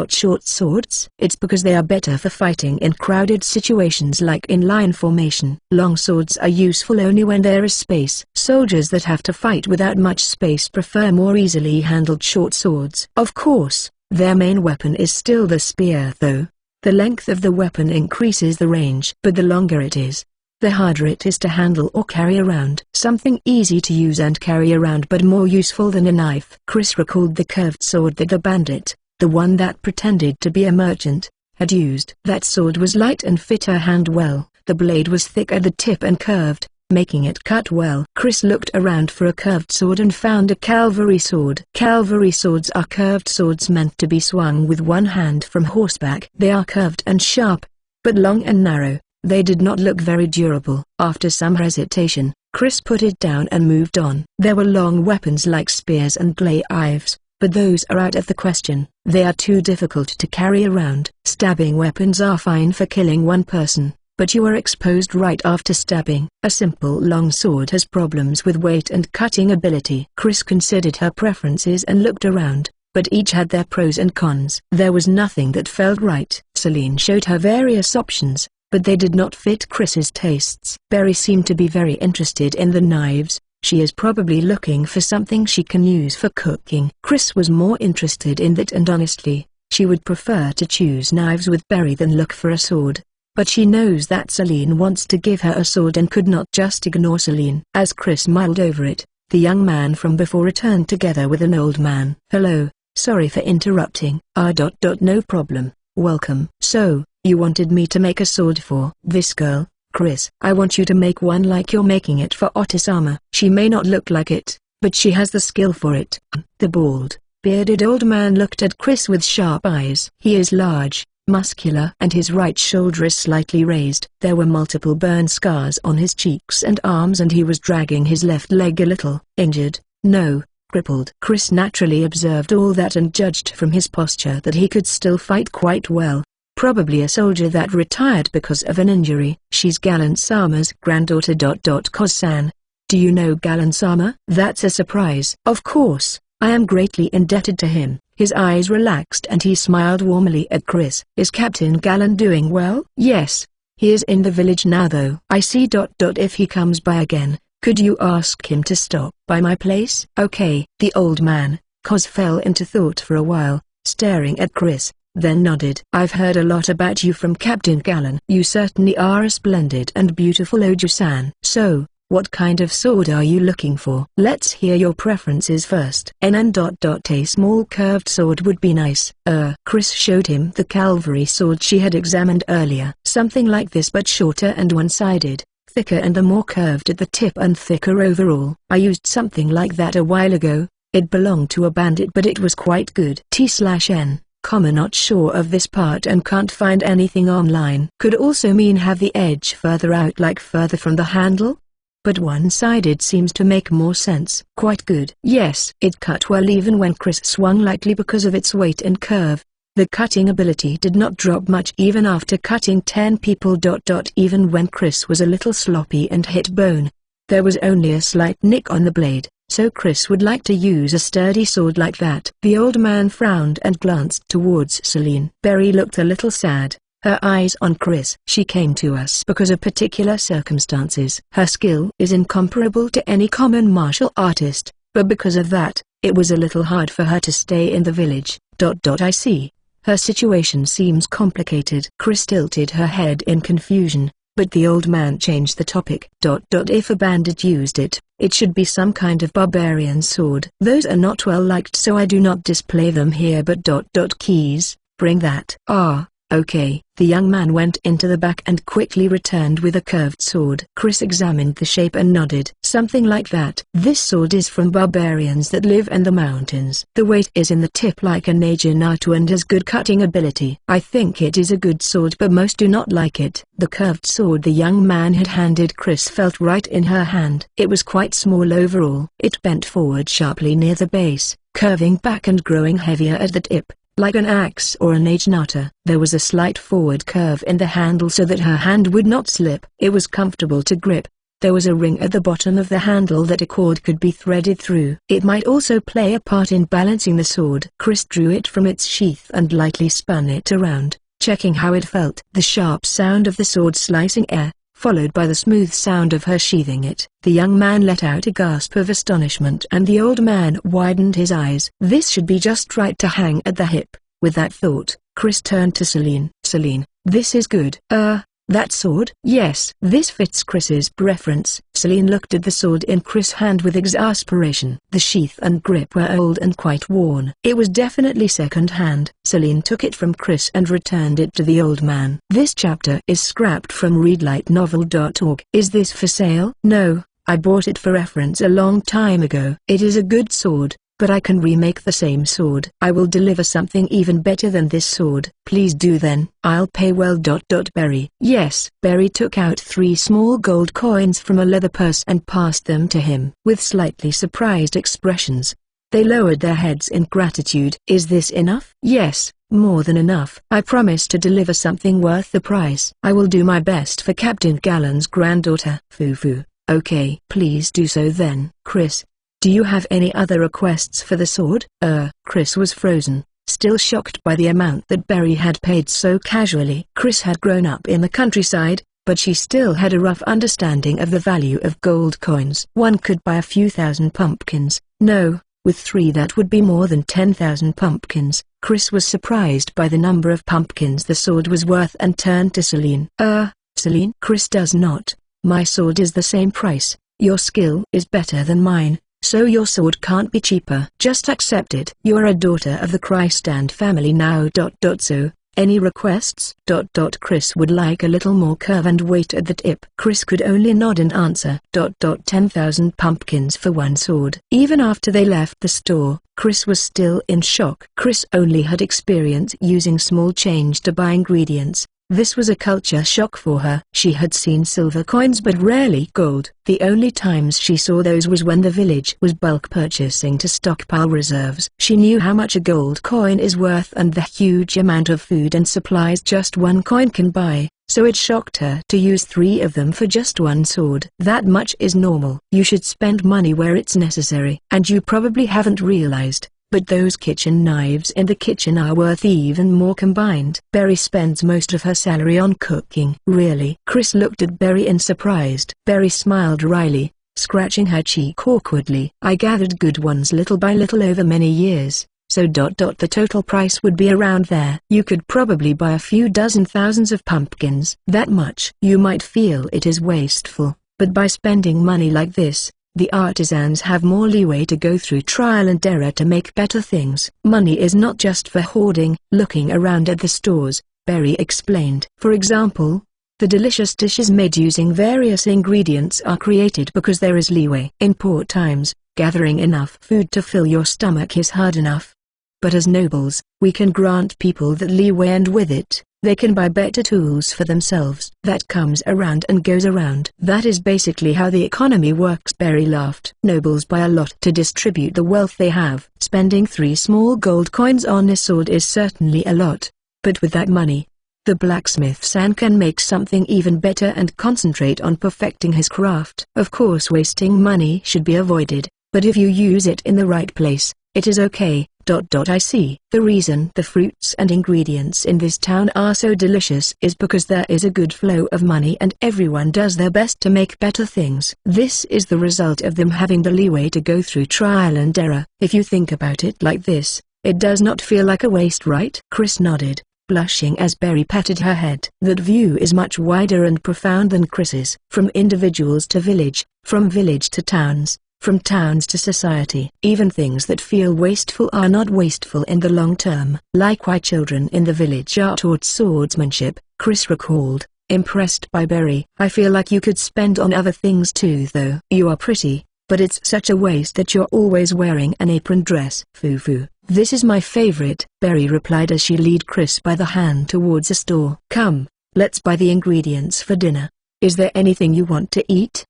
Short swords? It's because they are better for fighting in crowded situations like in line formation. Long swords are useful only when there is space. Soldiers that have to fight without much space prefer more easily handled short swords. Of course, their main weapon is still the spear though. The length of the weapon increases the range, but the longer it is, the harder it is to handle or carry around. Something easy to use and carry around but more useful than a knife. Chris recalled the curved sword that the bandit, the one that pretended to be a merchant, had used. That sword was light and fit her hand well. The blade was thick at the tip and curved, making it cut well. Chris looked around for a curved sword and found a cavalry sword. Cavalry swords are curved swords meant to be swung with one hand from horseback. They are curved and sharp, but long and narrow. They did not look very durable. After some hesitation, Chris put it down and moved on. There were long weapons like spears and glaives, but those are out of the question. They are too difficult to carry around. Stabbing weapons are fine for killing one person, but you are exposed right after stabbing. A simple long sword has problems with weight and cutting ability. Chris considered her preferences and looked around, but each had their pros and cons. There was nothing that felt right. Celine showed her various options, but they did not fit Chris's tastes. Berry seemed to be very interested in the knives, She is probably looking for something she can use for cooking. Chris was more interested in that, and honestly, she would prefer to choose knives with Barry than look for a sword. But she knows that Celine wants to give her a sword and could not just ignore Celine. As Chris mulled over it, the young man from before returned together with an old man. "Hello, sorry for interrupting." No problem, welcome." "So, you wanted me to make a sword for this girl, Chris?" "I want you to make one like you're making it for Otisama. She may not look like it, but she has the skill for it." The bald, bearded old man looked at Chris with sharp eyes. He is large, muscular, and his right shoulder is slightly raised. There were multiple burn scars on his cheeks and arms, and he was dragging his left leg a little. "Injured? No, crippled." Chris naturally observed all that and judged from his posture that he could still fight quite well. Probably a soldier that retired because of an injury. "She's Gallant Sama's granddaughter. Koz-san. Do you know Gallant Sama?" "That's a surprise." "Of course, I am greatly indebted to him." His eyes relaxed and he smiled warmly at Chris. "Is Captain Gallant doing well?" "Yes. He is in the village now though." "I see. If he comes by again, could you ask him to stop by my place?" "Okay." The old man, Koz, fell into thought for a while, staring at Chris, then nodded. "I've heard a lot about you from Captain Gallant." "You certainly are a splendid and beautiful Oju-san." "So, what kind of sword are you looking for?" "Let's hear your preferences first." A small curved sword would be nice." Chris showed him the cavalry sword she had examined earlier. "Something like this but shorter and one-sided, thicker and the more curved at the tip and thicker overall." "I used something like that a while ago. It belonged to a bandit but it was quite good." T/N, not sure of this part and can't find anything online. Could also mean have the edge further out, like further from the handle? But one-sided seems to make more sense. "Quite good." "Yes." It cut well even when Chris swung lightly because of its weight and curve. The cutting ability did not drop much even after cutting 10 people. Even when Chris was a little sloppy and hit bone, there was only a slight nick on the blade. So Chris would like to use a sturdy sword like that. The old man frowned and glanced towards Celine. Berry looked a little sad, her eyes on Chris. "She came to us because of particular circumstances. Her skill is incomparable to any common martial artist, but because of that, it was a little hard for her to stay in the village. I see. Her situation seems complicated." Chris tilted her head in confusion, but the old man changed the topic. If a bandit used it, it should be some kind of barbarian sword. "Those are not well liked, so I do not display them here, but keys, bring that." "Ah, okay." The young man went into the back and quickly returned with a curved sword. Chris examined the shape and nodded. "Something like that. This sword is from barbarians that live in the mountains. The weight is in the tip like a Naginata and has good cutting ability. I think it is a good sword, but most do not like it." The curved sword the young man had handed Chris felt right in her hand. It was quite small overall. It bent forward sharply near the base, curving back and growing heavier at the tip, like an axe or a naginata. There was a slight forward curve in the handle so that her hand would not slip. It was comfortable to grip. There was a ring at the bottom of the handle that a cord could be threaded through. It might also play a part in balancing the sword. Chris drew it from its sheath and lightly spun it around, checking how it felt. The sharp sound of the sword slicing air, followed by the smooth sound of her sheathing it. The young man let out a gasp of astonishment and the old man widened his eyes. This should be just right to hang at the hip. With that thought, Chris turned to Celine. "Celine, this is good." That sword?" "Yes." "This fits Chris's preference." Celine looked at the sword in Chris' hand with exasperation. The sheath and grip were old and quite worn. It was definitely second-hand. Celine took it from Chris and returned it to the old man. This chapter is scrapped from readlightnovel.org. "Is this for sale?" "No, I bought it for reference a long time ago." "It is a good sword, but I can remake the same sword." "I will deliver something even better than this sword." "Please do then. I'll pay well. Berry." "Yes." Berry took out 3 small gold coins from a leather purse and passed them to him. With slightly surprised expressions, they lowered their heads in gratitude. "Is this enough?" "Yes, more than enough. I promise to deliver something worth the price." "I will do my best for Captain Gallon's granddaughter." "Foo-foo. Okay. Please do so then." "Chris, do you have any other requests for the sword?" Chris was frozen, still shocked by the amount that Berry had paid so casually. Chris had grown up in the countryside, but she still had a rough understanding of the value of gold coins. One could buy a few thousand pumpkins. No, with 3 that would be more than 10,000 pumpkins. Chris was surprised by the number of pumpkins the sword was worth and turned to Celine. Celine? Chris does not. My sword is the same price. Your skill is better than mine, so your sword can't be cheaper. Just accept it. You're a daughter of the Christ and family now. So, any requests? Chris would like a little more curve and weight at the tip. Chris could only nod and answer. 10,000 pumpkins for one sword. Even after they left the store, Chris was still in shock. Chris only had experience using small change to buy ingredients. This was a culture shock for her. She had seen silver coins but rarely gold. The only times she saw those was when the village was bulk purchasing to stockpile reserves. She knew how much a gold coin is worth and the huge amount of food and supplies just one coin can buy, so it shocked her to use 3 of them for just one sword. That much is normal. You should spend money where it's necessary. And you probably haven't realized, but those kitchen knives in the kitchen are worth even more combined. Berry spends most of her salary on cooking. Really? Chris looked at Berry in surprise. Berry smiled wryly, scratching her cheek awkwardly. I gathered good ones little by little over many years, so the total price would be around there. You could probably buy a few dozen thousands of pumpkins. That much. You might feel it is wasteful, but by spending money like this, the artisans have more leeway to go through trial and error to make better things. Money is not just for hoarding. Looking around at the stores, Berry explained. For example, the delicious dishes made using various ingredients are created because there is leeway. In poor times, gathering enough food to fill your stomach is hard enough. But as nobles, we can grant people that leeway, and with it, they can buy better tools for themselves. That comes around and goes around. That is basically how the economy works. Berry laughed. Nobles buy a lot to distribute the wealth they have. Spending 3 small gold coins on a sword is certainly a lot, but with that money, the blacksmith's son can make something even better and concentrate on perfecting his craft. Of course, wasting money should be avoided, but if you use it in the right place, it is okay. I see. The reason the fruits and ingredients in this town are so delicious is because there is a good flow of money and everyone does their best to make better things. This is the result of them having the leeway to go through trial and error. If you think about it like this, it does not feel like a waste, right? Chris nodded, blushing as Berry patted her head. That view is much wider and profound than Chris's. From individuals to village, from village to towns, from towns to society. Even things that feel wasteful are not wasteful in the long term. Like why children in the village are taught swordsmanship, Chris recalled, impressed by Berry. I feel like you could spend on other things too though. You are pretty, but it's such a waste that you're always wearing an apron dress. Foo-foo. This is my favorite, Berry replied as she led Chris by the hand towards a store. Come, let's buy the ingredients for dinner. Is there anything you want to eat?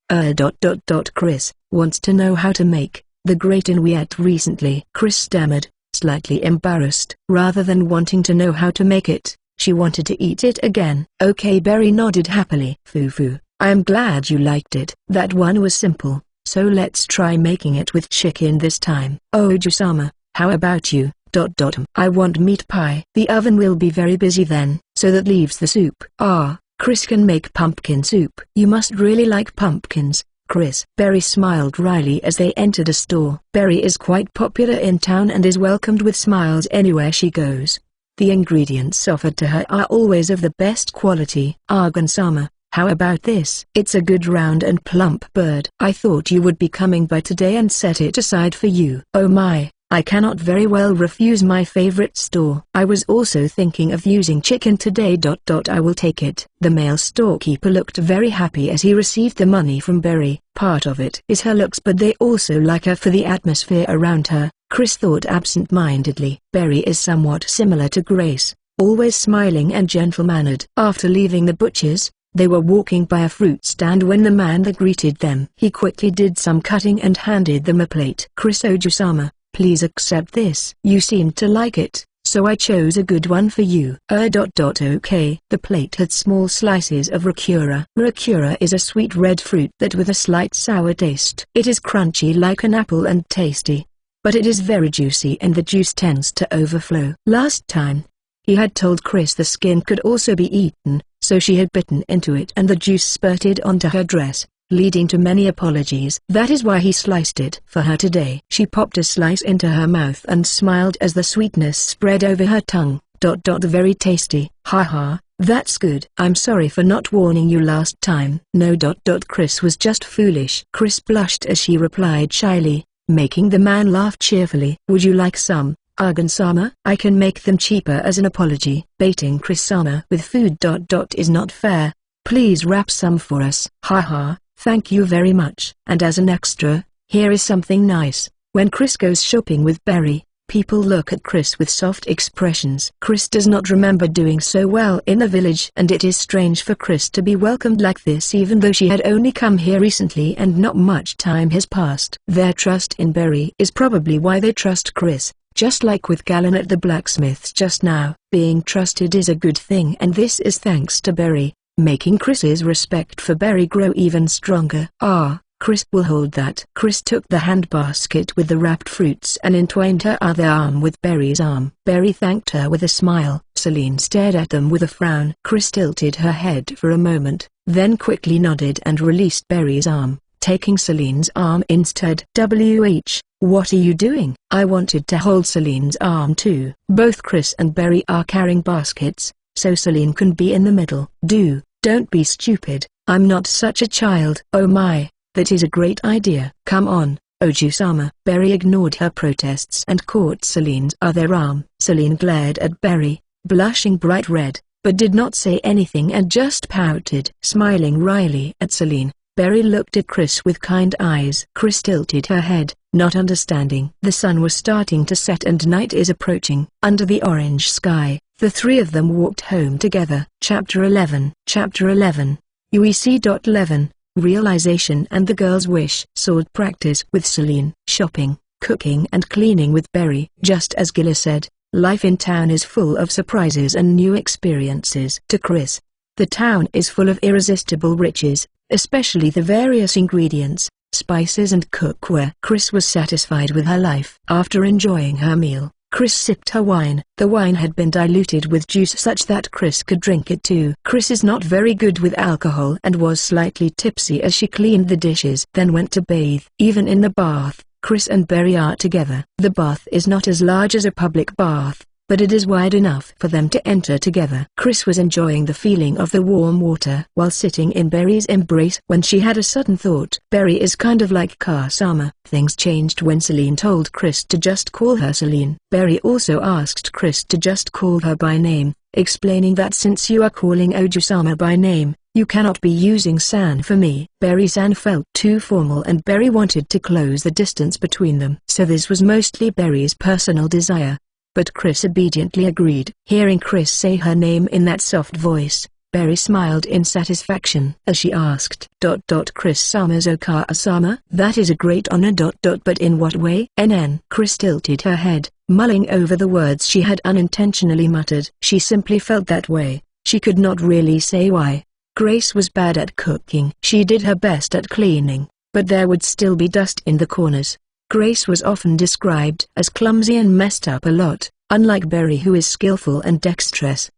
Chris wants to know how to make the great Unwanted recently. Chris stammered, slightly embarrassed. Rather than wanting to know how to make it, she wanted to eat it again. Okay, Berry nodded happily. Foo-foo, I am glad you liked it. That one was simple, so let's try making it with chicken this time. Oju-sama, how about you? I want meat pie. The oven will be very busy then, so that leaves the soup. Chris can make pumpkin soup. You must really like pumpkins, Chris. Berry smiled wryly as they entered a store. Berry is quite popular in town and is welcomed with smiles anywhere she goes. The ingredients offered to her are always of the best quality. Argan-sama, how about this? It's a good round and plump bird. I thought you would be coming by today and set it aside for you. Oh my, I cannot very well refuse my favorite store. I was also thinking of using chicken today. I will take it. The male storekeeper looked very happy as he received the money from Berry. Part of it is her looks, but they also like her for the atmosphere around her, Chris thought absent-mindedly. Berry is somewhat similar to Grace, always smiling and gentle-mannered. After leaving the butcher's, they were walking by a fruit stand when the man that greeted them. He quickly did some cutting and handed them a plate. Chris Oju-sama, please accept this. You seemed to like it, so I chose a good one for you. Okay. The plate had small slices of rakura. Rakura is a sweet red fruit that with a slight sour taste. It is crunchy like an apple and tasty, but it is very juicy and the juice tends to overflow. Last time, he had told Chris the skin could also be eaten, so she had bitten into it and the juice spurted onto her dress, leading to many apologies. That is why he sliced it for her today. She popped a slice into her mouth and smiled as the sweetness spread over her tongue. Very tasty. Haha, that's good. I'm sorry for not warning you last time. No. Chris was just foolish. Chris blushed as she replied shyly, making the man laugh cheerfully. Would you like some, Argan-sama? I can make them cheaper as an apology. Baiting Chris-sama with food. Is not fair. Please wrap some for us. Haha, thank you very much. And as an extra, here is something nice. When Chris goes shopping with Berry, people look at Chris with soft expressions. Chris does not remember doing so well in the village, and it is strange for Chris to be welcomed like this even though she had only come here recently and not much time has passed. Their trust in Berry is probably why they trust Chris, just like with Galen at the blacksmith's just now. Being trusted is a good thing, and this is thanks to Berry, making Chris's respect for Berry grow even stronger. Ah, Chris will hold that. Chris took the handbasket with the wrapped fruits and entwined her other arm with Berry's arm. Berry thanked her with a smile. Celine stared at them with a frown. Chris tilted her head for a moment, then quickly nodded and released Berry's arm, taking Celine's arm instead. What are you doing? I wanted to hold Celine's arm too. Both Chris and Berry are carrying baskets, so Celine can be in the middle. Don't be stupid. I'm not such a child. Oh my. That is a great idea. Come on, Oju-sama. Berry ignored her protests and caught Celine's other arm. Celine glared at Berry, blushing bright red, but did not say anything and just pouted. Smiling wryly at Celine, Berry looked at Chris with kind eyes. Chris tilted her head, not understanding. The sun was starting to set and night is approaching. Under the orange sky, the three of them walked home together. Chapter 11. UEC. 11. Realization and the girl's wish. Sword practice with Celine. Shopping, cooking and cleaning with Berry. Just as Gilla said, life in town is full of surprises and new experiences. To Chris, the town is full of irresistible riches, especially the various ingredients, spices and cookware. Chris was satisfied with her life. After enjoying her meal, Chris sipped her wine. The wine had been diluted with juice such that Chris could drink it too. Chris is not very good with alcohol and was slightly tipsy as she cleaned the dishes. Then went to bathe. Even in the bath, Chris and Berry are together. The bath is not as large as a public bath, but it is wide enough for them to enter together. Chris was enjoying the feeling of the warm water while sitting in Berry's embrace when she had a sudden thought. Berry is kind of like Kasama. Things changed when Celine told Chris to just call her Celine. Berry also asked Chris to just call her by name, explaining that since you are calling Oju-sama by name, you cannot be using San for me. Berry-san felt too formal and Berry wanted to close the distance between them. So this was mostly Berry's personal desire. But Chris obediently agreed. Hearing Chris say her name in that soft voice, Berry smiled in satisfaction as she asked, Chris-sama's Okara-sama? That is a great honor. But in what way? Chris tilted her head, mulling over the words she had unintentionally muttered. She simply felt that way. She could not really say why. Grace was bad at cooking. She did her best at cleaning, but there would still be dust in the corners. Grace was often described as clumsy and messed up a lot, unlike Berry who is skillful and dexterous.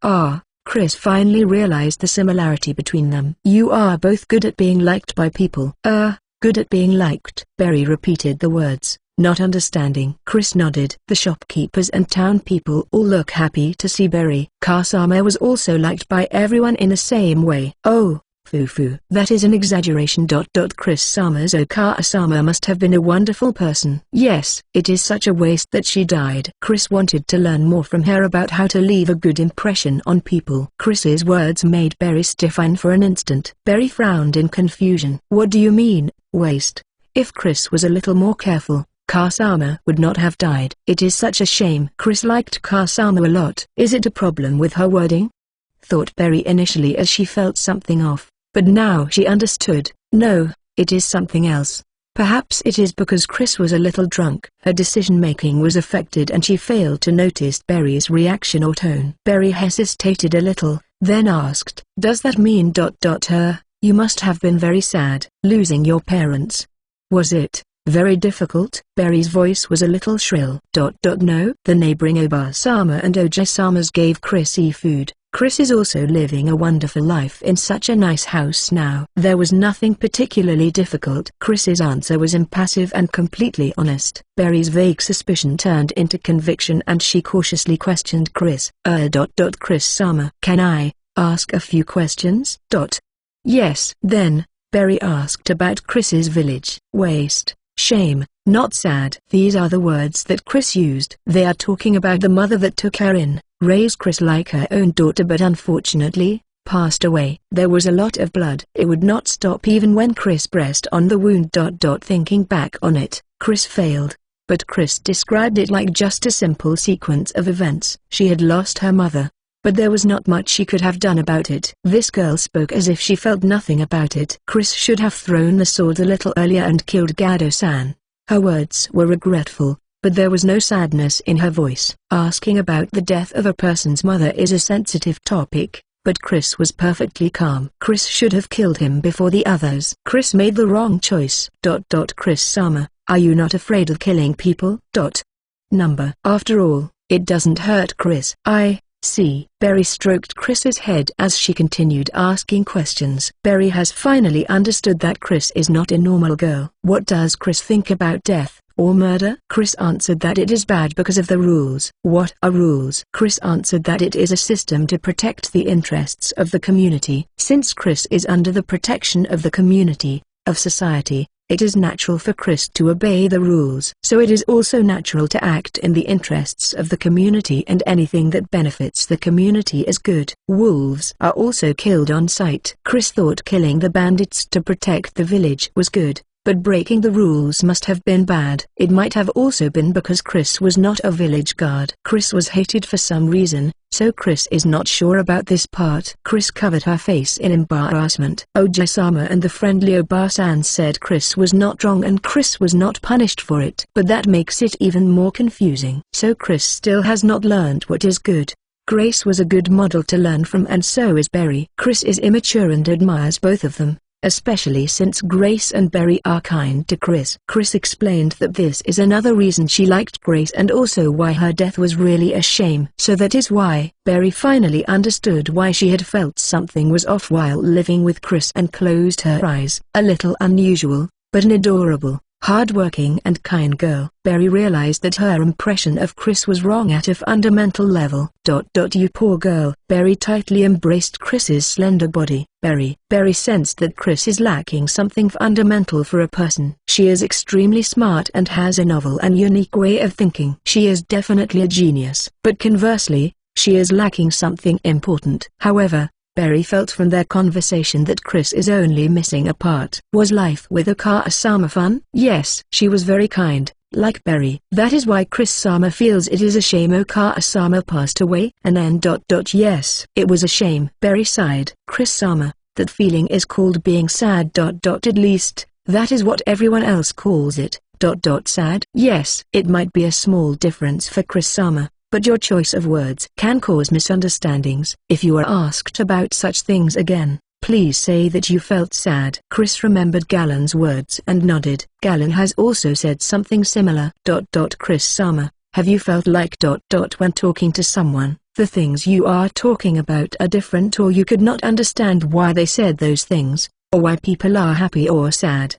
Chris finally realized the similarity between them. You are both good at being liked by people. Good at being liked. Berry repeated the words, not understanding. Chris nodded. The shopkeepers and town people all look happy to see Berry. Kasama was also liked by everyone in the same way. Oh, foo-foo. That is an exaggeration. Chris-sama's Okara-sama must have been a wonderful person. Yes, it is such a waste that she died. Chris wanted to learn more from her about how to leave a good impression on people. Chris's words made Berry stiffen for an instant. Berry frowned in confusion. What do you mean, waste? If Chris was a little more careful, Kasama would not have died. It is such a shame. Chris liked Kasama a lot. Is it a problem with her wording? Thought Berry initially as she felt something off. But now she understood. No, it is something else. Perhaps it is because Chris was a little drunk. Her decision-making was affected and she failed to notice Berry's reaction or tone. Berry hesitated a little, then asked, Does that mean ... You must have been very sad, losing your parents. Was it very difficult? Berry's voice was a little shrill. No. The neighboring Oba-sama and Oja-samas gave Chris food. Chris is also living a wonderful life in such a nice house now. There was nothing particularly difficult. Chris's answer was impassive and completely honest. Berry's vague suspicion turned into conviction and she cautiously questioned Chris. Chris-sama, can I ask a few questions? Yes. Then, Berry asked about Chris's village. Waste, shame, not sad. These are the words that Chris used. They are talking about the mother that took her in, raised Chris like her own daughter but unfortunately, passed away. There was a lot of blood. It would not stop even when Chris pressed on the wound. Thinking back on it, Chris failed. But Chris described it like just a simple sequence of events. She had lost her mother, but there was not much she could have done about it. This girl spoke as if she felt nothing about it. Chris should have thrown the sword a little earlier and killed Gado-san. Her words were regretful, but there was no sadness in her voice. Asking about the death of a person's mother is a sensitive topic, but Chris was perfectly calm. Chris should have killed him before the others. Chris made the wrong choice. Chris-sama, are you not afraid of killing people? After all, it doesn't hurt Chris. I see. Berry stroked Chris's head as she continued asking questions. Berry has finally understood that Chris is not a normal girl. What does Chris think about death or murder? Chris answered that it is bad because of the rules. What are rules? Chris answered that it is a system to protect the interests of the community. Since Chris is under the protection of the community, of society, it is natural for Chris to obey the rules. So it is also natural to act in the interests of the community and anything that benefits the community is good. Wolves are also killed on sight. Chris thought killing the bandits to protect the village was good, but breaking the rules must have been bad. It might have also been because Chris was not a village guard. Chris was hated for some reason, so Chris is not sure about this part. Chris covered her face in embarrassment. Oji-sama and the friendly Oba-san said Chris was not wrong and Chris was not punished for it. But that makes it even more confusing. So Chris still has not learned what is good. Grace was a good model to learn from and so is Berry. Chris is immature and admires both of them, especially since Grace and Berry are kind to Chris. Chris explained that this is another reason she liked Grace and also why her death was really a shame. So that is why Berry finally understood why she had felt something was off while living with Chris and closed her eyes. A little unusual, but an adorable, hard-working and kind girl. Berry realized that her impression of Chris was wrong at a fundamental level. You poor girl. Berry tightly embraced Chris's slender body. Berry sensed that Chris is lacking something fundamental for a person. She is extremely smart and has a novel and unique way of thinking. She is definitely a genius. But conversely, she is lacking something important. However, Berry felt from their conversation that Chris is only missing a part. Was life with Okasama fun? Yes. She was very kind, like Berry. That is why Chris-sama feels it is a shame Okasama passed away. And then yes. It was a shame. Berry sighed. Chris-sama, that feeling is called being sad. At least, that is what everyone else calls it. Sad? Yes. It might be a small difference for Chris-sama, but your choice of words can cause misunderstandings. If you are asked about such things again, please say that you felt sad. Chris remembered Galen's words and nodded. Galen has also said something similar. Chris-sama, have you felt like when talking to someone, the things you are talking about are different or you could not understand why they said those things, or why people are happy or sad?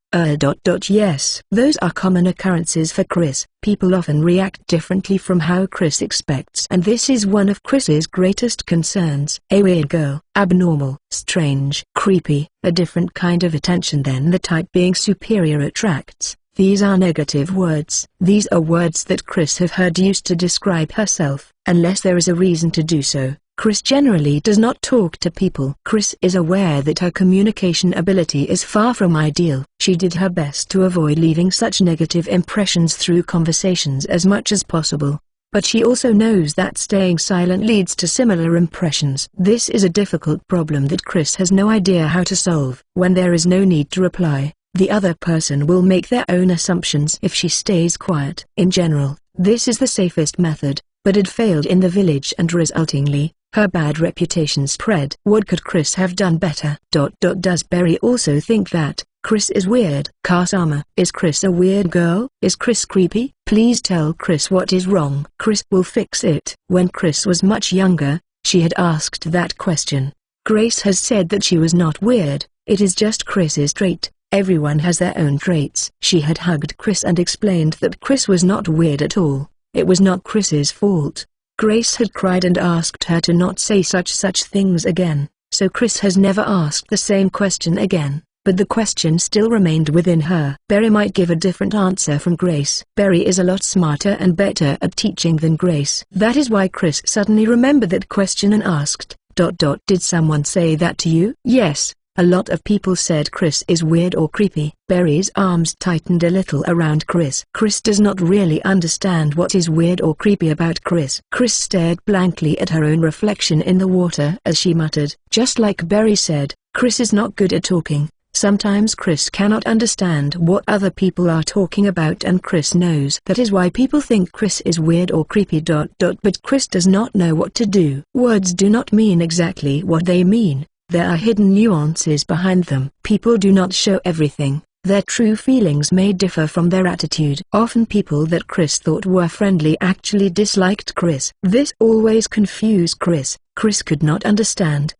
Yes. Those are common occurrences for Chris. People often react differently from how Chris expects. And this is one of Chris's greatest concerns. A weird girl, abnormal, strange, creepy, a different kind of attention than the type being superior attracts. These are negative words. These are words that Chris have heard used to describe herself. Unless there is a reason to do so, Chris generally does not talk to people. Chris is aware that her communication ability is far from ideal. She did her best to avoid leaving such negative impressions through conversations as much as possible. But she also knows that staying silent leads to similar impressions. This is a difficult problem that Chris has no idea how to solve. When there is no need to reply, the other person will make their own assumptions if she stays quiet. In general, this is the safest method, but it failed in the village and resultingly, her bad reputation spread. What could Chris have done better? Does Berry also think that Chris is weird? Kasama, is Chris a weird girl? Is Chris creepy? Please tell Chris what is wrong. Chris will fix it. When Chris was much younger, she had asked that question. Grace has said that she was not weird, it is just Chris's trait. Everyone has their own traits. She had hugged Chris and explained that Chris was not weird at all. It was not Chris's fault. Grace had cried and asked her to not say such things again, so Chris has never asked the same question again, but the question still remained within her. Barry might give a different answer from Grace. Barry is a lot smarter and better at teaching than Grace. That is why Chris suddenly remembered that question and asked, Did someone say that to you? Yes. A lot of people said Chris is weird or creepy. Barry's arms tightened a little around Chris. Chris does not really understand what is weird or creepy about Chris. Chris stared blankly at her own reflection in the water as she muttered. Just like Barry said, Chris is not good at talking. Sometimes Chris cannot understand what other people are talking about, and Chris knows that is why people think Chris is weird or creepy. But Chris does not know what to do. Words do not mean exactly what they mean. There are hidden nuances behind them. People do not show everything. Their true feelings may differ from their attitude. Often people that Chris thought were friendly actually disliked Chris. This always confused Chris. Chris could not understand.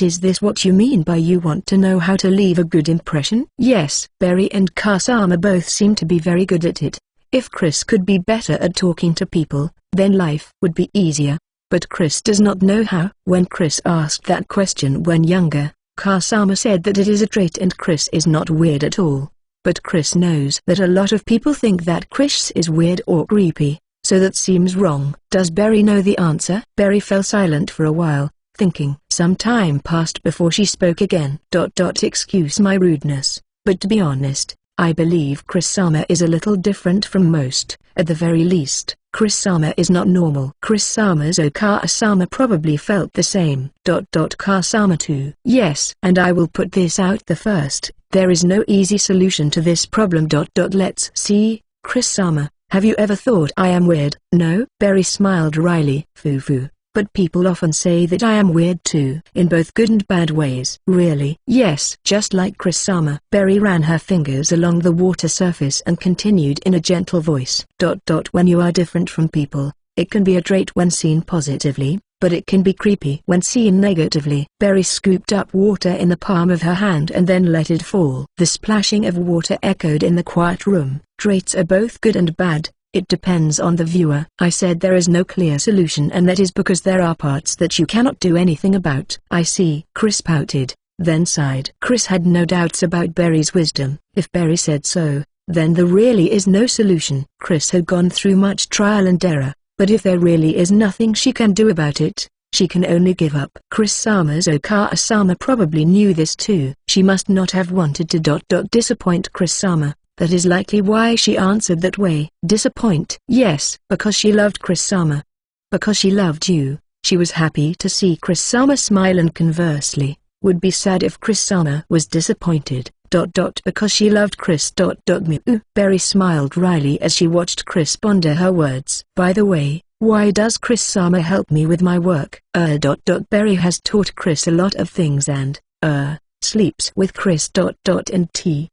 Is this what you mean by you want to know how to leave a good impression? Yes. Barry and Kasama both seem to be very good at it. If Chris could be better at talking to people, then life would be easier. But Chris does not know how. When Chris asked that question when younger, Kasama said that it is a trait and Chris is not weird at all. But Chris knows that a lot of people think that Chris is weird or creepy, so that seems wrong. Does Barry know the answer? Barry fell silent for a while, thinking. Some time passed before she spoke again. Excuse my rudeness, but to be honest, I believe Chris-sama is a little different from most. At the very least, Chris-sama is not normal. Chris-sama's Okara-sama probably felt the same. Kasama too. Yes. And I will put this out the first. There is no easy solution to this problem. Let's see, Chris-sama, have you ever thought I am weird? No. Barry smiled wryly. Foo-foo. But people often say that I am weird too, in both good and bad ways. Really? Yes. Just like Chris-sama. Barry ran her fingers along the water surface and continued in a gentle voice. When you are different from people, it can be a trait when seen positively, but it can be creepy when seen negatively. Barry scooped up water in the palm of her hand and then let it fall. The splashing of water echoed in the quiet room. Traits are both good and bad. It depends on the viewer. I said there is no clear solution, and that is because there are parts that you cannot do anything about. I see. Chris pouted, then sighed. Chris had no doubts about Barry's wisdom. If Barry said so, then there really is no solution. Chris had gone through much trial and error, but if there really is nothing she can do about it, she can only give up. Chris-sama's Okara-sama probably knew this too. She must not have wanted to disappoint Chris-sama. That is likely why she answered that way. Disappoint? Yes, because she loved Chris-sama. Because she loved you, she was happy to see Chris-sama smile, and conversely, would be sad if Chris-sama was disappointed. Because she loved Chris. Barry smiled wryly as she watched Chris ponder her words. By the way, why does Chris-sama help me with my work? Barry has taught Chris a lot of things and, sleeps with Chris. And tea.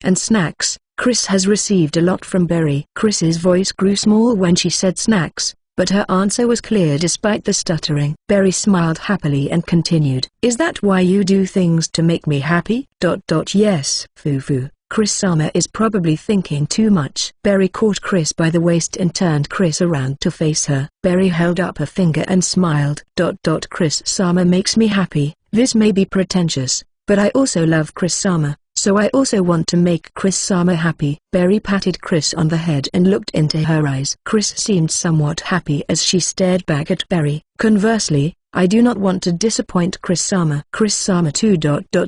And snacks. Chris has received a lot from Barry. Chris's voice grew small when she said snacks, but her answer was clear despite the stuttering. Barry smiled happily and continued. Is that why you do things to make me happy? Yes. Foo-foo. Chris-sama is probably thinking too much. Barry caught Chris by the waist and turned Chris around to face her. Barry held up a finger and smiled. Chris-sama makes me happy. This may be pretentious, but I also love Chris-sama. So I also want to make Chris-sama happy. Barry patted Chris on the head and looked into her eyes. Chris seemed somewhat happy as she stared back at Barry. Conversely, I do not want to disappoint Chris-sama. Chris-sama too.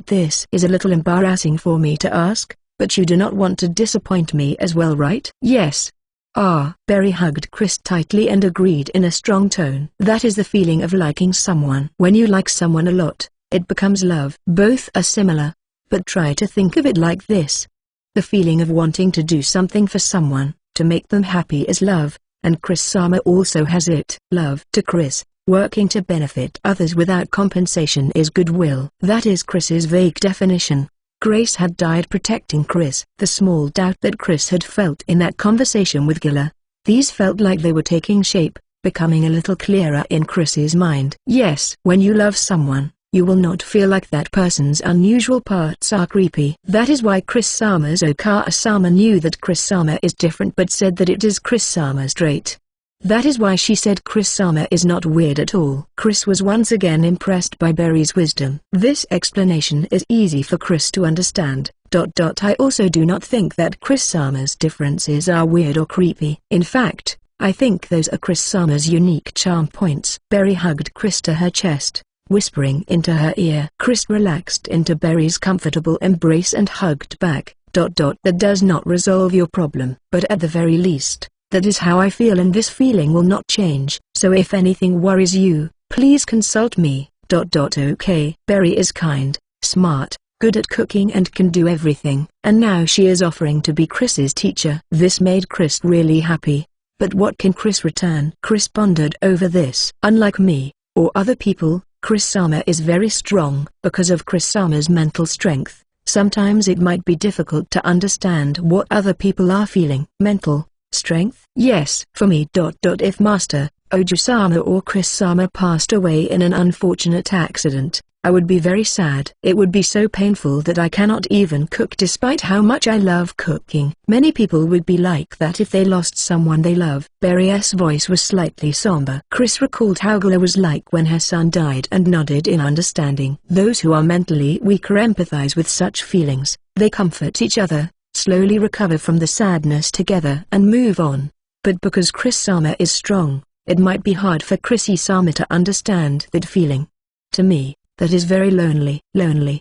This is a little embarrassing for me to ask, but you do not want to disappoint me as well, right? Yes. Barry hugged Chris tightly and agreed in a strong tone. That is the feeling of liking someone. When you like someone a lot, it becomes love. Both are similar. But try to think of it like this. The feeling of wanting to do something for someone, to make them happy is love, and Chris-sama also has it. Love to Chris, working to benefit others without compensation is goodwill. That is Chris's vague definition. Grace had died protecting Chris. The small doubt that Chris had felt in that conversation with Gila, these felt like they were taking shape. becoming a little clearer in Chris's mind. Yes, when you love someone, you will not feel like that person's unusual parts are creepy. That is why Chris-sama's Okara-sama knew that Chris-sama is different but said that it is Chris-sama's trait. That is why she said Chris-sama is not weird at all. Chris was once again impressed by Berry's wisdom. This explanation is easy for Chris to understand. I also do not think that Chris-sama's differences are weird or creepy. In fact, I think those are Chris-sama's unique charm points. Berry hugged Chris to her chest, whispering into her ear. Chris relaxed into Berry's comfortable embrace and hugged back. That does not resolve your problem, but at the very least, that is how I feel and this feeling will not change. So if anything worries you, please consult me. Okay. Berry is kind, smart, good at cooking and can do everything. And now she is offering to be Chris's teacher. This made Chris really happy. But what can Chris return? Chris pondered over this. Unlike me, or other people, Chris-sama is very strong. Because of Chris-sama's mental strength, sometimes it might be difficult to understand what other people are feeling. Mental strength? Yes. For me. If Master Oju-sama or Chris-sama passed away in an unfortunate accident, I would be very sad. It would be so painful that I cannot even cook despite how much I love cooking. Many people would be like that if they lost someone they love. Berry's voice was slightly somber. Chris recalled how Gula was like when her son died and nodded in understanding. Those who are mentally weaker empathize with such feelings. They comfort each other, slowly recover from the sadness together and move on. But because Chris-sama is strong, it might be hard for Chrissy-sama to understand that feeling. To me, that is very lonely.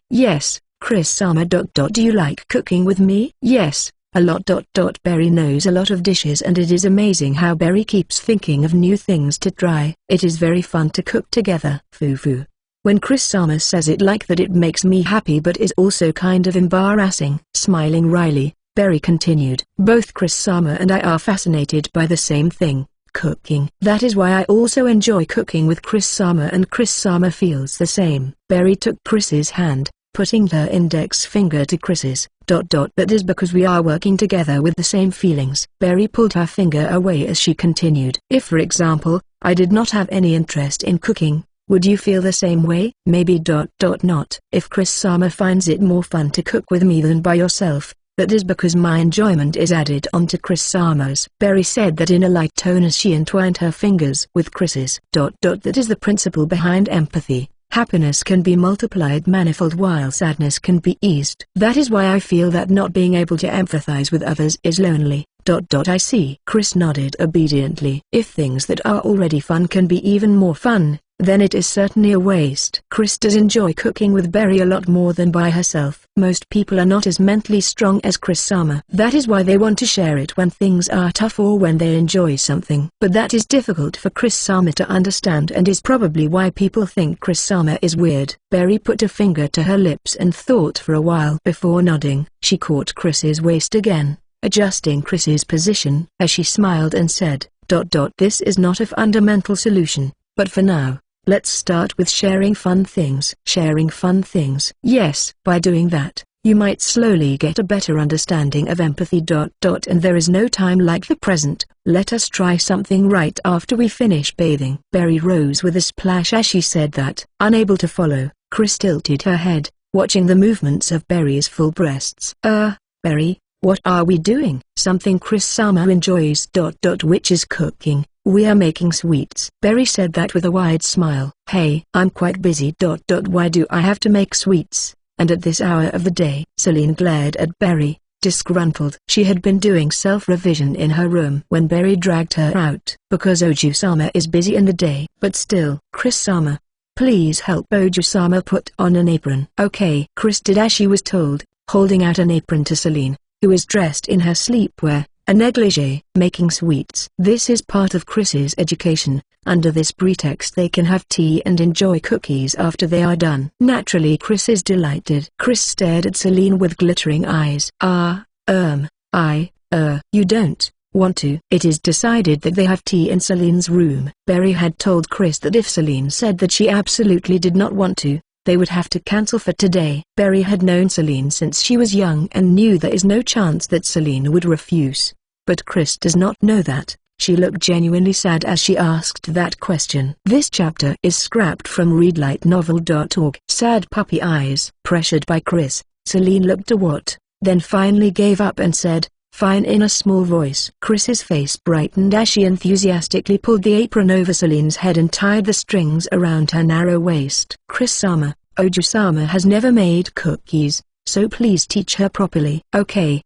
Yes, Chris-sama. Do you like cooking with me? Yes, a lot. Berry knows a lot of dishes and it is amazing how Berry keeps thinking of new things to try. It is very fun to cook together. Fufu. When Chris-sama says it like that it makes me happy but is also kind of embarrassing. Smiling wryly, Berry continued. Both Chris-sama and I are fascinated by the same thing. Cooking. That is why I also enjoy cooking with Chris-sama and Chris-sama feels the same. Berry took Chris's hand, putting her index finger to Chris's. That is because we are working together with the same feelings. Berry pulled her finger away as she continued. If for example, I did not have any interest in cooking, would you feel the same way? Maybe. Not. If Chris-sama finds it more fun to cook with me than by yourself, that is because my enjoyment is added onto Chris-sama's. Berry said that in a light tone as she entwined her fingers with Chris's. That is the principle behind empathy. Happiness can be multiplied manifold while sadness can be eased. That is why I feel that not being able to empathize with others is lonely. I see. Chris nodded obediently. If things that are already fun can be even more fun, then it is certainly a waste. Chris does enjoy cooking with Berry a lot more than by herself. Most people are not as mentally strong as Chris-sama. That is why they want to share it when things are tough or when they enjoy something. But that is difficult for Chris-sama to understand and is probably why people think Chris-sama is weird. Berry put a finger to her lips and thought for a while before nodding. She caught Chris's waist again, adjusting Chris's position as she smiled and said, This is not a fundamental solution, but for now, let's start with sharing fun things. Sharing fun things. Yes, by doing that, you might slowly get a better understanding of empathy. And there is no time like the present. Let us try something right after we finish bathing. Berry rose with a splash as she said that. Unable to follow, Chris tilted her head, watching the movements of Berry's full breasts. Berry, what are we doing? Something Chris-sama enjoys. Which is cooking. We are making sweets. Berry said that with a wide smile. Hey, I'm quite busy. Why do I have to make sweets, and at this hour of the day? Celine glared at Berry, disgruntled. She had been doing self-revision in her room when Berry dragged her out. Because Oju-sama is busy in the day. But still, Chris-sama, please help Oju-sama put on an apron. Okay. Chris did as she was told, holding out an apron to Celine, who is dressed in her sleepwear, a negligee. Making sweets. This is part of Chris's education. Under this pretext they can have tea and enjoy cookies after they are done. Naturally Chris is delighted. Chris stared at Celine with glittering eyes. You don't want to? It is decided that they have tea in Celine's room. Berry had told Chris that if Celine said that she absolutely did not want to, they would have to cancel for today. Berry had known Celine since she was young and knew there is no chance that Celine would refuse. But Chris does not know that. She looked genuinely sad as she asked that question. This chapter is scrapped from readlightnovel.org. Sad puppy eyes. Pressured by Chris, Celine looked awed, then finally gave up and said, "Fine," in a small voice. Chris's face brightened as she enthusiastically pulled the apron over Celine's head and tied the strings around her narrow waist. "Chris-sama, Oju-sama has never made cookies, so please teach her properly." "Okay."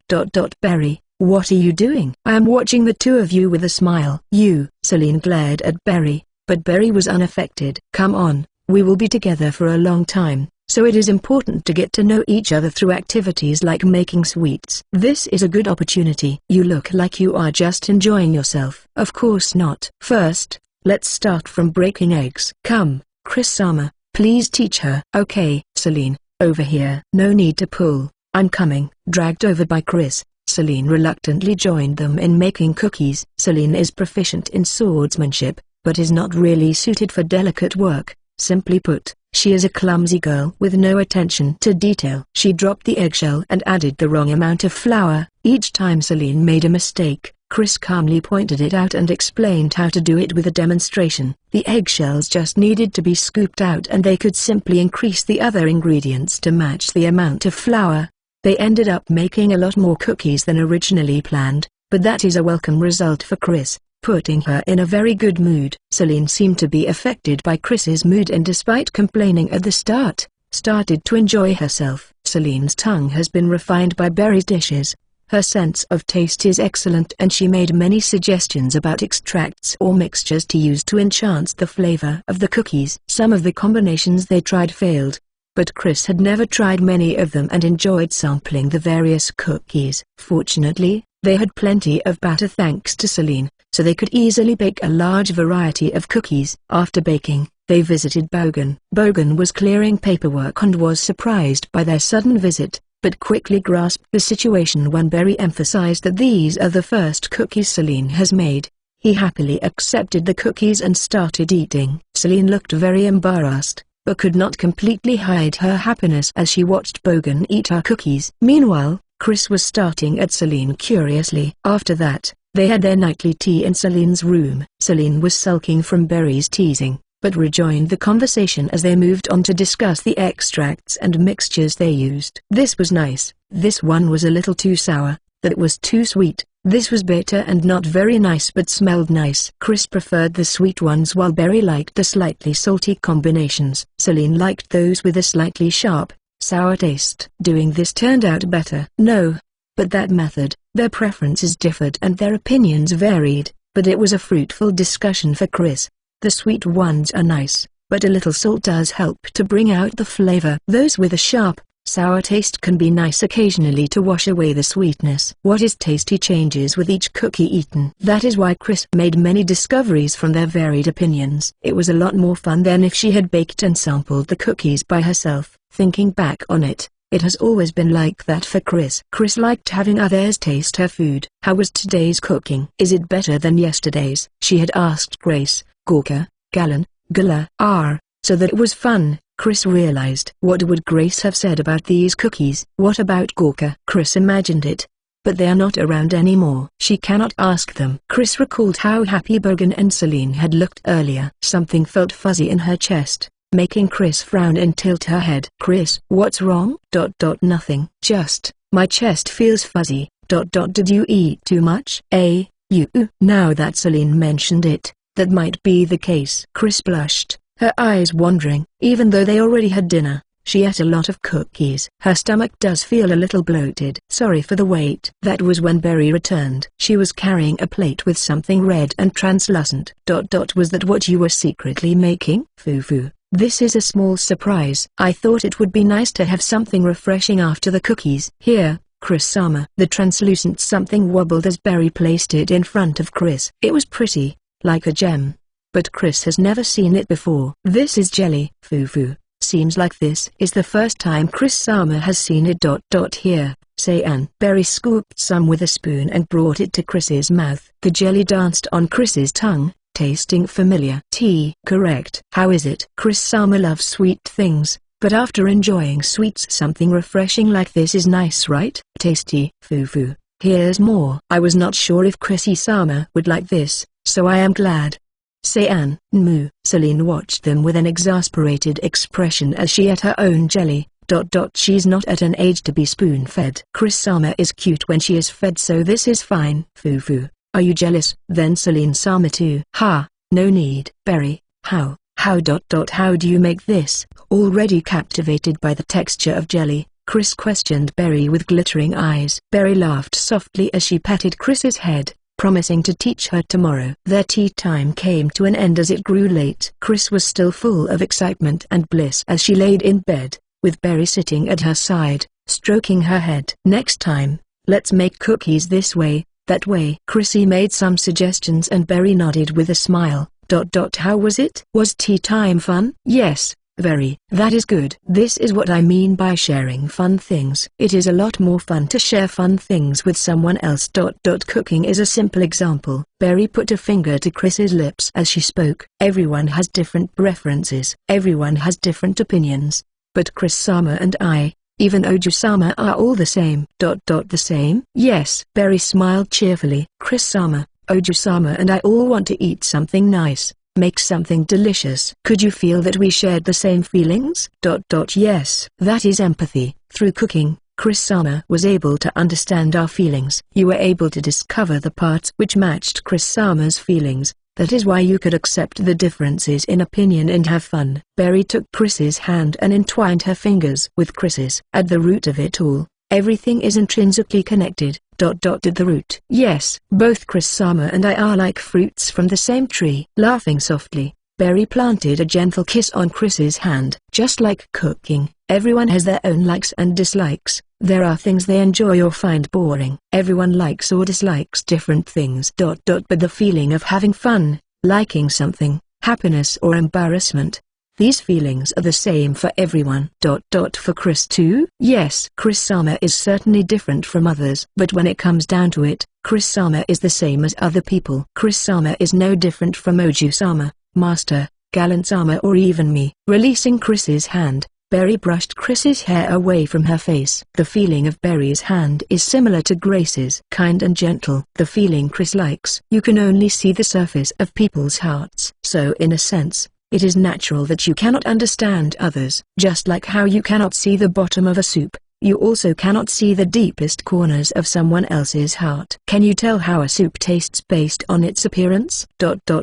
Berry, what are you doing? "I am watching the two of you with a smile." "You?" Celine glared at Berry, but Berry was unaffected. "Come on, we will be together for a long time, so it is important to get to know each other through activities like making sweets. This is a good opportunity." "You look like you are just enjoying yourself." "Of course not. First, let's start from breaking eggs." "Come, Chris-sama, please teach her." "Okay." "Celine, over here." "No need to pull, I'm coming." Dragged over by Chris, Celine reluctantly joined them in making cookies. Celine is proficient in swordsmanship, but is not really suited for delicate work. Simply put, she is a clumsy girl with no attention to detail. She dropped the eggshell and added the wrong amount of flour. Each time Celine made a mistake, Chris calmly pointed it out and explained how to do it with a demonstration. The eggshells just needed to be scooped out and they could simply increase the other ingredients to match the amount of flour. They ended up making a lot more cookies than originally planned, but that is a welcome result for Chris, putting her in a very good mood. Celine seemed to be affected by Chris's mood and despite complaining at the start, started to enjoy herself. Celine's tongue has been refined by Berry's dishes. Her sense of taste is excellent and she made many suggestions about extracts or mixtures to use to enhance the flavor of the cookies. Some of the combinations they tried failed, but Chris had never tried many of them and enjoyed sampling the various cookies. Fortunately, they had plenty of batter thanks to Celine, so they could easily bake a large variety of cookies. After baking, they visited Bogan. Bogan was clearing paperwork and was surprised by their sudden visit, but quickly grasped the situation when Berry emphasized that these are the first cookies Celine has made. He happily accepted the cookies and started eating. Celine looked very embarrassed, but could not completely hide her happiness as she watched Bogan eat her cookies. Meanwhile, Chris was starting at Celine curiously. After that, they had their nightly tea in Celine's room. Celine was sulking from Berry's teasing, but rejoined the conversation as they moved on to discuss the extracts and mixtures they used. This was nice, this one was a little too sour, that was too sweet. This was bitter and not very nice but smelled nice. Chris preferred the sweet ones while Berry liked the slightly salty combinations. Celine liked those with a slightly sharp, sour taste. Doing this turned out better. No, but that method, their preferences differed and their opinions varied, but it was a fruitful discussion for Chris. The sweet ones are nice, but a little salt does help to bring out the flavor. Those with a sharp, sour taste can be nice occasionally to wash away the sweetness. What is tasty changes with each cookie eaten. That is why Chris made many discoveries from their varied opinions. It was a lot more fun than if she had baked and sampled the cookies by herself. Thinking back on it, it has always been like that for Chris. Chris liked having others taste her food. How was today's cooking? Is it better than yesterday's? She had asked Grace, Gorka, Galen, Gala, so that it was fun. Chris realized. What would Grace have said about these cookies? What about Gorka? Chris imagined it. But they are not around anymore. She cannot ask them. Chris recalled how happy Bogan and Celine had looked earlier. Something felt fuzzy in her chest, making Chris frown and tilt her head. "Chris, what's wrong?" Nothing. Just, my chest feels fuzzy. Did you eat too much? You. Now that Celine mentioned it, that might be the case. Chris blushed, her eyes wandering. Even though they already had dinner, she ate a lot of cookies. Her stomach does feel a little bloated. Sorry for the wait. That was when Berry returned. She was carrying a plate with something red and translucent. Was that what you were secretly making? Foo. This is a small surprise. I thought it would be nice to have something refreshing after the cookies. Here, Chris-sama. The translucent something wobbled as Berry placed it in front of Chris. It was pretty, like a gem, but Chris has never seen it before. This is jelly. Foo. Seems like this is the first time Chris-sama has seen it. Here, say Anne. Berry scooped some with a spoon and brought it to Chris's mouth. The jelly danced on Chris's tongue, tasting familiar. Tea. Correct. How is it? Chris-sama loves sweet things, but after enjoying sweets something refreshing like this is nice, right? Tasty. Foo. Here's more. I was not sure if Chrissy-sama would like this, so I am glad. Sayan, Nmu. Celine watched them with an exasperated expression as she ate her own jelly. She's not at an age to be spoon-fed. Chris-sama is cute when she is fed, so this is fine. Fufu, are you jealous? Then Celine-sama too. Ha, no need. Berry, how do you make this? Already captivated by the texture of jelly, Chris questioned Berry with glittering eyes. Berry laughed softly as she patted Chris's head, promising to teach her tomorrow. Their tea time came to an end as it grew late. Chris was still full of excitement and bliss as she laid in bed, with Berry sitting at her side, stroking her head. Next time, let's make cookies this way, that way. Chrissy made some suggestions and Berry nodded with a smile. How was it? Was tea time fun? Yes, very. That is good. This is what I mean by sharing fun things. It is a lot more fun to share fun things with someone else. Cooking is a simple example. Berry put a finger to Chris's lips as she spoke. Everyone has different preferences. Everyone has different opinions. But Chris-sama and I, even Oju-sama, are all the same. The same? Yes. Berry smiled cheerfully. Chris-sama, Oju-sama and I all want to eat something nice, make something delicious. Could you feel that we shared the same feelings? Yes. That is empathy. Through cooking, Chris-sama was able to understand our feelings. You were able to discover the parts which matched Chris-sama's feelings. That is why you could accept the differences in opinion and have fun. Berry took Chris's hand and entwined her fingers with Chris's. At the root of it all, everything is intrinsically connected. At the root. Yes, both Chris-sama and I are like fruits from the same tree. Laughing softly, Berry planted a gentle kiss on Chris's hand. Just like cooking, everyone has their own likes and dislikes. There are things they enjoy or find boring. Everyone likes or dislikes different things. But the feeling of having fun, liking something, happiness or embarrassment, these feelings are the same for everyone. For Chris too? Yes. Chris-sama is certainly different from others. But when it comes down to it, Chris-sama is the same as other people. Chris-sama is no different from Oju-sama, Master, Gallant-sama or even me. Releasing Chris's hand, Berry brushed Chris's hair away from her face. The feeling of Berry's hand is similar to Grace's. Kind and gentle. The feeling Chris likes. You can only see the surface of people's hearts. So in a sense, it is natural that you cannot understand others. Just like how you cannot see the bottom of a soup, you also cannot see the deepest corners of someone else's heart. Can you tell how a soup tastes based on its appearance?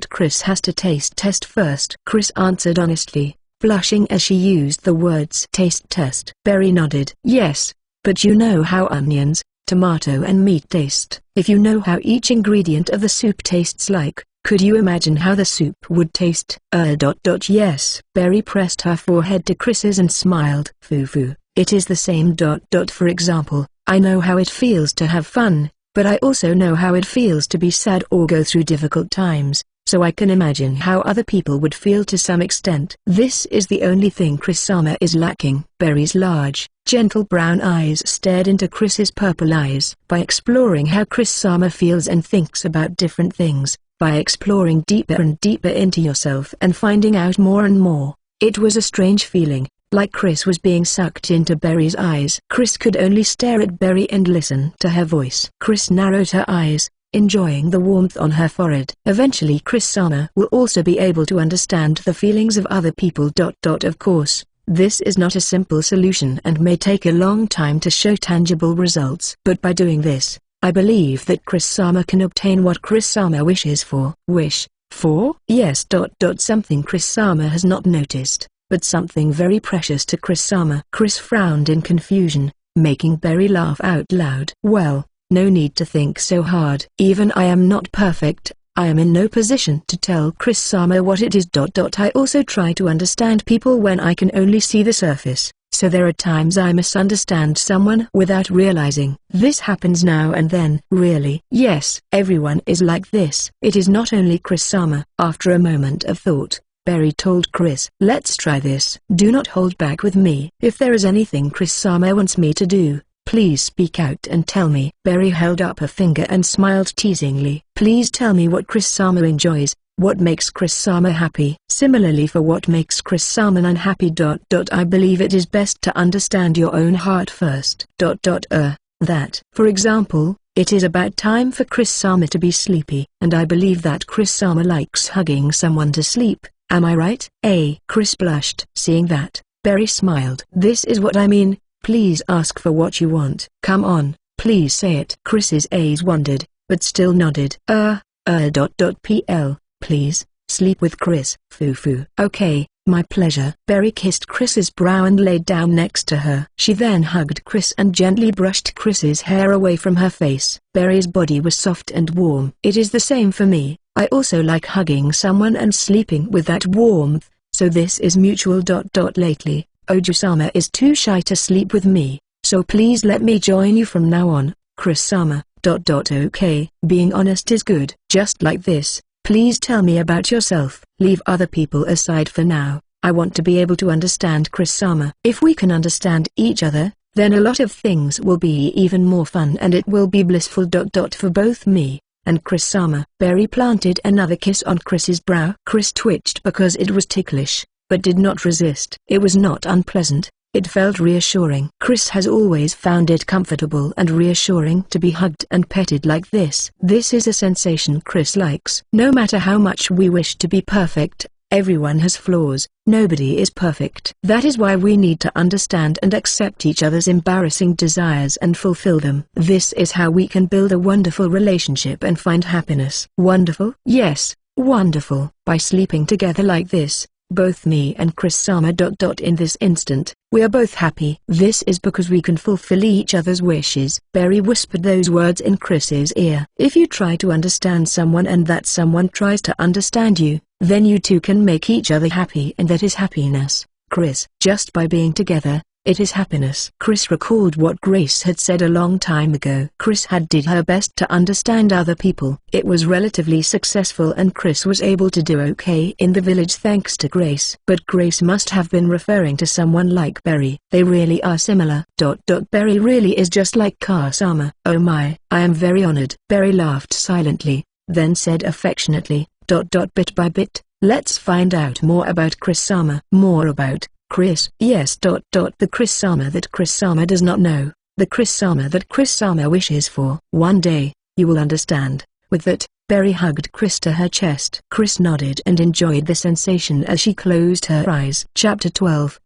Chris has to taste test first. Chris answered honestly, blushing as she used the words taste test. Berry nodded. Yes, but you know how onions, tomato and meat taste. If you know how each ingredient of the soup tastes like, could you imagine how the soup would taste? Yes. Berry pressed her forehead to Chris's and smiled. Fufu, it is the same. For example, I know how it feels to have fun, but I also know how it feels to be sad or go through difficult times, so I can imagine how other people would feel to some extent. This is the only thing Chris-sama is lacking. Berry's large, gentle brown eyes stared into Chris's purple eyes. By exploring how Chris-sama feels and thinks about different things, by exploring deeper and deeper into yourself and finding out more and more, it was a strange feeling, like Chris was being sucked into Berry's eyes. Chris could only stare at Berry and listen to her voice. Chris narrowed her eyes, enjoying the warmth on her forehead. Eventually Chris-sama will also be able to understand the feelings of other people. Of course, this is not a simple solution and may take a long time to show tangible results. But by doing this, I believe that Chris-sama can obtain what Chris-sama wishes for. Wish for? Yes. Something Chris-sama has not noticed, but something very precious to Chris-sama. Chris frowned in confusion, making Berry laugh out loud. Well, no need to think so hard. Even I am not perfect. I am in no position to tell Chris-sama what it is. I also try to understand people when I can only see the surface. So there are times I misunderstand someone without realizing. This happens now and then. Really? Yes, everyone is like this. It is not only Chris-sama. After a moment of thought, Berry told Chris, let's try this. Do not hold back with me. If there is anything Chris-sama wants me to do, please speak out and tell me. Berry held up a finger and smiled teasingly. Please tell me what Chris-sama enjoys. What makes Chris-sama happy? Similarly, for what makes Chris-sama unhappy. I believe it is best to understand your own heart first. That, for example, It is about time for Chris Sama to be sleepy. And I believe that Chris Sama likes hugging someone to sleep, am I right? Chris blushed. Seeing that, Berry smiled. This is what I mean, please ask for what you want. Come on, please say it. Chris's eyes wondered, but still nodded. PL, please, sleep with Chris. Foo. Okay, my pleasure. Berry kissed Chris's brow and laid down next to her. She then hugged Chris and gently brushed Chris's hair away from her face. Berry's body was soft and warm. It is the same for me. I also like hugging someone and sleeping with that warmth, so this is mutual. Lately, Oju-sama is too shy to sleep with me, so please let me join you from now on, Chris-sama. Okay, being honest is good. Just like this, please tell me about yourself. Leave other people aside for now. I want to be able to understand Chris-sama. If we can understand each other, then a lot of things will be even more fun and it will be blissful. For both me and Chris-sama. Berry planted another kiss on Chris's brow. Chris twitched because it was ticklish, but did not resist. It was not unpleasant. It felt reassuring. Chris has always found it comfortable and reassuring to be hugged and petted like this. This is a sensation Chris likes. No matter how much we wish to be perfect, everyone has flaws. Nobody is perfect. That is why we need to understand and accept each other's embarrassing desires and fulfill them. This is how we can build a wonderful relationship and find happiness. Wonderful? Yes, wonderful. By sleeping together like this, both me and Chris-sama. In this instant, we are both happy. This is because we can fulfill each other's wishes. Berry whispered those words in Chris's ear. If you try to understand someone and that someone tries to understand you, then you two can make each other happy, and that is happiness, Chris. Just by being together, it is happiness. Chris recalled what Grace had said a long time ago. Chris had did her best to understand other people. It was relatively successful and Chris was able to do okay in the village thanks to Grace. But Grace must have been referring to someone like Berry. They really are similar. Berry really is just like Car-sama. Oh my, I am very honored. Berry laughed silently, then said affectionately, bit by bit, let's find out more about Chris-sama. More about Chris. Yes. The Chris-sama that Chris-sama does not know, the Chris-sama that Chris-sama wishes for. One day, you will understand. With that, Berry hugged Chris to her chest. Chris nodded and enjoyed the sensation as she closed her eyes. Chapter 12.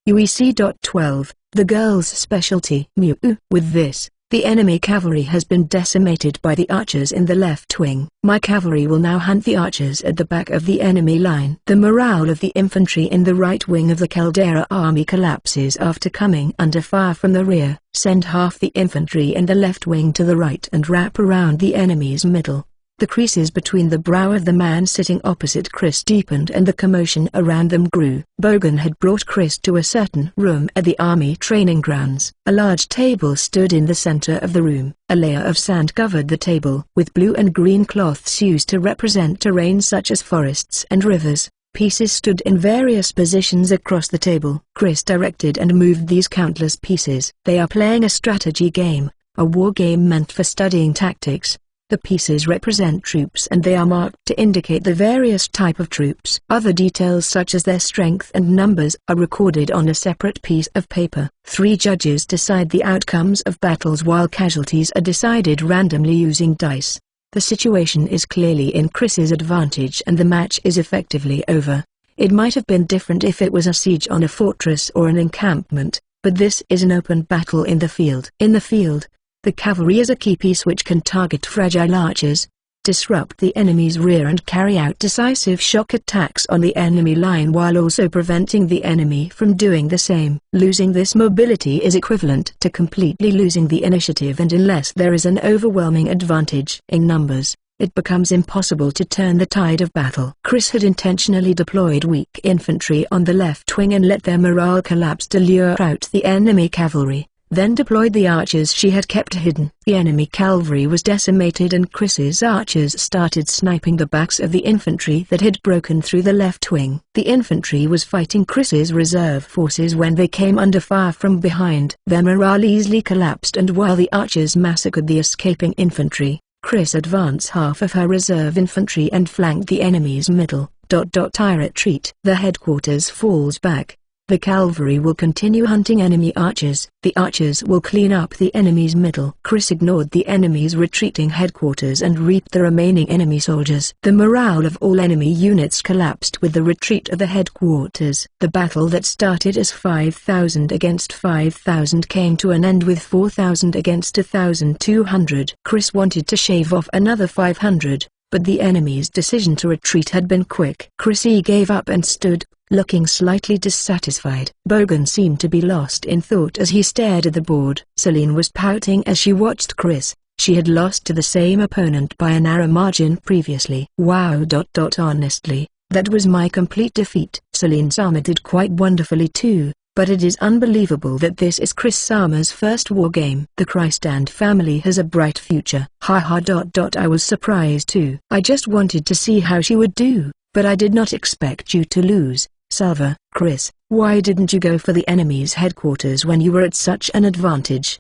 UEC. 12, the girl's specialty. Mew. With this, the enemy cavalry has been decimated by the archers in the left wing. My cavalry will now hunt the archers at the back of the enemy line. The morale of the infantry in the right wing of the Caldera army collapses after coming under fire from the rear. Send half the infantry in the left wing to the right and wrap around the enemy's middle. The creases between the brow of the man sitting opposite Chris deepened and the commotion around them grew. Bogan had brought Chris to a certain room at the army training grounds. A large table stood in the center of the room. A layer of sand covered the table with blue and green cloths used to represent terrain such as forests and rivers. Pieces stood in various positions across the table. Chris directed and moved these countless pieces. They are playing a strategy game, a war game meant for studying tactics. The pieces represent troops and they are marked to indicate the various type of troops. Other details such as their strength and numbers are recorded on a separate piece of paper. 3 judges decide the outcomes of battles while casualties are decided randomly using dice. The situation is clearly in Chris's advantage and the match is effectively over. It might have been different if it was a siege on a fortress or an encampment, but this is an open battle in the field. In the field, the cavalry is a key piece which can target fragile archers, disrupt the enemy's rear and carry out decisive shock attacks on the enemy line while also preventing the enemy from doing the same. Losing this mobility is equivalent to completely losing the initiative, and unless there is an overwhelming advantage in numbers, it becomes impossible to turn the tide of battle. Chris had intentionally deployed weak infantry on the left wing and let their morale collapse to lure out the enemy cavalry, then deployed the archers she had kept hidden. The enemy cavalry was decimated and Chris's archers started sniping the backs of the infantry that had broken through the left wing. The infantry was fighting Chris's reserve forces when they came under fire from behind. Their morale easily collapsed, and while the archers massacred the escaping infantry, Chris advanced half of her reserve infantry and flanked the enemy's middle. I retreat. The headquarters falls back. The cavalry will continue hunting enemy archers. The archers will clean up the enemy's middle. Chris ignored the enemy's retreating headquarters and reaped the remaining enemy soldiers. The morale of all enemy units collapsed with the retreat of the headquarters. The battle that started as 5,000 against 5,000 came to an end with 4,000 against 1,200. Chris wanted to shave off another 500, but the enemy's decision to retreat had been quick. Chrissy gave up and stood, looking slightly dissatisfied. Bogan seemed to be lost in thought as he stared at the board. Celine was pouting as she watched Chris. She had lost to the same opponent by a narrow margin previously. Wow. Honestly, that was my complete defeat. Celine Sama did quite wonderfully too, but it is unbelievable that this is Chris Sama's first war game. The Krystand family has a bright future. Haha. I was surprised too. I just wanted to see how she would do, but I did not expect you to lose. Salva. Chris, why didn't you go for the enemy's headquarters when you were at such an advantage?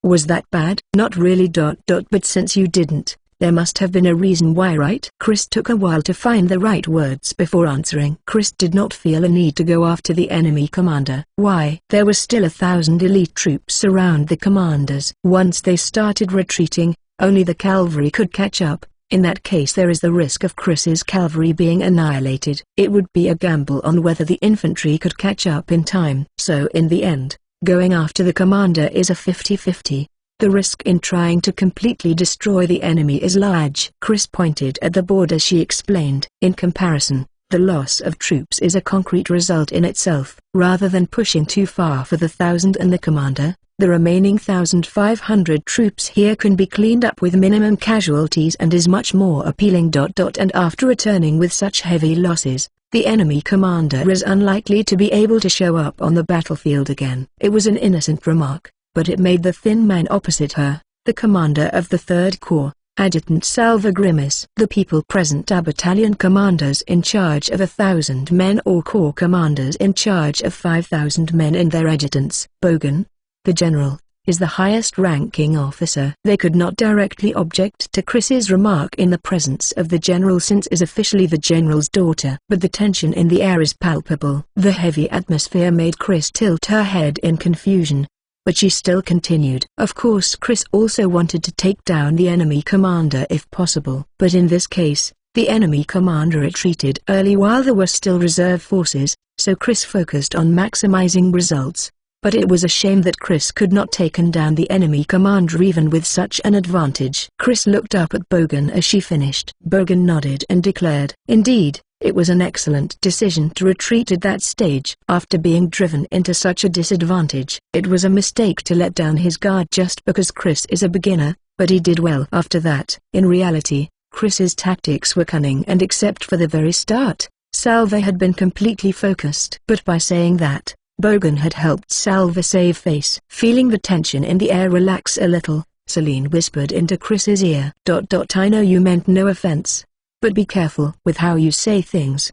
Was that bad? Not really. But since you didn't, there must have been a reason why, right? Chris took a while to find the right words before answering. Chris did not feel a need to go after the enemy commander. Why? There were still 1,000 elite troops around the commanders. Once they started retreating, only the cavalry could catch up. In that case there is the risk of Chris's cavalry being annihilated. It would be a gamble on whether the infantry could catch up in time. So in the end, going after the commander is a 50-50. The risk in trying to completely destroy the enemy is large. Chris pointed at the board as she explained. In comparison, the loss of troops is a concrete result in itself. Rather than pushing too far for the 1,000 and the commander, the remaining 1,500 troops here can be cleaned up with minimum casualties and is much more appealing. And after returning with such heavy losses, the enemy commander is unlikely to be able to show up on the battlefield again. It was an innocent remark, but it made the thin man opposite her, the commander of the 3rd Corps, Adjutant Salva grimace. The people present are battalion commanders in charge of 1,000 men or corps commanders in charge of 5,000 men and their adjutants. Bogan, the general, is the highest ranking officer. They could not directly object to Chris's remark in the presence of the general since is officially the general's daughter. But the tension in the air is palpable. The heavy atmosphere made Chris tilt her head in confusion, but she still continued. Of course Chris also wanted to take down the enemy commander if possible. But in this case, the enemy commander retreated early while there were still reserve forces, so Chris focused on maximizing results. But it was a shame that Chris could not take down the enemy commander even with such an advantage. Chris looked up at Bogan as she finished. Bogan nodded and declared, "Indeed, it was an excellent decision to retreat at that stage. After being driven into such a disadvantage, it was a mistake to let down his guard just because Chris is a beginner, but he did well after that." In reality, Chris's tactics were cunning and except for the very start, Salva had been completely focused. But by saying that, Bogan had helped Salva save face. Feeling the tension in the air relax a little, Celine whispered into Chris's ear. I know you meant no offense, but be careful with how you say things.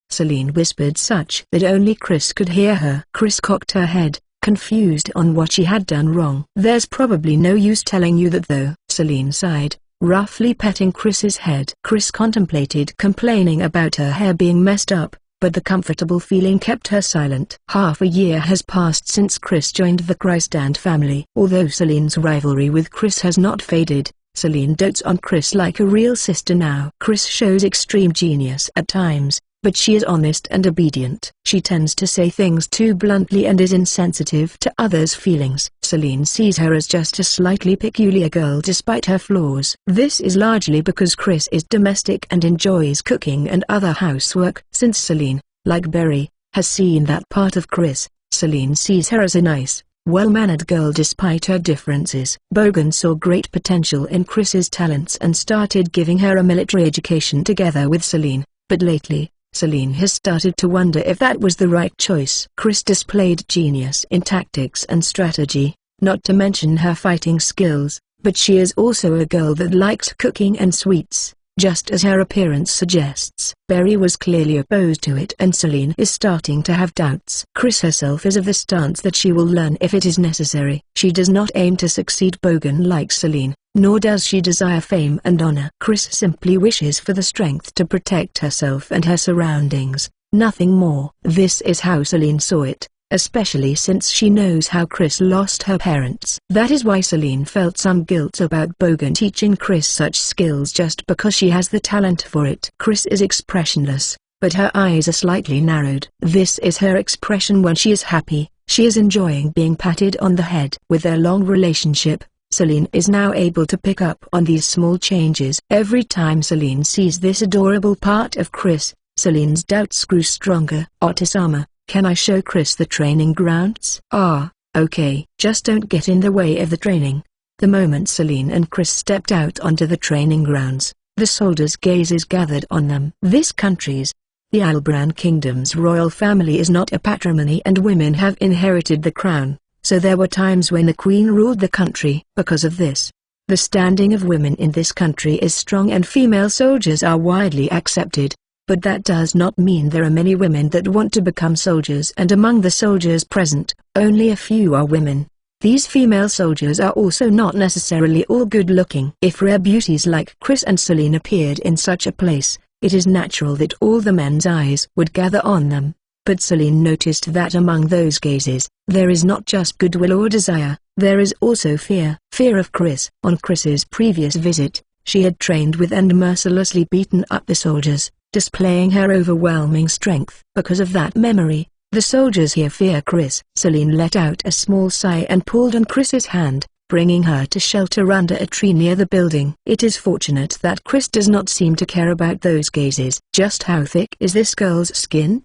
Celine whispered such that only Chris could hear her. Chris cocked her head, confused on what she had done wrong. There's probably no use telling you that though. Celine sighed, roughly petting Chris's head. Chris contemplated complaining about her hair being messed up, but the comfortable feeling kept her silent. Half a year has passed since Chris joined the Krystand family. Although Celine's rivalry with Chris has not faded, Celine dotes on Chris like a real sister now. Chris shows extreme genius at times, but she is honest and obedient. She tends to say things too bluntly and is insensitive to others' feelings. Celine sees her as just a slightly peculiar girl despite her flaws. This is largely because Chris is domestic and enjoys cooking and other housework. Since Celine, like Berry, has seen that part of Chris, Celine sees her as a nice, well-mannered girl despite her differences. Bogan saw great potential in Chris's talents and started giving her a military education together with Celine, but lately, Celine has started to wonder if that was the right choice. Chris displayed genius in tactics and strategy, not to mention her fighting skills, but she is also a girl that likes cooking and sweets, just as her appearance suggests. Berry was clearly opposed to it and Celine is starting to have doubts. Chris herself is of the stance that she will learn if it is necessary. She does not aim to succeed Bogan like Celine, nor does she desire fame and honor. Chris simply wishes for the strength to protect herself and her surroundings, nothing more. This is how Celine saw it, especially since she knows how Chris lost her parents. That is why Celine felt some guilt about Bogan teaching Chris such skills just because she has the talent for it. Chris is expressionless, but her eyes are slightly narrowed. This is her expression when she is happy. She is enjoying being patted on the head. With their long relationship, Celine is now able to pick up on these small changes. Every time Celine sees this adorable part of Chris, Celine's doubts grew stronger. Otisama, can I show Chris the training grounds? Ah, okay. Just don't get in the way of the training. The moment Celine and Chris stepped out onto the training grounds, the soldiers' gazes gathered on them. This country's, the Albran Kingdom's royal family is not a patrimony and women have inherited the crown, so there were times when the queen ruled the country. Because of this, the standing of women in this country is strong and female soldiers are widely accepted. But that does not mean there are many women that want to become soldiers, and among the soldiers present, only a few are women. These female soldiers are also not necessarily all good-looking. If rare beauties like Chris and Celine appeared in such a place, it is natural that all the men's eyes would gather on them. But Celine noticed that among those gazes, there is not just goodwill or desire, there is also fear. Fear of Chris. On Chris's previous visit, she had trained with and mercilessly beaten up the soldiers, displaying her overwhelming strength. Because of that memory, the soldiers here fear Chris. Celine let out a small sigh and pulled on Chris's hand, bringing her to shelter under a tree near the building. It is fortunate that Chris does not seem to care about those gazes. Just how thick is this girl's skin?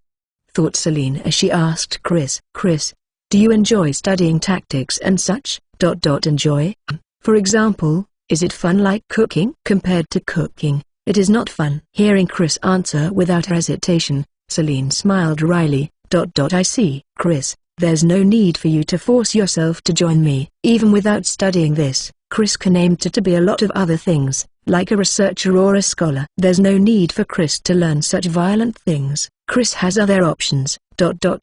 Thought Celine as she asked Chris. Chris, do you enjoy studying tactics and such? Enjoy? For example, is it fun like cooking? Compared to cooking, it is not fun. Hearing Chris answer without hesitation, Celine smiled wryly. I see. Chris, there's no need for you to force yourself to join me. Even without studying this, Chris can aim to be a lot of other things, like a researcher or a scholar. There's no need for Chris to learn such violent things. Chris has other options.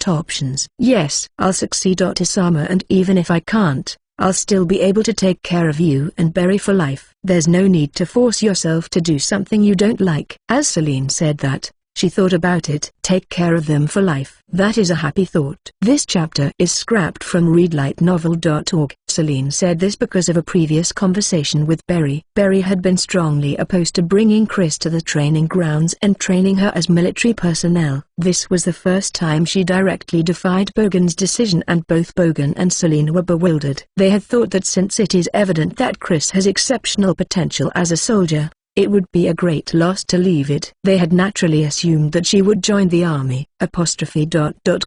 Options. Yes, I'll succeed, Isama, and even if I can't, I'll still be able to take care of you and Berry for life. There's no need to force yourself to do something you don't like. As Celine said that, she thought about it. Take care of them for life. That is a happy thought. This chapter is scrapped from readlightnovel.org. Celine said this because of a previous conversation with Berry. Berry had been strongly opposed to bringing Chris to the training grounds and training her as military personnel. This was the first time she directly defied Bogan's decision, and both Bogan and Celine were bewildered. They had thought that since it is evident that Chris has exceptional potential as a soldier, it would be a great loss to leave it. They had naturally assumed that she would join the army.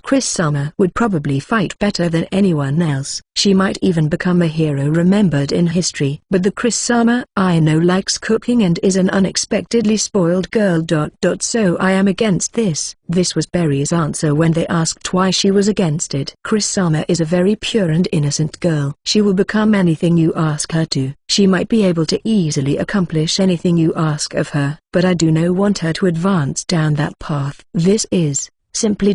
Chris Summer would probably fight better than anyone else. She might even become a hero remembered in history. But the Chris Summer I know likes cooking and is an unexpectedly spoiled girl. So I am against this. This was Berry's answer when they asked why she was against it. Chris Summer is a very pure and innocent girl. She will become anything you ask her to. She might be able to easily accomplish anything you ask of her, but I do not want her to advance down that path. This is simply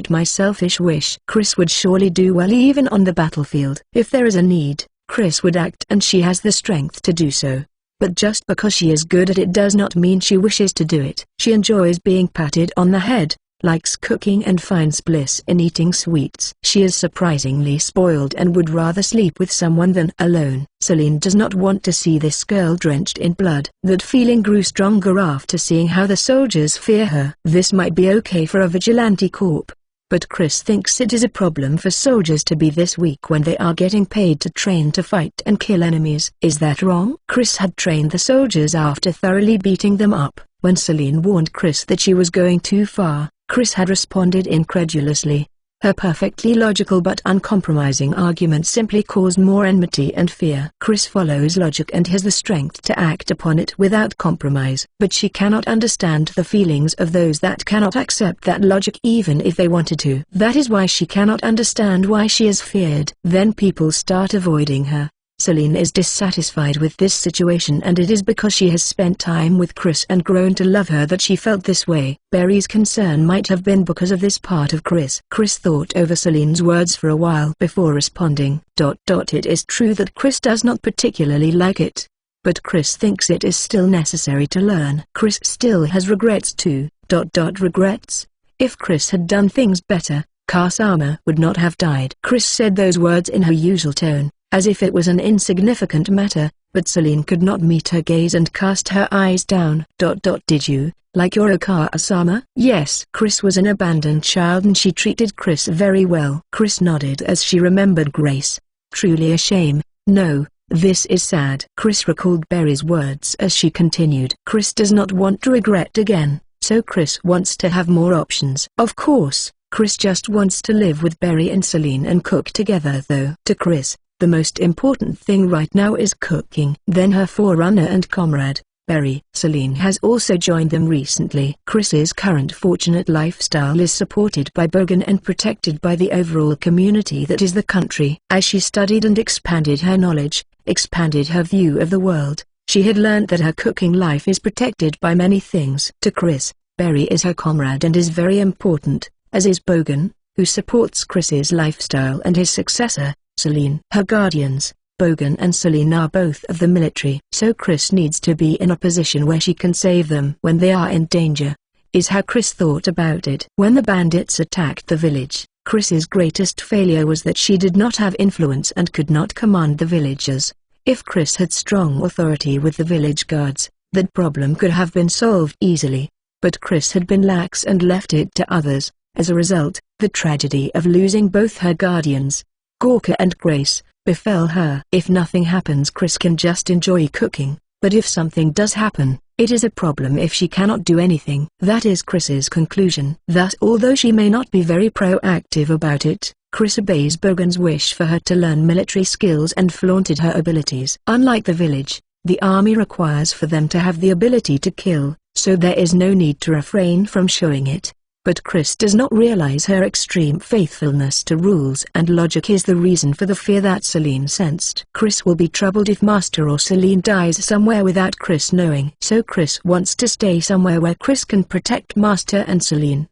my selfish wish. Chris would surely do well even on the battlefield. If there is a need, Chris would act, and she has the strength to do so. But just because she is good at it does not mean she wishes to do it. She enjoys being patted on the head, likes cooking, and finds bliss in eating sweets. She is surprisingly spoiled and would rather sleep with someone than alone. Celine does not want to see this girl drenched in blood. That feeling grew stronger after seeing how the soldiers fear her. This might be okay for a vigilante corps, but Chris thinks it is a problem for soldiers to be this weak when they are getting paid to train to fight and kill enemies. Is that wrong? Chris had trained the soldiers after thoroughly beating them up. When Celine warned Chris that she was going too far, Chris had responded incredulously. Her perfectly logical but uncompromising argument simply caused more enmity and fear. Chris follows logic and has the strength to act upon it without compromise. But she cannot understand the feelings of those that cannot accept that logic even if they wanted to. That is why she cannot understand why she is feared. Then people start avoiding her. Celine is dissatisfied with this situation, and it is because she has spent time with Chris and grown to love her that she felt this way. Berry's concern might have been because of this part of Chris. Chris thought over Celine's words for a while before responding. It is true that Chris does not particularly like it, but Chris thinks it is still necessary to learn. Chris still has regrets too. Regrets? If Chris had done things better, Kasama would not have died. Chris said those words in her usual tone, as if it was an insignificant matter, but Celine could not meet her gaze and cast her eyes down. Did you, like your Kasama? Yes. Chris was an abandoned child and she treated Chris very well. Chris nodded as she remembered Grace. Truly a shame. No, this is sad. Chris recalled Berry's words as she continued. Chris does not want to regret again, so Chris wants to have more options. Of course, Chris just wants to live with Berry and Celine and cook together though. To Chris, the most important thing right now is cooking. Then her forerunner and comrade, Berry. Celine has also joined them recently. Chris's current fortunate lifestyle is supported by Bogan and protected by the overall community that is the country. As she studied and expanded her knowledge, expanded her view of the world, she had learned that her cooking life is protected by many things. To Chris, Berry is her comrade and is very important, as is Bogan, who supports Chris's lifestyle and his successor, Celine. Her guardians, Bogan and Celine, are both of the military. So Chris needs to be in a position where she can save them when they are in danger, is how Chris thought about it. When the bandits attacked the village, Chris's greatest failure was that she did not have influence and could not command the villagers. If Chris had strong authority with the village guards, that problem could have been solved easily. But Chris had been lax and left it to others. As a result, the tragedy of losing both her guardians, Gorka and Grace, befell her. If nothing happens, Chris can just enjoy cooking, but if something does happen, it is a problem if she cannot do anything. That is Chris's conclusion. Thus, although she may not be very proactive about it, Chris obeys Bogan's wish for her to learn military skills and flaunted her abilities. Unlike the village, the army requires for them to have the ability to kill, so there is no need to refrain from showing it. But Chris does not realize her extreme faithfulness to rules and logic is the reason for the fear that Celine sensed. Chris will be troubled if Master or Celine dies somewhere without Chris knowing. So Chris wants to stay somewhere where Chris can protect Master and Celine.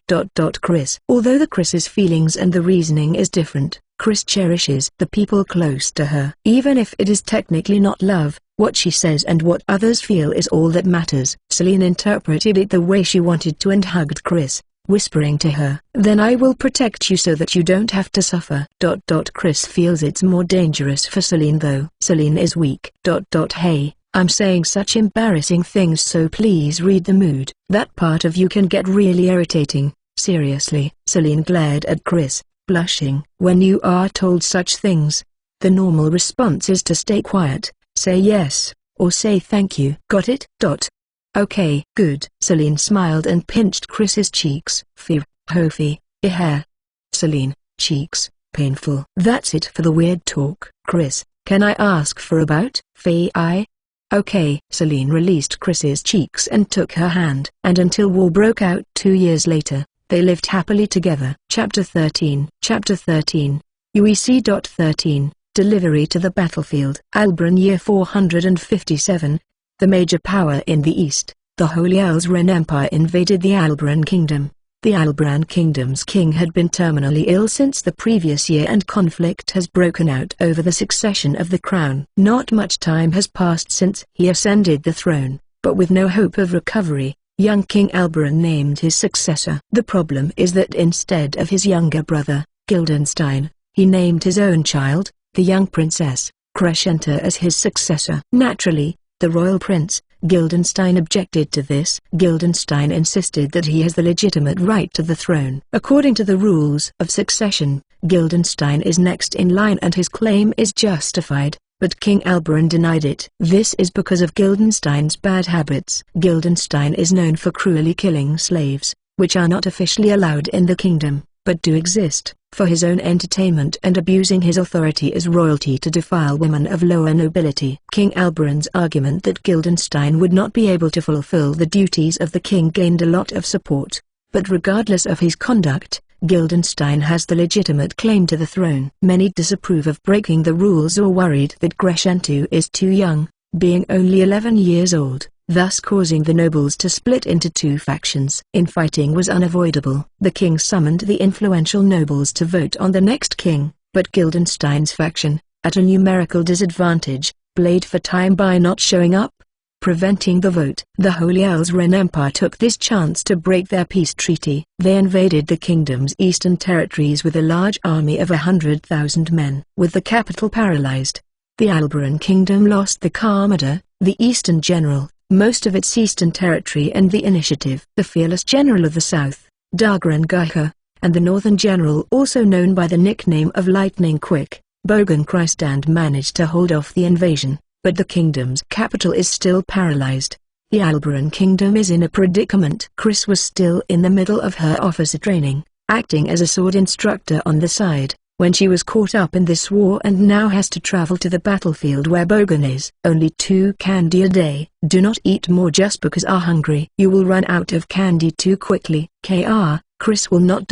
Chris. Although the Chris's feelings and the reasoning is different, Chris cherishes the people close to her. Even if it is technically not love, what she says and what others feel is all that matters. Celine interpreted it the way she wanted to and hugged Chris, whispering to her, "Then I will protect you so that you don't have to suffer." Chris feels it's more dangerous for Celine though. Celine is weak. Hey, I'm saying such embarrassing things, so please read the mood. That part of you can get really irritating. Seriously. Celine glared at Chris, blushing. When you are told such things, the normal response is to stay quiet, say yes, or say thank you. Got it? Okay, good. Celine smiled and pinched Chris's cheeks. Hofi, hair. Celine, cheeks, painful. That's it for the weird talk. Chris, can I ask for about? Okay. Celine released Chris's cheeks and took her hand. And until war broke out 2 years later, they lived happily together. Chapter 13. UEC. 13. Delivery to the battlefield. Albrun year 457. The major power in the east, the Holy Elsren Empire, invaded the Albrun Kingdom. The Albrun Kingdom's king had been terminally ill since the previous year and conflict has broken out over the succession of the crown. Not much time has passed since he ascended the throne, but with no hope of recovery, young King Albrun named his successor. The problem is that instead of his younger brother, Guildenstein, he named his own child, the young princess, Crescenta, as his successor. Naturally, the royal prince, Guildenstein, objected to this. Guildenstein insisted that he has the legitimate right to the throne. According to the rules of succession, Guildenstein is next in line and his claim is justified, but King Albrun denied it. This is because of Guildenstein's bad habits. Guildenstein is known for cruelly killing slaves, which are not officially allowed in the kingdom, but do exist, for his own entertainment, and abusing his authority as royalty to defile women of lower nobility. King Albrun's argument that Guildenstein would not be able to fulfill the duties of the king gained a lot of support, but regardless of his conduct, Guildenstein has the legitimate claim to the throne. Many disapprove of breaking the rules or worried that Crescenta is too young, being only 11 years old, thus causing the nobles to split into two factions. Infighting was unavoidable. The king summoned the influential nobles to vote on the next king, but Guildenstein's faction, at a numerical disadvantage, played for time by not showing up. preventing the vote. The Holy Elsren Empire took this chance to break their peace treaty. They invaded the kingdom's eastern territories with a large army of 100,000 men. With the capital paralyzed, the Albaran kingdom lost the Kamada, the eastern general, most of its eastern territory and the initiative. The fearless general of the south, Dagran Gaika, and the northern general also known by the nickname of Lightning Quick, Bogan Christand managed to hold off the invasion, but the kingdom's capital is still paralyzed. The Albaran kingdom is in a predicament. Chris was still in the middle of her officer training, acting as a sword instructor on the side, when she was caught up in this war and now has to travel to the battlefield where Bogan is. Only 2 candy a day. Do not eat more just because are hungry. You will run out of candy too quickly. Chris will not.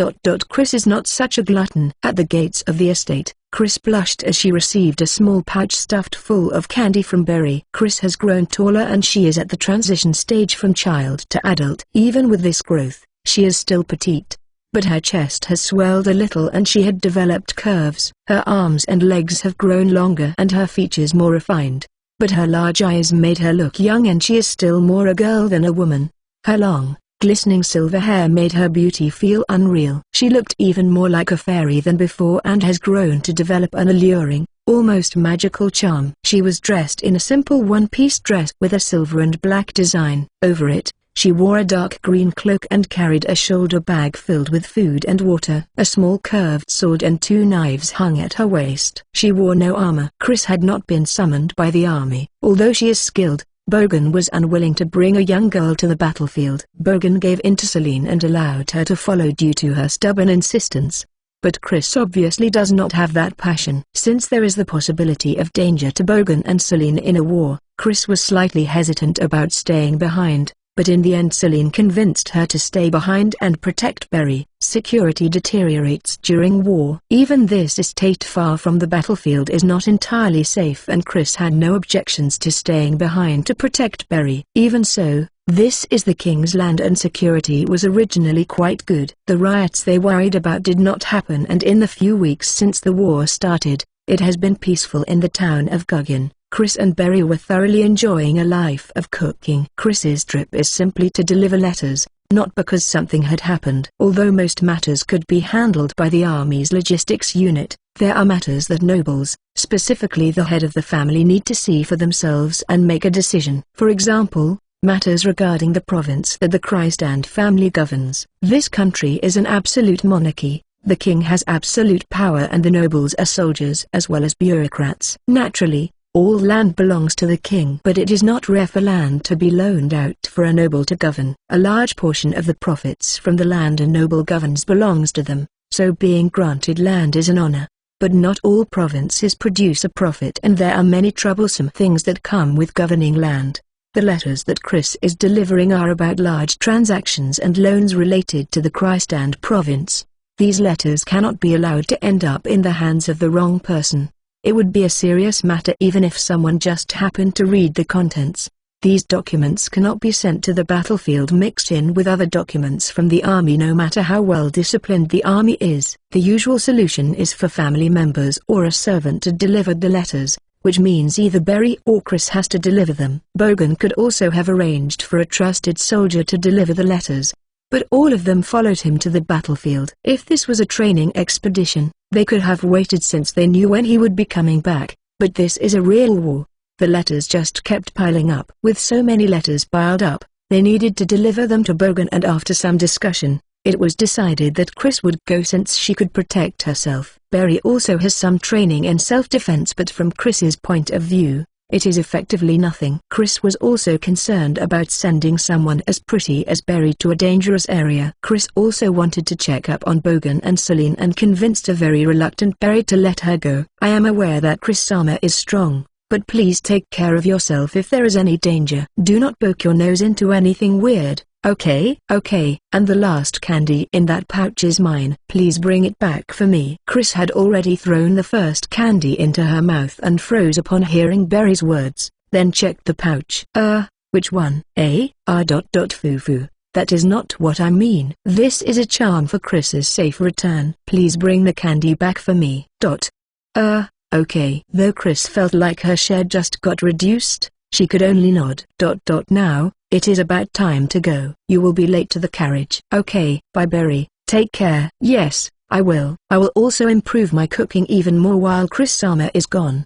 Chris is not such a glutton. At the gates of the estate, Chris blushed as she received a small pouch stuffed full of candy from Berry. Chris has grown taller and she is at the transition stage from child to adult. Even with this growth, she is still petite. But her chest has swelled a little and she had developed curves. Her arms and legs have grown longer and her features more refined. But her large eyes made her look young and she is still more a girl than a woman. Her long, glistening silver hair made her beauty feel unreal. She looked even more like a fairy than before and has grown to develop an alluring, almost magical charm. She was dressed in a simple one-piece dress with a silver and black design. Over it, she wore a dark green cloak and carried a shoulder bag filled with food and water. A small curved sword and 2 knives hung at her waist. She wore no armor. Chris had not been summoned by the army. Although she is skilled, Bogan was unwilling to bring a young girl to the battlefield. Bogan gave in to Celine and allowed her to follow due to her stubborn insistence. But Chris obviously does not have that passion. Since there is the possibility of danger to Bogan and Celine in a war, Chris was slightly hesitant about staying behind. But in the end Celine convinced her to stay behind and protect Berry. Security deteriorates during war. Even this estate far from the battlefield is not entirely safe and Chris had no objections to staying behind to protect Berry. Even so, this is the king's land and security was originally quite good. The riots they worried about did not happen and in the few weeks since the war started, it has been peaceful in the town of Guggen. Chris and Berry were thoroughly enjoying a life of cooking. Chris's trip is simply to deliver letters, not because something had happened. Although most matters could be handled by the army's logistics unit, there are matters that nobles, specifically the head of the family, need to see for themselves and make a decision. For example, matters regarding the province that the Christand family governs. This country is an absolute monarchy. The king has absolute power and the nobles are soldiers as well as bureaucrats. Naturally, all land belongs to the king, but it is not rare for land to be loaned out for a noble to govern. A large portion of the profits from the land a noble governs belongs to them, so being granted land is an honor. But not all provinces produce a profit and there are many troublesome things that come with governing land. The letters that Chris is delivering are about large transactions and loans related to the Christand province. These letters cannot be allowed to end up in the hands of the wrong person. It would be a serious matter even if someone just happened to read the contents. These documents cannot be sent to the battlefield mixed in with other documents from the army no matter how well disciplined the army is. The usual solution is for family members or a servant to deliver the letters, which means either Berry or Chris has to deliver them. Bogan could also have arranged for a trusted soldier to deliver the letters, but all of them followed him to the battlefield. If this was a training expedition, they could have waited since they knew when he would be coming back, but this is a real war. The letters just kept piling up. With so many letters piled up, they needed to deliver them to Bogan and after some discussion, it was decided that Chris would go since she could protect herself. Berry also has some training in self-defense but from Chris's point of view, it is effectively nothing. Chris was also concerned about sending someone as pretty as Berry to a dangerous area. Chris also wanted to check up on Bogan and Celine and convinced a very reluctant Berry to let her go. I am aware that Chris-sama is strong, but please take care of yourself if there is any danger. Do not poke your nose into anything weird. Okay, and the last candy in that pouch is mine. Please bring it back for me. Chris had already thrown the first candy into her mouth and froze upon hearing Berry's words, then checked the pouch. Which one? Foo-foo. That is not what I mean. This is a charm for Chris's safe return. Please bring the candy back for me. Okay. Though Chris felt like her share just got reduced, She could only nod. Now, it is about time to go. You will be late to the carriage. Okay, bye Berry, take care. Yes, I will. I will also improve my cooking even more while Chris-sama is gone.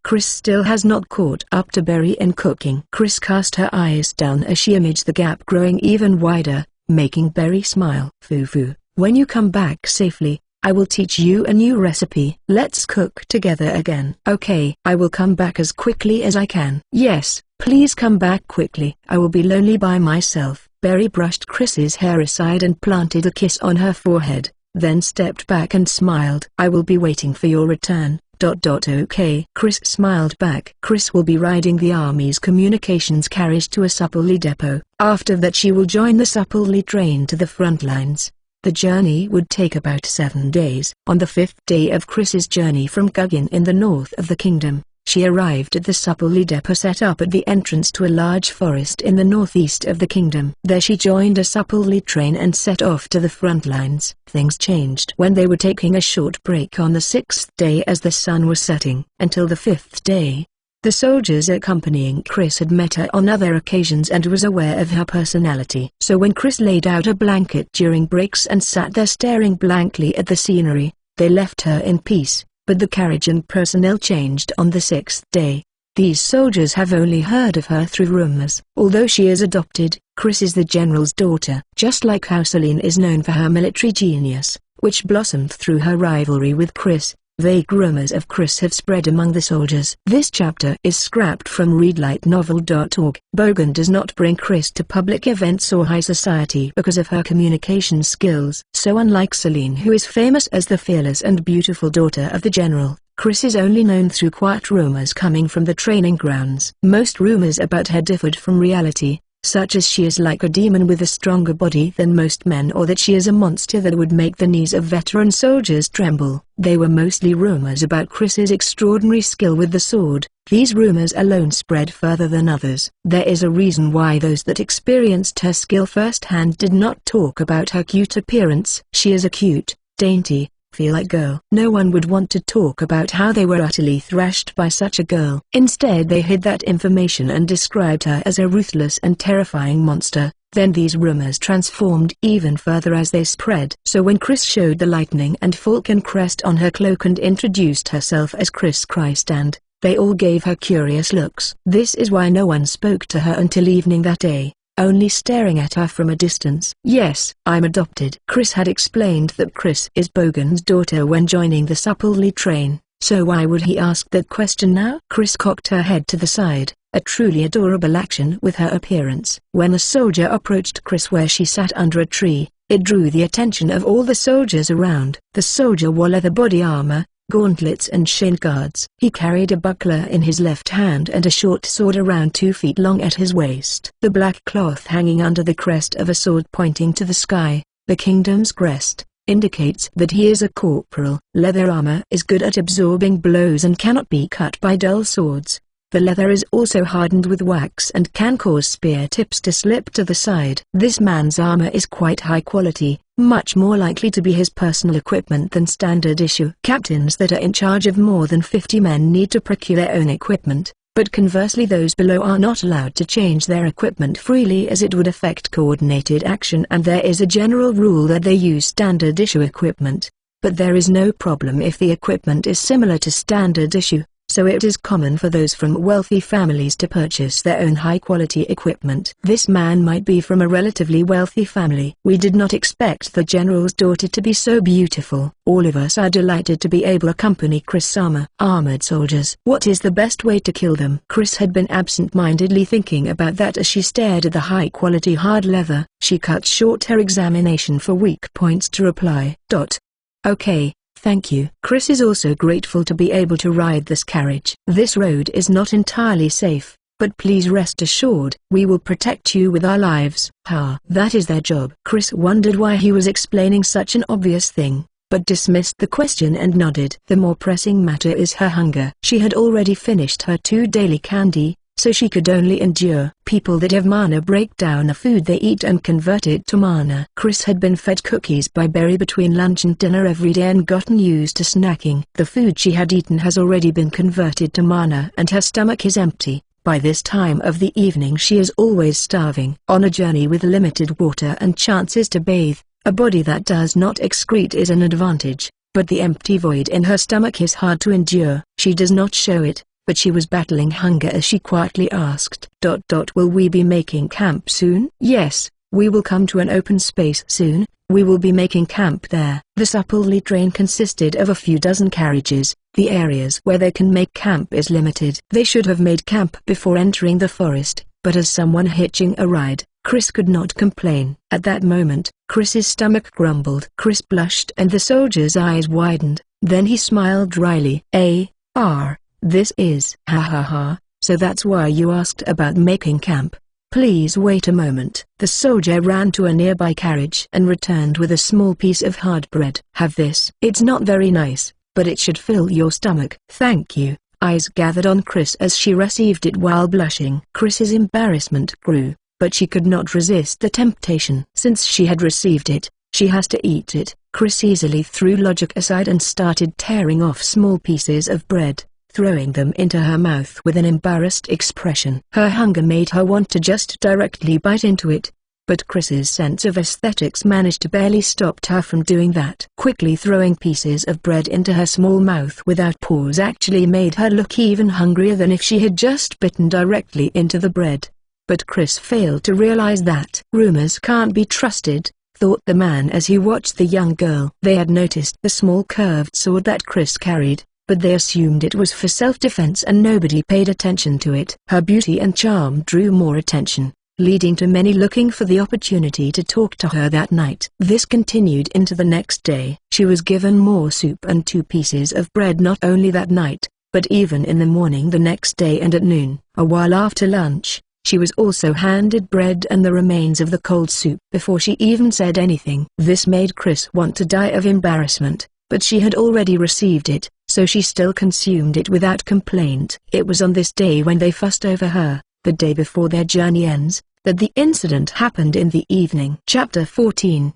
Chris still has not caught up to Berry in cooking. Chris cast her eyes down as she imaged the gap growing even wider, making Berry smile. Fufu, when you come back safely, I will teach you a new recipe. Let's cook together again. Okay, I will come back as quickly as I can. Yes, please come back quickly. I will be lonely by myself. Berry brushed Chris's hair aside and planted a kiss on her forehead, then stepped back and smiled. I will be waiting for your return. Okay. Chris smiled back. Chris will be riding the army's communications carriage to a Supply depot. After that she will join the Supply train to the front lines. The journey would take about 7 days. On the 5th day of Chris's journey from Gugin in the north of the kingdom, she arrived at the Supply depot set up at the entrance to a large forest in the northeast of the kingdom. There she joined a Supply train and set off to the front lines. Things changed when they were taking a short break on the 6th day as the sun was setting. Until the 5th day, the soldiers accompanying Chris had met her on other occasions and was aware of her personality. So when Chris laid out a blanket during breaks and sat there staring blankly at the scenery, they left her in peace. But the carriage and personnel changed on the 6th day. These soldiers have only heard of her through rumors. Although she is adopted, Chris is the general's daughter. Just like how Celine is known for her military genius, which blossomed through her rivalry with Chris, vague rumors of Chris have spread among the soldiers. This chapter is scrapped from readlightnovel.org. Bogan does not bring Chris to public events or high society because of her communication skills. So unlike Celine, who is famous as the fearless and beautiful daughter of the general, Chris is only known through quiet rumors coming from the training grounds. Most rumors about her differed from reality, such as she is like a demon with a stronger body than most men, or that she is a monster that would make the knees of veteran soldiers tremble. They were mostly rumors about Chris's extraordinary skill with the sword. These rumors alone spread further than others. There is a reason why those that experienced her skill firsthand did not talk about her cute appearance. She is a cute, dainty, feel-like girl. No one would want to talk about how they were utterly thrashed by such a girl. Instead they hid that information and described her as a ruthless and terrifying monster. Then these rumors transformed even further as they spread. So when Chris showed the lightning and falcon crest on her cloak and introduced herself as Chris Christand, they all gave her curious looks. This is why no one spoke to her until evening that day, only staring at her from a distance. Yes, I'm adopted. Chris had explained that Chris is Bogan's daughter when joining the Supply train, so why would he ask that question now? Chris cocked her head to the side, a truly adorable action with her appearance. When a soldier approached Chris where she sat under a tree, it drew the attention of all the soldiers around. The soldier wore leather body armor, gauntlets and shin guards. He carried a buckler in his left hand and a short sword around 2 feet long at his waist. The black cloth hanging under the crest of a sword pointing to the sky, the kingdom's crest, indicates that he is a corporal. Leather armor is good at absorbing blows and cannot be cut by dull swords. The leather is also hardened with wax and can cause spear tips to slip to the side. This man's armor is quite high quality, much more likely to be his personal equipment than standard issue. Captains that are in charge of more than 50 men need to procure their own equipment, but conversely those below are not allowed to change their equipment freely as it would affect coordinated action, and there is a general rule that they use standard issue equipment. But there is no problem if the equipment is similar to standard issue. So it is common for those from wealthy families to purchase their own high-quality equipment. This man might be from a relatively wealthy family. We did not expect the general's daughter to be so beautiful. All of us are delighted to be able to accompany Chris-sama. Armored soldiers. What is the best way to kill them? Chris had been absent-mindedly thinking about that as she stared at the high-quality hard leather. She cut short her examination for weak points to reply. Okay. Thank you. Chris is also grateful to be able to ride this carriage. This road is not entirely safe, but please rest assured, we will protect you with our lives. That is their job. Chris wondered why he was explaining such an obvious thing, but dismissed the question and nodded. The more pressing matter is her hunger. She had already finished her 2 daily candy, so she could only endure. People that have mana break down the food they eat and convert it to mana. Chris had been fed cookies by Berry between lunch and dinner every day and gotten used to snacking. The food she had eaten has already been converted to mana and her stomach is empty. By this time of the evening she is always starving. On a journey with limited water and chances to bathe, a body that does not excrete is an advantage, but the empty void in her stomach is hard to endure. She does not show it, but she was battling hunger as she quietly asked, "Will we be making camp soon?" "Yes, we will come to an open space soon. We will be making camp there." The supplely train consisted of a few dozen carriages. The areas where they can make camp is limited. They should have made camp before entering the forest, but as someone hitching a ride, Chris could not complain. At that moment, Chris's stomach grumbled. Chris blushed and the soldier's eyes widened. Then he smiled dryly. This is ha ha ha, so that's why you asked about making camp. Please wait a moment." The soldier ran to a nearby carriage and returned with a small piece of hard bread. "Have this. It's not very nice, but it should fill your stomach." "Thank you." Eyes gathered on Chris as she received it while blushing. Chris's embarrassment grew, but she could not resist the temptation. Since she had received it, she has to eat it. Chris easily threw logic aside and started tearing off small pieces of bread, throwing them into her mouth with an embarrassed expression. Her hunger made her want to just directly bite into it, but Chris's sense of aesthetics managed to barely stop her from doing that. Quickly throwing pieces of bread into her small mouth without pause actually made her look even hungrier than if she had just bitten directly into the bread. But Chris failed to realize that. "Rumors can't be trusted," thought the man as he watched the young girl. They had noticed the small curved sword that Chris carried, but they assumed it was for self-defense and nobody paid attention to it. Her beauty and charm drew more attention, leading to many looking for the opportunity to talk to her that night. This continued into the next day. She was given more soup and 2 pieces of bread not only that night, but even in the morning the next day and at noon. A while after lunch, she was also handed bread and the remains of the cold soup before she even said anything. This made Chris want to die of embarrassment, but she had already received it, so she still consumed it without complaint. It was on this day when they fussed over her, the day before their journey ends, that the incident happened in the evening. Chapter 14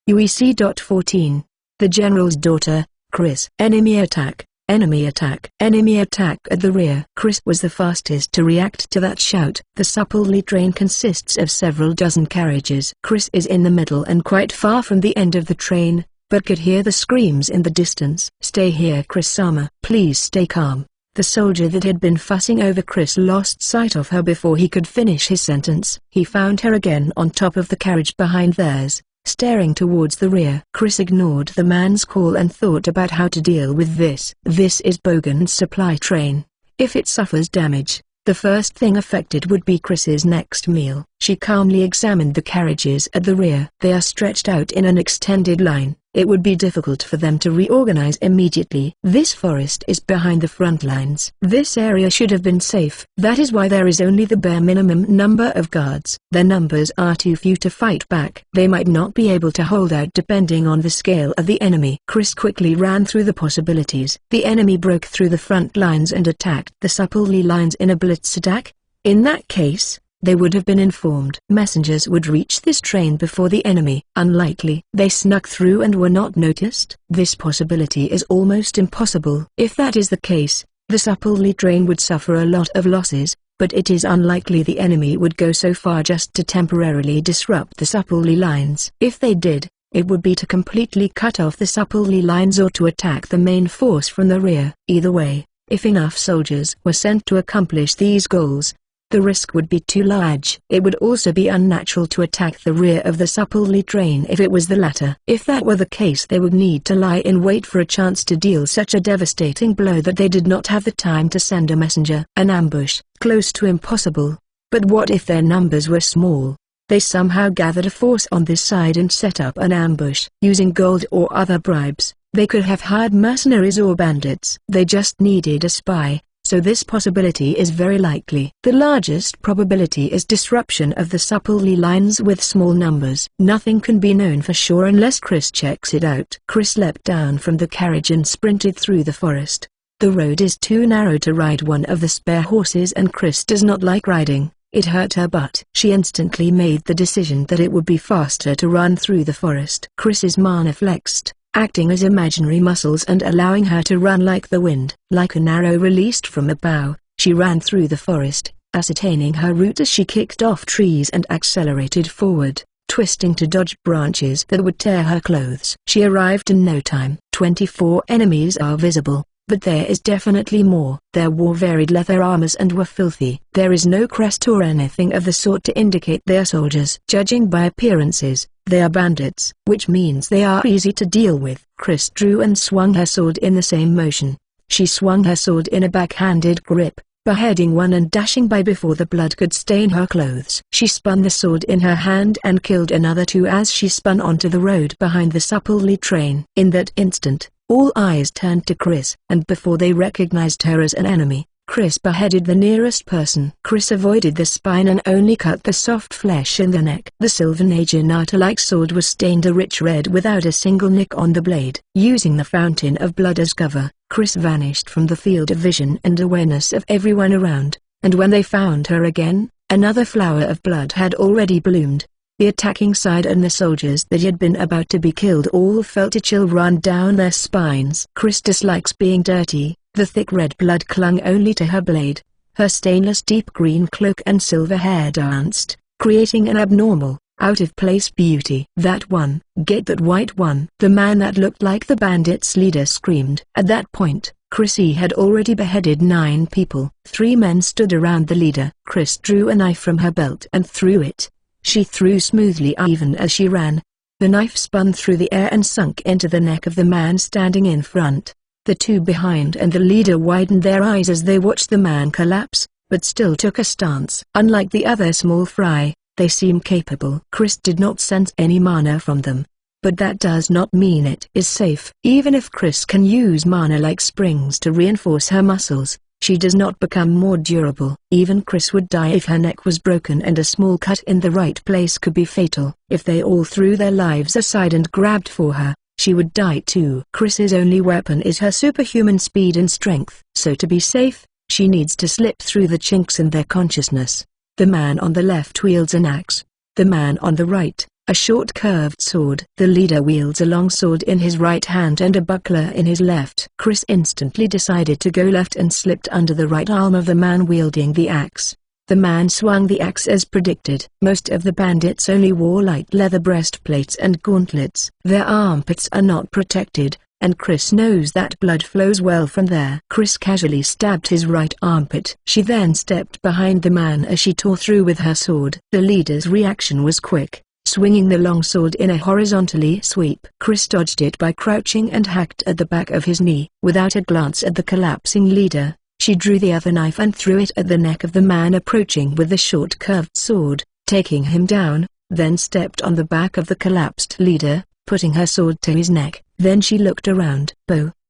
UEC.14 The General's Daughter, Chris. Enemy attack, enemy attack, enemy attack at the rear. Chris was the fastest to react to that shout. The supplely train consists of several dozen carriages. Chris is in the middle and quite far from the end of the train, but could hear the screams in the distance. "Stay here, Chris-sama. Please stay calm." The soldier that had been fussing over Chris lost sight of her before he could finish his sentence. He found her again on top of the carriage behind theirs, staring towards the rear. Chris ignored the man's call and thought about how to deal with this. This is Bogan's supply train. If it suffers damage, the first thing affected would be Chris's next meal. She calmly examined the carriages at the rear. They are stretched out in an extended line. It would be difficult for them to reorganize immediately. This forest is behind the front lines. This area should have been safe. That is why there is only the bare minimum number of guards. Their numbers are too few to fight back. They might not be able to hold out depending on the scale of the enemy. Chris quickly ran through the possibilities. The enemy broke through the front lines and attacked the supplely lines in a blitz attack. In that case, they would have been informed. Messengers would reach this train before the enemy. Unlikely. They snuck through and were not noticed. This possibility is almost impossible. If that is the case, the supplely train would suffer a lot of losses, but it is unlikely the enemy would go so far just to temporarily disrupt the supplely lines. If they did, it would be to completely cut off the supplely lines or to attack the main force from the rear. Either way, if enough soldiers were sent to accomplish these goals, the risk would be too large. It would also be unnatural to attack the rear of the supplely train if it was the latter. If that were the case, they would need to lie in wait for a chance to deal such a devastating blow that they did not have the time to send a messenger. An ambush, close to impossible. But what if their numbers were small? They somehow gathered a force on this side and set up an ambush. Using gold or other bribes, they could have hired mercenaries or bandits. They just needed a spy. So this possibility is very likely. The largest probability is disruption of the supplely lines with small numbers. Nothing can be known for sure unless Chris checks it out. Chris leapt down from the carriage and sprinted through the forest. The road is too narrow to ride one of the spare horses and Chris does not like riding. It hurt her butt. She instantly made the decision that it would be faster to run through the forest. Chris's mana flexed, acting as imaginary muscles and allowing her to run like the wind. Like an arrow released from a bow, She ran through the forest, ascertaining her route as she kicked off trees and accelerated forward, twisting to dodge branches that would tear her clothes. She arrived in no time. 24 enemies are visible, but there is definitely more. They wore varied leather armors and were filthy. There is no crest or anything of the sort to indicate they are soldiers. Judging by appearances, they are bandits, which means they are easy to deal with. Chris drew and swung her sword in the same motion. She swung her sword in a backhanded grip, beheading one and dashing by before the blood could stain her clothes. She spun the sword in her hand and killed another two as she spun onto the road behind the supplely train. In that instant, all eyes turned to Chris, and before they recognized her as an enemy, Chris beheaded the nearest person. Chris avoided the spine and only cut the soft flesh in the neck. The silver naginata-like sword was stained a rich red without a single nick on the blade. Using the fountain of blood as cover, Chris vanished from the field of vision and awareness of everyone around, and when they found her again, another flower of blood had already bloomed. The attacking side and the soldiers that had been about to be killed all felt a chill run down their spines. Chris dislikes being dirty. The thick red blood clung only to her blade. Her stainless deep green cloak and silver hair danced, creating an abnormal, out-of-place beauty. "That one, get that white one!" the man that looked like the bandits' leader screamed. At that point, Chrissy had already beheaded 9 people. 3 men stood around the leader. Chris drew a knife from her belt and threw it. She threw smoothly even as she ran. The knife spun through the air and sunk into the neck of the man standing in front. The 2 behind and the leader widened their eyes as they watched the man collapse, but still took a stance. Unlike the other small fry, they seemed capable. Chris did not sense any mana from them. But that does not mean it is safe. Even if Chris can use mana like springs to reinforce her muscles, she does not become more durable. Even Chris would die if her neck was broken, and a small cut in the right place could be fatal. If they all threw their lives aside and grabbed for her, she would die too. Chris's only weapon is her superhuman speed and strength. So to be safe, she needs to slip through the chinks in their consciousness. The man on the left wields an axe. The man on the right, a short curved sword. The leader wields a long sword in his right hand and a buckler in his left. Chris instantly decided to go left and slipped under the right arm of the man wielding the axe. The man swung the axe as predicted. Most of the bandits only wore light leather breastplates and gauntlets. Their armpits are not protected, and Chris knows that blood flows well from there. Chris casually stabbed his right armpit. She then stepped behind the man as she tore through with her sword. The leader's reaction was quick, swinging the long sword in a horizontally sweep. Chris dodged it by crouching and hacked at the back of his knee. Without a glance at the collapsing leader, she drew the other knife and threw it at the neck of the man approaching with the short curved sword, taking him down, then stepped on the back of the collapsed leader, putting her sword to his neck. Then she looked around.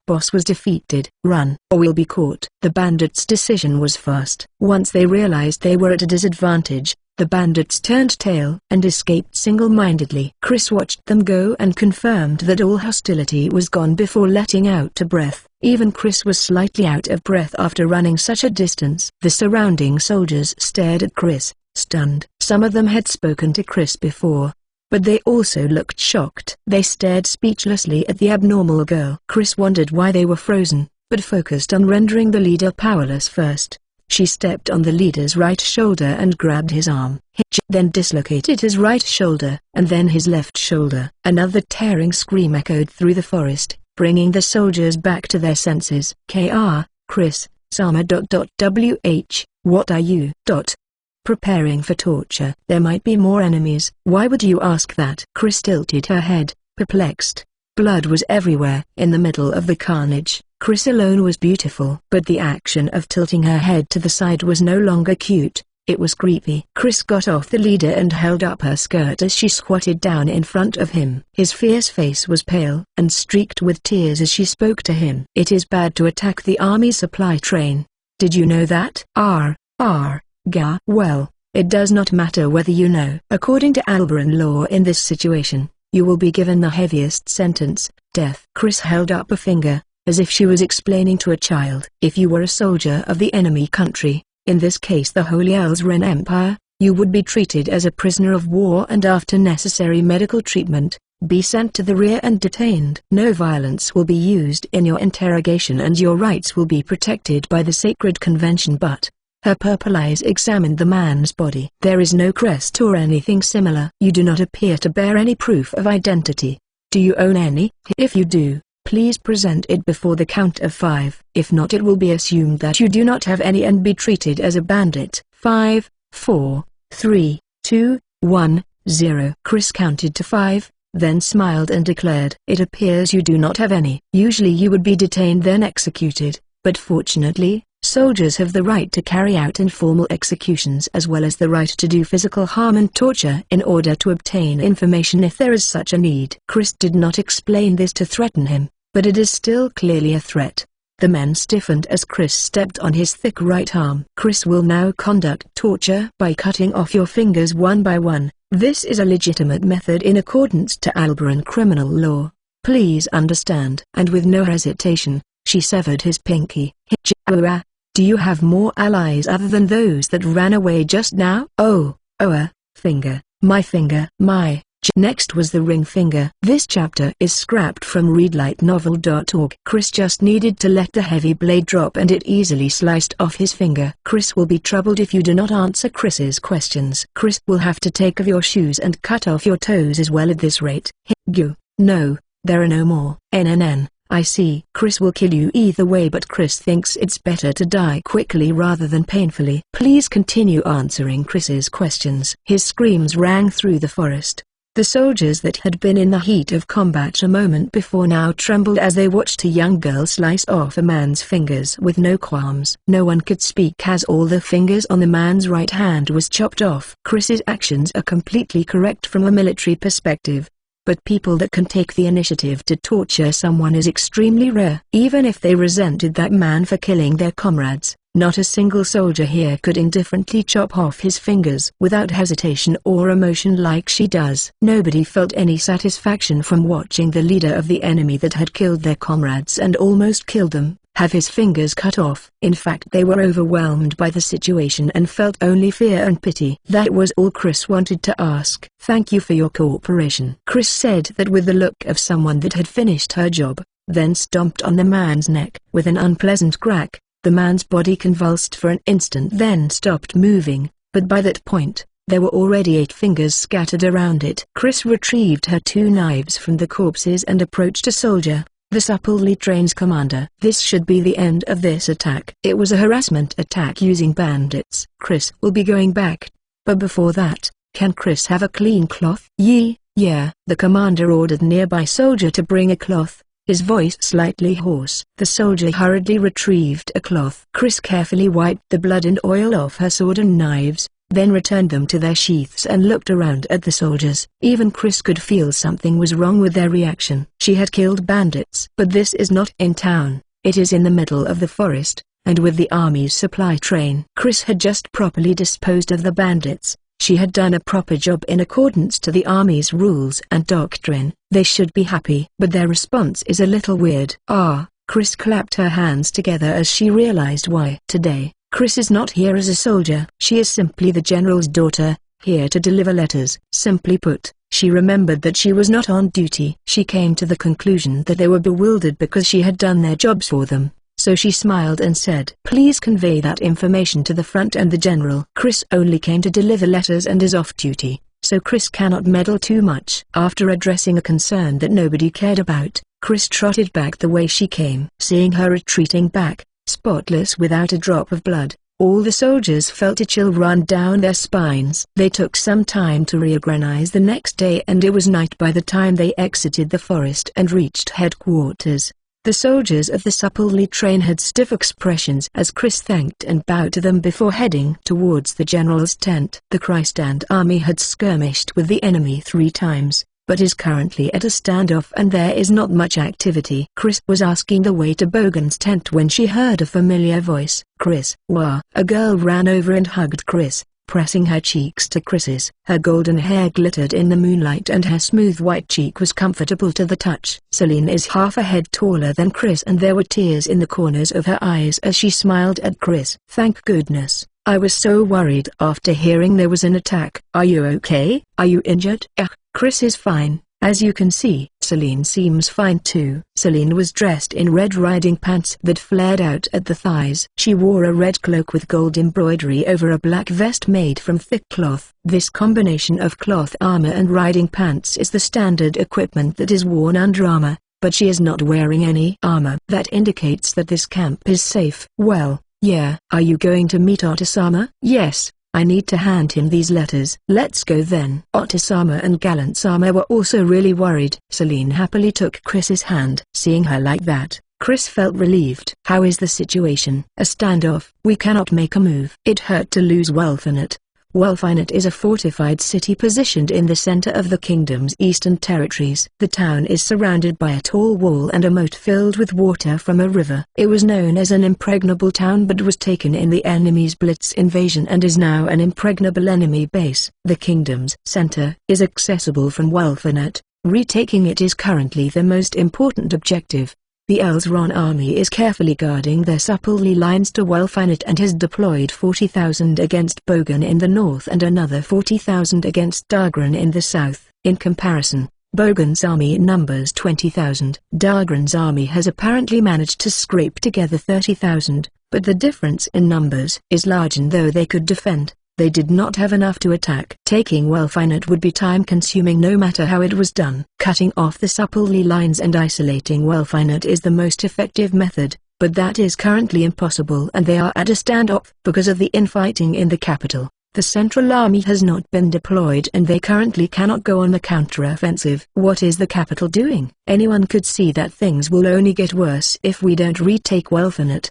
Boss was defeated. Run, or we'll be caught. The bandits' decision was fast. Once they realized they were at a disadvantage, the bandits turned tail and escaped single-mindedly. Chris watched them go and confirmed that all hostility was gone before letting out a breath. Even Chris was slightly out of breath after running such a distance. The surrounding soldiers stared at Chris, stunned. Some of them had spoken to Chris before, but they also looked shocked. They stared speechlessly at the abnormal girl. Chris wondered why they were frozen, but focused on rendering the leader powerless first. She stepped on the leader's right shoulder and grabbed his arm. She then dislocated his right shoulder, and then his left shoulder. Another tearing scream echoed through the forest, bringing the soldiers back to their senses. Chris, Sama. WH, what are you? Preparing for torture. There might be more enemies. Why would you ask that? Chris tilted her head, perplexed. Blood was everywhere. In the middle of the carnage, Chris alone was beautiful. But the action of tilting her head to the side was no longer cute, it was creepy. Chris got off the leader and held up her skirt as she squatted down in front of him. His fierce face was pale and streaked with tears as she spoke to him. It is bad to attack the army supply train. Did you know that? Well, it does not matter whether you know. According to Albaran law in this situation, you will be given the heaviest sentence, death. Chris held up a finger, as if she was explaining to a child. If you were a soldier of the enemy country, in this case the Holy Elsren Empire, you would be treated as a prisoner of war and after necessary medical treatment, be sent to the rear and detained. No violence will be used in your interrogation and your rights will be protected by the sacred convention. But her purple eyes examined the man's body. There is no crest or anything similar. You do not appear to bear any proof of identity. Do you own any? If you do, please present it before the count of 5. If not, it will be assumed that you do not have any and be treated as a bandit. 5, 4, 3, 2, 1, 0. Chris counted to 5, then smiled and declared, "It appears you do not have any." Usually you would be detained then executed, but fortunately, soldiers have the right to carry out informal executions as well as the right to do physical harm and torture in order to obtain information if there is such a need. Chris did not explain this to threaten him, but it is still clearly a threat. The men stiffened as Chris stepped on his thick right arm. "Chris will now conduct torture by cutting off your fingers one by one. This is a legitimate method in accordance to Albaran criminal law. Please understand." And with no hesitation, she severed his pinky. "Do you have more allies other than those that ran away just now?" Finger, my finger, my. Next was the ring finger. This chapter is scrapped from readlightnovel.org. Chris just needed to let the heavy blade drop and it easily sliced off his finger. Chris will be troubled if you do not answer Chris's questions. Chris will have to take off your shoes and cut off your toes as well at this rate. No, there are no more. I see. Chris will kill you either way, but Chris thinks it's better to die quickly rather than painfully. Please continue answering Chris's questions. His screams rang through the forest. The soldiers that had been in the heat of combat a moment before now trembled as they watched a young girl slice off a man's fingers with no qualms. No one could speak as all the fingers on the man's right hand was chopped off. Chris's actions are completely correct from a military perspective, but people that can take the initiative to torture someone is extremely rare. Even if they resented that man for killing their comrades, not a single soldier here could indifferently chop off his fingers without hesitation or emotion like she does. Nobody felt any satisfaction from watching the leader of the enemy that had killed their comrades and almost killed them, have his fingers cut off. In fact, they were overwhelmed by the situation and felt only fear and pity. That was all Chris wanted to ask. "Thank you for your cooperation," Chris said that with the look of someone that had finished her job, then stomped on the man's neck. With an unpleasant crack, the man's body convulsed for an instant then stopped moving, but by that point, there were already 8 fingers scattered around it. Chris retrieved her 2 knives from the corpses and approached a soldier, the supplely trained commander. "This should be the end of this attack." It was a harassment attack using bandits. "Chris will be going back. But before that, can Chris have a clean cloth?" Yeah. The commander ordered nearby soldier to bring a cloth, his voice slightly hoarse. The soldier hurriedly retrieved a cloth. Chris carefully wiped the blood and oil off her sword and knives, then returned them to their sheaths and looked around at the soldiers. Even Chris could feel something was wrong with their reaction. She had killed bandits. But this is not in town, it is in the middle of the forest, and with the army's supply train. Chris had just properly disposed of the bandits. She had done a proper job in accordance to the army's rules and doctrine. They should be happy. But their response is a little weird. Chris clapped her hands together as she realized why. Today, Chris is not here as a soldier. She is simply the general's daughter, here to deliver letters. Simply put, she remembered that she was not on duty. She came to the conclusion that they were bewildered because she had done their jobs for them. So she smiled and said, "Please convey that information to the front and the general." Chris only came to deliver letters and is off duty, so Chris cannot meddle too much. After addressing a concern that nobody cared about, Chris trotted back the way she came. Seeing her retreating back, spotless without a drop of blood, all the soldiers felt a chill run down their spines. They took some time to reorganize the next day and it was night by the time they exited the forest and reached headquarters. The soldiers of the supplely train had stiff expressions as Chris thanked and bowed to them before heading towards the general's tent. The Christand army had skirmished with the enemy 3 times, but is currently at a standoff and there is not much activity. Chris was asking the way to Bogan's tent when she heard a familiar voice. "Chris, wah!" A girl ran over and hugged Chris, pressing her cheeks to Chris's. Her golden hair glittered in the moonlight and her smooth white cheek was comfortable to the touch. Celine is half a head taller than Chris and there were tears in the corners of her eyes as she smiled at Chris. "Thank goodness, I was so worried after hearing there was an attack. Are you okay? Are you injured? Chris is fine. As you can see, Celine seems fine too. Celine was dressed in red riding pants that flared out at the thighs. She wore a red cloak with gold embroidery over a black vest made from thick cloth. This combination of cloth armor and riding pants is the standard equipment that is worn under armor, but she is not wearing any armor. That indicates that this camp is safe. Well, yeah. Are you going to meet Otisama? Yes. I need to hand him these letters. Let's go then. Otisama and Gallant Sama were also really worried. Celine happily took Chris's hand. Seeing her like that, Chris felt relieved. How is the situation? A standoff. We cannot make a move. It hurt to lose Welfinet. Welfinet is a fortified city positioned in the center of the kingdom's eastern territories. The town is surrounded by a tall wall and a moat filled with water from a river. It was known as an impregnable town but was taken in the enemy's blitz invasion and is now an impregnable enemy base. The kingdom's center is accessible from Welfinet. Retaking it is currently the most important objective. The Elzron army is carefully guarding their supply lines to Welfinet and has deployed 40,000 against Bogan in the north and another 40,000 against Dagran in the south. In comparison, Bogan's army numbers 20,000. Dagran's army has apparently managed to scrape together 30,000, but the difference in numbers is large, and though they could defend, they did not have enough to attack. Taking Welfinet would be time-consuming no matter how it was done. Cutting off the supply lines and isolating Welfinet is the most effective method, but that is currently impossible and they are at a standoff because of the infighting in the capital. The Central Army has not been deployed and they currently cannot go on the counter-offensive. What is the capital doing? Anyone could see that things will only get worse if we don't retake Welfinet.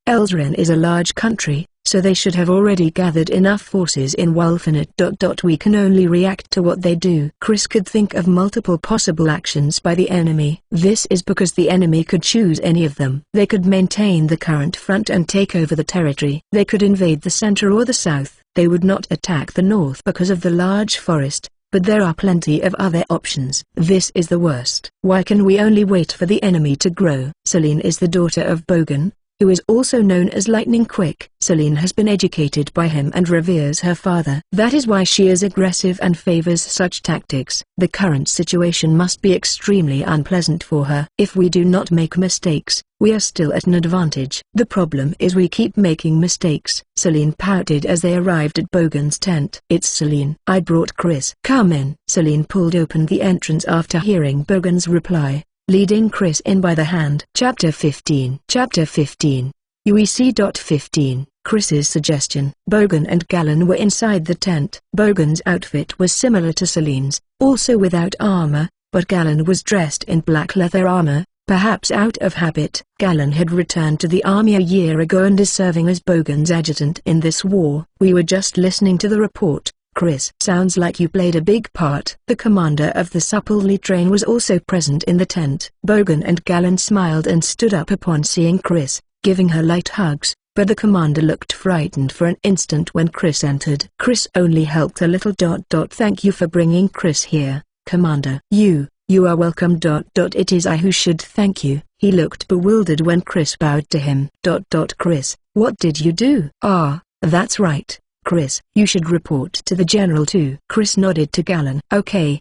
Elzrin is a large country, so they should have already gathered enough forces in Welfinet. We can only react to what they do. Chris could think of multiple possible actions by the enemy. This is because the enemy could choose any of them. They could maintain the current front and take over the territory. They could invade the center or the south. They would not attack the north because of the large forest, but there are plenty of other options. This is the worst. Why can we only wait for the enemy to grow? Celine is the daughter of Bogan, who is also known as Lightning Quick. Celine has been educated by him and reveres her father. That is why she is aggressive and favors such tactics. The current situation must be extremely unpleasant for her. If we do not make mistakes, we are still at an advantage. The problem is we keep making mistakes. Celine pouted as they arrived at Bogan's tent. It's Celine. I brought Chris. Come in. Celine pulled open the entrance after hearing Bogan's reply, leading Chris in by the hand. Chapter 15. Chapter 15. UEC. 15. Chris's suggestion. Bogan and Galen were inside the tent. Bogan's outfit was similar to Celine's, also without armor, but Galen was dressed in black leather armor, perhaps out of habit. Galen had returned to the army a year ago and is serving as Bogan's adjutant in this war. We were just listening to the report, Chris. Sounds like you played a big part. The commander of the supply train was also present in the tent. Bogan and Galen smiled and stood up upon seeing Chris, giving her light hugs, but the commander looked frightened for an instant when Chris entered. Chris only helped a little. Thank you for bringing Chris here, Commander. You are welcome. It is I who should thank you. He looked bewildered when Chris bowed to him. Chris, what did you do? Ah, that's right. Chris, you should report to the general too. Chris nodded to Galen. Okay,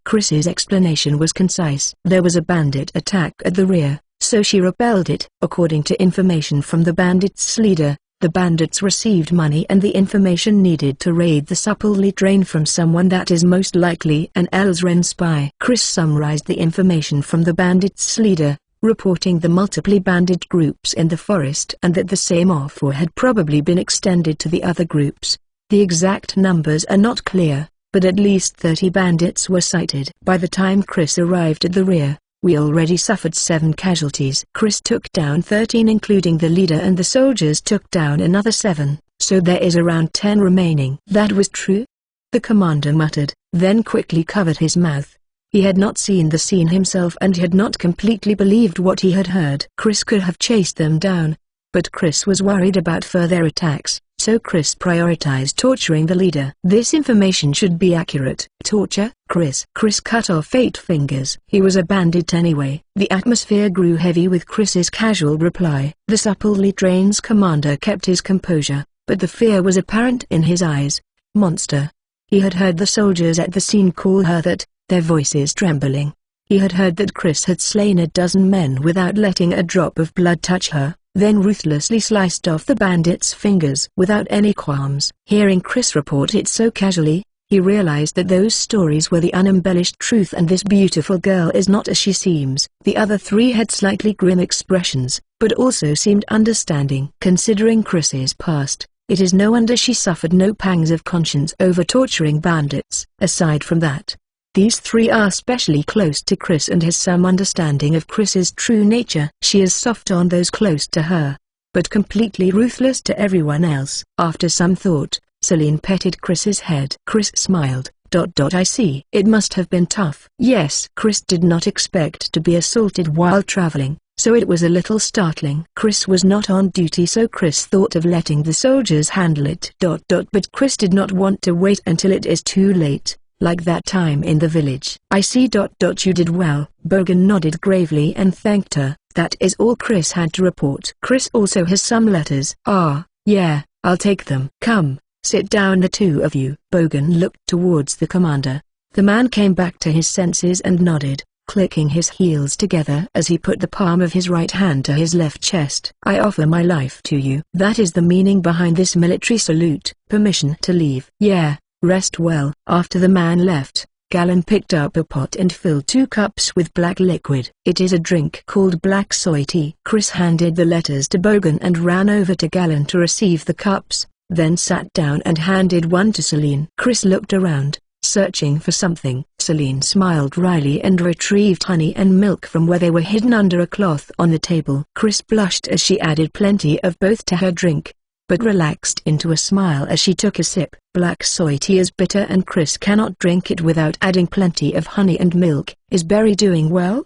Chris's explanation was concise. There was a bandit attack at the rear, so she repelled it. According to information from the bandits' leader, the bandits received money and the information needed to raid the supply train from someone that is most likely an Elzren spy. Chris summarized the information from the bandits' leader, reporting the multiple bandit groups in the forest and that the same offer had probably been extended to the other groups. The exact numbers are not clear, but at least 30 bandits were sighted. By the time Chris arrived at the rear, we already suffered 7 casualties. Chris took down 13 including the leader, and the soldiers took down another 7, so there is around 10 remaining. That was true? The commander muttered, then quickly covered his mouth. He had not seen the scene himself and had not completely believed what he had heard. Chris could have chased them down, but Chris was worried about further attacks, so Chris prioritized torturing the leader. This information should be accurate. Torture? Chris cut off 8 fingers. He was a bandit anyway. The atmosphere grew heavy with Chris's casual reply. The supply train's commander kept his composure. but the fear was apparent in his eyes. Monster. He had heard the soldiers at the scene call her that, their voices trembling. He had heard that Chris had slain a dozen men without letting a drop of blood touch her, then ruthlessly sliced off the bandits' fingers without any qualms. Hearing Chris report it so casually, he realized that those stories were the unembellished truth and this beautiful girl is not as she seems. The other three had slightly grim expressions, but also seemed understanding. Considering Chris's past, it is no wonder she suffered no pangs of conscience over torturing bandits. Aside from that, these three are specially close to Chris and has some understanding of Chris's true nature. She is soft on those close to her, but completely ruthless to everyone else. After some thought, Celine petted Chris's head. Chris smiled. I see. It must have been tough. Yes. Chris did not expect to be assaulted while traveling, so it was a little startling. Chris was not on duty, so Chris thought of letting the soldiers handle it. But Chris did not want to wait until it is too late, like that time in the village. I see. You did well. Bogan nodded gravely and thanked her. That is all Chris had to report. Chris also has some letters. Ah, yeah, I'll take them. Come, sit down the two of you. Bogan looked towards the commander. The man came back to his senses and nodded, clicking his heels together as he put the palm of his right hand to his left chest. I offer my life to you. That is the meaning behind this military salute. Permission to leave. Yeah. Rest well. After the man left, Galen picked up a pot and filled 2 cups with black liquid. It is a drink called black soy tea. Chris handed the letters to Bogan and ran over to Galen to receive the cups, then sat down and handed one to Celine. Chris looked around, searching for something. Celine smiled wryly and retrieved honey and milk from where they were hidden under a cloth on the table. Chris blushed as she added plenty of both to her drink, but relaxed into a smile as she took a sip. Black soy tea is bitter and Chris cannot drink it without adding plenty of honey and milk. Is Berry doing well?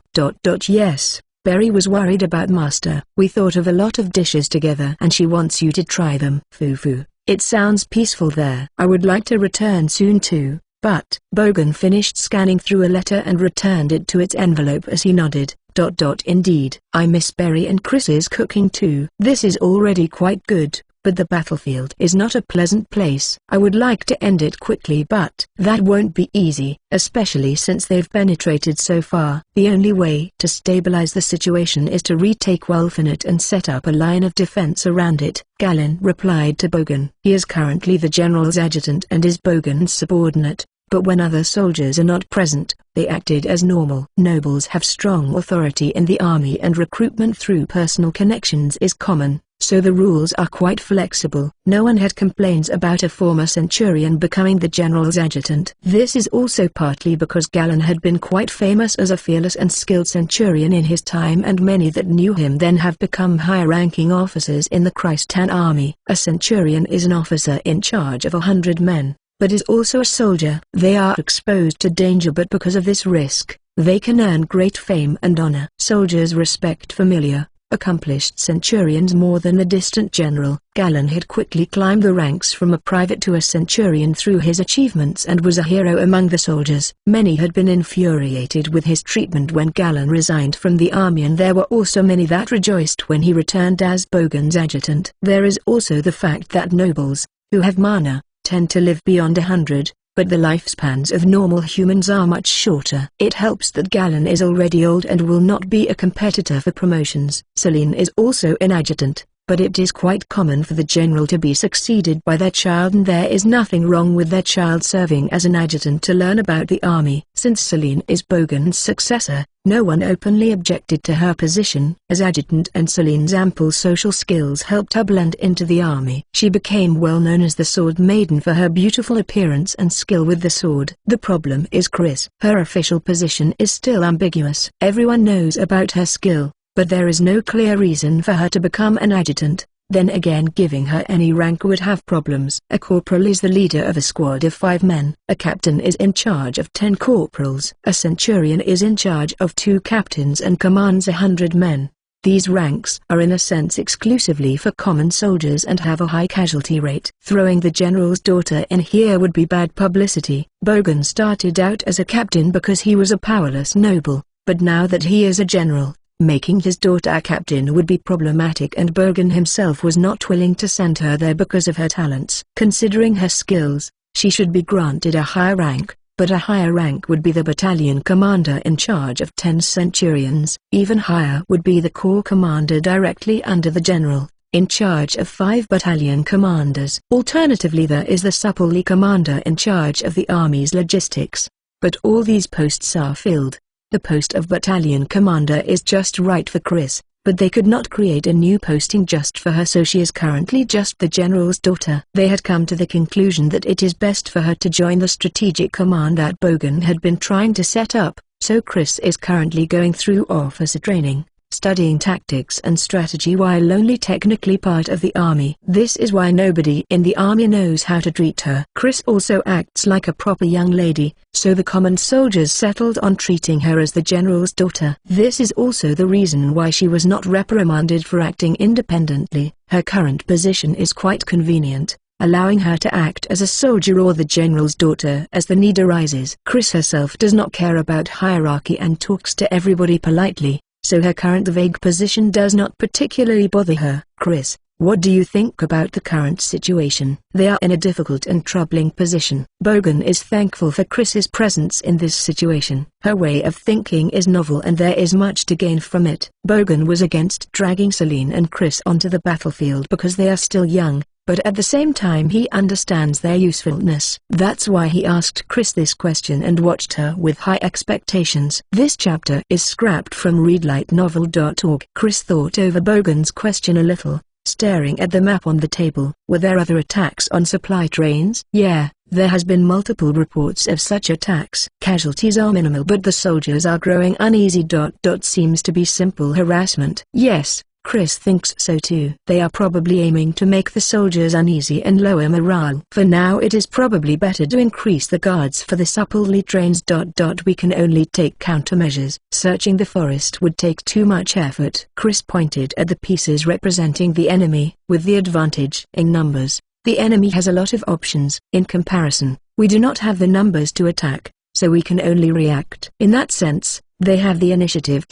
Yes, Berry was worried about Master. We thought of a lot of dishes together and she wants you to try them. Foo. It sounds peaceful there. I would like to return soon too, but... Bogan finished scanning through a letter and returned it to its envelope as he nodded. Indeed. I miss Berry and Chris's cooking too. This is already quite good, but the battlefield is not a pleasant place. I would like to end it quickly, but that won't be easy, especially since they've penetrated so far. The only way to stabilize the situation is to retake Wolfenet and set up a line of defense around it. Galen replied to Bogan. He is currently the general's adjutant and is Bogan's subordinate, but when other soldiers are not present, they acted as normal. Nobles have strong authority in the army and recruitment through personal connections is common, so the rules are quite flexible. No one had complaints about a former centurion becoming the general's adjutant. This is also partly because Galen had been quite famous as a fearless and skilled centurion in his time, and many that knew him then have become high-ranking officers in the Christan army. A centurion is an officer in charge of 100 men, but is also a soldier. They are exposed to danger, but because of this risk, they can earn great fame and honor. Soldiers respect familiar, accomplished centurions more than a distant general. Galen had quickly climbed the ranks from a private to a centurion through his achievements and was a hero among the soldiers. Many had been infuriated with his treatment when Galen resigned from the army, and there were also many that rejoiced when he returned as Bogan's adjutant. There is also the fact that nobles, who have mana, tend to live beyond 100, but the lifespans of normal humans are much shorter. It helps that Galen is already old and will not be a competitor for promotions. Celine is also an adjutant, but it is quite common for the general to be succeeded by their child, and there is nothing wrong with their child serving as an adjutant to learn about the army. Since Celine is Bogan's successor, no one openly objected to her position as adjutant, and Celine's ample social skills helped her blend into the army. She became well known as the Sword Maiden for her beautiful appearance and skill with the sword. The problem is Chris. Her official position is still ambiguous. Everyone knows about her skill, but there is no clear reason for her to become an adjutant. Then again, giving her any rank would have problems. A corporal is the leader of a squad of 5 men. A captain is in charge of 10 corporals. A centurion is in charge of 2 captains and commands 100 men. These ranks are in a sense exclusively for common soldiers and have a high casualty rate. Throwing the general's daughter in here would be bad publicity. Bogan started out as a captain because he was a powerless noble, but now that he is a general, Making his daughter a captain would be problematic, and Bogan himself was not willing to send her there because of her talents. Considering her skills, she should be granted a higher rank, but a higher rank would be the battalion commander in charge of 10 centurions. Even higher would be the corps commander directly under the general, in charge of 5 battalion commanders. Alternatively, there is the supply commander in charge of the army's logistics. But all these posts are filled. The post of battalion commander is just right for Chris, but they could not create a new posting just for her, so she is currently just the general's daughter. They had come to the conclusion that it is best for her to join the strategic command that Bogan had been trying to set up, so Chris is currently going through officer training, studying tactics and strategy while only technically part of the army. This is why nobody in the army knows how to treat her. Chris also acts like a proper young lady, so the common soldiers settled on treating her as the general's daughter. This is also the reason why she was not reprimanded for acting independently. Her current position is quite convenient, allowing her to act as a soldier or the general's daughter as the need arises. Chris herself does not care about hierarchy and talks to everybody politely, so her current vague position does not particularly bother her. Chris, what do you think about the current situation? They are in a difficult and troubling position. Bogan is thankful for Chris's presence in this situation. Her way of thinking is novel and there is much to gain from it. Bogan was against dragging Celine and Chris onto the battlefield because they are still young, but at the same time he understands their usefulness. That's why he asked Chris this question and watched her with high expectations. This chapter is scrapped from readlightnovel.org. Chris thought over Bogan's question a little, staring at the map on the table. Were there other attacks on supply trains? Yeah, there has been multiple reports of such attacks. Casualties are minimal, but the soldiers are growing uneasy. Seems to be simple harassment. Yes, Chris thinks so too. They are probably aiming to make the soldiers uneasy and lower morale. For now it is probably better to increase the guards for the supply trains. We can only take countermeasures. Searching the forest would take too much effort. Chris pointed at the pieces representing the enemy. With the advantage in numbers, the enemy has a lot of options. In comparison, we do not have the numbers to attack, so we can only react. In that sense, they have the initiative.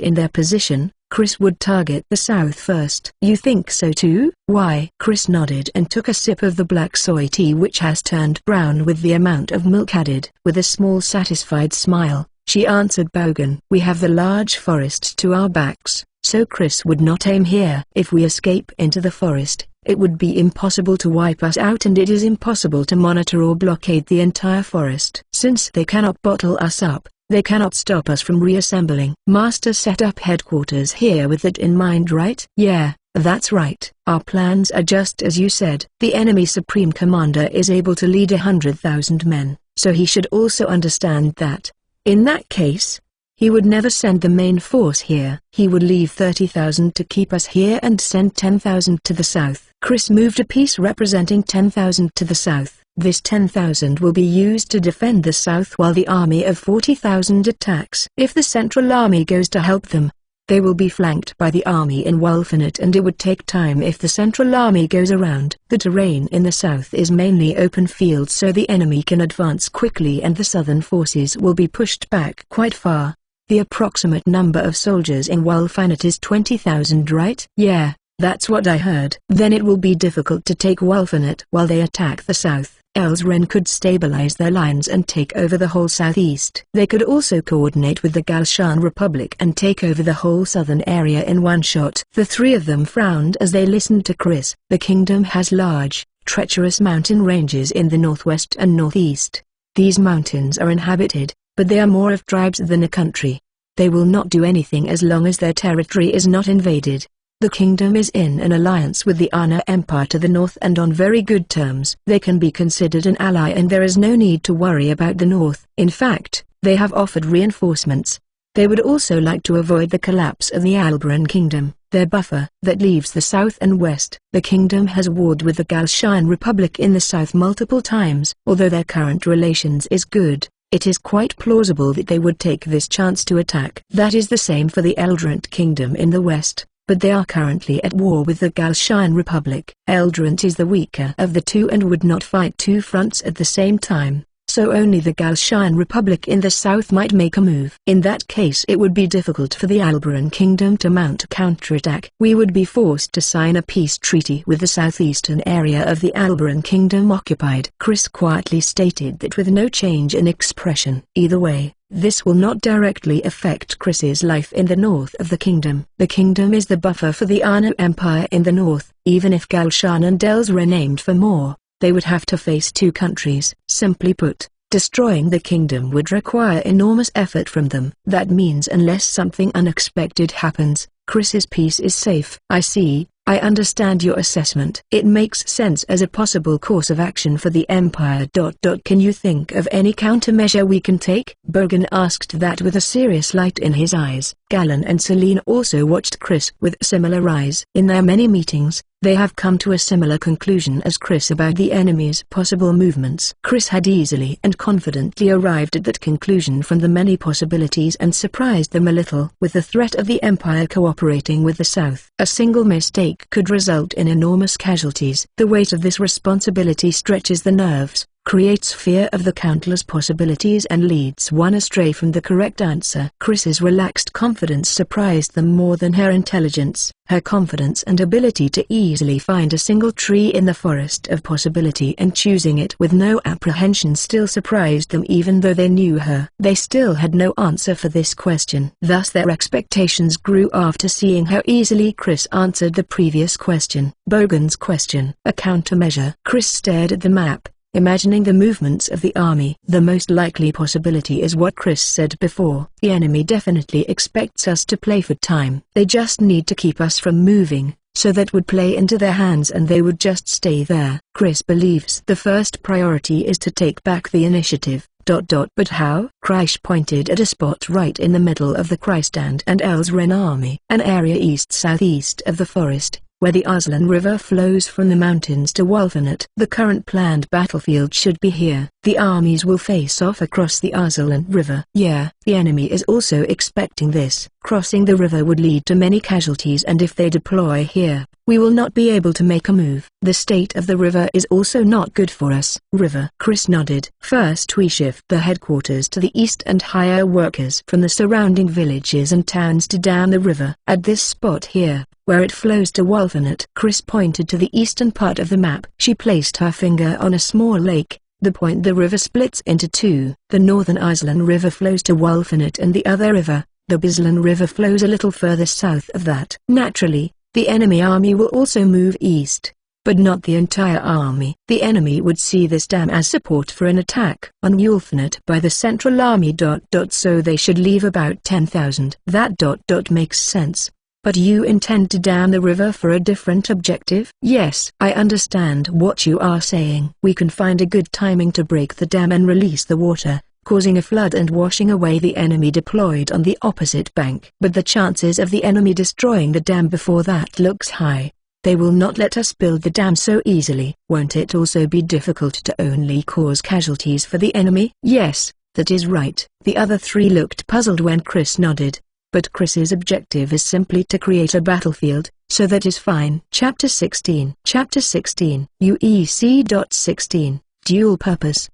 In their position, Chris would target the south first. You think so too? Why? Chris nodded and took a sip of the black soy tea, which has turned brown with the amount of milk added. With a small satisfied smile, she answered Bogan. We have the large forest to our backs, so Chris would not aim here. If we escape into the forest, it would be impossible to wipe us out, and it is impossible to monitor or blockade the entire forest. Since they cannot bottle us up, they cannot stop us from reassembling. Master set up headquarters here with that in mind, right? Yeah, that's right. Our plans are just as you said. The enemy supreme commander is able to lead 100,000 men, so he should also understand that. In that case, he would never send the main force here. He would leave 30,000 to keep us here and send 10,000 to the south. Chris moved a piece representing 10,000 to the south. This 10,000 will be used to defend the south while the army of 40,000 attacks. If the central army goes to help them, they will be flanked by the army in Wolfenet, and it would take time if the central army goes around. The terrain in the south is mainly open fields, so the enemy can advance quickly and the southern forces will be pushed back quite far. The approximate number of soldiers in Wolfenet is 20,000, right? Yeah, that's what I heard. Then it will be difficult to take Wolfenet while they attack the south. Elsren could stabilize their lines and take over the whole southeast. They could also coordinate with the Galshan Republic and take over the whole southern area in one shot. The three of them frowned as they listened to Chris. The kingdom has large, treacherous mountain ranges in the northwest and northeast. These mountains are inhabited, but they are more of tribes than a country. They will not do anything as long as their territory is not invaded. The kingdom is in an alliance with the Ana Empire to the north and on very good terms. They can be considered an ally, and there is no need to worry about the north. In fact, they have offered reinforcements. They would also like to avoid the collapse of the Albaran kingdom, their buffer that leaves the south and west. The kingdom has warred with the Galshan Republic in the south multiple times. Although their current relations is good, it is quite plausible that they would take this chance to attack. That is the same for the Eldrant kingdom in the west, but they are currently at war with the Galshan Republic. Eldrant is the weaker of the two and would not fight two fronts at the same time, So only the Galshan Republic in the south might make a move. In that case it would be difficult for the Albaran Kingdom to mount a counterattack. We would be forced to sign a peace treaty with the southeastern area of the Albaran Kingdom occupied. Chris quietly stated that with no change in expression. Either way, this will not directly affect Chris's life in the north of the kingdom. The kingdom is the buffer for the Anu Empire in the north. Even if Galshan and Els renamed for more, they would have to face two countries. Simply put, destroying the kingdom would require enormous effort from them. That means unless something unexpected happens, Chris's peace is safe. I see. I understand your assessment. It makes sense as a possible course of action for the Empire. Can you think of any countermeasure we can take? Bogan asked that with a serious light in his eyes. Galen and Celine also watched Chris with similar eyes. In their many meetings, they have come to a similar conclusion as Chris about the enemy's possible movements. Chris had easily and confidently arrived at that conclusion from the many possibilities and surprised them a little with the threat of the Empire cooperating with the South. A single mistake could result in enormous casualties. The weight of this responsibility stretches the nerves, creates fear of the countless possibilities and leads one astray from the correct answer. Chris's relaxed confidence surprised them more than her intelligence. Her confidence and ability to easily find a single tree in the forest of possibility and choosing it with no apprehension still surprised them even though they knew her. They still had no answer for this question. Thus their expectations grew after seeing how easily Chris answered the previous question. Bogan's question. A countermeasure. Chris stared at the map, imagining the movements of the army. The most likely possibility is what Chris said before. The enemy definitely expects us to play for time. They just need to keep us from moving, so that would play into their hands and they would just stay there. Chris believes the first priority is to take back the initiative. But how? Krish pointed at a spot right in the middle of the Krystand and Elsren army. An area east-southeast of the forest, where the Aslan River flows from the mountains to Wolfenut. The current planned battlefield should be here. The armies will face off across the Aslan River. Yeah, the enemy is also expecting this. Crossing the river would lead to many casualties and if they deploy here, we will not be able to make a move. The state of the river is also not good for us. River. Chris nodded. First we shift the headquarters to the east and hire workers from the surrounding villages and towns to dam the river. At this spot here, where it flows to Wolfenut. Chris pointed to the eastern part of the map. She placed her finger on a small lake, the point the river splits into two. The northern Aslan River flows to Wolfenut and the other river, the Bislan River, flows a little further south of that. Naturally, the enemy army will also move east, but not the entire army. The enemy would see this dam as support for an attack on Wolfenut by the Central Army. So they should leave about 10,000. That makes sense. But you intend to dam the river for a different objective? Yes, I understand what you are saying. We can find a good timing to break the dam and release the water, causing a flood and washing away the enemy deployed on the opposite bank. But the chances of the enemy destroying the dam before that looks high. They will not let us build the dam so easily. Won't it also be difficult to only cause casualties for the enemy? Yes, that is right. The other three looked puzzled when Chris nodded. But Chris's objective is simply to create a battlefield, so that is fine. Chapter 16. Chapter 16. UEC.16. Dual purpose.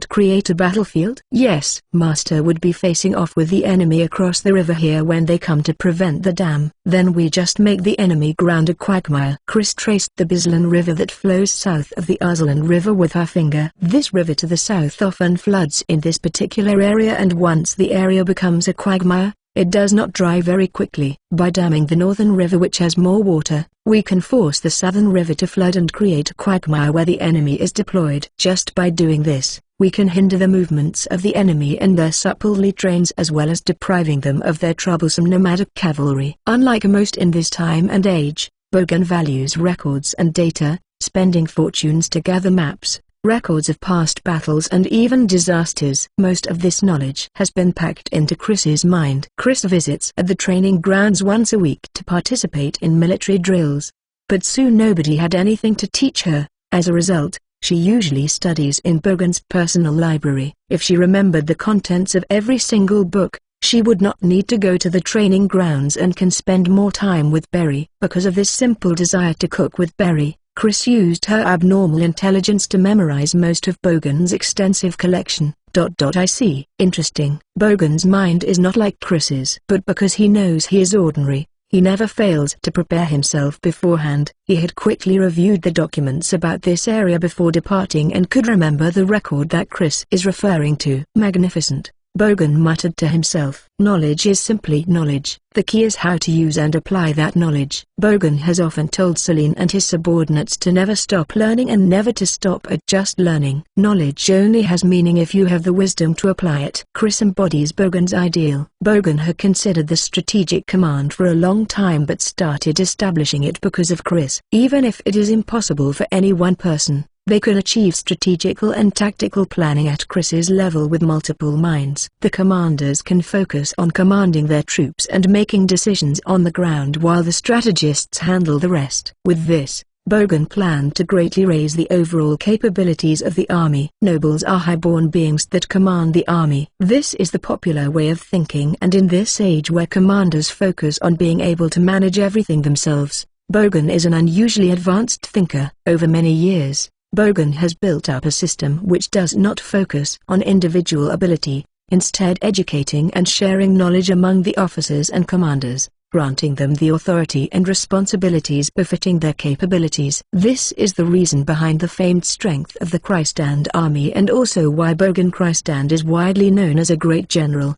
Create a battlefield? Yes. Master would be facing off with the enemy across the river here when they come to prevent the dam. Then we just make the enemy ground a quagmire. Chris traced the Bislan River that flows south of the Aslan River with her finger. This river to the south often floods in this particular area, and once the area becomes a quagmire, it does not dry very quickly. By damming the northern river, which has more water, we can force the southern river to flood and create a quagmire where the enemy is deployed. Just by doing this, we can hinder the movements of the enemy and their supplely trains, as well as depriving them of their troublesome nomadic cavalry. Unlike most in this time and age, Bogan values records and data, spending fortunes to gather maps, records of past battles and even disasters. Most of this knowledge has been packed into Chris's mind. Chris visits at the training grounds once a week to participate in military drills. But soon nobody had anything to teach her. As a result, she usually studies in Bogan's personal library. If she remembered the contents of every single book, she would not need to go to the training grounds and can spend more time with Berry. Because of this simple desire to cook with Berry, Chris used her abnormal intelligence to memorize most of Bogan's extensive collection. I see. Interesting. Bogan's mind is not like Chris's. But because he knows he is ordinary, he never fails to prepare himself beforehand. He had quickly reviewed the documents about this area before departing and could remember the record that Chris is referring to. Magnificent, Bogan muttered to himself. Knowledge is simply knowledge. The key is how to use and apply that knowledge. Bogan has often told Celine and his subordinates to never stop learning and never to stop at just learning. Knowledge only has meaning if you have the wisdom to apply it. Chris embodies Bogan's ideal. Bogan had considered the strategic command for a long time but started establishing it because of Chris. Even if it is impossible for any one person, they can achieve strategical and tactical planning at Chris's level with multiple minds. The commanders can focus on commanding their troops and making decisions on the ground while the strategists handle the rest. With this, Bogan planned to greatly raise the overall capabilities of the army. Nobles are high-born beings that command the army. This is the popular way of thinking, and in this age where commanders focus on being able to manage everything themselves, Bogan is an unusually advanced thinker. Over many years, Bogan has built up a system which does not focus on individual ability, instead educating and sharing knowledge among the officers and commanders, granting them the authority and responsibilities befitting their capabilities. This is the reason behind the famed strength of the Christand army and also why Bogan Christand is widely known as a great general.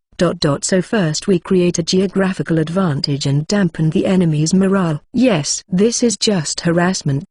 So first we create a geographical advantage and dampen the enemy's morale. Yes, this is just harassment.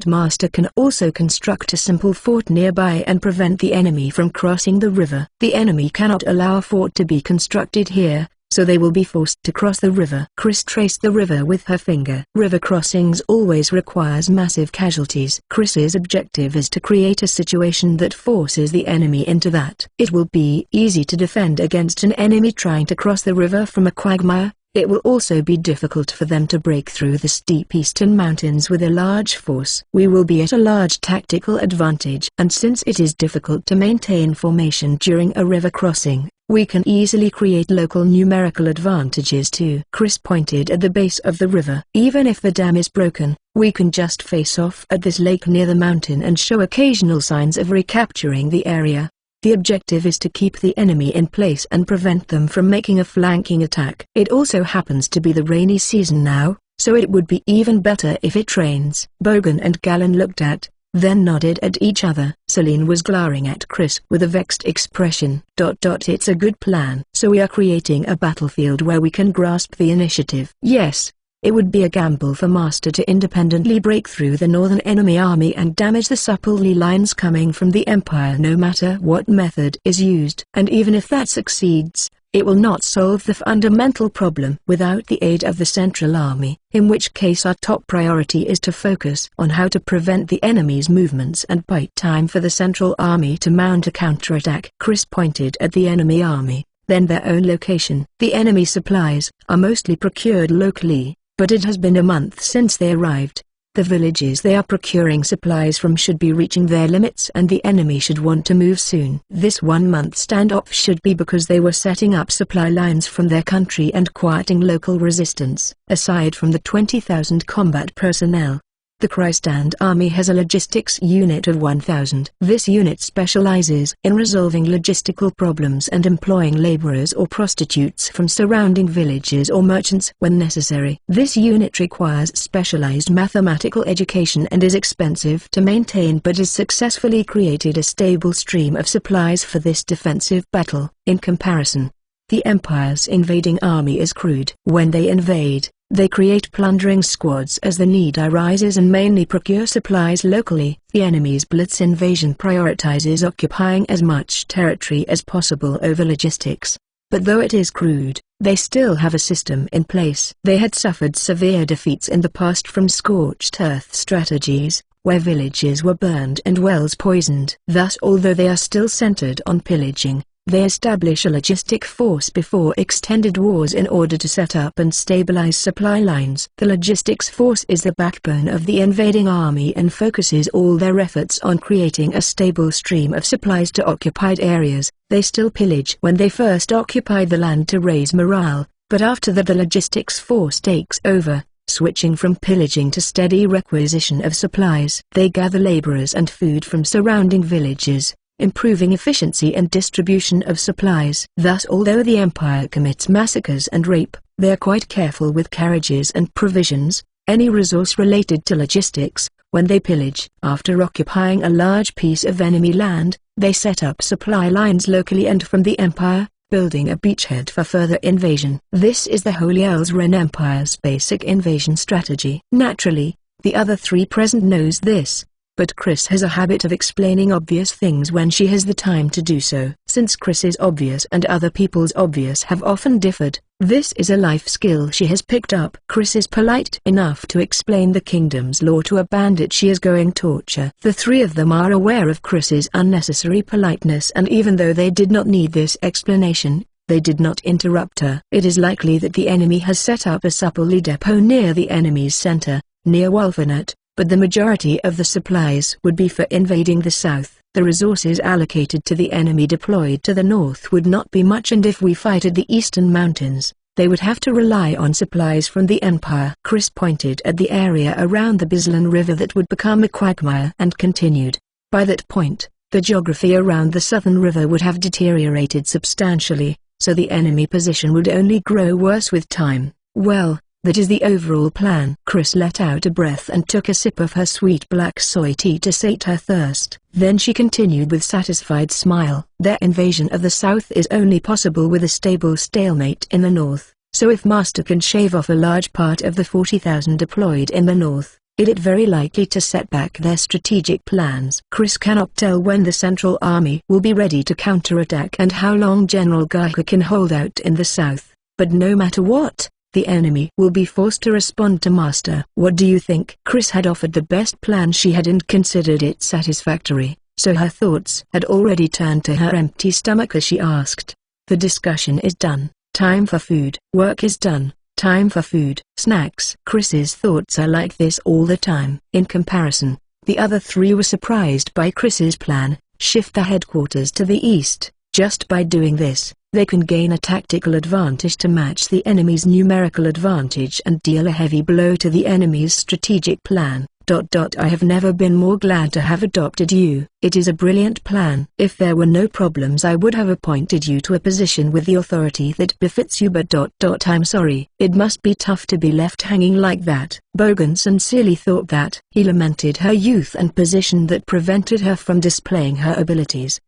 Master can also construct a simple fort nearby and prevent the enemy from crossing the river. The enemy cannot allow a fort to be constructed here, so they will be forced to cross the river. Chris traced the river with her finger. River crossings always requires massive casualties. Chris's objective is to create a situation that forces the enemy into that. It will be easy to defend against an enemy trying to cross the river from a quagmire. It will also be difficult for them to break through the steep eastern mountains with a large force. We will be at a large tactical advantage. And since it is difficult to maintain formation during a river crossing, we can easily create local numerical advantages too. Chris pointed at the base of the river. Even if the dam is broken, we can just face off at this lake near the mountain and show occasional signs of recapturing the area. The objective is to keep the enemy in place and prevent them from making a flanking attack. It also happens to be the rainy season now, so it would be even better if it rains. Bogan and Galen looked at, then nodded at each other. Celine was glaring at Chris with a vexed expression. It's a good plan. So we are creating a battlefield where we can grasp the initiative. Yes. It would be a gamble for Master to independently break through the northern enemy army and damage the supply lines coming from the Empire no matter what method is used. And even if that succeeds, it will not solve the fundamental problem without the aid of the Central Army, in which case our top priority is to focus on how to prevent the enemy's movements and buy time for the Central Army to mount a counterattack. Chris pointed at the enemy army, then their own location. The enemy supplies are mostly procured locally, but it has been a month since they arrived. The villages they are procuring supplies from should be reaching their limits and the enemy should want to move soon. This 1 month standoff should be because they were setting up supply lines from their country and quieting local resistance. Aside from the 20,000 combat personnel, the Christand army has a logistics unit of 1,000. This unit specializes in resolving logistical problems and employing laborers or prostitutes from surrounding villages or merchants when necessary. This unit requires specialized mathematical education and is expensive to maintain but has successfully created a stable stream of supplies for this defensive battle. In comparison, the Empire's invading army is crude. When they invade, they create plundering squads as the need arises and mainly procure supplies locally. The enemy's blitz invasion prioritizes occupying as much territory as possible over logistics. But though it is crude, they still have a system in place. They had suffered severe defeats in the past from scorched earth strategies, where villages were burned and wells poisoned. Thus, although they are still centered on pillaging, they establish a logistic force before extended wars in order to set up and stabilize supply lines. The logistics force is the backbone of the invading army and focuses all their efforts on creating a stable stream of supplies to occupied areas. They still pillage when they first occupy the land to raise morale, but after that the logistics force takes over. switching from pillaging to steady requisition of supplies. They gather laborers and food from surrounding villages, improving efficiency and distribution of supplies. Thus, although the empire commits massacres and rape, they are quite careful with carriages and provisions, any resource related to logistics. When they pillage, after occupying a large piece of enemy land, they set up supply lines locally and from the empire, building a beachhead for further invasion. This is the Holy Elsren Empire's basic invasion strategy. Naturally, the other three present knows this, but Chris has a habit of explaining obvious things when she has the time to do so. Since Chris's obvious and other people's obvious have often differed, this is a life skill she has picked up. Chris is polite enough to explain the kingdom's law to a bandit she is going torture. The three of them are aware of Chris's unnecessary politeness, and even though they did not need this explanation, they did not interrupt her. It is likely that the enemy has set up a supply depot near the enemy's center, near Wolfenut, but the majority of the supplies would be for invading the south. The resources allocated to the enemy deployed to the north would not be much, and if we fight at the eastern mountains, they would have to rely on supplies from the empire. Chris pointed at the area around the Bislan River that would become a quagmire and continued. By that point, the geography around the southern river would have deteriorated substantially, so the enemy position would only grow worse with time. Well, that is the overall plan. Chris let out a breath and took a sip of her sweet black soy tea to sate her thirst. Then she continued with satisfied smile. Their invasion of the south is only possible with a stable stalemate in the north, so if Master can shave off a large part of the 40,000 deployed in the north, it is very likely to set back their strategic plans. Chris cannot tell when the Central Army will be ready to counterattack and how long General Geiger can hold out in the south, but no matter what, the enemy will be forced to respond to Master. What do you think? Chris had offered the best plan she had and considered it satisfactory, so her thoughts had already turned to her empty stomach as she asked. The discussion is done. Time for food. Work is done. Time for food. Snacks. Chris's thoughts are like this all the time. In comparison, the other three were surprised by Chris's plan. Shift the headquarters to the east. Just by doing this, they can gain a tactical advantage to match the enemy's numerical advantage and deal a heavy blow to the enemy's strategic plan. I have never been more glad to have adopted you. It is a brilliant plan. If there were no problems, I would have appointed you to a position with the authority that befits you, but I'm sorry. It must be tough to be left hanging like that. Bogan sincerely thought that. He lamented her youth and position that prevented her from displaying her abilities.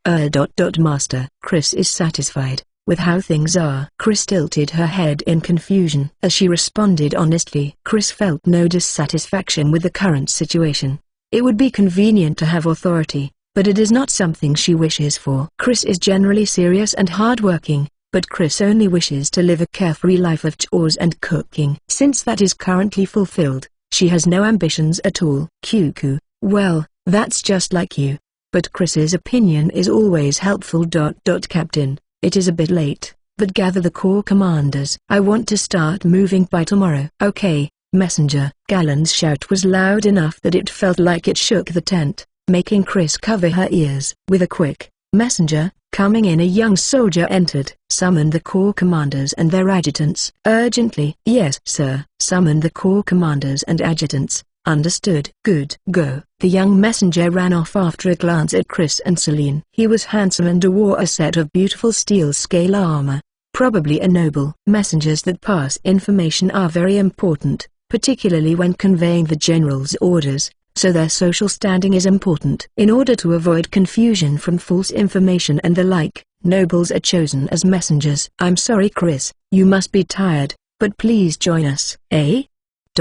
Master. Chris is satisfied with how things are. Chris tilted her head in confusion as she responded honestly. Chris felt no dissatisfaction with the current situation. It would be convenient to have authority, but it is not something she wishes for. Chris is generally serious and hardworking, but Chris only wishes to live a carefree life of chores and cooking. Since that is currently fulfilled, she has no ambitions at all. Cuckoo. Well, that's just like you. But Chris's opinion is always helpful. Captain. It is a bit late, but gather the corps commanders. I want to start moving by tomorrow. Okay, messenger. Galen's shout was loud enough that it felt like it shook the tent, making Chris cover her ears. With a quick, messenger, coming in, a young soldier entered. Summon the corps commanders and their adjutants. Urgently. Yes, sir. Summon the corps commanders and adjutants. Understood. Good. Go. The young messenger ran off after a glance at Chris and Celine. He was handsome and wore a set of beautiful steel scale armor, probably a noble. Messengers that pass information are very important, particularly when conveying the general's orders, so their social standing is important. In order to avoid confusion from false information and the like, nobles are chosen as messengers. I'm sorry, Chris, you must be tired, but please join us. Eh?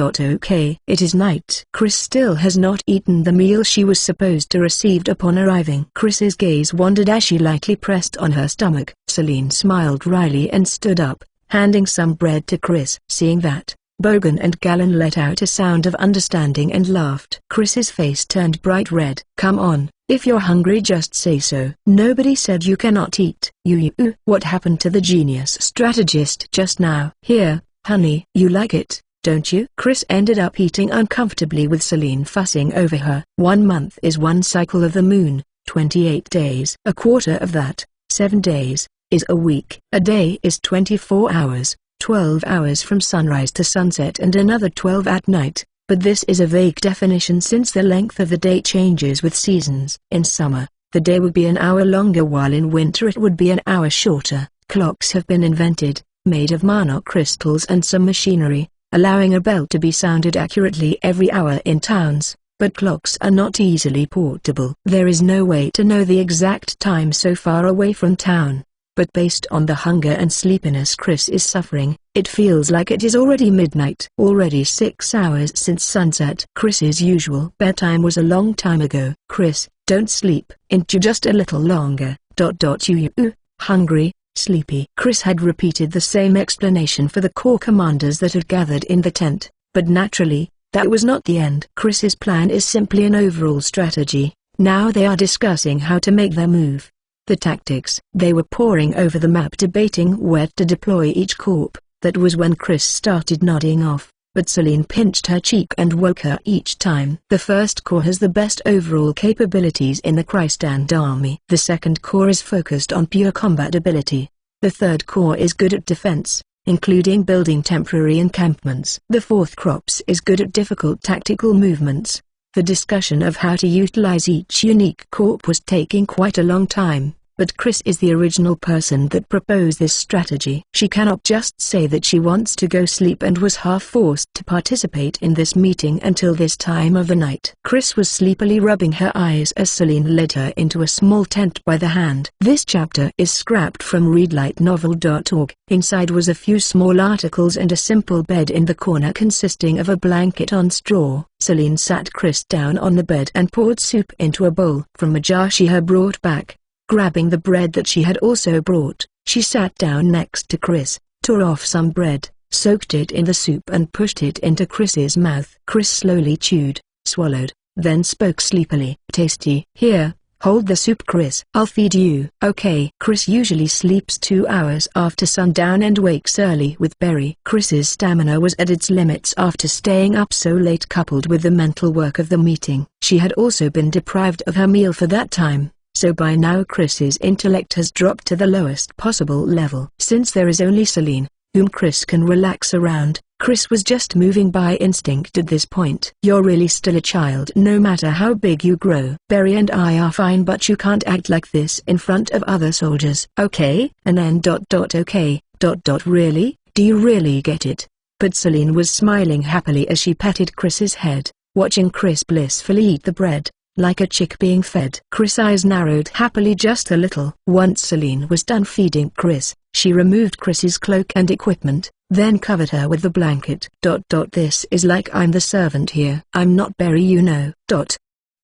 Okay. It is night. Chris still has not eaten the meal she was supposed to receive upon arriving. Chris's gaze wandered as she lightly pressed on her stomach. Celine smiled wryly and stood up, handing some bread to Chris. Seeing that, Bogan and Galen let out a sound of understanding and laughed. Chris's face turned bright red. Come on, if you're hungry just say so. Nobody said you cannot eat. You. What happened to the genius strategist just now? Here, honey. You like it, don't you? Chris ended up eating uncomfortably with Celine fussing over her. 1 month is one cycle of the moon, 28 days. A quarter of that, 7 days, is a week. A day is 24 hours. 12 hours from sunrise to sunset and another 12 at night, but this is a vague definition since the length of the day changes with seasons. In summer, the day would be an hour longer while in winter it would be an hour shorter. Clocks have been invented, made of Marnock crystals and some machinery, allowing a bell to be sounded accurately every hour in towns, but clocks are not easily portable. There is no way to know the exact time so far away from town, but based on the hunger and sleepiness Chris is suffering, it feels like it is already midnight. Already 6 hours since sunset. Chris's usual bedtime was a long time ago. Chris, don't sleep into just a little longer. You hungry, sleepy. Chris had repeated the same explanation for the corps commanders that had gathered in the tent, but naturally, that was not the end. Chris's plan is simply an overall strategy. Now they are discussing how to make their move. The tactics. They were poring over the map debating where to deploy each corps. That was when Chris started nodding off, but Celine pinched her cheek and woke her each time. The first corps has the best overall capabilities in the Christand army. The second corps is focused on pure combat ability. The third corps is good at defense, including building temporary encampments. The fourth corps is good at difficult tactical movements. The discussion of how to utilize each unique corps was taking quite a long time, but Chris is the original person that proposed this strategy. She cannot just say that she wants to go sleep and was half forced to participate in this meeting until this time of the night. Chris was sleepily rubbing her eyes as Celine led her into a small tent by the hand. This chapter is scrapped from readlightnovel.org. Inside was a few small articles and a simple bed in the corner consisting of a blanket on straw. Celine sat Chris down on the bed and poured soup into a bowl from a jar she had brought back. Grabbing the bread that she had also brought, she sat down next to Chris, tore off some bread, soaked it in the soup and pushed it into Chris's mouth. Chris slowly chewed, swallowed, then spoke sleepily. Tasty. Here, hold the soup Chris. I'll feed you. Okay. Chris usually sleeps 2 hours after sundown and wakes early with Berry. Chris's stamina was at its limits after staying up so late coupled with the mental work of the meeting. She had also been deprived of her meal for that time. So by now Chris's intellect has dropped to the lowest possible level. Since there is only Celine, whom Chris can relax around, Chris was just moving by instinct at this point. You're really still a child no matter how big you grow. Berry and I are fine but you can't act like this in front of other soldiers. Okay? And then okay, really? Do you really get it? But Celine was smiling happily as she patted Chris's head, watching Chris blissfully eat the bread, like a chick being fed. Chris' eyes narrowed happily just a little. Once Celine was done feeding Chris, she removed Chris's cloak and equipment, then covered her with the blanket. This is like I'm the servant here. I'm not Berry you know.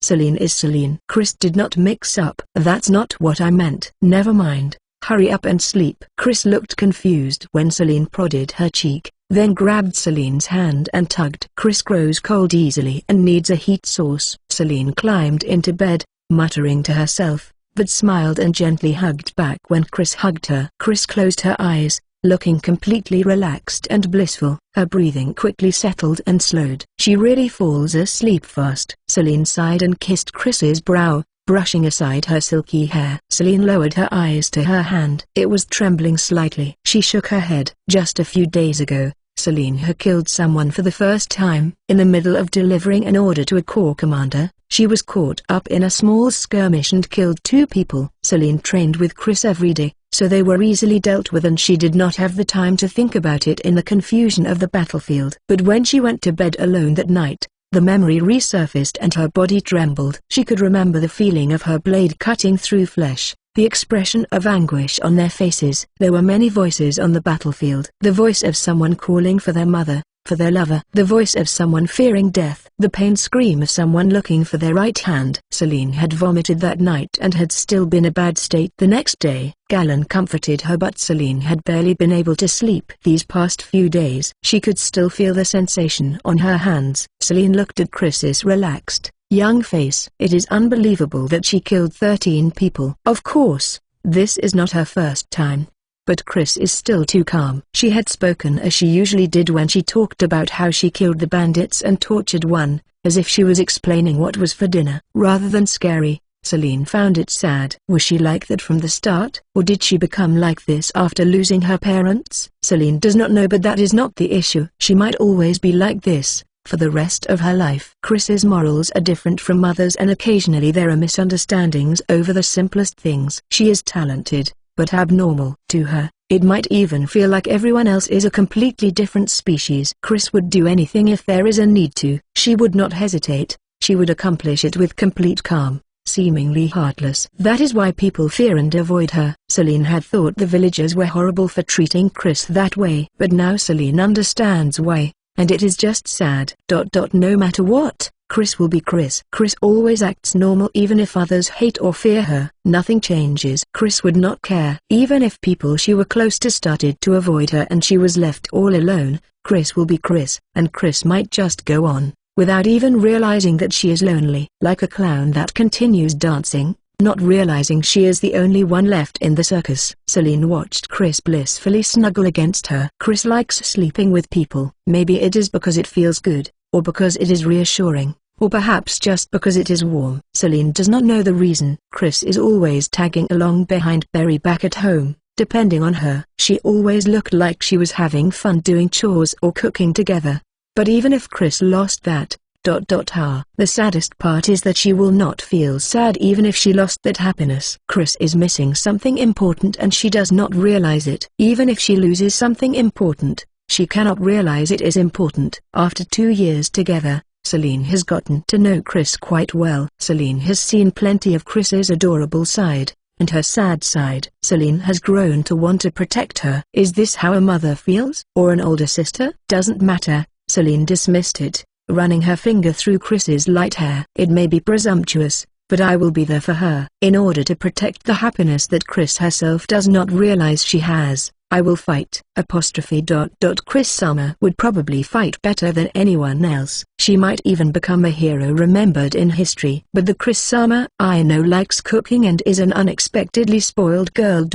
Celine is Celine. Chris did not mix up. That's not what I meant. Never mind. Hurry up and sleep. Chris looked confused when Celine prodded her cheek, then grabbed Celine's hand and tugged. Chris grows cold easily and needs a heat source. Celine climbed into bed, muttering to herself, but smiled and gently hugged back when Chris hugged her. Chris closed her eyes, looking completely relaxed and blissful. Her breathing quickly settled and slowed. She really falls asleep fast. Celine sighed and kissed Chris's brow, brushing aside her silky hair. Celine lowered her eyes to her hand. It was trembling slightly. She shook her head. Just a few days ago, Celine had killed someone for the first time. In the middle of delivering an order to a corps commander, she was caught up in a small skirmish and killed 2 people. Celine trained with Chris every day, so they were easily dealt with and she did not have the time to think about it in the confusion of the battlefield. But when she went to bed alone that night, the memory resurfaced and her body trembled. She could remember the feeling of her blade cutting through flesh, the expression of anguish on their faces. There were many voices on the battlefield. The voice of someone calling for their mother, for their lover. The voice of someone fearing death. The pain scream of someone looking for their right hand. Celine had vomited that night and had still been in a bad state the next day. Galen comforted her but Celine had barely been able to sleep these past few days. She could still feel the sensation on her hands. Celine looked at Chris's relaxed, young face. It is unbelievable that she killed 13 people. Of course, this is not her first time. But Chris is still too calm. She had spoken as she usually did when she talked about how she killed the bandits and tortured one, as if she was explaining what was for dinner. Rather than scary, Celine found it sad. Was she like that from the start, or did she become like this after losing her parents? Celine does not know, but that is not the issue. She might always be like this for the rest of her life. Chris's morals are different from others, and occasionally there are misunderstandings over the simplest things. She is talented, but abnormal. To her, it might even feel like everyone else is a completely different species. Chris would do anything if there is a need to. She would not hesitate. She would accomplish it with complete calm, seemingly heartless. That is why people fear and avoid her. Celine had thought the villagers were horrible for treating Chris that way, but now Celine understands why. And it is just sad. No matter what, Chris will be Chris. Chris always acts normal even if others hate or fear her. Nothing changes. Chris would not care. Even if people she were close to started to avoid her and she was left all alone, Chris will be Chris. And Chris might just go on, without even realizing that she is lonely. Like a clown that continues dancing, not realizing she is the only one left in the circus. Celine watched Chris blissfully snuggle against her. Chris likes sleeping with people. Maybe it is because it feels good, or because it is reassuring, or perhaps just because it is warm. Celine does not know the reason. Chris is always tagging along behind Berry back at home, depending on her. She always looked like she was having fun doing chores or cooking together. But even if Chris lost that, the saddest part is that she will not feel sad even if she lost that happiness. Chris is missing something important and she does not realize it. Even if she loses something important, she cannot realize it is important. After 2 years together, Celine has gotten to know Chris quite well. Celine has seen plenty of Chris's adorable side, and her sad side. Celine has grown to want to protect her. Is this how a mother feels? Or an older sister? Doesn't matter, Celine dismissed it, running her finger through Chris's light hair. It may be presumptuous, but I will be there for her. In order to protect the happiness that Chris herself does not realize she has, I will fight. Chris Summer would probably fight better than anyone else. She might even become a hero remembered in history. But the Chris Summer I know likes cooking and is an unexpectedly spoiled girl.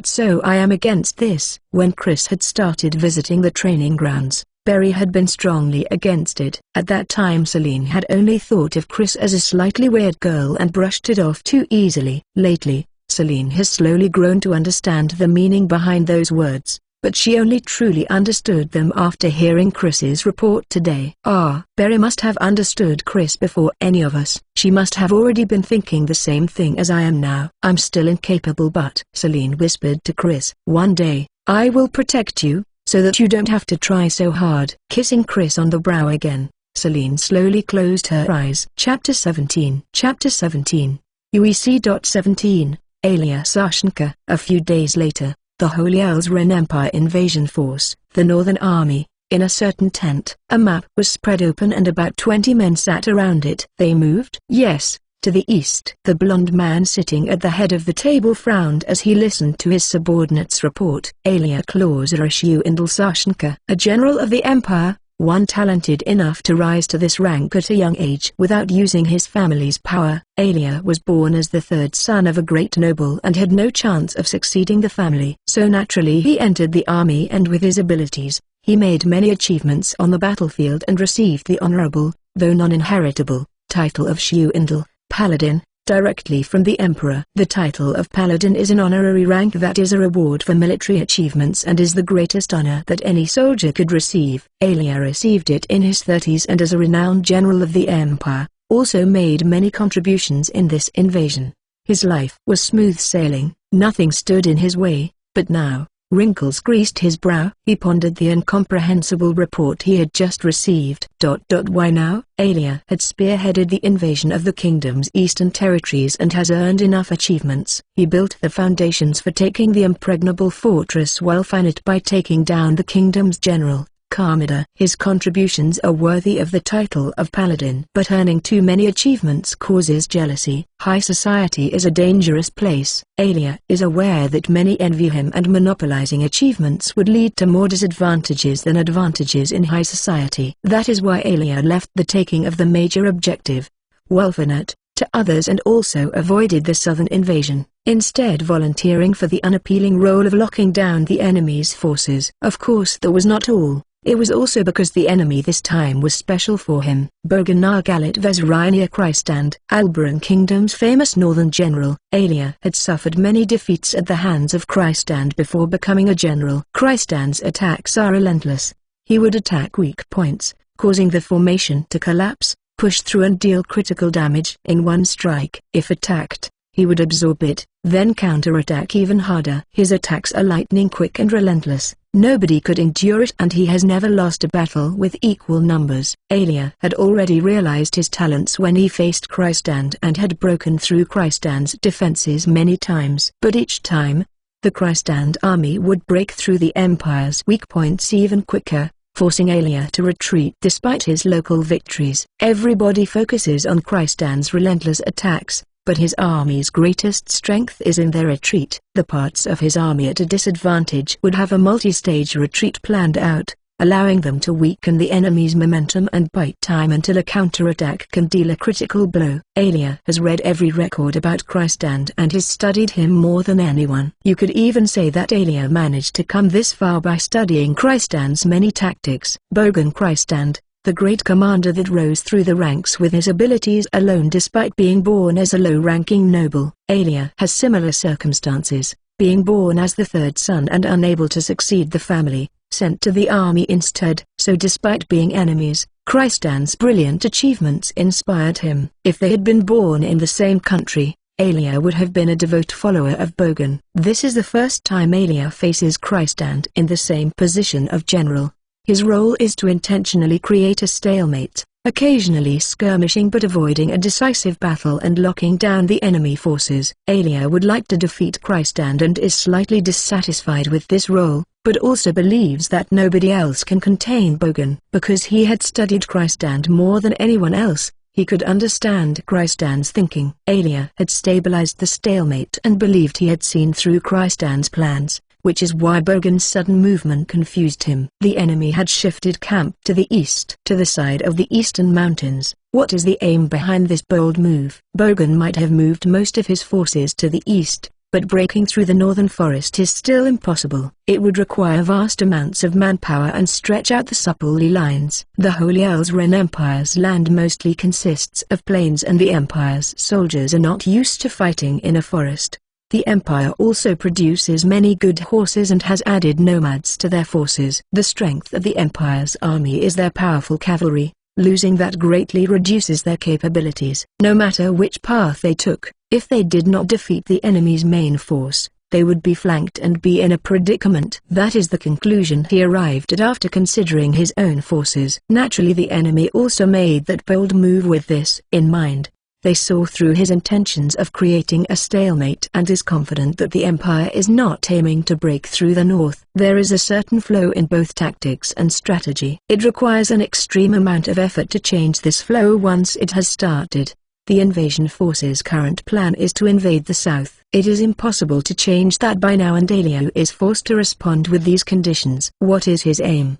So I am against this. When Chris had started visiting the training grounds, Berry had been strongly against it. At that time Celine had only thought of Chris as a slightly weird girl and brushed it off too easily. Lately, Celine has slowly grown to understand the meaning behind those words, but she only truly understood them after hearing Chris's report today. Berry must have understood Chris before any of us. She must have already been thinking the same thing as I am now. I'm still incapable, but Celine whispered to Chris, one day, I will protect you, so that you don't have to try so hard. Kissing Chris on the brow again, Celine slowly closed her eyes. Chapter 17. UEC. 17, alias Ashenka. A few days later, the Holy Elsren Empire invasion force, the Northern Army, in a certain tent. A map was spread open and about 20 men sat around it. They moved? Yes, to the east. The blond man sitting at the head of the table frowned as he listened to his subordinate's report. Alia Klausarashu Indal Sashenka, a general of the empire, one talented enough to rise to this rank at a young age without using his family's power. Alia was born as the third son of a great noble and had no chance of succeeding the family. So naturally he entered the army, and with his abilities, he made many achievements on the battlefield and received the honorable, though non-inheritable, title of Shu Indal, Paladin, directly from the Emperor. The title of Paladin is an honorary rank that is a reward for military achievements and is the greatest honor that any soldier could receive. Alia received it in his 30s and as a renowned general of the Empire, also made many contributions in this invasion. His life was smooth sailing, nothing stood in his way, but now, wrinkles creased his brow. He pondered the incomprehensible report he had just received. Why now? Alia had spearheaded the invasion of the kingdom's eastern territories and has earned enough achievements. He built the foundations for taking the impregnable fortress Welfinite by taking down the kingdom's general, Kamida. His contributions are worthy of the title of Paladin. But earning too many achievements causes jealousy. High society is a dangerous place. Alia is aware that many envy him, and monopolizing achievements would lead to more disadvantages than advantages in high society. That is why Alia left the taking of the major objective, Welfinite, to others and also avoided the southern invasion, instead volunteering for the unappealing role of locking down the enemy's forces. Of course that was not all. It was also because the enemy this time was special for him. Bogan Nargalit Vezrania Krystand, Albaran Kingdom's famous northern general, Alia had suffered many defeats at the hands of Krystand before becoming a general. Krystand's attacks are relentless. He would attack weak points, causing the formation to collapse, push through and deal critical damage in one strike. If attacked, he would absorb it, then counterattack even harder. His attacks are lightning quick and relentless. Nobody could endure it, and he has never lost a battle with equal numbers. Alia had already realized his talents when he faced Krystand and had broken through Krystand's defenses many times. But each time, the Krystand army would break through the Empire's weak points even quicker, forcing Alia to retreat despite his local victories. Everybody focuses on Krystand's relentless attacks, but his army's greatest strength is in their retreat. The parts of his army at a disadvantage would have a multi-stage retreat planned out, allowing them to weaken the enemy's momentum and bite time until a counterattack can deal a critical blow. Alia has read every record about Krystand and has studied him more than anyone. You could even say that Alia managed to come this far by studying Krystand's many tactics. Bogan Krystand, the great commander that rose through the ranks with his abilities alone despite being born as a low-ranking noble. Alia has similar circumstances, being born as the third son and unable to succeed the family, sent to the army instead. So despite being enemies, Krystand's brilliant achievements inspired him. If they had been born in the same country, Alia would have been a devout follower of Bogan. This is the first time Alia faces Krystand in the same position of general. His role is to intentionally create a stalemate, occasionally skirmishing but avoiding a decisive battle and locking down the enemy forces. Alia would like to defeat Krystand and is slightly dissatisfied with this role, but also believes that nobody else can contain Bogan. Because he had studied Krystand more than anyone else, he could understand Krystand's thinking. Alia had stabilized the stalemate and believed he had seen through Krystand's plans, which is why Bogan's sudden movement confused him. The enemy had shifted camp to the east, to the side of the eastern mountains. What is the aim behind this bold move? Bogan might have moved most of his forces to the east, but breaking through the northern forest is still impossible. It would require vast amounts of manpower and stretch out the Supply lines. The Holy Elsren Empire's land mostly consists of plains, and the Empire's soldiers are not used to fighting in a forest. The Empire also produces many good horses and has added nomads to their forces. The strength of the Empire's army is their powerful cavalry. Losing that greatly reduces their capabilities. No matter which path they took, if they did not defeat the enemy's main force, they would be flanked and be in a predicament. That is the conclusion he arrived at after considering his own forces. Naturally, the enemy also made that bold move with this in mind. They saw through his intentions of creating a stalemate and is confident that the Empire is not aiming to break through the north. There is a certain flow in both tactics and strategy. It requires an extreme amount of effort to change this flow once it has started. The invasion force's current plan is to invade the south. It is impossible to change that by now, and Alia is forced to respond with these conditions. What is his aim?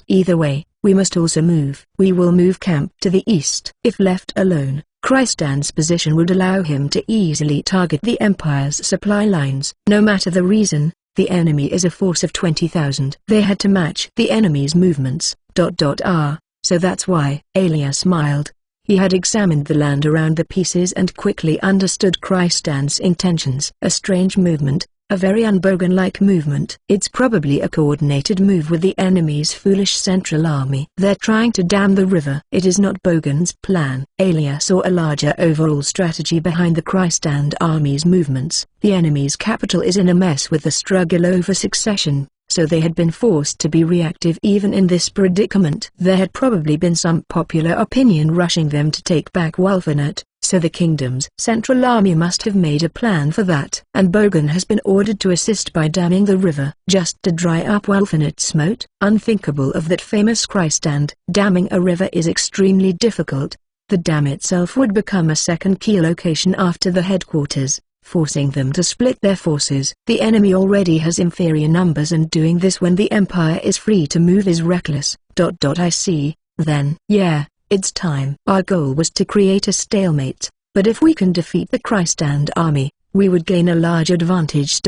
Either way, we must also move. We will move camp to the east. If left alone, Krystand's position would allow him to easily target the Empire's supply lines. No matter the reason, the enemy is a force of 20,000. They had to match the enemy's movements. So that's why. Alia smiled. He had examined the land around the pieces and quickly understood Krystand's intentions. A strange movement, a very un-Bogan-like movement. It's probably a coordinated move with the enemy's foolish central army. They're trying to dam the river. It is not Bogan's plan. Alia saw a larger overall strategy behind the Krystand army's movements. The enemy's capital is in a mess with the struggle over succession, so they had been forced to be reactive even in this predicament. There had probably been some popular opinion rushing them to take back Wolfenet, so the kingdom's central army must have made a plan for that. And Bogan has been ordered to assist by damming the river, just to dry up Wolfenet's moat. Unthinkable of that famous Krystand. Damming a river is extremely difficult. The dam itself would become a second key location after the headquarters, forcing them to split their forces. The enemy already has inferior numbers, and doing this when the Empire is free to move is reckless. I see, then. Yeah, it's time. Our goal was to create a stalemate, but if we can defeat the Krystand army, we would gain a large advantage.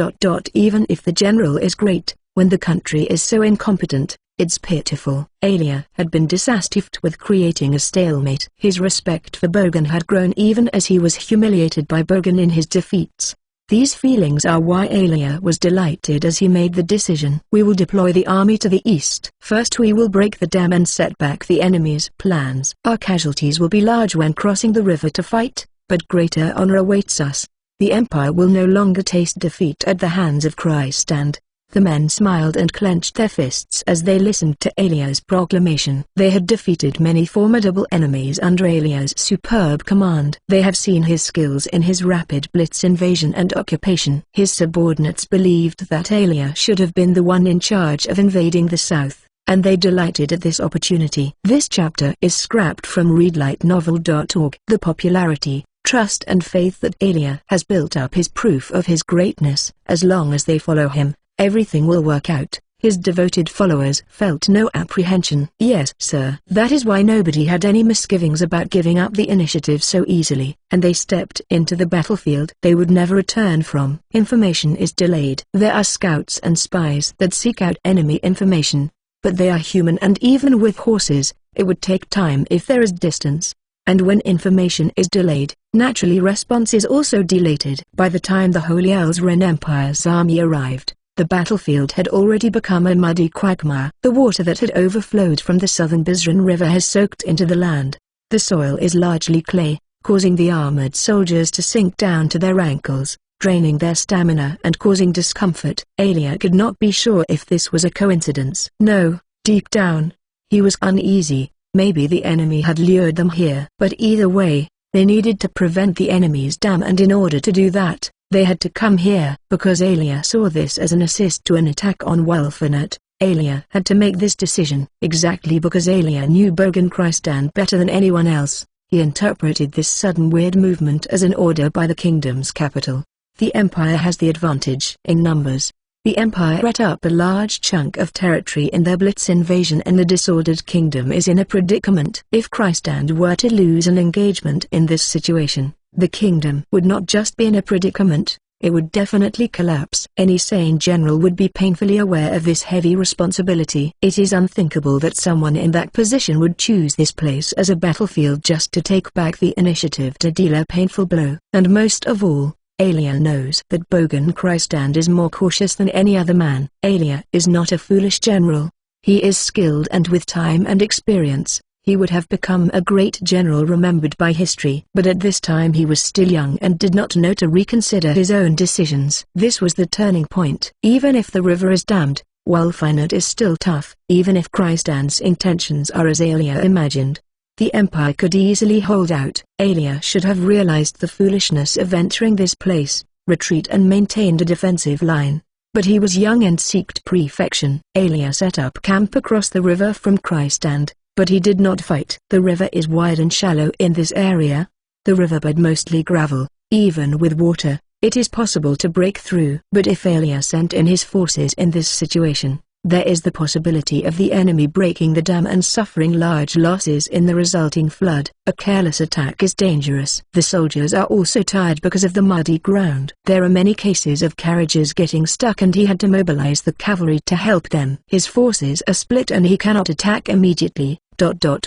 Even if the general is great, when the country is so incompetent, It's pitiful. Alia had been dissatisfied with creating a stalemate. His respect for Bogan had grown even as he was humiliated by Bogan in his defeats. These feelings are why Alia was delighted as he made the decision. We will deploy the army to the east. First we will break the dam and set back the enemy's plans. Our casualties will be large when crossing the river to fight, but greater honor awaits us. The Empire will no longer taste defeat at the hands of Christ. And the men smiled and clenched their fists as they listened to Alia's proclamation. They had defeated many formidable enemies under Alia's superb command. They have seen his skills in his rapid blitz invasion and occupation. His subordinates believed that Alia should have been the one in charge of invading the south, and they delighted at this opportunity. This chapter is scrapped from readlightnovel.org. The popularity, trust and faith that Alia has built up is proof of his greatness. As long as they follow him, everything will work out. His devoted followers felt no apprehension. Yes, sir. That is why nobody had any misgivings about giving up the initiative so easily, and they stepped into the battlefield they would never return from. Information is delayed. There are scouts and spies that seek out enemy information, but they are human, and even with horses, it would take time if there is distance. And when information is delayed, naturally response is also delayed. By the time the Holy Elsren Empire's army arrived, the battlefield had already become a muddy quagmire. The water that had overflowed from the southern Bizran River has soaked into the land. The soil is largely clay, causing the armored soldiers to sink down to their ankles, draining their stamina and causing discomfort. Alia could not be sure if this was a coincidence. No, deep down, he was uneasy. Maybe the enemy had lured them here. But either way, they needed to prevent the enemy's dam, and in order to do that, they had to come here. Because Alia saw this as an assist to an attack on Welfanet, Alia had to make this decision. Exactly because Alia knew Bogan Christan better than anyone else, he interpreted this sudden weird movement as an order by the kingdom's capital. The Empire has the advantage in numbers. The Empire ate up a large chunk of territory in their blitz invasion, and the disordered kingdom is in a predicament. If Christan were to lose an engagement in this situation, the kingdom would not just be in a predicament, it would definitely collapse. Any sane general would be painfully aware of this heavy responsibility. It is unthinkable that someone in that position would choose this place as a battlefield just to take back the initiative to deal a painful blow. And most of all, Alia knows that Bogan Christan is more cautious than any other man. Alia is not a foolish general. He is skilled, and with time and experience, he would have become a great general remembered by history. But at this time he was still young and did not know to reconsider his own decisions. This was the turning point. Even if the river is dammed, Welfanet is still tough. Even if Christan's intentions are as Alia imagined, the Empire could easily hold out. Alia should have realized the foolishness of entering this place, retreat and maintained a defensive line. But he was young and sought perfection. Alia set up camp across the river from Christan, but he did not fight. The river is wide and shallow in this area. The riverbed mostly gravel. Even with water, it is possible to break through. But if Alia sent in his forces in this situation, there is the possibility of the enemy breaking the dam and suffering large losses in the resulting flood. A careless attack is dangerous. The soldiers are also tired because of the muddy ground. There are many cases of carriages getting stuck, and he had to mobilize the cavalry to help them. His forces are split and he cannot attack immediately.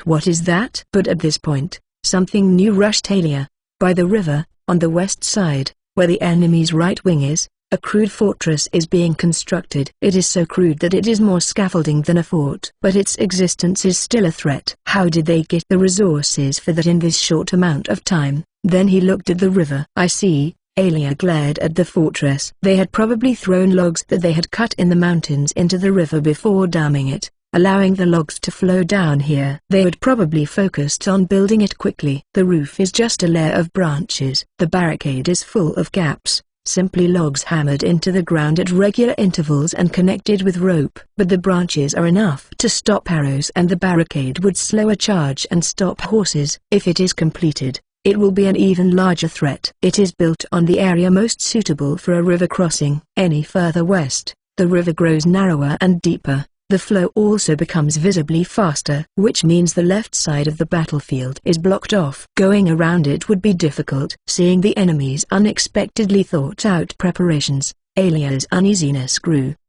What is that? But at this point, something new rushed Alia. By the river, on the west side, where the enemy's right wing is, a crude fortress is being constructed. It is so crude that it is more scaffolding than a fort. But its existence is still a threat. How did they get the resources for that in this short amount of time? Then he looked at the river. I see. Alia glared at the fortress. They had probably thrown logs that they had cut in the mountains into the river before damming it, allowing the logs to flow down here. They had probably focused on building it quickly. The roof is just a layer of branches. The barricade is full of gaps. Simply logs hammered into the ground at regular intervals and connected with rope. But the branches are enough to stop arrows, and the barricade would slow a charge and stop horses. If it is completed, it will be an even larger threat. It is built on the area most suitable for a river crossing. Any further west, the river grows narrower and deeper. The flow also becomes visibly faster, which means the left side of the battlefield is blocked off. Going around it would be difficult. Seeing the enemy's unexpectedly thought-out preparations, Alia's uneasiness grew.